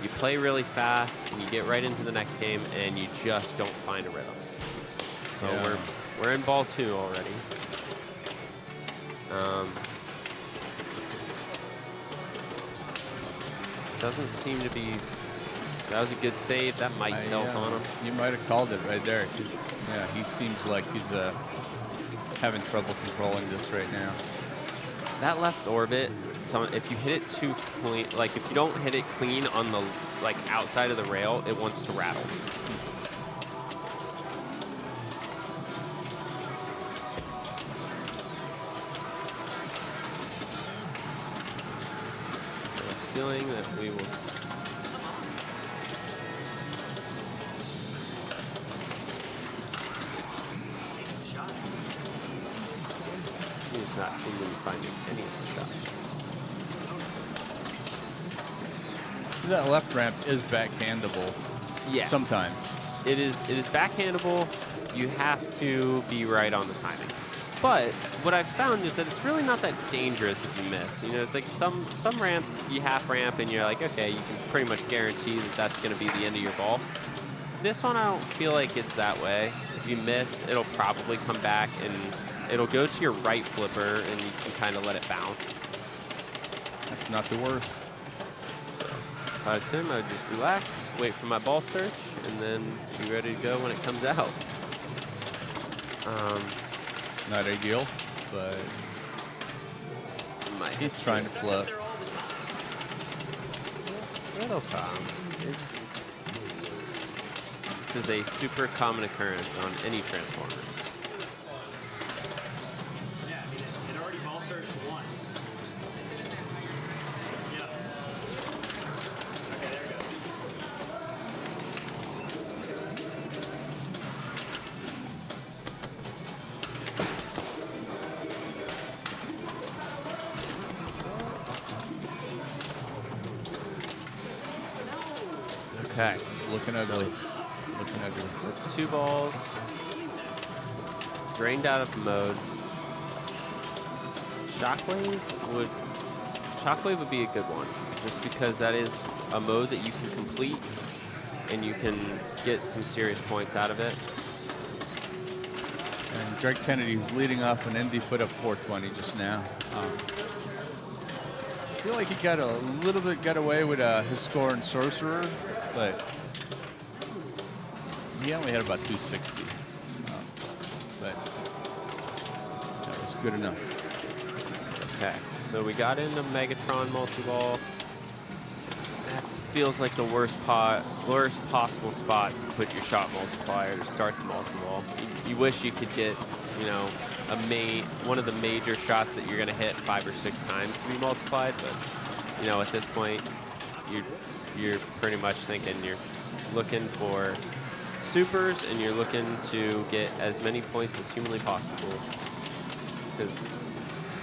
you play really fast, and you get right into the next game and you just don't find a rhythm. So we're in ball 2 already. Doesn't seem to be That was a good save. That might tilt on him. You might have called it right there. Yeah, he seems like he's having trouble controlling this right now. That left orbit, if you hit it too clean, like if you don't hit it clean on the outside of the rail, it wants to rattle. I have a feeling that we will. He's not seeming to be finding any of the shots. That left ramp is backhandable. Yes. Sometimes. It is backhandable. You have to be right on the timing. But what I've found is that it's really not that dangerous if you miss. You know, it's like some ramps you half ramp and you're like, okay, you can pretty much guarantee that that's going to be the end of your ball. This one, I don't feel like it's that way. If you miss, it'll probably come back and it'll go to your right flipper and you can kind of let it bounce. That's not the worst. So if I was him, I would just relax, wait for my ball search, and then be ready to go when it comes out. Not ideal, but he's trying to flip. It'll come. This is a super common occurrence on any transformer. Yeah, I mean, it already ball searched once. Yeah. Okay, there we go. Okay. It's looking ugly. Looking ugly. It's 2 balls. Drained out of mode. Shockwave would be a good one, just because that is a mode that you can complete and you can get some serious points out of it. And Greg Kennedy, who's leading off an Indy, put up 420 just now. I feel like he got a little bit got away with his score in Sorcerer, but he only had about 260. But that was good enough. Okay, so we got into Megatron multi-ball. That feels like the worst possible spot to put your shot multiplier to start the multi-ball. You wish you could get, you know, one of the major shots that you're going to hit 5 or 6 times to be multiplied, but you know, at this point, you're pretty much thinking you're looking for supers and you're looking to get as many points as humanly possible. Because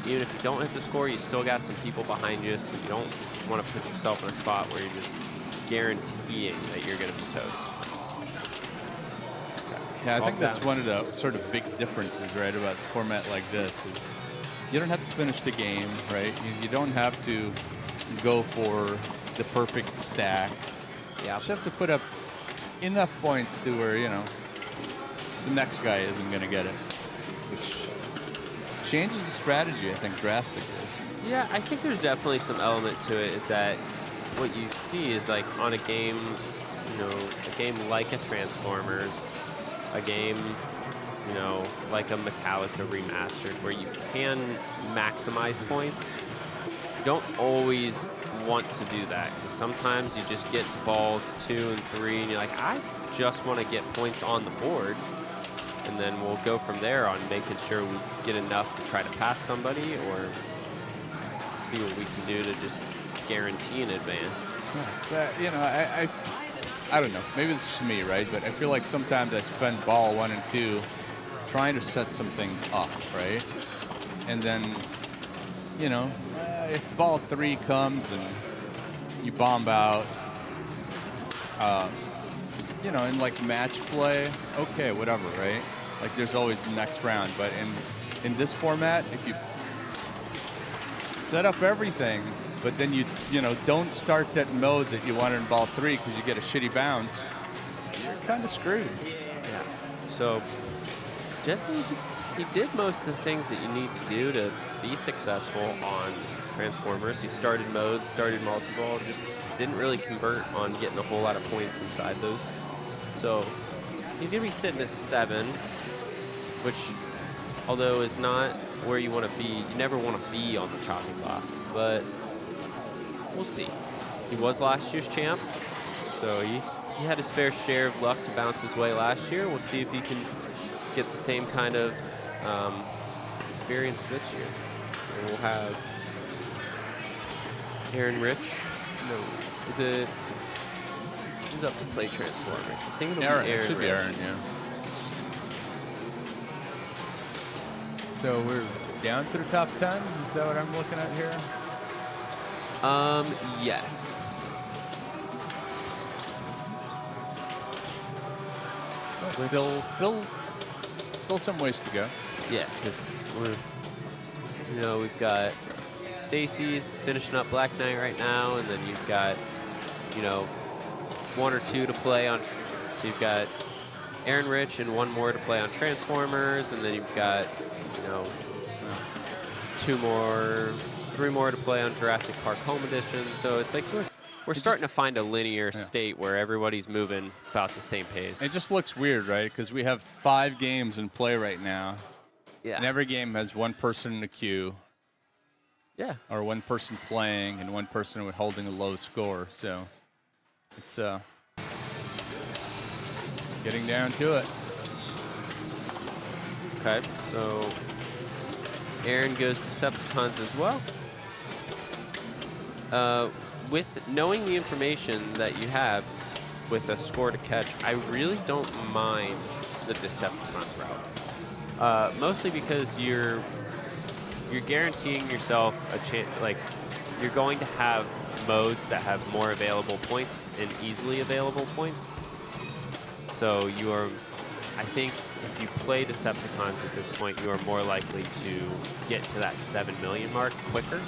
even if you don't hit the score, you still got some people behind you, so you don't want to put yourself in a spot where you're just guaranteeing that you're going to be toast. Okay. Yeah, I think that's one of the sort of big differences, right, about a format like this is you don't have to finish the game, right? You don't have to go for the perfect stack. Yeah. You just have to put up enough points to where, you know, the next guy isn't going to get it, which changes the strategy, I think, drastically. Yeah, I think there's definitely some element to it, is that what you see is like on a game, you know, a game like a Transformers, a game, you know, like a Metallica Remastered, where you can maximize points. You don't always want to do that, because sometimes you just get to balls 2 and 3 and you're like, I just want to get points on the board, and then we'll go from there on making sure we get enough to try to pass somebody or see what we can do to just guarantee an advance. Yeah. You know, I don't know, maybe it's just me, right, but I feel like sometimes I spend ball 1 and 2 trying to set some things up, right, and then, you know, if ball 3 comes and you bomb out, you know, in like match play, okay, whatever, right? Like there's always the next round. But in this format, if you set up everything, but then you know, don't start that mode that you wanted in ball 3 because you get a shitty bounce, you're kind of screwed. Yeah. So Jesse's He did most of the things that you need to do to be successful on Transformers. He started modes, started multi-ball, just didn't really convert on getting a whole lot of points inside those. So he's going to be sitting at 7, which, although is not where you want to be, you never want to be on the chopping block. But we'll see. He was last year's champ, so he had his fair share of luck to bounce his way last year. We'll see if he can get the same kind of experience this year. And we'll have Aaron Rich. No, is it? Who's up to play Transformers? I think it'll Aaron, be Aaron. It should be Rich. Aaron, yeah. So we're down to the top 10. Is that what I'm looking at here? Yes. Still some ways to go. Yeah, because we've got Stacy's finishing up Black Knight right now, and then you've got, 1 or 2 to play on. So you've got Aaron Rich and 1 more to play on Transformers, and then you've got, 3 more to play on Jurassic Park Home Edition. So it's like we're starting to find a linear state where everybody's moving about the same pace. It just looks weird, right? Because we have 5 games in play right now. Yeah. And every game has 1 person in the queue. Yeah. Or 1 person playing and 1 person with holding a low score. So it's getting down to it. Okay, so Aaron goes Decepticons as well. With knowing the information that you have with a score to catch, I really don't mind the Decepticons route. Mostly because you're guaranteeing yourself a chance. Like, you're going to have modes that have more available points and easily available points. So you are, I think, if you play Decepticons at this point, you are more likely to get to that 7 million mark quicker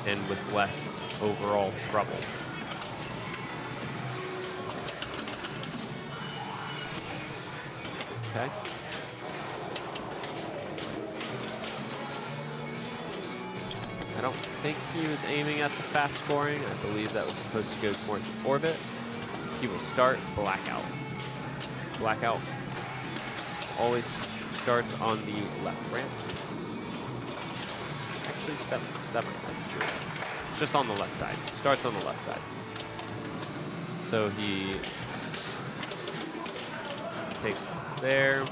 and with less overall trouble. Okay. I don't think he was aiming at the fast scoring. I believe that was supposed to go towards orbit. He will start Blackout. Blackout always starts on the left ramp. Actually, that might not be true. It's just on the left side. Starts on the left side. So he takes there.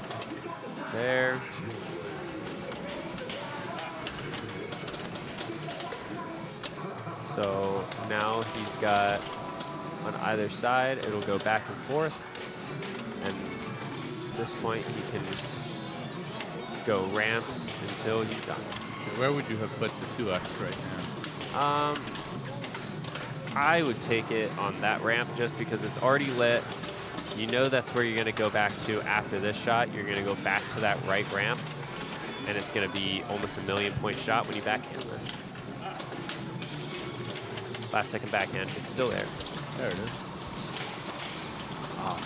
So now he's got on either side, it'll go back and forth. And at this point, he can just go ramps until he's done. Where would you have put the 2X right now? I would take it on that ramp just because it's already lit. You know that's where you're going to go back to after this shot. You're going to go back to that right ramp, and it's going to be almost a 1,000,000-point shot when you backhand this. Last second backhand, it's still there. There it is. Oh.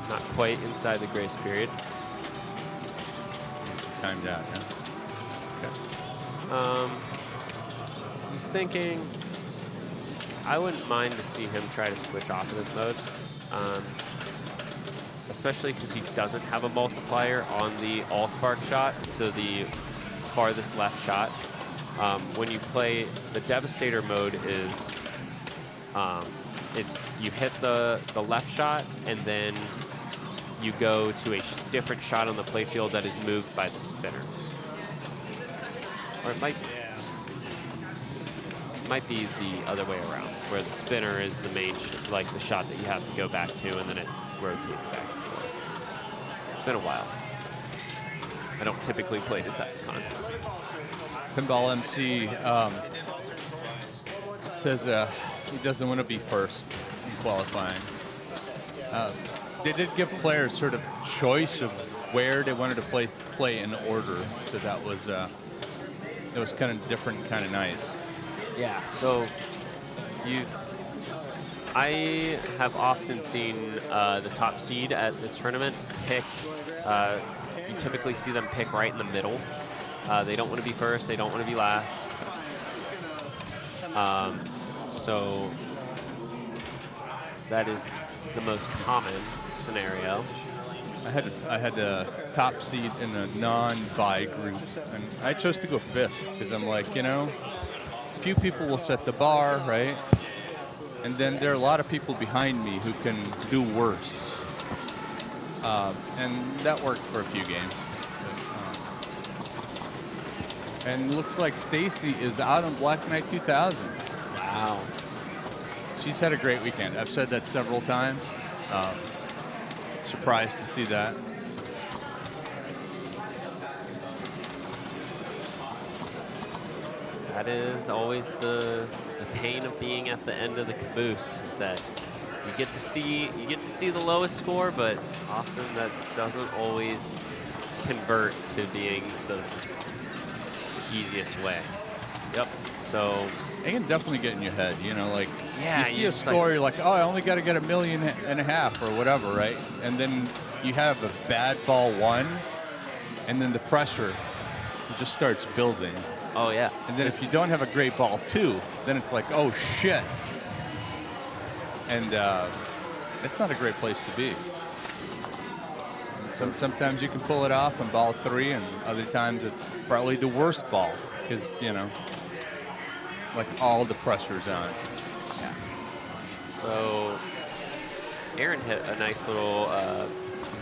Not quite inside the grace period. Timed out, yeah. Okay. He's thinking, I wouldn't mind to see him try to switch off of this mode. Especially because he doesn't have a multiplier on the all-spark shot, so the farthest left shot. When you play the Devastator mode is, it's you hit the left shot and then you go to a different shot on the playfield that is moved by the spinner. Or it might be the other way around, where the spinner is the main, like the shot that you have to go back to, and then it rotates back and forth. It's been a while. I don't typically play Decepticons. Pinball MC says he doesn't want to be first in qualifying. They did give players sort of choice of where they wanted to play in order, so that was kind of different, kind of nice. Yeah. So I have often seen the top seed at this tournament pick you typically see them pick right in the middle. They don't want to be first. They don't want to be last. So that is the most common scenario. I had a top seed in a non-buy group, and I chose to go 5th because I'm like, few people will set the bar, right? And then there are a lot of people behind me who can do worse. And that worked for a few games. And looks like Stacy is out on Black Knight 2000. Wow. She's had a great weekend. I've said that several times. Surprised to see that. That is always the pain of being at the end of the caboose, is that you get to see the lowest score, but often that doesn't always convert to being the easiest way. Yep. So it can definitely get in your head, like yeah, you see a score, you're like, oh, I only got to get 1.5 million or whatever, right? And then you have a bad ball 1, and then the pressure just starts building. Oh yeah. And then if you don't have a great ball 2, then it's like, oh shit. And it's not a great place to be. Sometimes you can pull it off on ball 3, and other times it's probably the worst ball because like all the pressure's on. Yeah. So Aaron hit a nice little.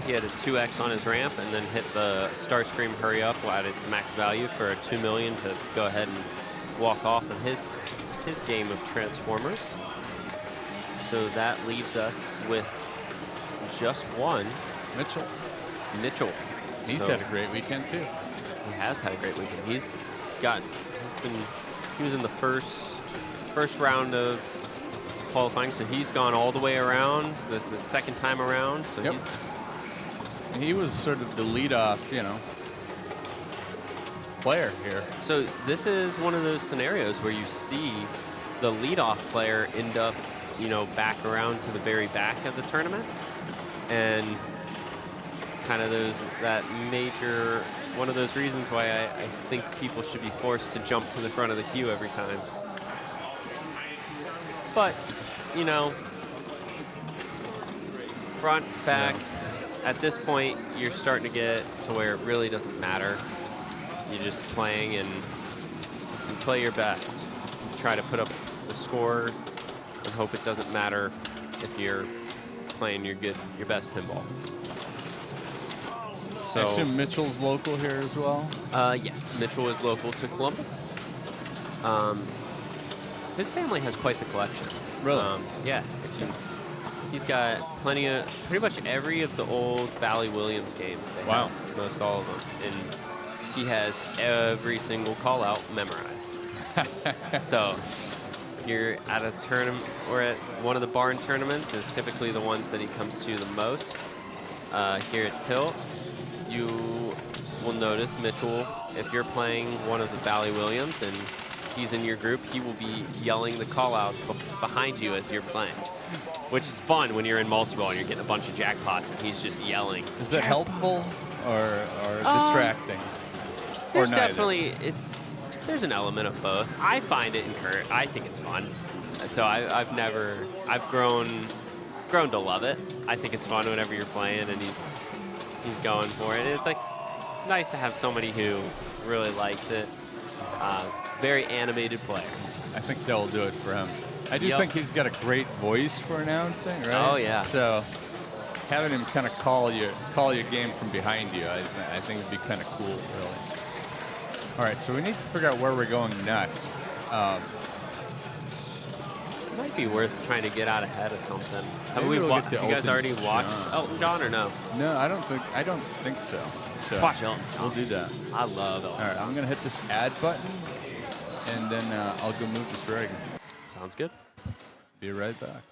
He had a 2x on his ramp and then hit the Starscream Hurry Up at its max value for a 2 million to go ahead and walk off in his game of Transformers. So that leaves us with just one. Mitchell. He's had a great weekend too. He has had a great weekend. He was in the first round of qualifying, so he's gone all the way around. This is his second time around, so yep. He was sort of the leadoff, player here. So this is one of those scenarios where you see the leadoff player end up, back around to the very back of the tournament, and kind of one of those reasons why I think people should be forced to jump to the front of the queue every time. But, front, back, at this point, you're starting to get to where it really doesn't matter. You're just playing and you play your best. You try to put up the score and hope it doesn't matter if you're playing your best pinball. So, I assume Mitchell's local here as well? Yes, Mitchell is local to Columbus. His family has quite the collection. Really? Yeah. He's got pretty much every of the old Bally Williams games. Wow. Have, most all of them. And he has every single call out memorized. So you're at a tournament or at one of the barn tournaments is typically the ones that he comes to the most. Here at Tilt, you will notice Mitchell, if you're playing one of the Bally Williams and he's in your group, he will be yelling the call-outs behind you as you're playing, which is fun when you're in multi-ball and you're getting a bunch of jackpots and he's just yelling. Is that helpful or distracting? There's definitely, there's an element of both. I find it I think it's fun. So I've grown to love it. I think it's fun whenever you're playing and he's going for it. And it's nice to have somebody who really likes it. Very animated player. I think that will do it for him. I do think he's got a great voice for announcing, right? Oh yeah. So having him kind of call your game from behind you, I think would be kind of cool, really. All right, so we need to figure out where we're going next. It might be worth trying to get out ahead of something. Have you guys already watched Elton John or no? No, I don't think so. Let's watch Elton John. We'll do that. I love Elton. All right, I'm gonna hit this add button, and then I'll go move this rig. Sounds good. Be right back.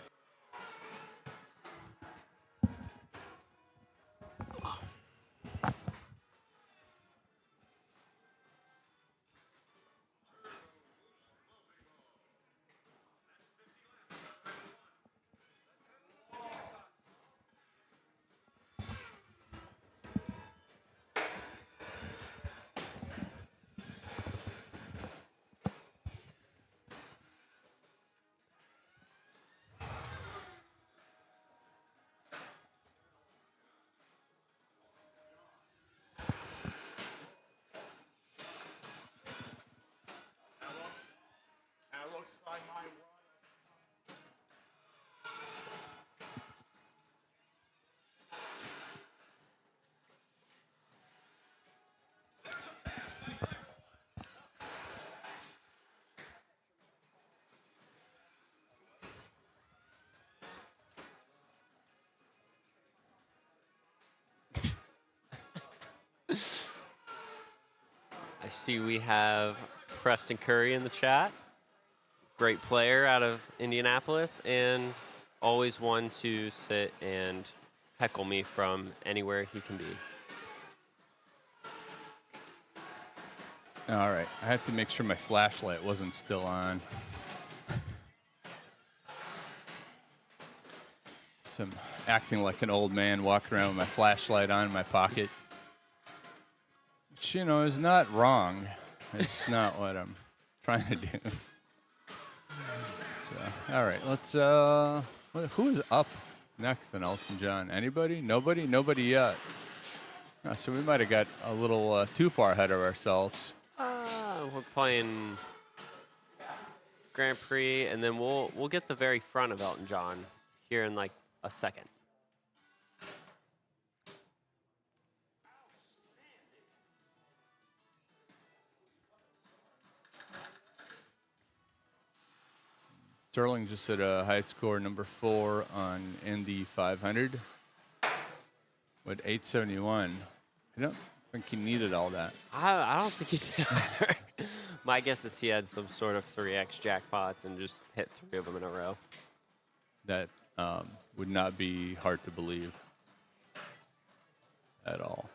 I see we have Preston Curry in the chat. Great player out of Indianapolis, and always one to sit and heckle me from anywhere he can be. All right, I have to make sure my flashlight wasn't still on. So I'm acting like an old man walking around with my flashlight on in my pocket. Which, you know, is not wrong. It's not what I'm trying to do. So, all right, let's, who's up next in Elton John? Anybody? Nobody? Nobody yet. So we might have got a little too far ahead of ourselves. We're playing Grand Prix, and then we'll get the very front of Elton John here in like a second. Sterling just hit a high score, number 4 on Indy 500 with 871. I don't think he needed all that. I don't think he did either. My guess is he had some sort of 3x jackpots and just hit 3 of them in a row. That would not be hard to believe at all.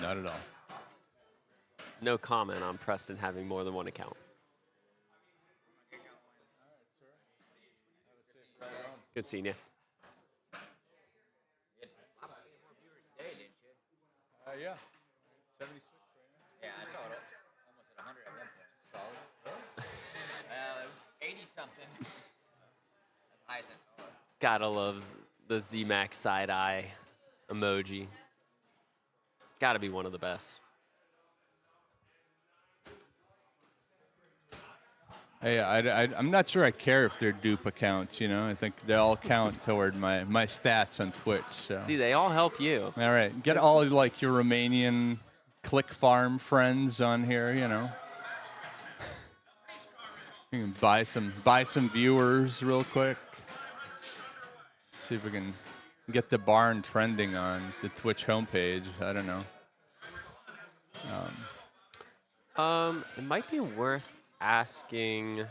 Not at all. No comment on Preston having more than one account. Good seeing you. Yeah. 76 Yeah, I saw it almost at 100 at one point. Solid. Well, it was 80-something. That's the highest I saw it. Gotta love the Z-Max side eye emoji. Gotta be one of the best. Hey, I'm not sure I care if they're dupe accounts, you know. I think they all count toward my stats on Twitch. So. See, they all help you. All right. Get all like your Romanian click farm friends on here, you know. You can buy some viewers real quick. See if we can get the barn trending on the Twitch homepage. I don't know. It might be worth asking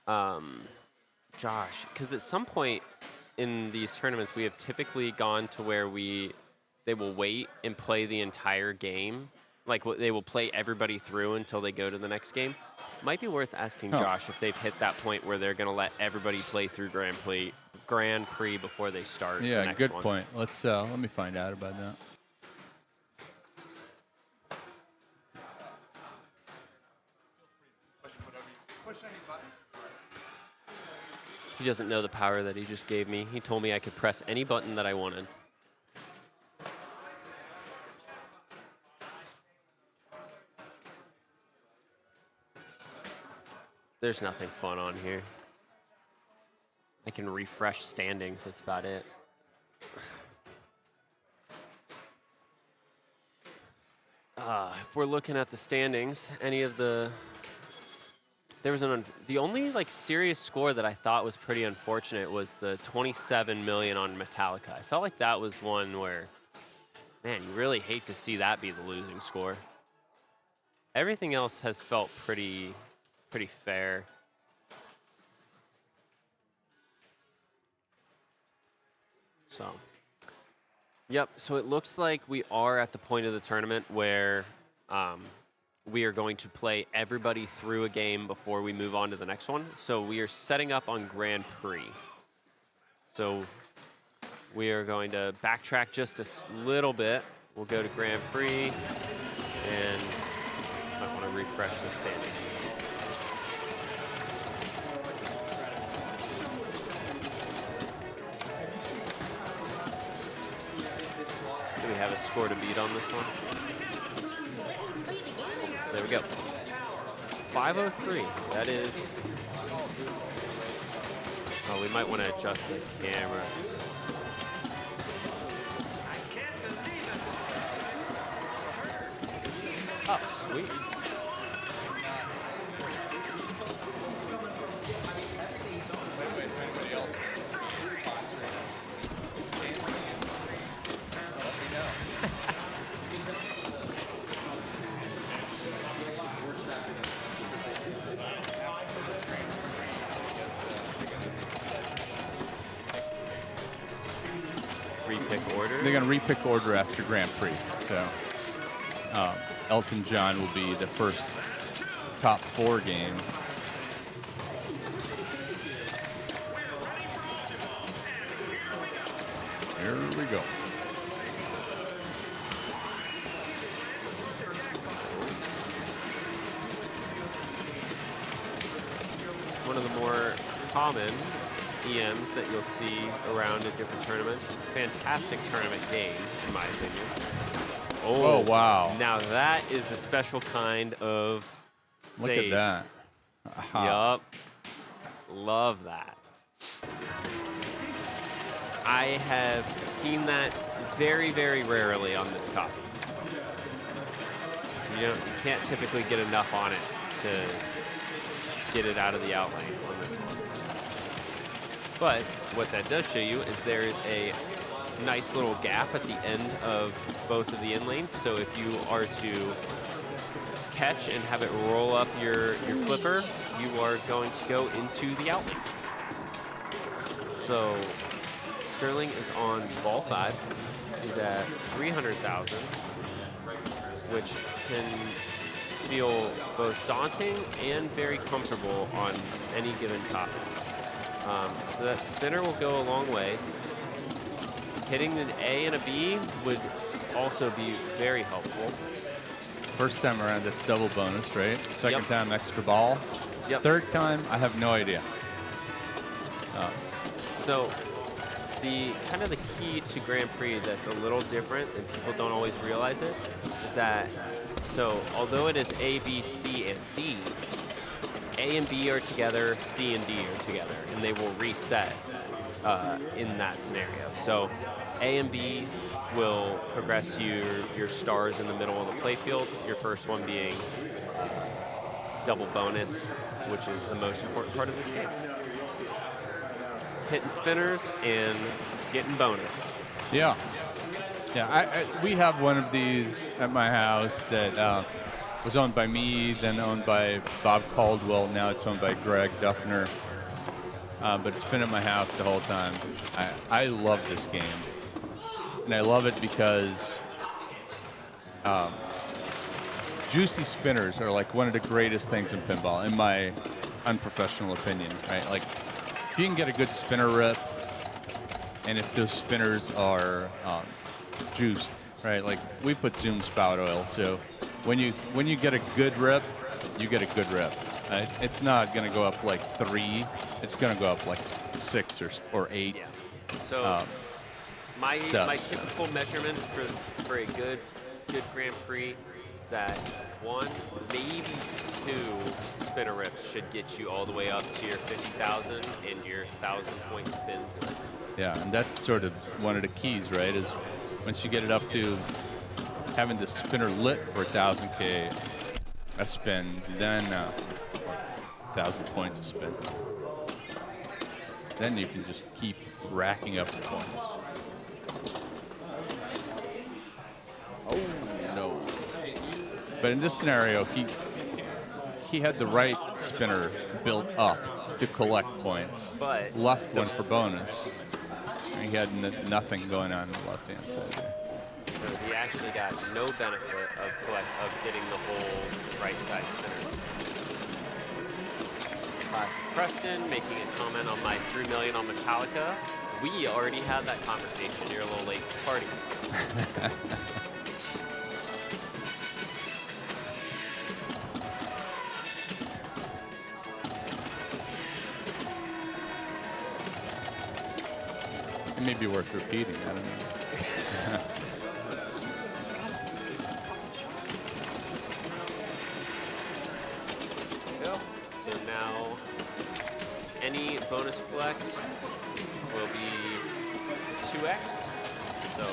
Josh, because at some point in these tournaments we have typically gone to where they will wait and play the entire game, like they will play everybody through until they go to the next game. Might be worth asking Josh if they've hit that point where they're going to let everybody play through Grand Prix before they start. Yeah, the next good one. point. Let's let me find out about that. He doesn't know the power that he just gave me. He told me I could press any button that I wanted. There's nothing fun on here. I can refresh standings, that's about it. If we're looking at the standings, any of the... There was the only like serious score that I thought was pretty unfortunate was the 27 million on Metallica. I felt like that was one where, man, you really hate to see that be the losing score. Everything else has felt pretty fair. So, yep. So it looks like we are at the point of the tournament where. We are going to play everybody through a game before we move on to the next one. So we are setting up on Grand Prix. So we are going to backtrack just a little bit. We'll go to Grand Prix, and I want to refresh the standing. Do we have a score to beat on this one? There we go. 503. That is. Oh, we might want to adjust the camera. Oh, sweet. gonna repick order after Grand Prix. So Elton John will be the first top 4 game. Here we go. One of the more common EMs that you'll see around in different tournaments. Fantastic tournament game, in my opinion. Oh, wow. Now that is the special kind of save. Look at that. Yup. Love that. I have seen that very, very rarely on this copy. You can't typically get enough on it to get it out of the outlane on this one. But what that does show you is there is a nice little gap at the end of both of the in lanes. So if you are to catch and have it roll up your flipper, you are going to go into the outlane. So Sterling is on ball 5. He's at 300,000, which can feel both daunting and very comfortable on any given topic. So that spinner will go a long ways. Hitting an A and a B would also be very helpful. First time around, it's double bonus, right? Second time, extra ball. Yep. Third time, I have no idea. So the kind of the key to Grand Prix that's a little different and people don't always realize it is that, so although it is A, B, C, and D, A and B are together, C and D are together, and they will reset in that scenario. So A and B will progress your stars in the middle of the playfield, your first one being double bonus, which is the most important part of this game. Hitting spinners and getting bonus. Yeah. We have one of these at my house that was owned by me, then owned by Bob Caldwell. Now it's owned by Greg Duffner. But it's been at my house the whole time. I love this game. And I love it because juicy spinners are like one of the greatest things in pinball, in my unprofessional opinion, right? Like, if you can get a good spinner rip, and if those spinners are juiced, right? Like, we put Zoom spout oil, so when you get a good rip, you get a good rip. It's not going to go up like 3. It's going to go up like 6 or 8. Yeah. So my typical measurement for a good Grand Prix is that 1, maybe 2 spinner rips should get you all the way up to your 50,000 and your 1,000-point spins. Yeah, and that's sort of one of the keys, right? Is once you get it up to having the spinner lit for 1,000K a spin, then 1,000 points a spin. Then you can just keep racking up the points. Oh no! But in this scenario, he had the right spinner built up to collect points. But left one for bonus. He had nothing going on the left-hand side there. No, he actually got no benefit of getting the whole right side spinner. Classic Preston making a comment on my 3 million on Metallica. We already had that conversation. You're a little late to the party. It may be worth repeating. I don't know. So now any bonus collect will be 2x. So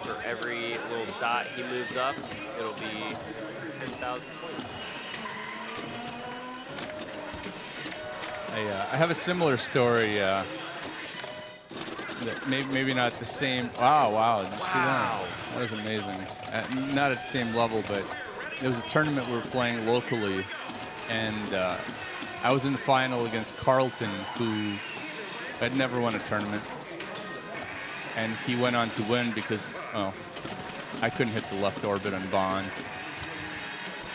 for every little dot he moves up, it'll be 10,000 points. I have a similar story. Maybe not the same. Wow! Did you see that? That was amazing. Not at the same level, but it was a tournament we were playing locally, and I was in the final against Carlton, who had never won a tournament. and he went on to win because, well, I couldn't hit the left orbit on Bond.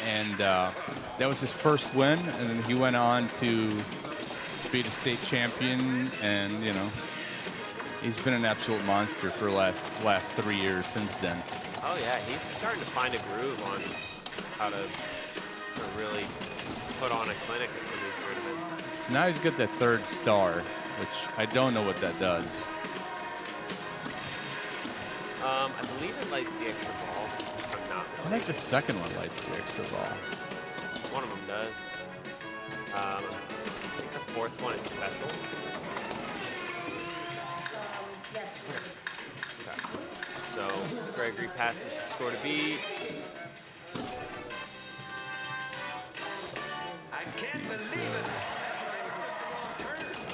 And that was his first win, and then he went on to be the state champion, and, you know, he's been an absolute monster for the last 3 years since then. Oh, yeah, he's starting to find a groove on how to really put on a clinic at some of these tournaments. So now he's got that 3rd star, which I don't know what that does. I believe it lights the extra ball, if I'm not I mistaken. think the second one lights the extra ball. One of them does. I think the 4th one is special. Okay. So Gregory passes the score to B. Let's see. So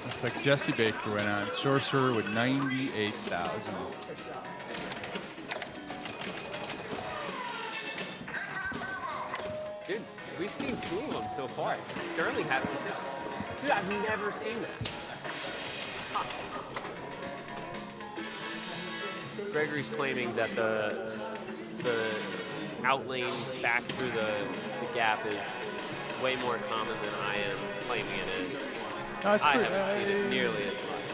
looks like Jesse Baker went on. Sorcerer with 98,000. Dude, we've seen 2 of them so far. Sterling had one too. Dude, I've never seen that. Huh. Gregory's claiming that the outlane back through the gap is way more common than I am claiming it is. No, it's I pretty- haven't seen it nearly as much.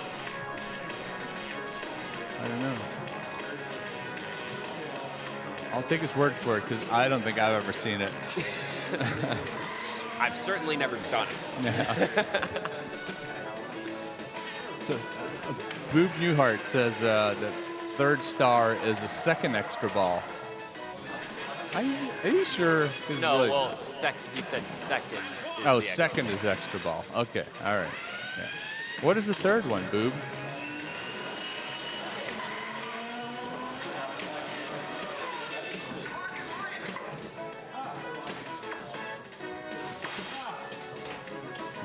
I don't know. I'll take his word for it because I don't think I've ever seen it. I've certainly never done it. So, Boob Newhart says that 3rd star is a 2nd extra ball. Are you sure? 'Cause No, like- well, he said second. Is Oh, the extra. 2nd is extra ball. Okay, all right. Yeah. What is the 3rd one, Boob?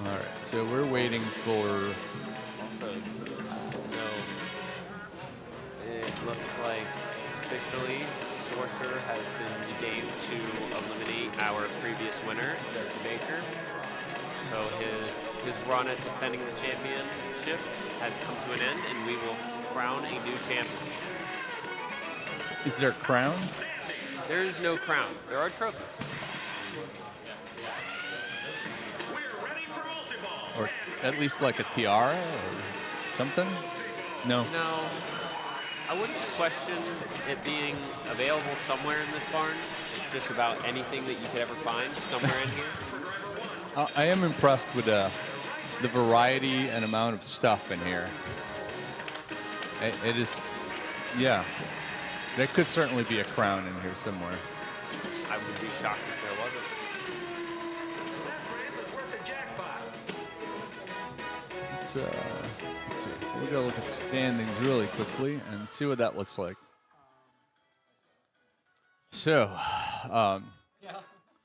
All right, so we're waiting for. So it looks like officially Sorcerer has been deemed to eliminate our previous winner, Jesse Baker. So his run at defending the championship has come to an end, and we will crown a new champion. Is there a crown? There is no crown. There are trophies. Or at least like a tiara or something? No. No, I wouldn't question it being available somewhere in this barn. It's just about anything that you could ever find somewhere in here. I am impressed with the variety and amount of stuff in here. It is, yeah. There could certainly be a crown in here somewhere. I would be shocked if there wasn't. Let's see. We're gonna look at standings really quickly and see what that looks like. So,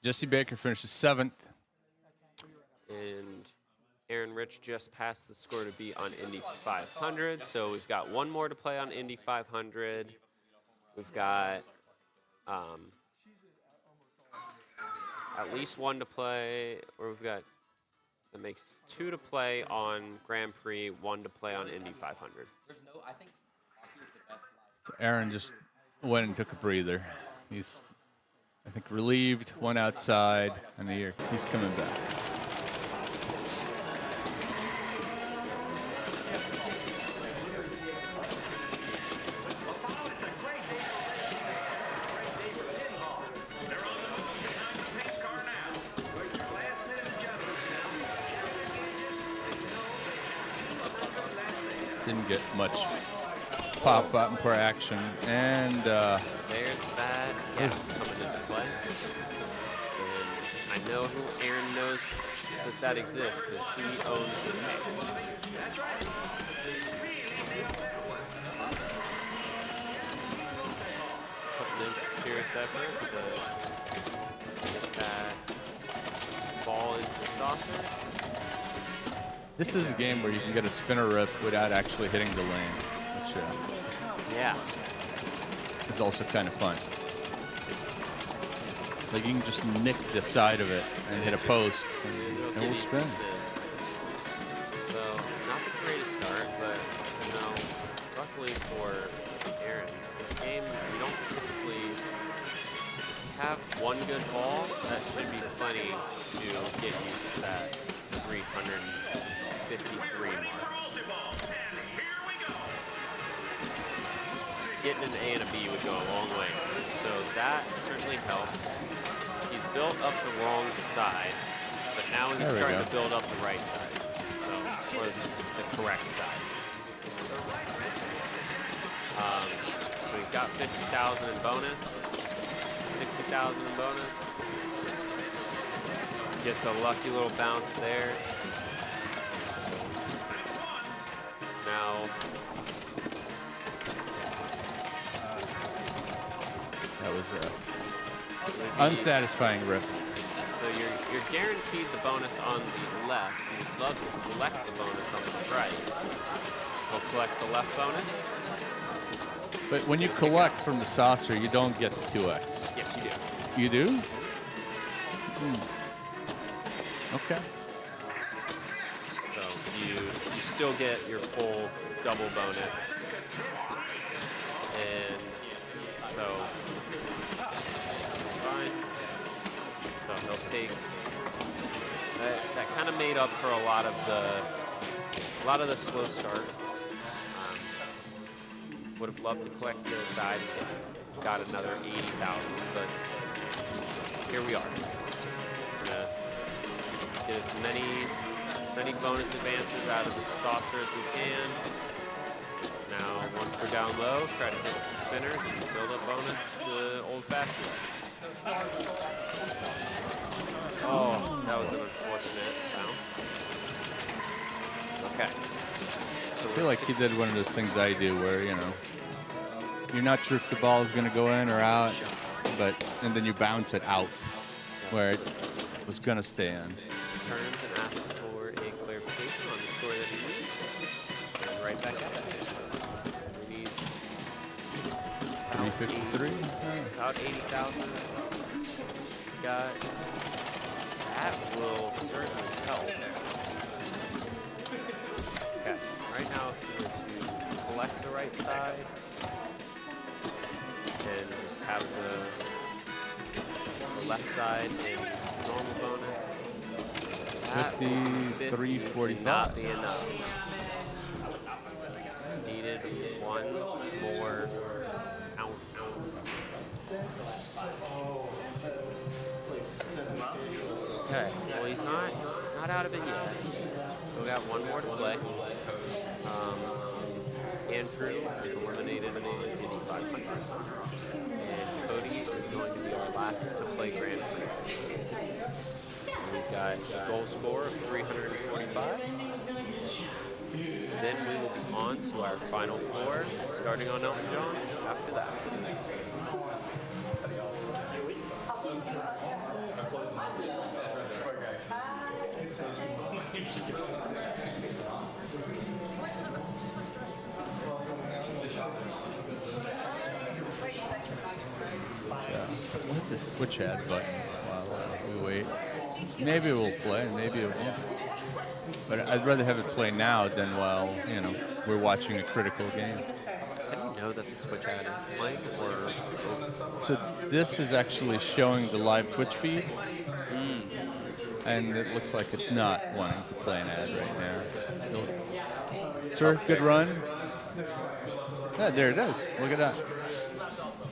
Jesse Baker finishes 7th. And Aaron Rich just passed the score to be on Indy 500. So we've got one more to play on Indy 500. We've got at least one to play, or we've got, that makes 2 to play on Grand Prix, 1 to play on Indy 500. There's no, I think hockey is the best life. So Aaron just went and took a breather. He's, I think, relieved, went outside, and he's coming back. Didn't get much pop button per action, and There's that gap coming into play. And I know who Aaron knows that exists because he owns this game. Putting in some serious effort to get that ball into the saucer. this is a game where you can get a spinner rip without actually hitting the lane, which Yeah. is also kind of fun. Like you can just nick the side of it and hit a post, and it will spin. So not the greatest start, but you know, luckily for have one good ball, that should be plenty to get you to that 353 mark. Getting an A and a B would go a long ways. So that certainly helps. He's built up the wrong side, but now he's starting to build up the right side. So, or the correct side. So he's got 50,000 in bonus, 60,000 in bonus. Gets a lucky little bounce there. It's now. That was unsatisfying rip. So you're guaranteed the bonus on the left. You'd love to collect the bonus on the right. We'll collect the left bonus. But when you collect from the saucer, you don't get the 2x. Yes, you do. You do? Okay. So you still get your full double bonus. And so it's fine. So he'll take that kind of made up for a lot of the slow start. Would have loved to collect the other side and got another 80,000, but here we are. We're gonna get as many bonus advances out of the saucer as we can. Now, once we're down low, try to hit some spinners and build up bonus the old-fashioned way. Oh, that was an unfortunate bounce. Okay. So I feel like he did one of those things I do where, you know, you're not sure if the ball is going to go in or out, and then you bounce it out where it was going to stay in. Turns and asks for a clarification on the score that he needs. And right back at it. He needs 353? About 80,000. He's got, that will certainly help. Okay, right now if we were to collect the right side and just have the left side in normal bonus, that 53.45. not be enough. Needed one more ounce. Okay, well he's not out of it yet. Still got one more to play. Andrew is eliminated on Indy 500. And Cody is going to be our last to play Grand Prix. So he's got a goal score of 345. Then we will be on to our final four, starting on Elton John after that. Let's hit the switch ad button while we wait. Maybe it will play, maybe it won't. But I'd rather have it play now than while, you know, we're watching a critical game. How do you know that the Twitch ad is playing or? So this is actually showing the live Twitch feed. And it looks like it's not wanting to play an ad right now. Sir, good run. Yeah, there it is. Look at that.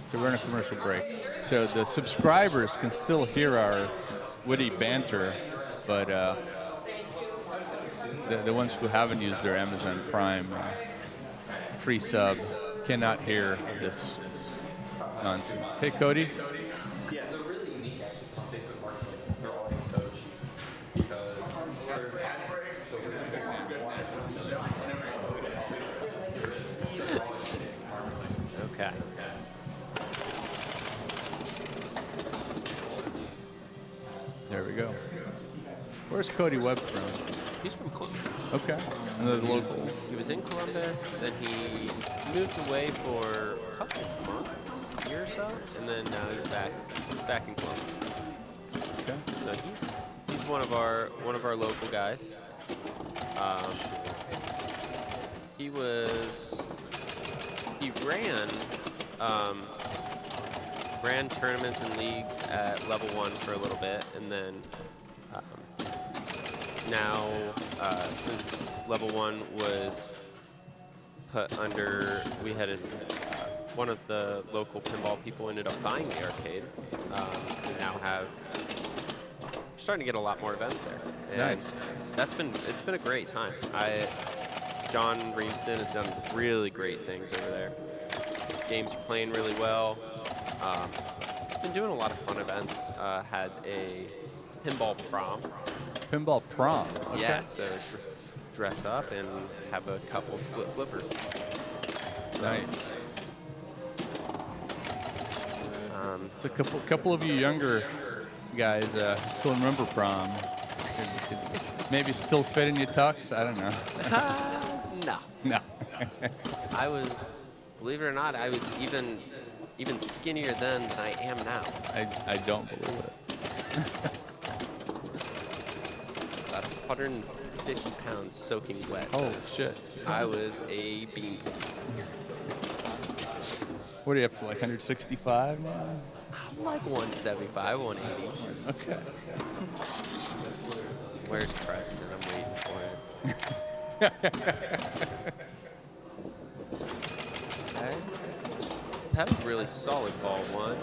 So we're in a commercial break. So the subscribers can still hear our witty banter, but the ones who haven't used their Amazon Prime free sub cannot hear this nonsense. Hey, Cody. Yeah, they're really unique actually on Facebook Marketplace. They're always so cheap because they're Fastbreak, so we're going to go on Okay. There we go. Where's Cody Webb from? He's from Columbus. Okay. Another local. He was in Columbus, then he moved away for a couple of months, a year or so, and then now he's back in Columbus. Okay. So he's one of our local guys. He ran ran tournaments and leagues at level 1 for a little bit, and then now since level 1 was put under, we had one of the local pinball people ended up buying the arcade. We now have, we're starting to get a lot more events there. And Nice. it's been a great time. John Reemston has done really great things over there. Games are playing really well. Been doing a lot of fun events. Had a pinball prom. Pinball prom. Okay. Yeah, so dress up and have a couple split flipper. Nice. So a couple of you younger guys still remember prom. Maybe still fit in your tux. I don't know. No. No. I was, believe it or not, I was even skinnier then than I am now. I don't believe it. About 150 pounds soaking wet. Oh shit. I was a bean. What are you up to, like 165 now? I'm like 175, 180. Okay. Where's Preston? I'm waiting for it. Okay. Have a really solid ball 1.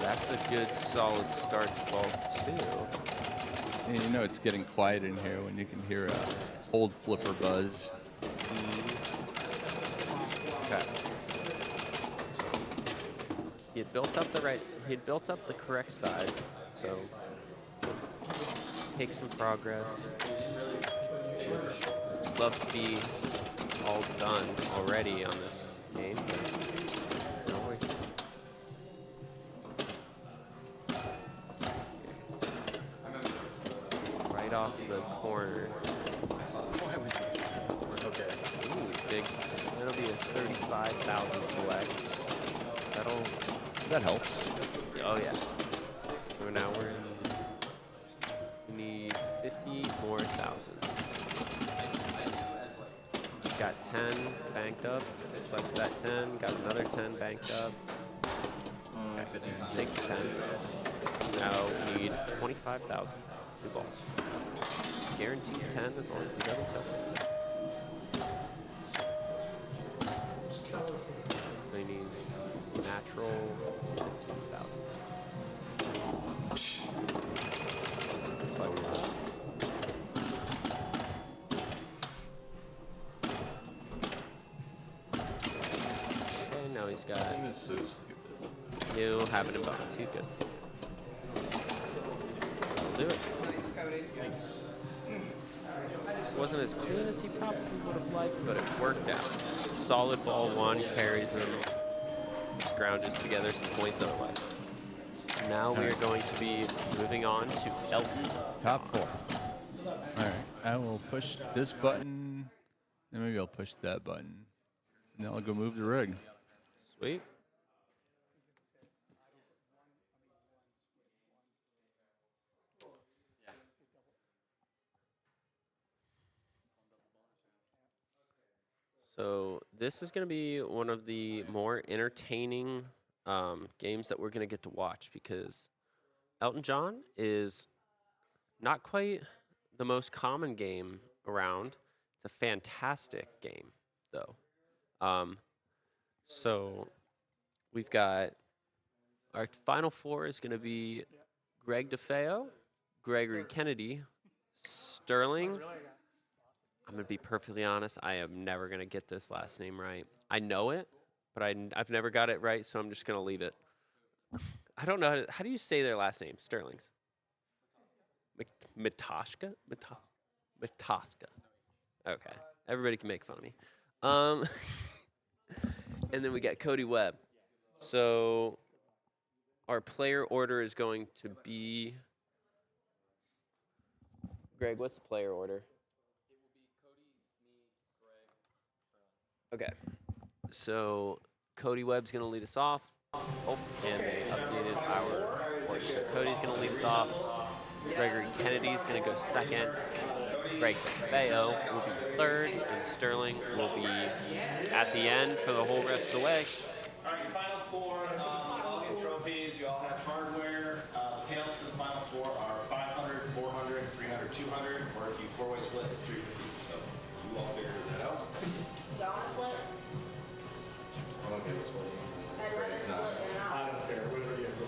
That's a good solid start to ball 2. And you know it's getting quiet in here when you can hear a old flipper buzz. Okay. So he had built up the correct side, so take some progress. Love to be all done already on this game. But no worries. Let's see here. Right off the corner. Okay. Ooh, big. That'll be a 35,000 collect. That helps. Oh yeah. So now we need 50 more thousands. It's got 10 banked up. Collects that 10. Got another 10 banked up. Okay, take the 10. So now we need 25,000. 2 balls. It's guaranteed 10 as long as he doesn't tilt it. He needs natural 15,000. Okay, now he's got. This is so stupid. He'll have it in bonus. He's good. That'll do it. Nice, Cody. Nice. Wasn't as clean as he probably would have liked, but it worked out. Solid ball 1 carries him, scrounges together some points otherwise. Now we are going to be moving on to Elton. Top 4. All right. I will push this button, and maybe I'll push that button. And then I'll go move the rig. Sweet. So this is going to be one of the more entertaining games that we're going to get to watch because Elton John is not quite the most common game around. It's a fantastic game, though. So we've got our final 4 is going to be Greg DeFeo, Gregory Kennedy, Sterling. I'm going to be perfectly honest. I am never going to get this last name right. I know it, but I've never got it right, so I'm just going to leave it. I don't know. How do you say their last name? Sterling's. Mitoshka? Mitoska. Okay. Everybody can make fun of me. And then we got Cody Webb. So our player order is going to be... Greg, what's the player order? Okay, so Cody Webb's going to lead us off. Oh, and they updated our order. So Cody's going to lead us off. Gregory Kennedy's going to go second. Greg Bayo will be third, and Sterling will be at the end for the whole rest of the way. All right, your final four, you all get trophies. You all have hardware. The payouts for the final four are 500, 400, 300, 200, or if you four-way split, it's 350. So you all figure that out. Don't split. I'm okay with splitting. I'd rather split than not. I don't care. Whatever you do.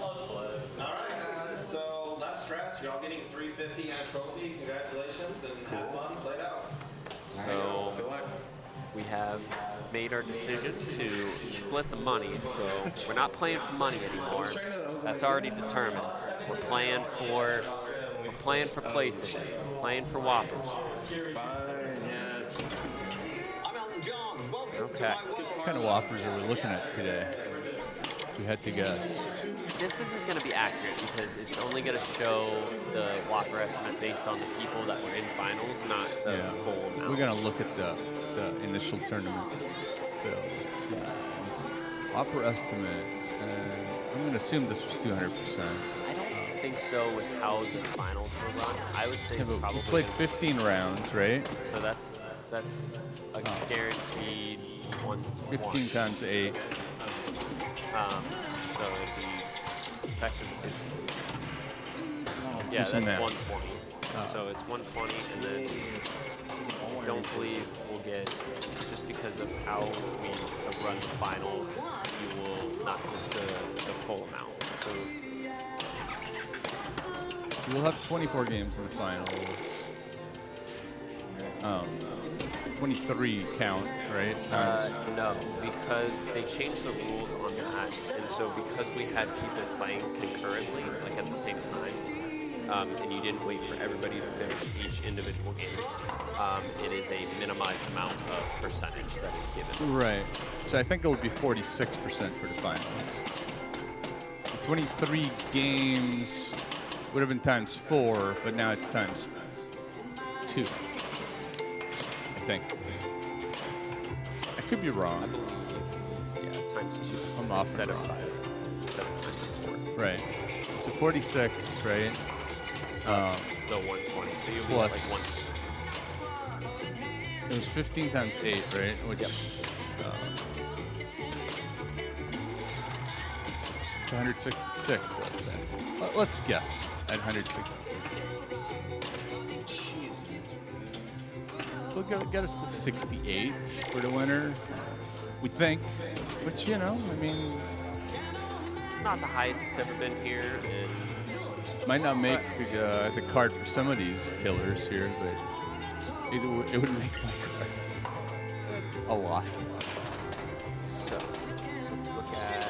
I'll split. All right. So less stress. You're all getting 350 and a trophy. Congratulations and have fun. Play it out. So we have made our decision to split the money. So we're not playing for money anymore. That's already determined. We're playing for placing, playing for whoppers. I'm Elton John. Welcome Okay. What kind of whoppers are we looking at today? If we had to guess. This isn't going to be accurate because it's only going to show the Whopper estimate based on the people that were in finals, not the full amount. We're going to look at the initial tournament. So let's see. Whopper estimate. I'm going to assume this was 200%. I don't think so with how the finals were run. I would say Yeah, it's but probably we played 15 rounds, right? So that's a guaranteed 120. 15 times 8. So it'd be effective. Yeah, that's Pushing that. 120. So it's 120, and then don't believe we'll get, just because of how we have run the finals, you will not get to the full amount. So we'll have 24 games in the finals. 23 count, right? No, because they changed the rules on that, and so because we had people playing concurrently, like at the same time, and you didn't wait for everybody to finish each individual game, it is a minimized amount of percentage that is given. Right. So I think it will be 46% for the finals. The 23 games would have been times 4, but now it's times 2. I think. I could be wrong. I believe it's times 2. I'm off instead and of wrong. 5, instead of times 4. Right. So 46, right? Plus the 120, so you'll be at plus- like 160. It was 15 times 8, right? Which, Yep. It's 166, let's say. Let's guess at 160. We'll get us to 68 for the winner, we think. But, you know, I mean, It's not the highest it's ever been here, and might not make the card for some of these killers here, but it would make my card a lot. so let's look at.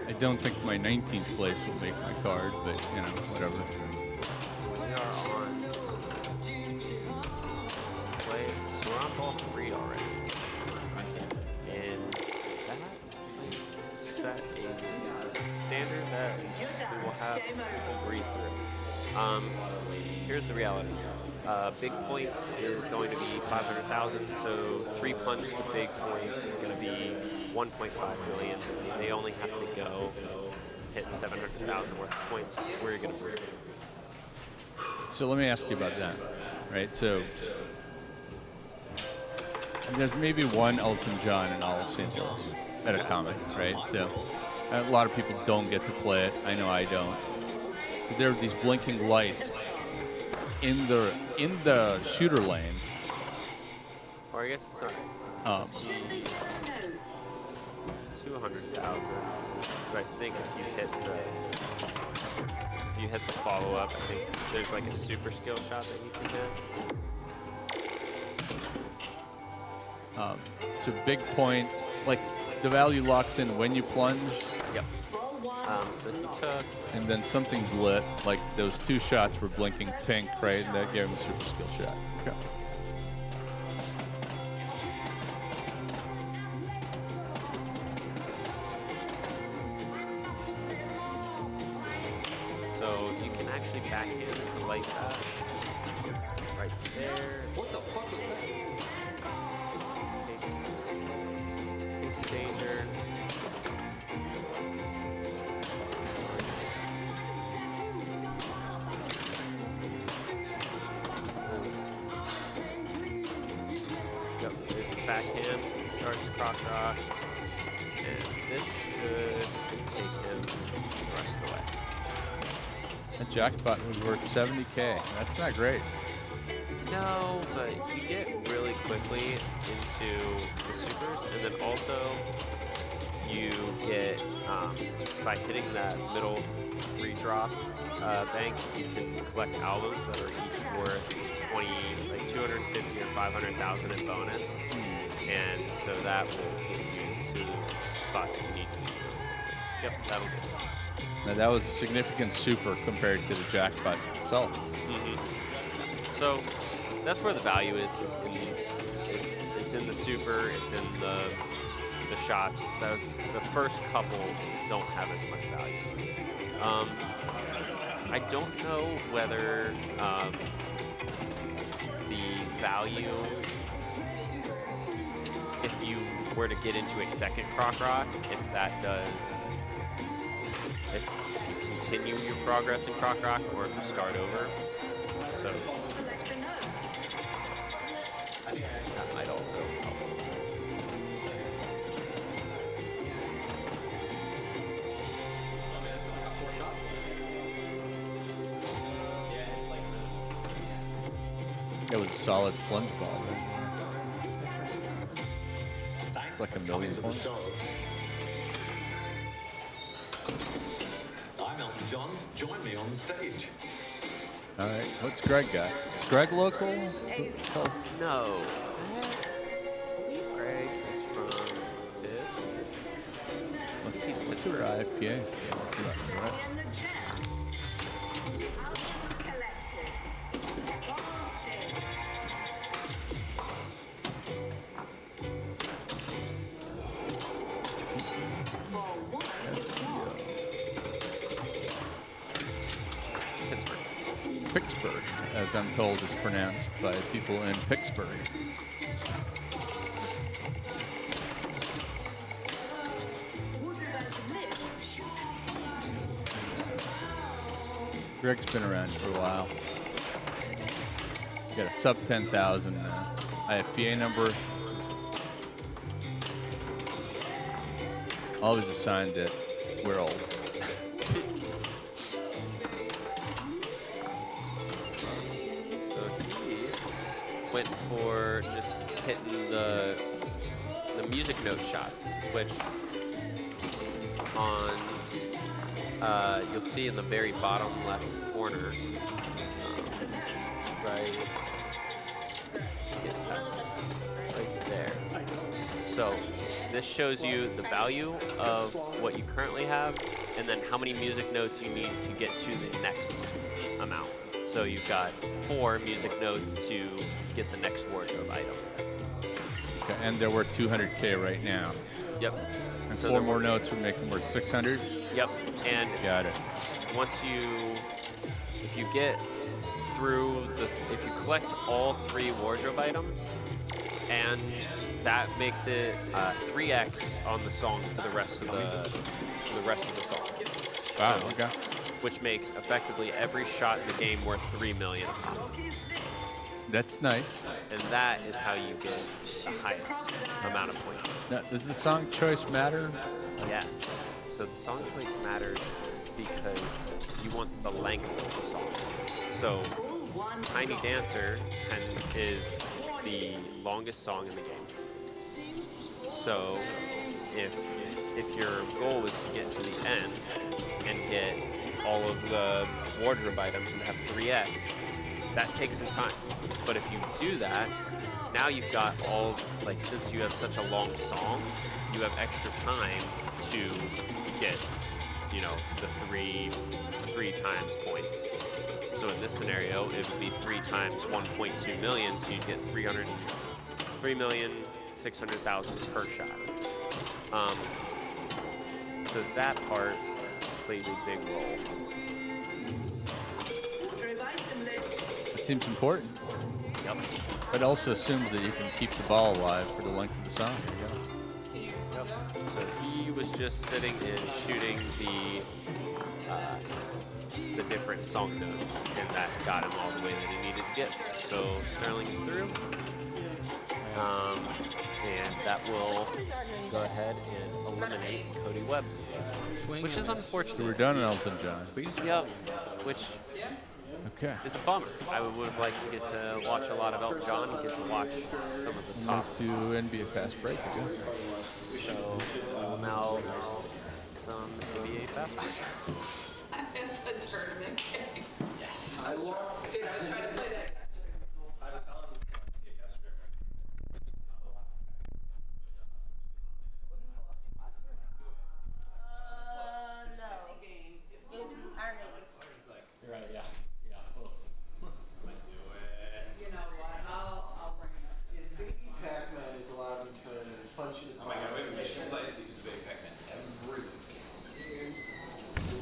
I don't think my 19th place will make my card, but, you know, whatever. We are on play, so we're on ball 3 already. And that might set a standard that we will have to breeze through. Here's the reality. Big points is going to be 500,000, so 3 punches of big points is going to be 1.5 million. They only have to go hit 700,000 worth of points. We're going to breeze through. So let me ask you about that, right? So there's maybe one Elton John in all of St. Louis at a comic, right? So a lot of people don't get to play it. I know I don't. So there are these blinking lights in the shooter lane. Or I guess it's not. It's 200,000. But I think if you hit the follow up, I think there's like a super skill shot that you can hit. So big points, like the value locks in when you plunge. Yep. So he took. And then something's lit, like those 2 shots were blinking pink, right? And that gave him a super skill shot. Okay. So you can actually backhand to light that right there. What the fuck was that? Takes the danger. Yep, there's the backhand. starts Croc Rock, and this should take him the rest of the way. That jackpot was worth 70K. That's not great. No, but you get really quickly into the supers, and then also you get, by hitting that middle redrop bank, you can collect albums that are each worth 250 or 500,000 in bonus, and so that will get you to the spot that you need. Yep, that'll get you. Now that was a significant super compared to the jackpots itself. So that's where the value is in it's in the super, it's in the shots. The first couple don't have as much value. I don't know whether the value, if you were to get into a second Croc Rock, if that does, if you continue your progress in Croc Rock, or if you start over. So that might also help. It was a solid plunge ball, right? It's like a million points. I'm Elton John. Join me on the stage. All right, what's Greg got? Is Greg local? No. I believe Greg is from Pittsburgh. Let's see where IFPA is. Right. Pittsburgh, as I'm told, is pronounced by people in Pittsburgh. Greg's been around for a while. Got a sub 10,000 IFPA number. Always a sign that we're old. Went for just hitting the music note shots, which on you'll see in the very bottom left corner, right, gets past right there. So this shows you the value of what you currently have, and then how many music notes you need to get to the next amount. So you've got 4 music notes to get the next wardrobe item. Okay, and they're worth 200K right now. Yep. And So 4 they're more worth- notes would make them worth 600. Yep. And Got it. once if you get through if you collect all 3 wardrobe items, and that makes it 3x on the song for the rest of the song. Wow. So, Okay. which makes effectively every shot in the game worth 3 million a pop. That's nice. And that is how you get the highest amount of points. Now, does the song choice matter? Yes. So the song choice matters because you want the length of the song. So Tiny Dancer is the longest song in the game. So if your goal was to get to the end and get all of the wardrobe items that have 3x, that takes some time. But if you do that, now you've got since you have such a long song, you have extra time to get, the three times points. So in this scenario, it would be 3 times 1.2 million, so you'd get 3,600,000 per shot. So that part plays a big role. It seems important. Yep. But it also assumes that you can keep the ball alive for the length of the song, I guess. Yep. So he was just sitting and shooting the different song notes, and that got him all the way that he needed to get. So Sterling is through. And that will go ahead and eliminate Cody Webb, which is unfortunate. So we're done in Elton John. Yep, which Okay. is a bummer. I would have liked to get to watch a lot of Elton John and get to watch some of the top. Move to NBA Fastbreak, I guess. So we will now some NBA Fastbreak. I miss a tournament game. Yes. Dude, I was trying to play that. I was telling you to see it yesterday. No. It was Iron Maiden. You're right, yeah. Yeah. You know what? I'll bring it up. If Baby Pac-Man is allowed to come in and punch you in the Oh my god, we have a Michigan place that uses Big Pac-Man every week.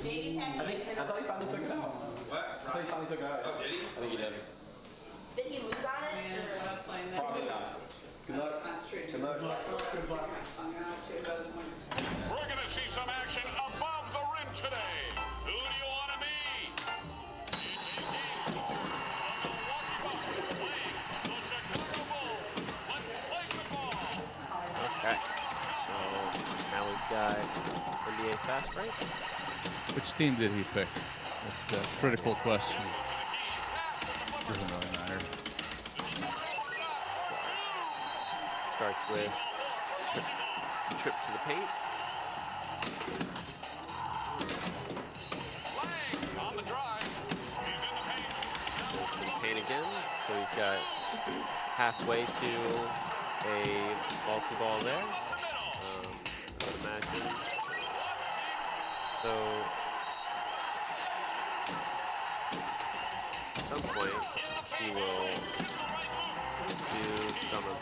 Baby Pac-Man. I thought he finally took it out. What? I thought he finally took it out. Oh, did he? I think he did. Did he lose on it? Man, when I was playing that. Probably not. Good luck. Concentrate. Good luck. Good luck. We're going to see some action above the rim today. Who do you want to meet? Okay, so now we've got NBA Fastbreak. Which team did he pick? That's the critical question. Doesn't really matter. So starts with trip to the paint. On the drive. He's in the paint. Go for the paint again. So he's got halfway to a multi-ball there. I would imagine. So at some point he will do some of.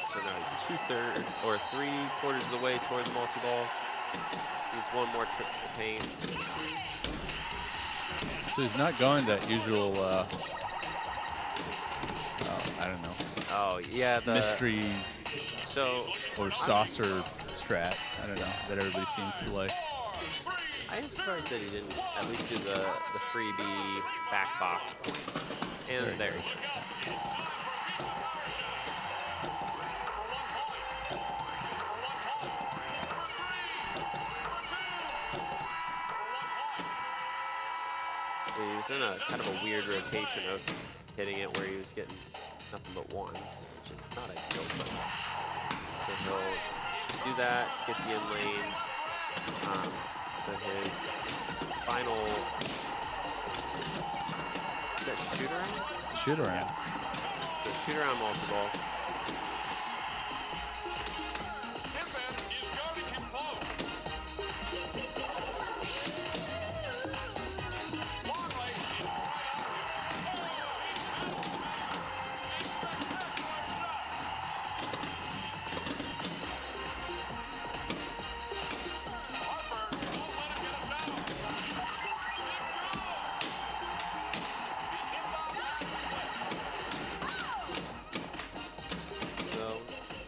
So now he's 2/3 or 3/4 of the way towards the multi-ball. Needs one more trip to the paint. So he's not going that usual, I don't know. Oh, yeah, the mystery or I'm- saucer strat. I don't know, that everybody seems to like. I am surprised that he didn't at least do the freebie back box points. And there he is. He was in a kind of a weird rotation of hitting it where he was getting nothing but ones, which is not ideal. So he'll do that, get the in lane. So his final, is that shoot around? Shoot around. The shoot around multi-ball.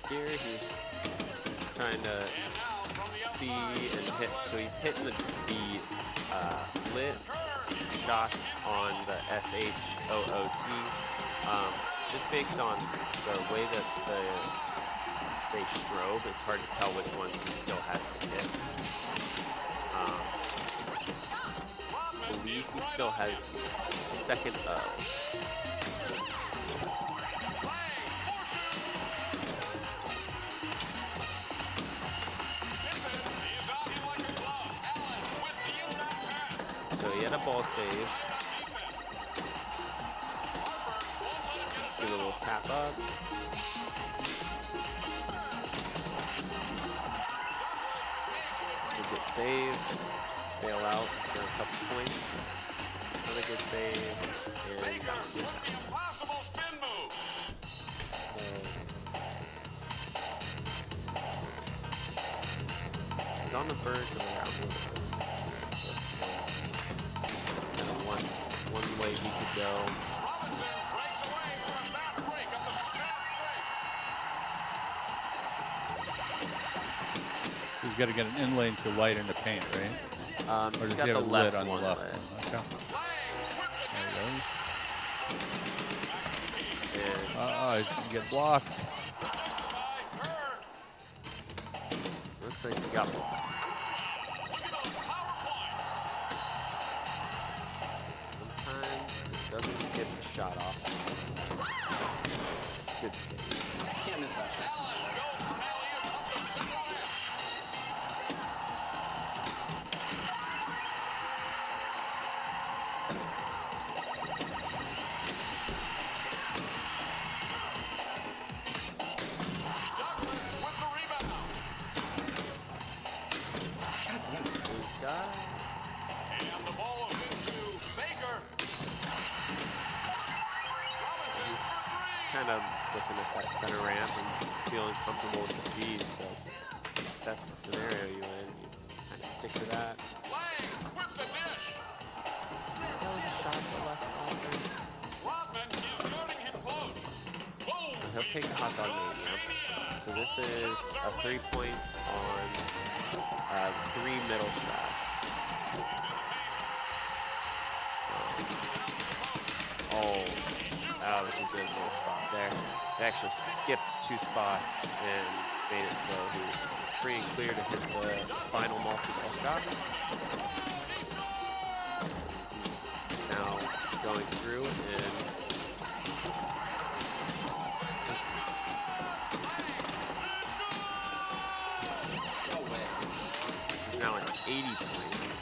Here he's trying to see and hit. So he's hitting the lit shots on the SHOOT. Just based on the way that they strobe, it's hard to tell which ones he still has to hit. I believe he still has the second O. So he had a ball save. Do a little tap up. It's a good save. Bail out for a couple points. Another good save. And that one goes down. He's on the verge of the round. Kind of one way he could go. He's got to get an in lane to white in the paint, right? Or does got he have the a left lid on the one left lit. one? Okay. There he goes. Oh, he's gonna get blocked. Looks like he got blocked. Sometimes it doesn't get the shot off. Good save. Can't miss that shot. And the ball is into Baker. He's kind of looking at that center ramp and feeling comfortable with the feed. So if that's the scenario you in, you kind of stick to that. Lang with the dish. That was a shot to the left also. Rodman is guarding him close. Boom. He'll take the hot dog mania. So this is a 3 points on 3 middle shots. Oh, that was a good little spot there. They actually skipped 2 spots and made it so he was free and clear to hit the final multi-ball shot. Now going through and he's now at 80 points.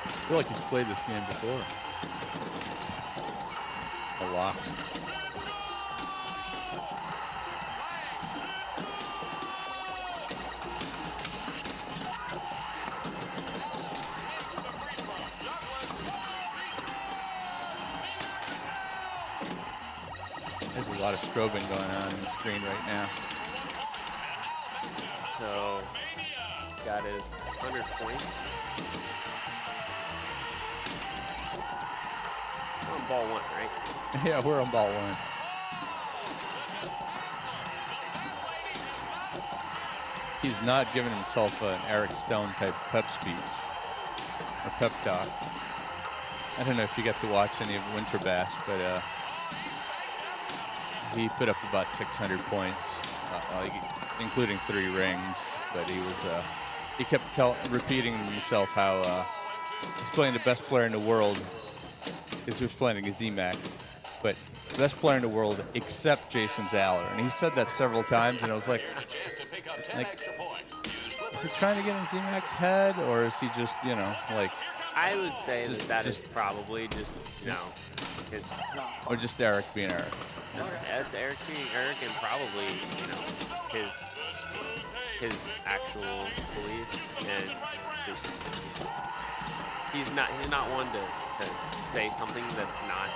I feel like he's played this game before. A lot. There's a lot of strobing going on in the screen right now. So he's got his 100 points. We're on ball 1, right? Yeah, we're on ball 1. He's not giving himself an Eric Stone type pep speech or pep talk. I don't know if you got to watch any of Winter Bash, but he put up about 600 points, including 3 rings. But he kept repeating to himself how he's playing the best player in the world. Because he was playing against EMAC, but the best player in the world except Jason Zaller. And he said that several times, and I was like, is he trying to get in EMAC's head, or is he just, like... I would say that is probably just, his... Or just Eric being Eric. That's Eric being Eric, and probably, his actual belief, and he's not one to say something that's not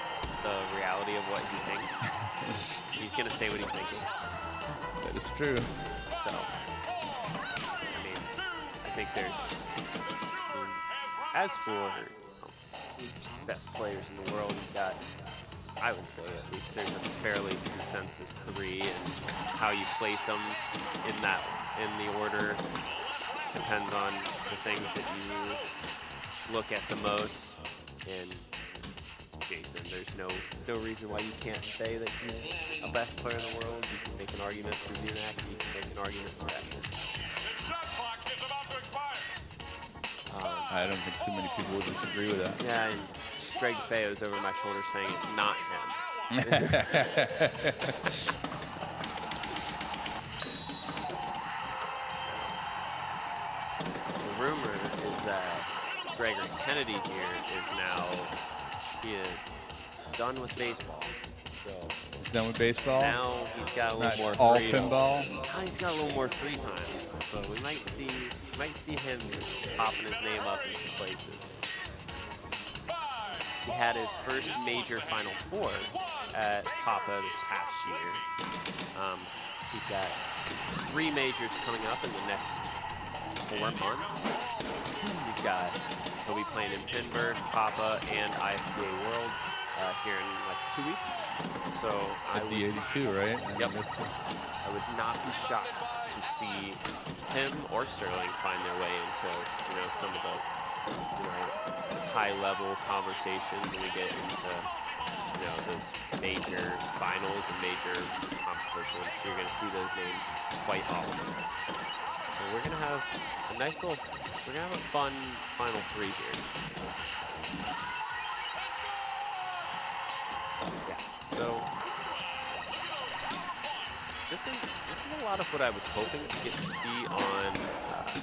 the reality of what he thinks. He's gonna say what he's thinking. That is true. So, I think as for best players in the world, you've got, I would say at least there's a fairly consensus 3, and how you place them in the order depends on the things that you look at the most. And Jason, there's no reason why you can't say that he's a best player in the world. You can make an argument for Zunak, you can make an argument for Asher. I don't think too many people would disagree with that. Yeah, and Greg Feo's over my shoulder saying it's not him. The rumor is that Gregory Kennedy here he is done with baseball. So he's done with baseball? Now he's got a little more all freedom. pinball? Now he's got a little more free time. So we might see him popping his name up in some places. He had his first major Final Four at Papa this past year. He's got 3 majors coming up in the next 4 months. He'll be playing in Pinball, Papa, and IFBA Worlds here in like 2 weeks. So at the 82, right? Yep. I would not be shocked to see him or Sterling find their way into some of the high-level conversation when we get into those major finals and major competitions. You're going to see those names quite often. So we're going to have a nice little, we're going to have a fun final three here. Yeah, so this is a lot of what I was hoping to get to see on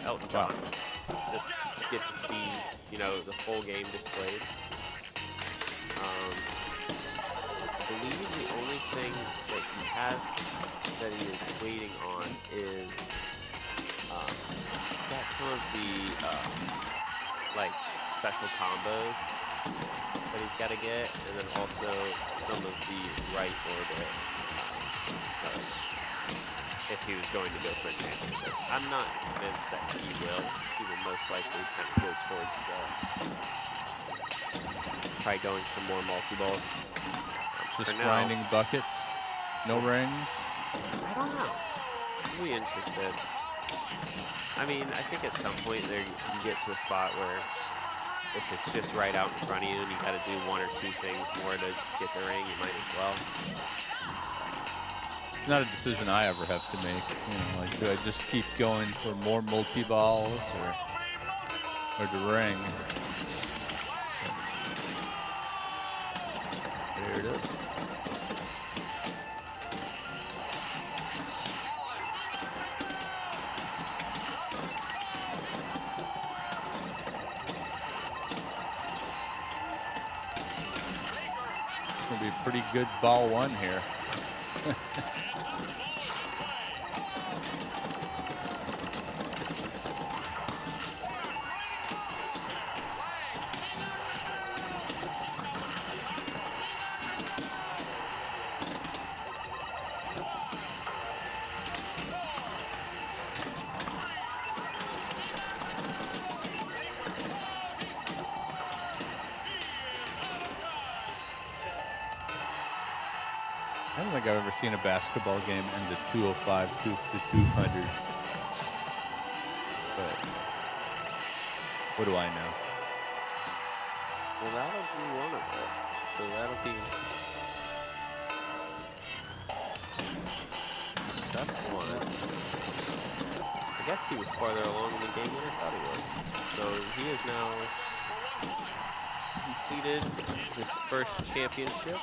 Elton John. Just get to see, the full game displayed. I believe the only thing that he has that he is waiting on is it's got some of the special combos that he's got to get, and then also some of the right orbit if he was going to go for a championship. I'm not convinced that he will. He will most likely kind of go towards probably going for more multi-balls. Just grinding buckets, no rings. I don't know. I'll be interested. I mean, I think at some point there you get to a spot where if it's just right out in front of you and you got to do one or two things more to get the ring, you might as well. It's not a decision I ever have to make. Do I just keep going for more multi-balls or the ring? There it is. It's going to be a pretty good ball one here. I don't think I've ever seen a basketball game end at 205 to 200. But what do I know? Well, that'll do one of it. So that'll be... That's one. I guess he was farther along in the game than I thought he was. So he has now completed his first championship.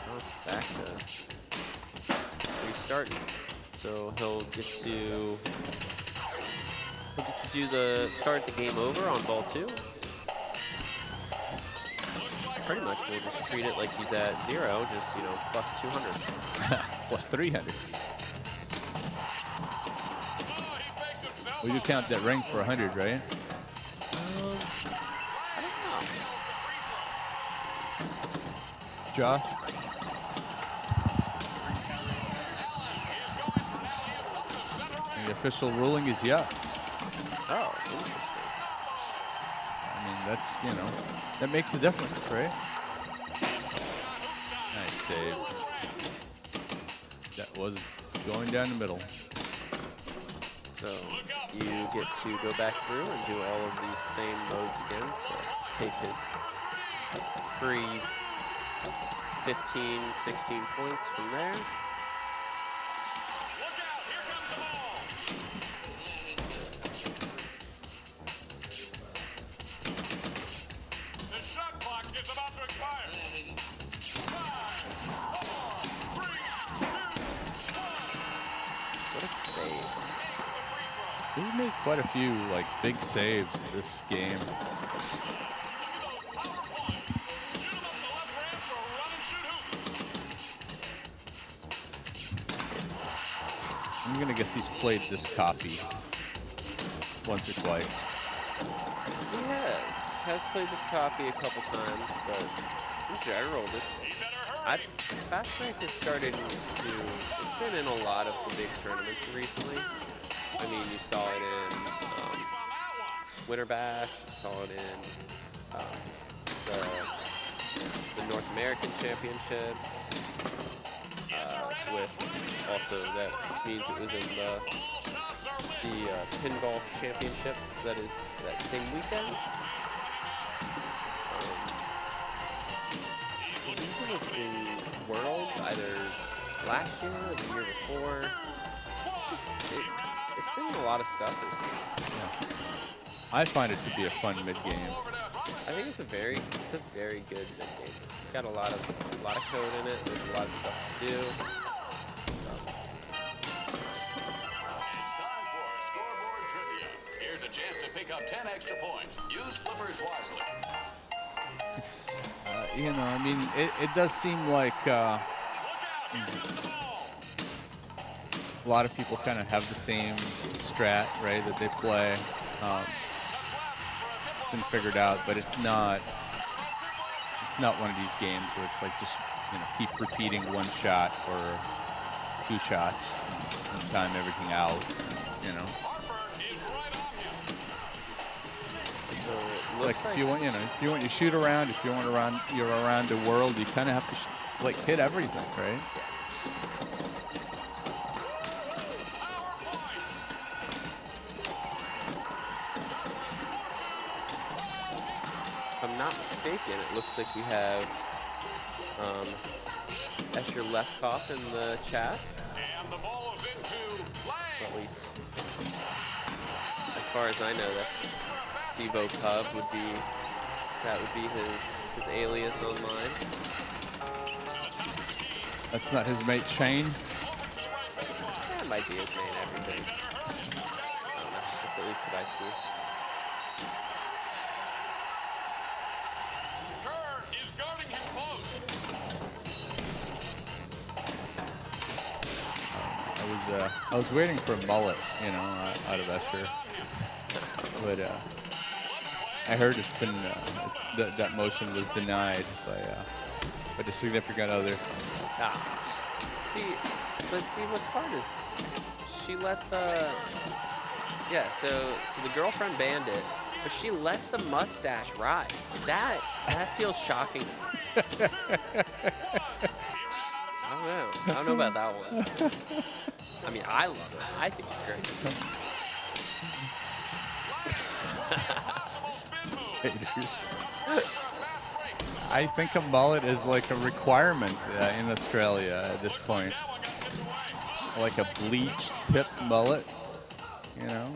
Now it's back to restarting. So he'll get to do the start the game over on ball 2. Pretty much we'll just treat it like he's at 0, just plus 200. Plus 300. We do count that ring for 100, right? I don't know. Josh? And the official ruling is yes. Oh, interesting. I mean, that's, that makes a difference, right? Nice save. That was going down the middle. So you get to go back through and do all of these same modes again. So take his free 15, 16 points from there. The shot clock is about to expire. 5, 4, 3, 2, 1. What a save. He's made quite a few big saves in this game. I'm gonna guess he's played this copy once or twice. He has played this copy a couple times, but in general, Fastbreak has started to, it's been in a lot of the big tournaments recently. I mean, you saw it in Winter Bash, you saw it in the North American Championships, with also that means it was in the the Pinball Championship that is that same weekend. I believe it was in Worlds either last year or the year before. It's just, it's been a lot of stuff recently. Yeah. I find it to be a fun mid-game. I think it's a very good mid-game. It's got a lot of code in it. There's a lot of stuff to do. Here's a chance to pick up 10 extra points. Use flippers wisely. It's, you know, I mean, it does seem like a lot of people kind of have the same strat, right, that they play. It's been figured out, but it's not one of these games where it's like just, you know, keep repeating one shot or 2 shots and time everything out, you know. It's like if you want, if you want to shoot around, if you want you're around the world, you kind of have to like hit everything, right? If I'm not mistaken, it looks like we have Escher Lefkoff in the chat. And the ball is into At least, as far as I know, that's Steve-O Pub would be his alias online. That's not his mate Shane. That might be his main everything. I don't know. That's at least what I see. Kerr is guarding him close. I was waiting for a mullet, you know, out of Escher, but I heard it's been that motion was denied by the significant other. See, what's hard is she let the so the girlfriend banned it, but she let the mustache ride. That feels shocking. I don't know about that one. I mean, I love it. I think it's great. I think a mullet is like a requirement in Australia at this point. Like a bleached tip mullet, you know?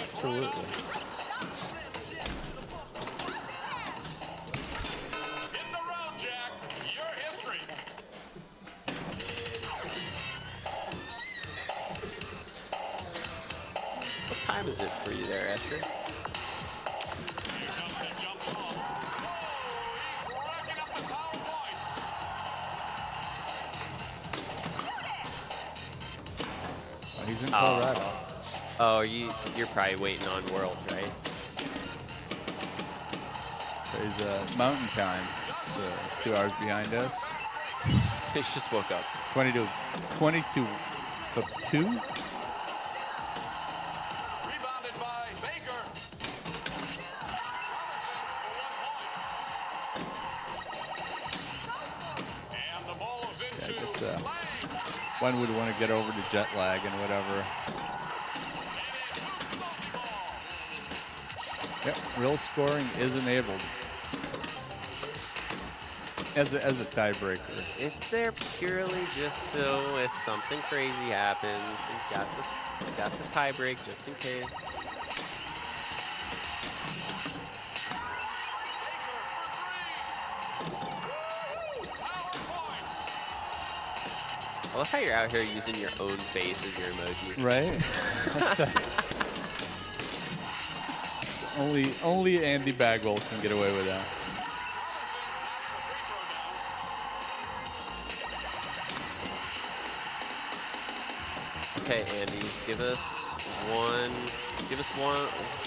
Absolutely. What time is it for you there, Escher? He's in Colorado. Oh, you're probably waiting on Worlds, right? There's mountain time. It's 2 hours behind us. So he just woke up. 20 to 2. Rebounded by Baker. And the ball is into I guess one would want to get over the jet lag and whatever. Yep, real scoring is enabled as a tiebreaker. It's there purely just so if something crazy happens, you got the tie break just in case. I love how you're out here using your own face as your emojis. Right? That's only Andy Bagwell can get away with that. Okay, Andy, give us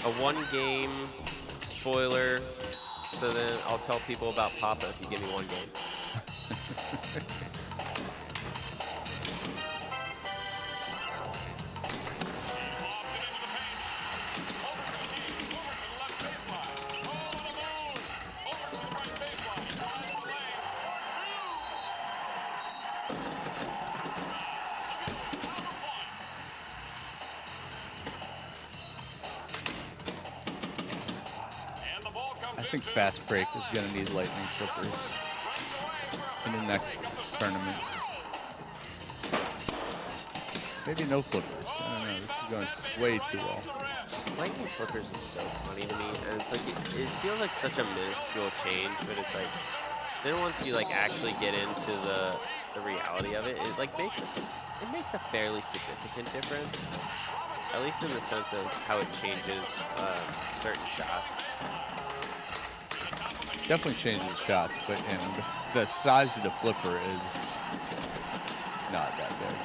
a one game spoiler, so then I'll tell people about Papa if you give me one game. think Fastbreak is going to need lightning flippers in the next tournament. Maybe no flippers. I don't know. This is going way too well. Lightning flippers is so funny to me, and it's like it feels like such a minuscule change, but it's like then once you like actually get into the reality of it, it like makes a fairly significant difference, at least in the sense of how it changes certain shots. Definitely changes shots, but the size of the flipper is not that big.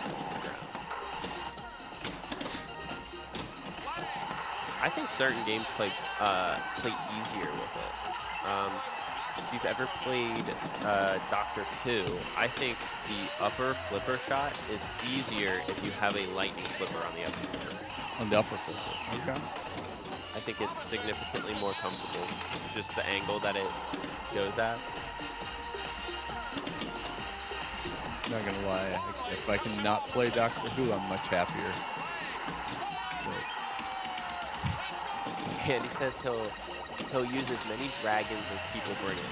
I think certain games play easier with it. If you've ever played Doctor Who, I think the upper flipper shot is easier if you have a lightning flipper on the upper flipper. On the upper flipper, okay. I think it's significantly more comfortable, just the angle that it goes at. Not gonna lie, if I can not play Doctor Who, I'm much happier. And he says he'll use as many dragons as people bring in.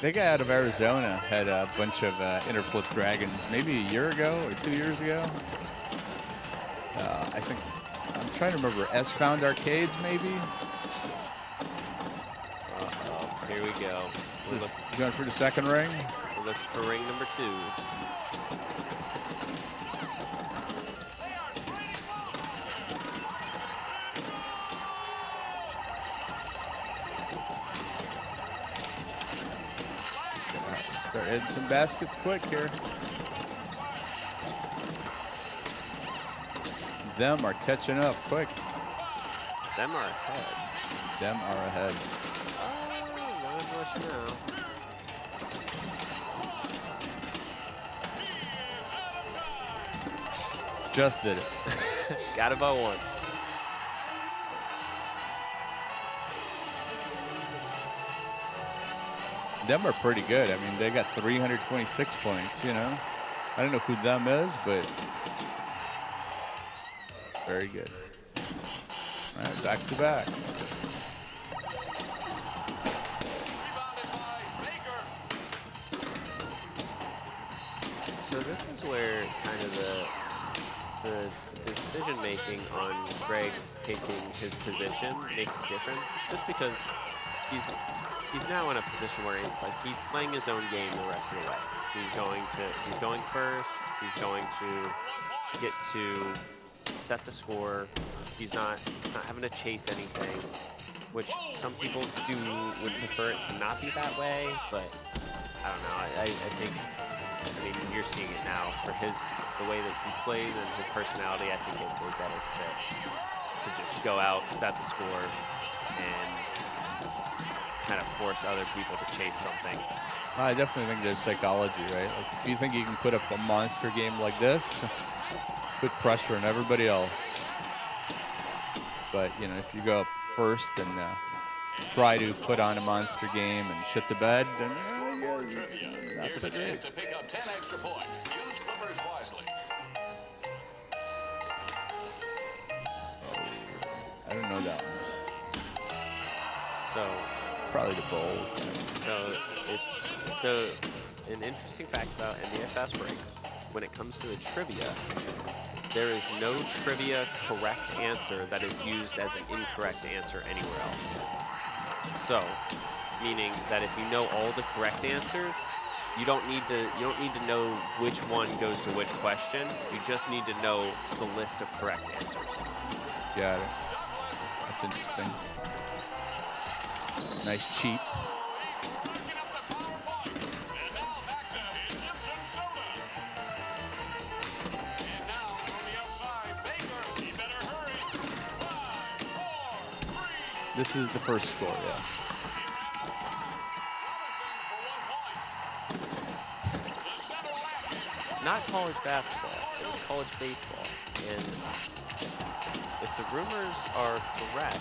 The guy out of Arizona had a bunch of interflip dragons maybe a year ago or 2 years ago. I think, I'm trying to remember, S-Found Arcades maybe? Uh-oh, here we go. Going for the second ring? We're looking for ring number 2. Start hitting some baskets quick here. Them are catching up quick. Them are ahead. Them are ahead. Oh, not much now. Just did it. Got about one. Them are pretty good. I mean, they got 326 points, you know. I don't know who them is, but very good. All right, back to back. So this is where kind of the decision making on Greg picking his position makes a difference, just because he's now in a position where it's like he's playing his own game the rest of the way. He's going first. He's going to get to set the score. He's not having to chase anything, which some people would prefer it to not be that way. But I don't know. I think, I mean, you're seeing it now for the way that he plays and his personality. I think it's a better fit to just go out, set the score, and kind of force other people to chase something. I definitely think there's psychology, right? Like if you think you can put up a monster game like this, put pressure on everybody else. But, you know, if you go up first and try to put on a monster game and shit the bed, then not so great. To pick up 10 extra points. Use numbers wisely. I don't know that one. So probably the Bulls. So an interesting fact about NBA Fastbreak, when it comes to the trivia, there is no trivia correct answer that is used as an incorrect answer anywhere else. So, meaning that if you know all the correct answers, you don't need to know which one goes to which question. You just need to know the list of correct answers. Got it. That's interesting. Nice cheat. This is the first score, yeah. Not college basketball, it was college baseball. And if the rumors are correct,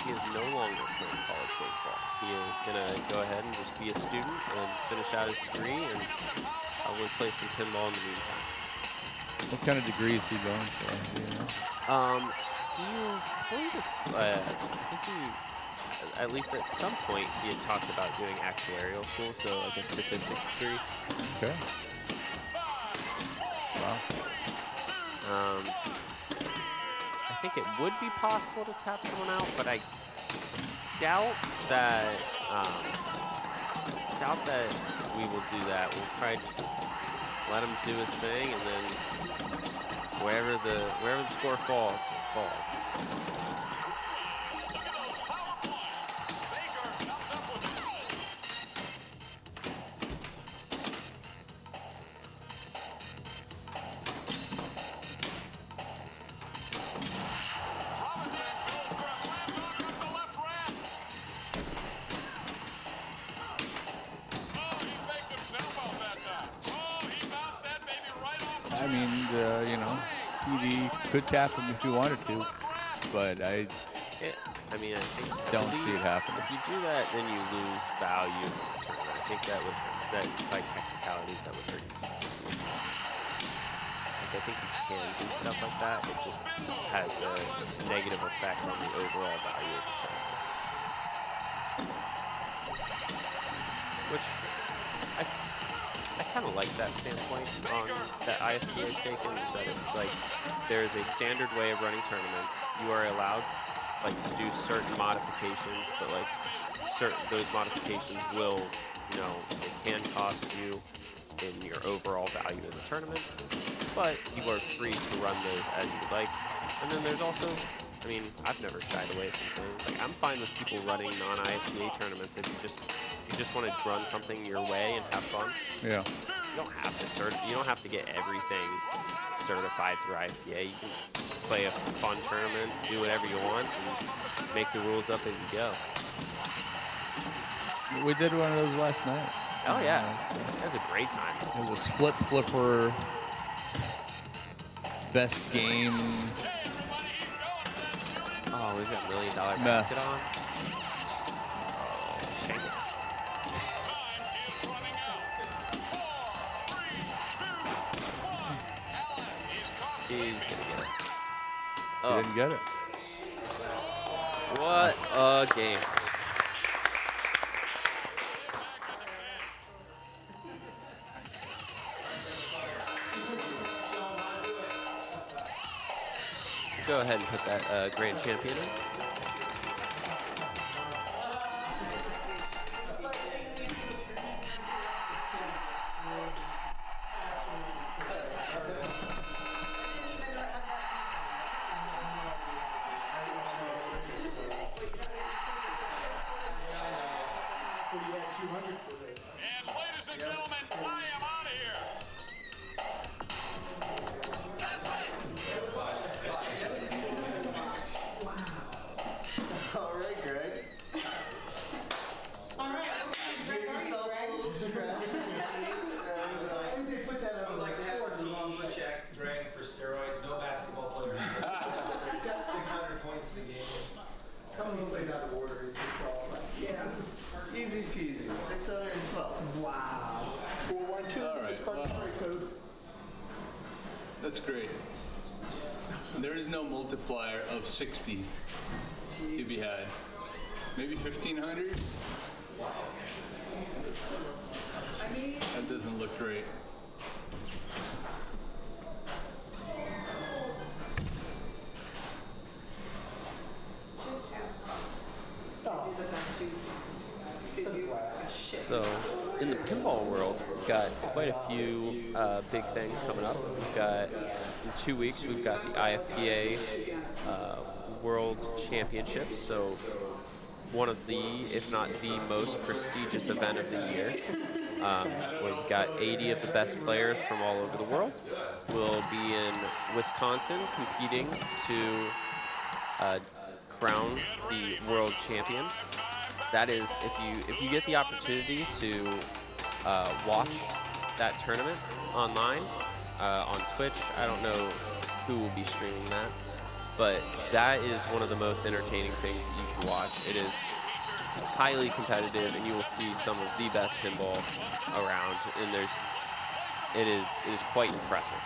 he is no longer playing college baseball. He is going to go ahead and just be a student and finish out his degree and probably play some pinball in the meantime. What kind of degree is he going for? Do you know? He is, I believe it's, I think he, at least at some point, he had talked about doing actuarial school, so like a statistics degree. Okay. Wow. I think it would be possible to tap someone out, but I doubt that we will do that. We'll probably just let him do his thing, and then wherever the score falls, it falls. I mean, you know, TD could tap him if he wanted to, but I mean, I think don't see it happen. If you do that, then you lose value. I think that by technicalities that would hurt you. Like, I think you can do stuff like that. It just has a negative effect on the overall value of the tournament. Which I kind of like that standpoint on that IFPA is taken, is that it's like there's a standard way of running tournaments. You are allowed like to do certain modifications, but like those modifications will, you know, it can cost you in your overall value of the tournament, but you are free to run those as you would like. And then there's also, I mean, I've never shied away from saying, like, I'm fine with people running non-IFPA tournaments if you just want to run something your way and have fun. Yeah. You don't have to you don't have to get everything certified through IFPA. You can play a fun tournament, do whatever you want, and make the rules up as you go. We did one of those last night. Oh yeah, that was a great time. It was a split flipper, best game. Oh, we've got $1 million mess. basket on. Oh, shake it. He's gonna get it. He didn't get it. What a game. Go ahead and put that grand champion in. That's great. There is no multiplier of 60 to be had. Maybe 1,500? That doesn't look great. So, in the pinball world, we've got quite a few big things coming up. We've got, in 2 weeks, we've got the IFPA World Championships. So, one of the, if not the most prestigious event of the year. We've got 80 of the best players from all over the world. We'll be in Wisconsin competing to crown the world champion. That is, if you get the opportunity to watch that tournament online on Twitch. I don't know who will be streaming that, but that is one of the most entertaining things that you can watch. It is highly competitive, and you will see some of the best pinball around. And it is quite impressive.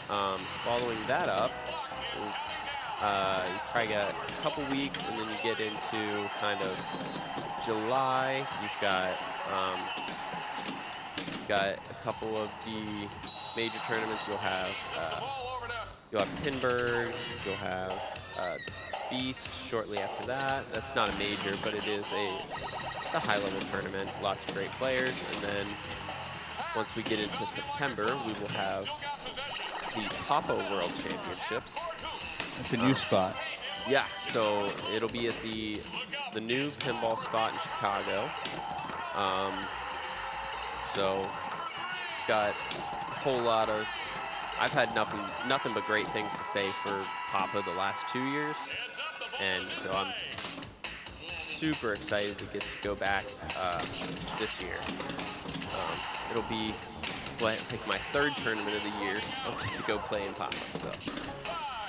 Following that up, you probably got a couple weeks, and then you get into kind of July. You've got a couple of the major tournaments. You'll have Pinball. You'll have Beast shortly after that. That's not a major, but it's a high-level tournament. Lots of great players, and then once we get into September, we will have the Papa World Championships. At the new spot. Yeah, so it'll be at the new pinball spot in Chicago. So got a whole lot of. I've had nothing but great things to say for Papa the last 2 years, and so I'm super excited to get to go back this year. It'll be like my third tournament of the year. I'll get to go play in Papa, so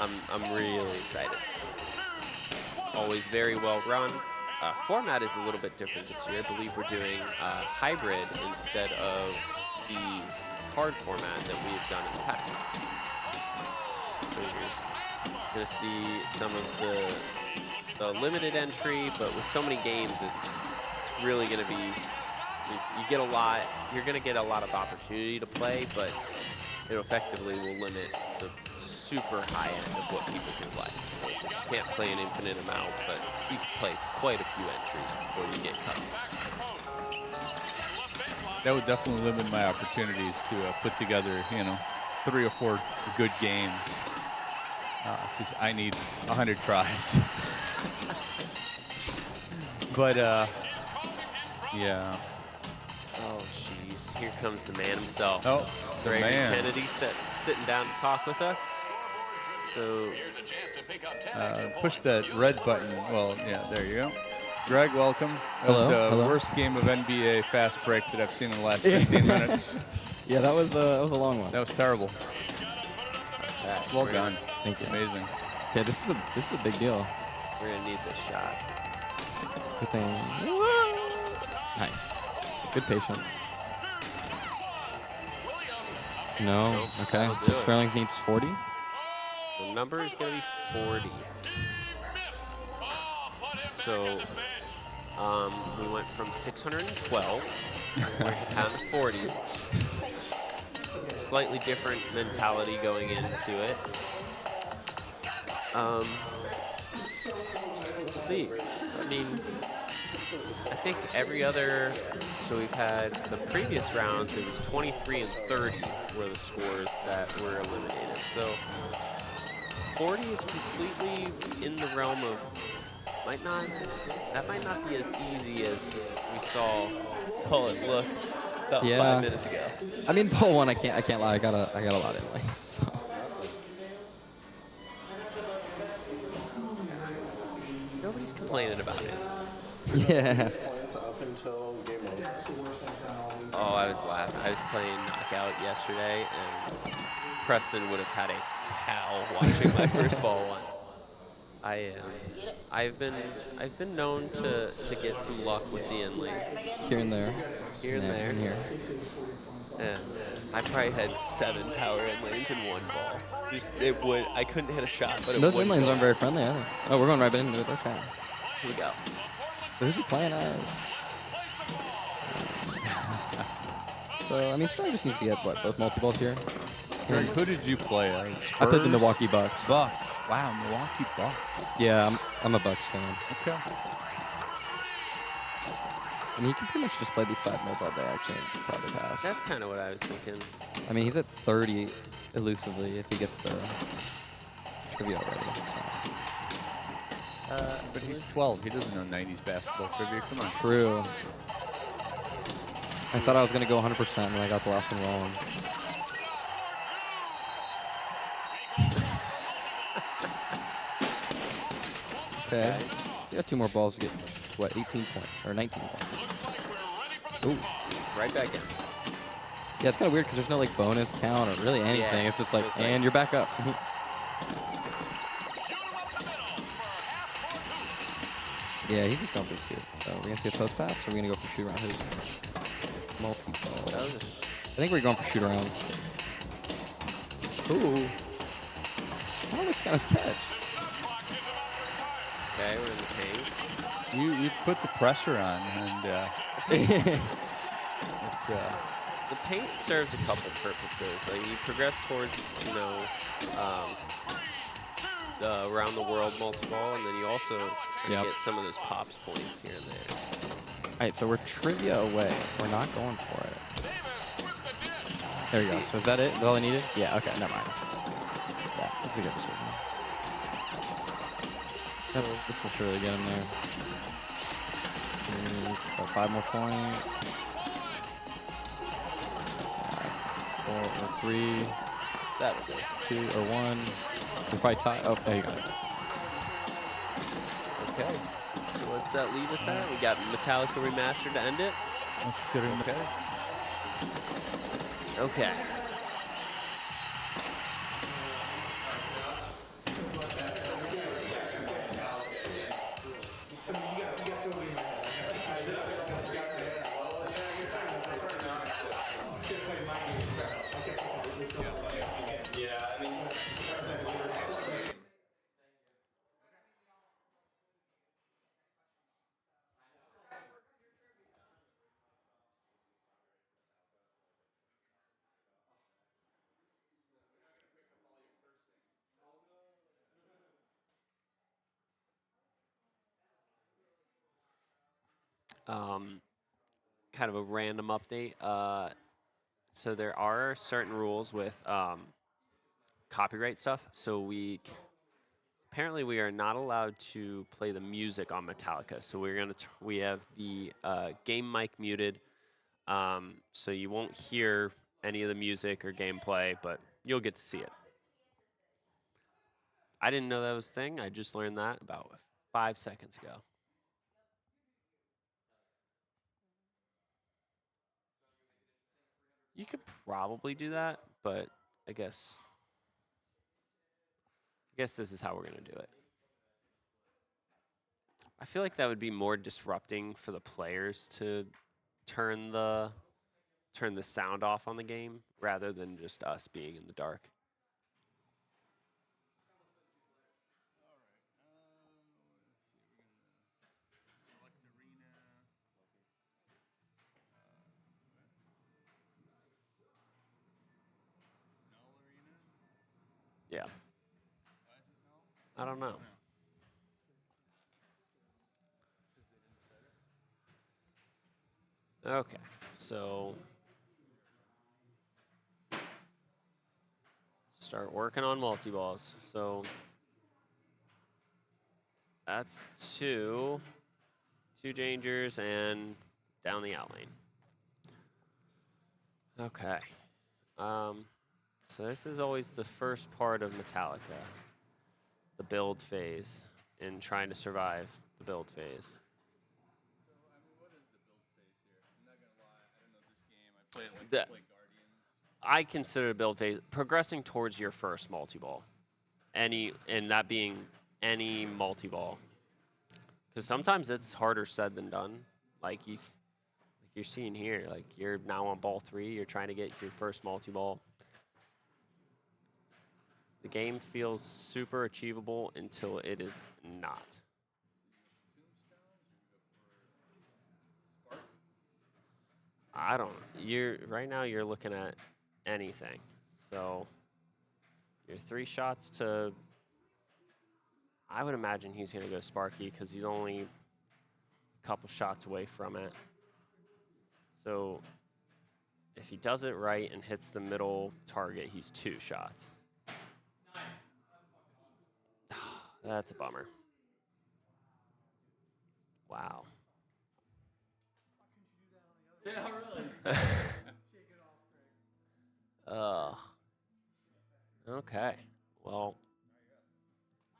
I'm really excited. Always very well run. Format is a little bit different this year. I believe we're doing hybrid instead of the card format that we've done in the past. So you're going to see some of the limited entry, but with so many games, it's really going to be, you're going to get a lot of opportunity to play, but it effectively will limit the super high end of what people can play. So you can't play an infinite amount, but you can play quite a few entries before you get cut. That would definitely limit my opportunities to put together, 3 or 4 good games. Because I need 100 tries. But, yeah. Oh, jeez. Here comes the man himself. Oh, the Greg man. Kennedy sitting down to talk with us. So, push that red button. Well, yeah, there you go. Greg, welcome. That Hello, was the hello. worst game of NBA Fastbreak that I've seen in the last 15 minutes. Yeah, that was a long one. That was terrible. Well done. Thank you. Amazing. Okay, this is a big deal. We're gonna need this shot. Good thing. Nice. Good patience. No. Nope, Okay. that'll So do it. Sterling needs 40. The number is gonna be 40. So, we went from 612 down to 40. Slightly different mentality going into it. We'll see. I mean, I think every other, so we've had the previous rounds, it was 23 and 30 were the scores that were eliminated. So 40 is completely in the realm of, that might not be as easy as we saw it look about 5 minutes ago. I mean, pole one, I can't lie. I got a lot in lanes. So. Nobody's complaining about it. Yeah. Points up until game over. Oh, I was laughing. I was playing Knockout yesterday, and Preston would have had a cow watching my first ball one. I've been known to get some luck with the inlanes. Here and there. Here and there. And here. And I probably had 7 power inlanes in one ball. I couldn't hit a shot, but Those inlanes aren't very friendly, are they? Oh, we're going right into it. Okay. Here we go. So who's he playing as? So, I mean, Sterling just needs to get, both multi-balls here? Greg, who did you play as? I played the Spurs? Milwaukee Bucks. Bucks. Wow, Milwaukee Bucks. Yeah, I'm a Bucks fan. Okay. I mean, he can pretty much just play these side molds all day, actually, and probably pass. That's kind of what I was thinking. I mean, he's at 30 elusively if he gets the trivia already. So. But he's 12. He doesn't know 90s basketball trivia. Come on. True. I thought I was going to go 100%, and I got the last one wrong. Okay. We got 2 more balls to get, 18 points, or 19 points. Ooh. Right back in. Yeah, it's kind of weird because there's no, bonus count or really anything. Yeah, it's just so like, it's and you're back up. Yeah, he's just going for the scoop. So we're going to see a post pass, or we're going to go for shoot around hoop? Multi-ball. I think we're going for shoot around. Ooh. That looks kind of sketch. Okay, we're in the paint. You put the pressure on, and it's The paint serves a couple purposes. Like you progress towards, you know, around the world multi-ball, and then you also get some of those pops points here and there. All right, so we're trivia away. We're not going for it. There you go. So is that it? Is that all I needed? Yeah, okay, never mind. Yeah, this is a good decision. This will surely get him there. About 5 more points. 4 or 3. That'll do. 2 or 1. We're probably tied. Oh, there you go. Okay. So what's that leave us at? We got Metallica Remastered to end it. That's good. Okay. Okay. Kind of a random update. So there are certain rules with copyright stuff. So apparently we are not allowed to play the music on Metallica. So we have the game mic muted. So you won't hear any of the music or gameplay, but you'll get to see it. I didn't know that was a thing. I just learned that about 5 seconds ago. You could probably do that, but I guess this is how we're going to do it. I feel like that would be more disrupting for the players to turn the sound off on the game rather than just us being in the dark. Yeah. I don't know. Okay, so start working on multi-balls. So that's two dangers and down the out lane. Okay. So this is always the first part of Metallica, the build phase, and trying to survive the build phase. I consider a build phase progressing towards your first multi-ball, and that being any multi-ball, because sometimes it's harder said than done. Like you're seeing here, like you're now on ball 3, you're trying to get your first multi-ball. The game feels super achievable until it is not. I don't. Right now you're looking at anything. So your 3 shots to. I would imagine he's going to go Sparky because he's only a couple shots away from it. So if he does it right and hits the middle target, he's 2 shots. That's a bummer. Wow. Yeah, really. Okay. Well,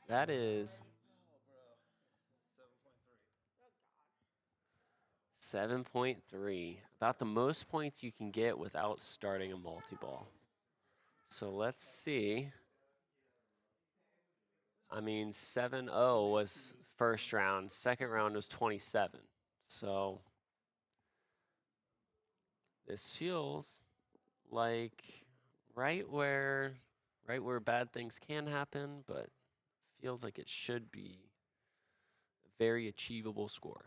that is 7.3. About the most points you can get without starting a multi-ball. So let's see. I mean, 7-0 was first round. Second round was 27. So this feels like right where right where bad things can happen, but feels like it should be a very achievable score.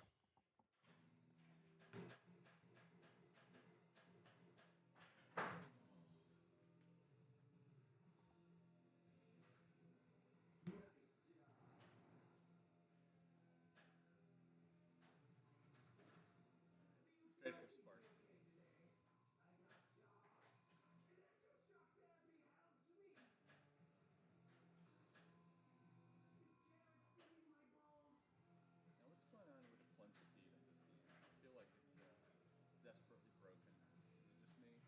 What's going on with the plunge feed in this game? I feel like it's desperately broken. Is it just me?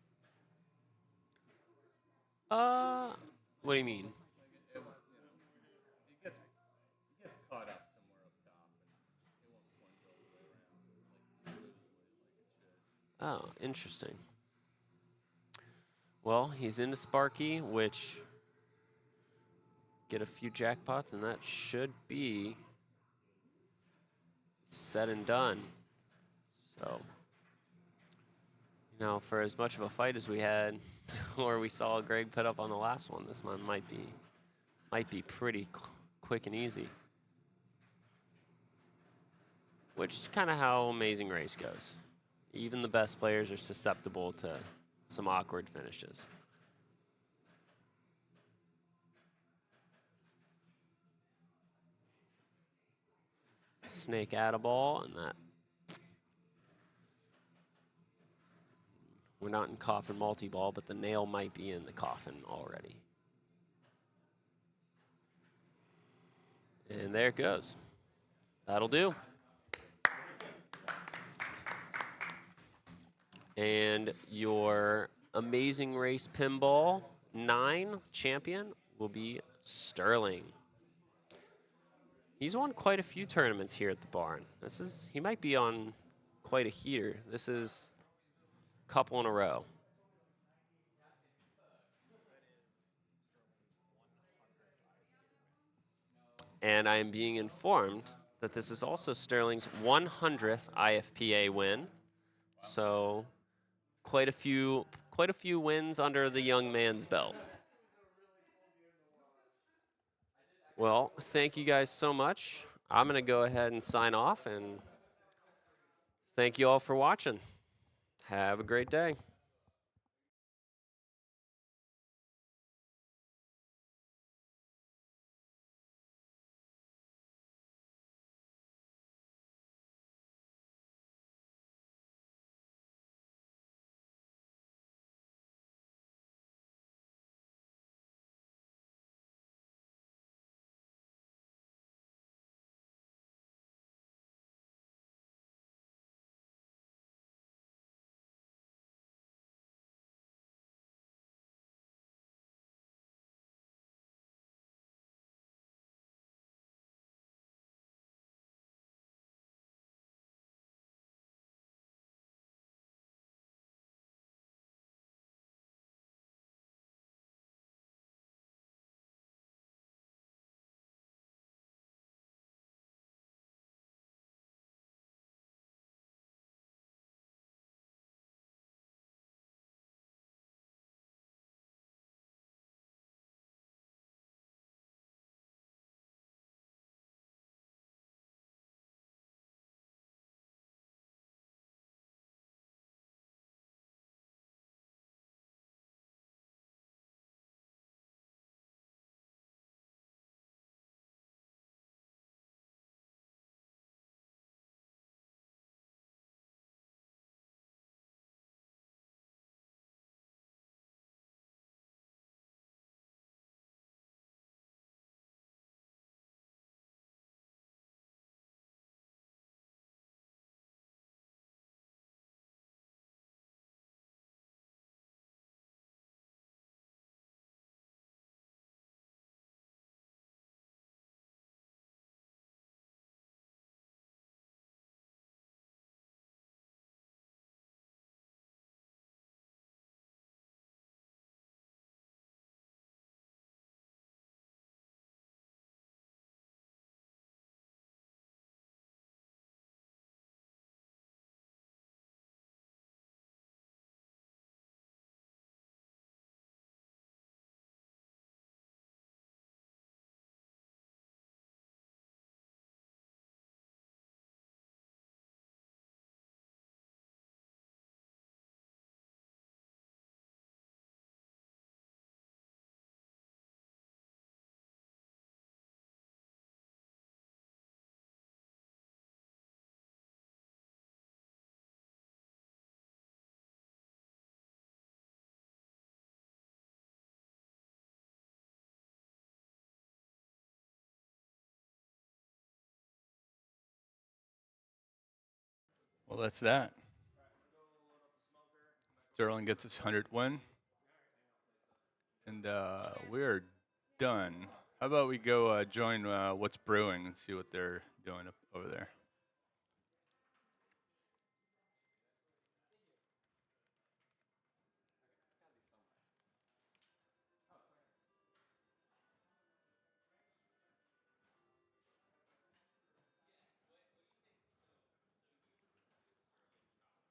What do you mean? Like it gets caught up somewhere up top, and it won't plunge all the way around like it should. Oh, interesting. Well, he's into Sparky, which get a few jackpots, and that should be said and done. So, for as much of a fight as we had, or we saw Greg put up on the last one, this one might be pretty quick and easy. Which is kind of how Amazing Race goes. Even the best players are susceptible to some awkward finishes. Snake at a ball, and that. We're not in coffin multi-ball, but the nail might be in the coffin already. And there it goes. That'll do. And your Amazing Race Pinball 9 champion will be Sterling. He's won quite a few tournaments here at the barn. He might be on quite a heater. This is a couple in a row. And I am being informed that this is also Sterling's 100th IFPA win. So quite a few wins under the young man's belt. Well, thank you guys so much. I'm going to go ahead and sign off, and thank you all for watching. Have a great day. Well, that's that. Sterling gets his 100th win. And we're done. How about we go join What's Brewing and see what they're doing up over there.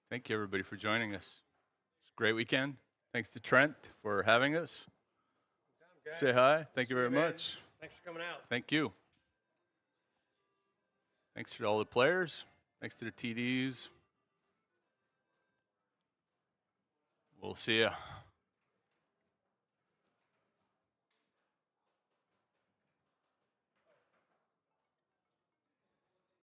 Thank you, everybody, for joining us. It's a great weekend. Thanks to Trent for having us. Say hi. Thank you very much. Thanks for coming out. Thank you. Thanks to all the players. Thanks to the TDs. We'll see ya.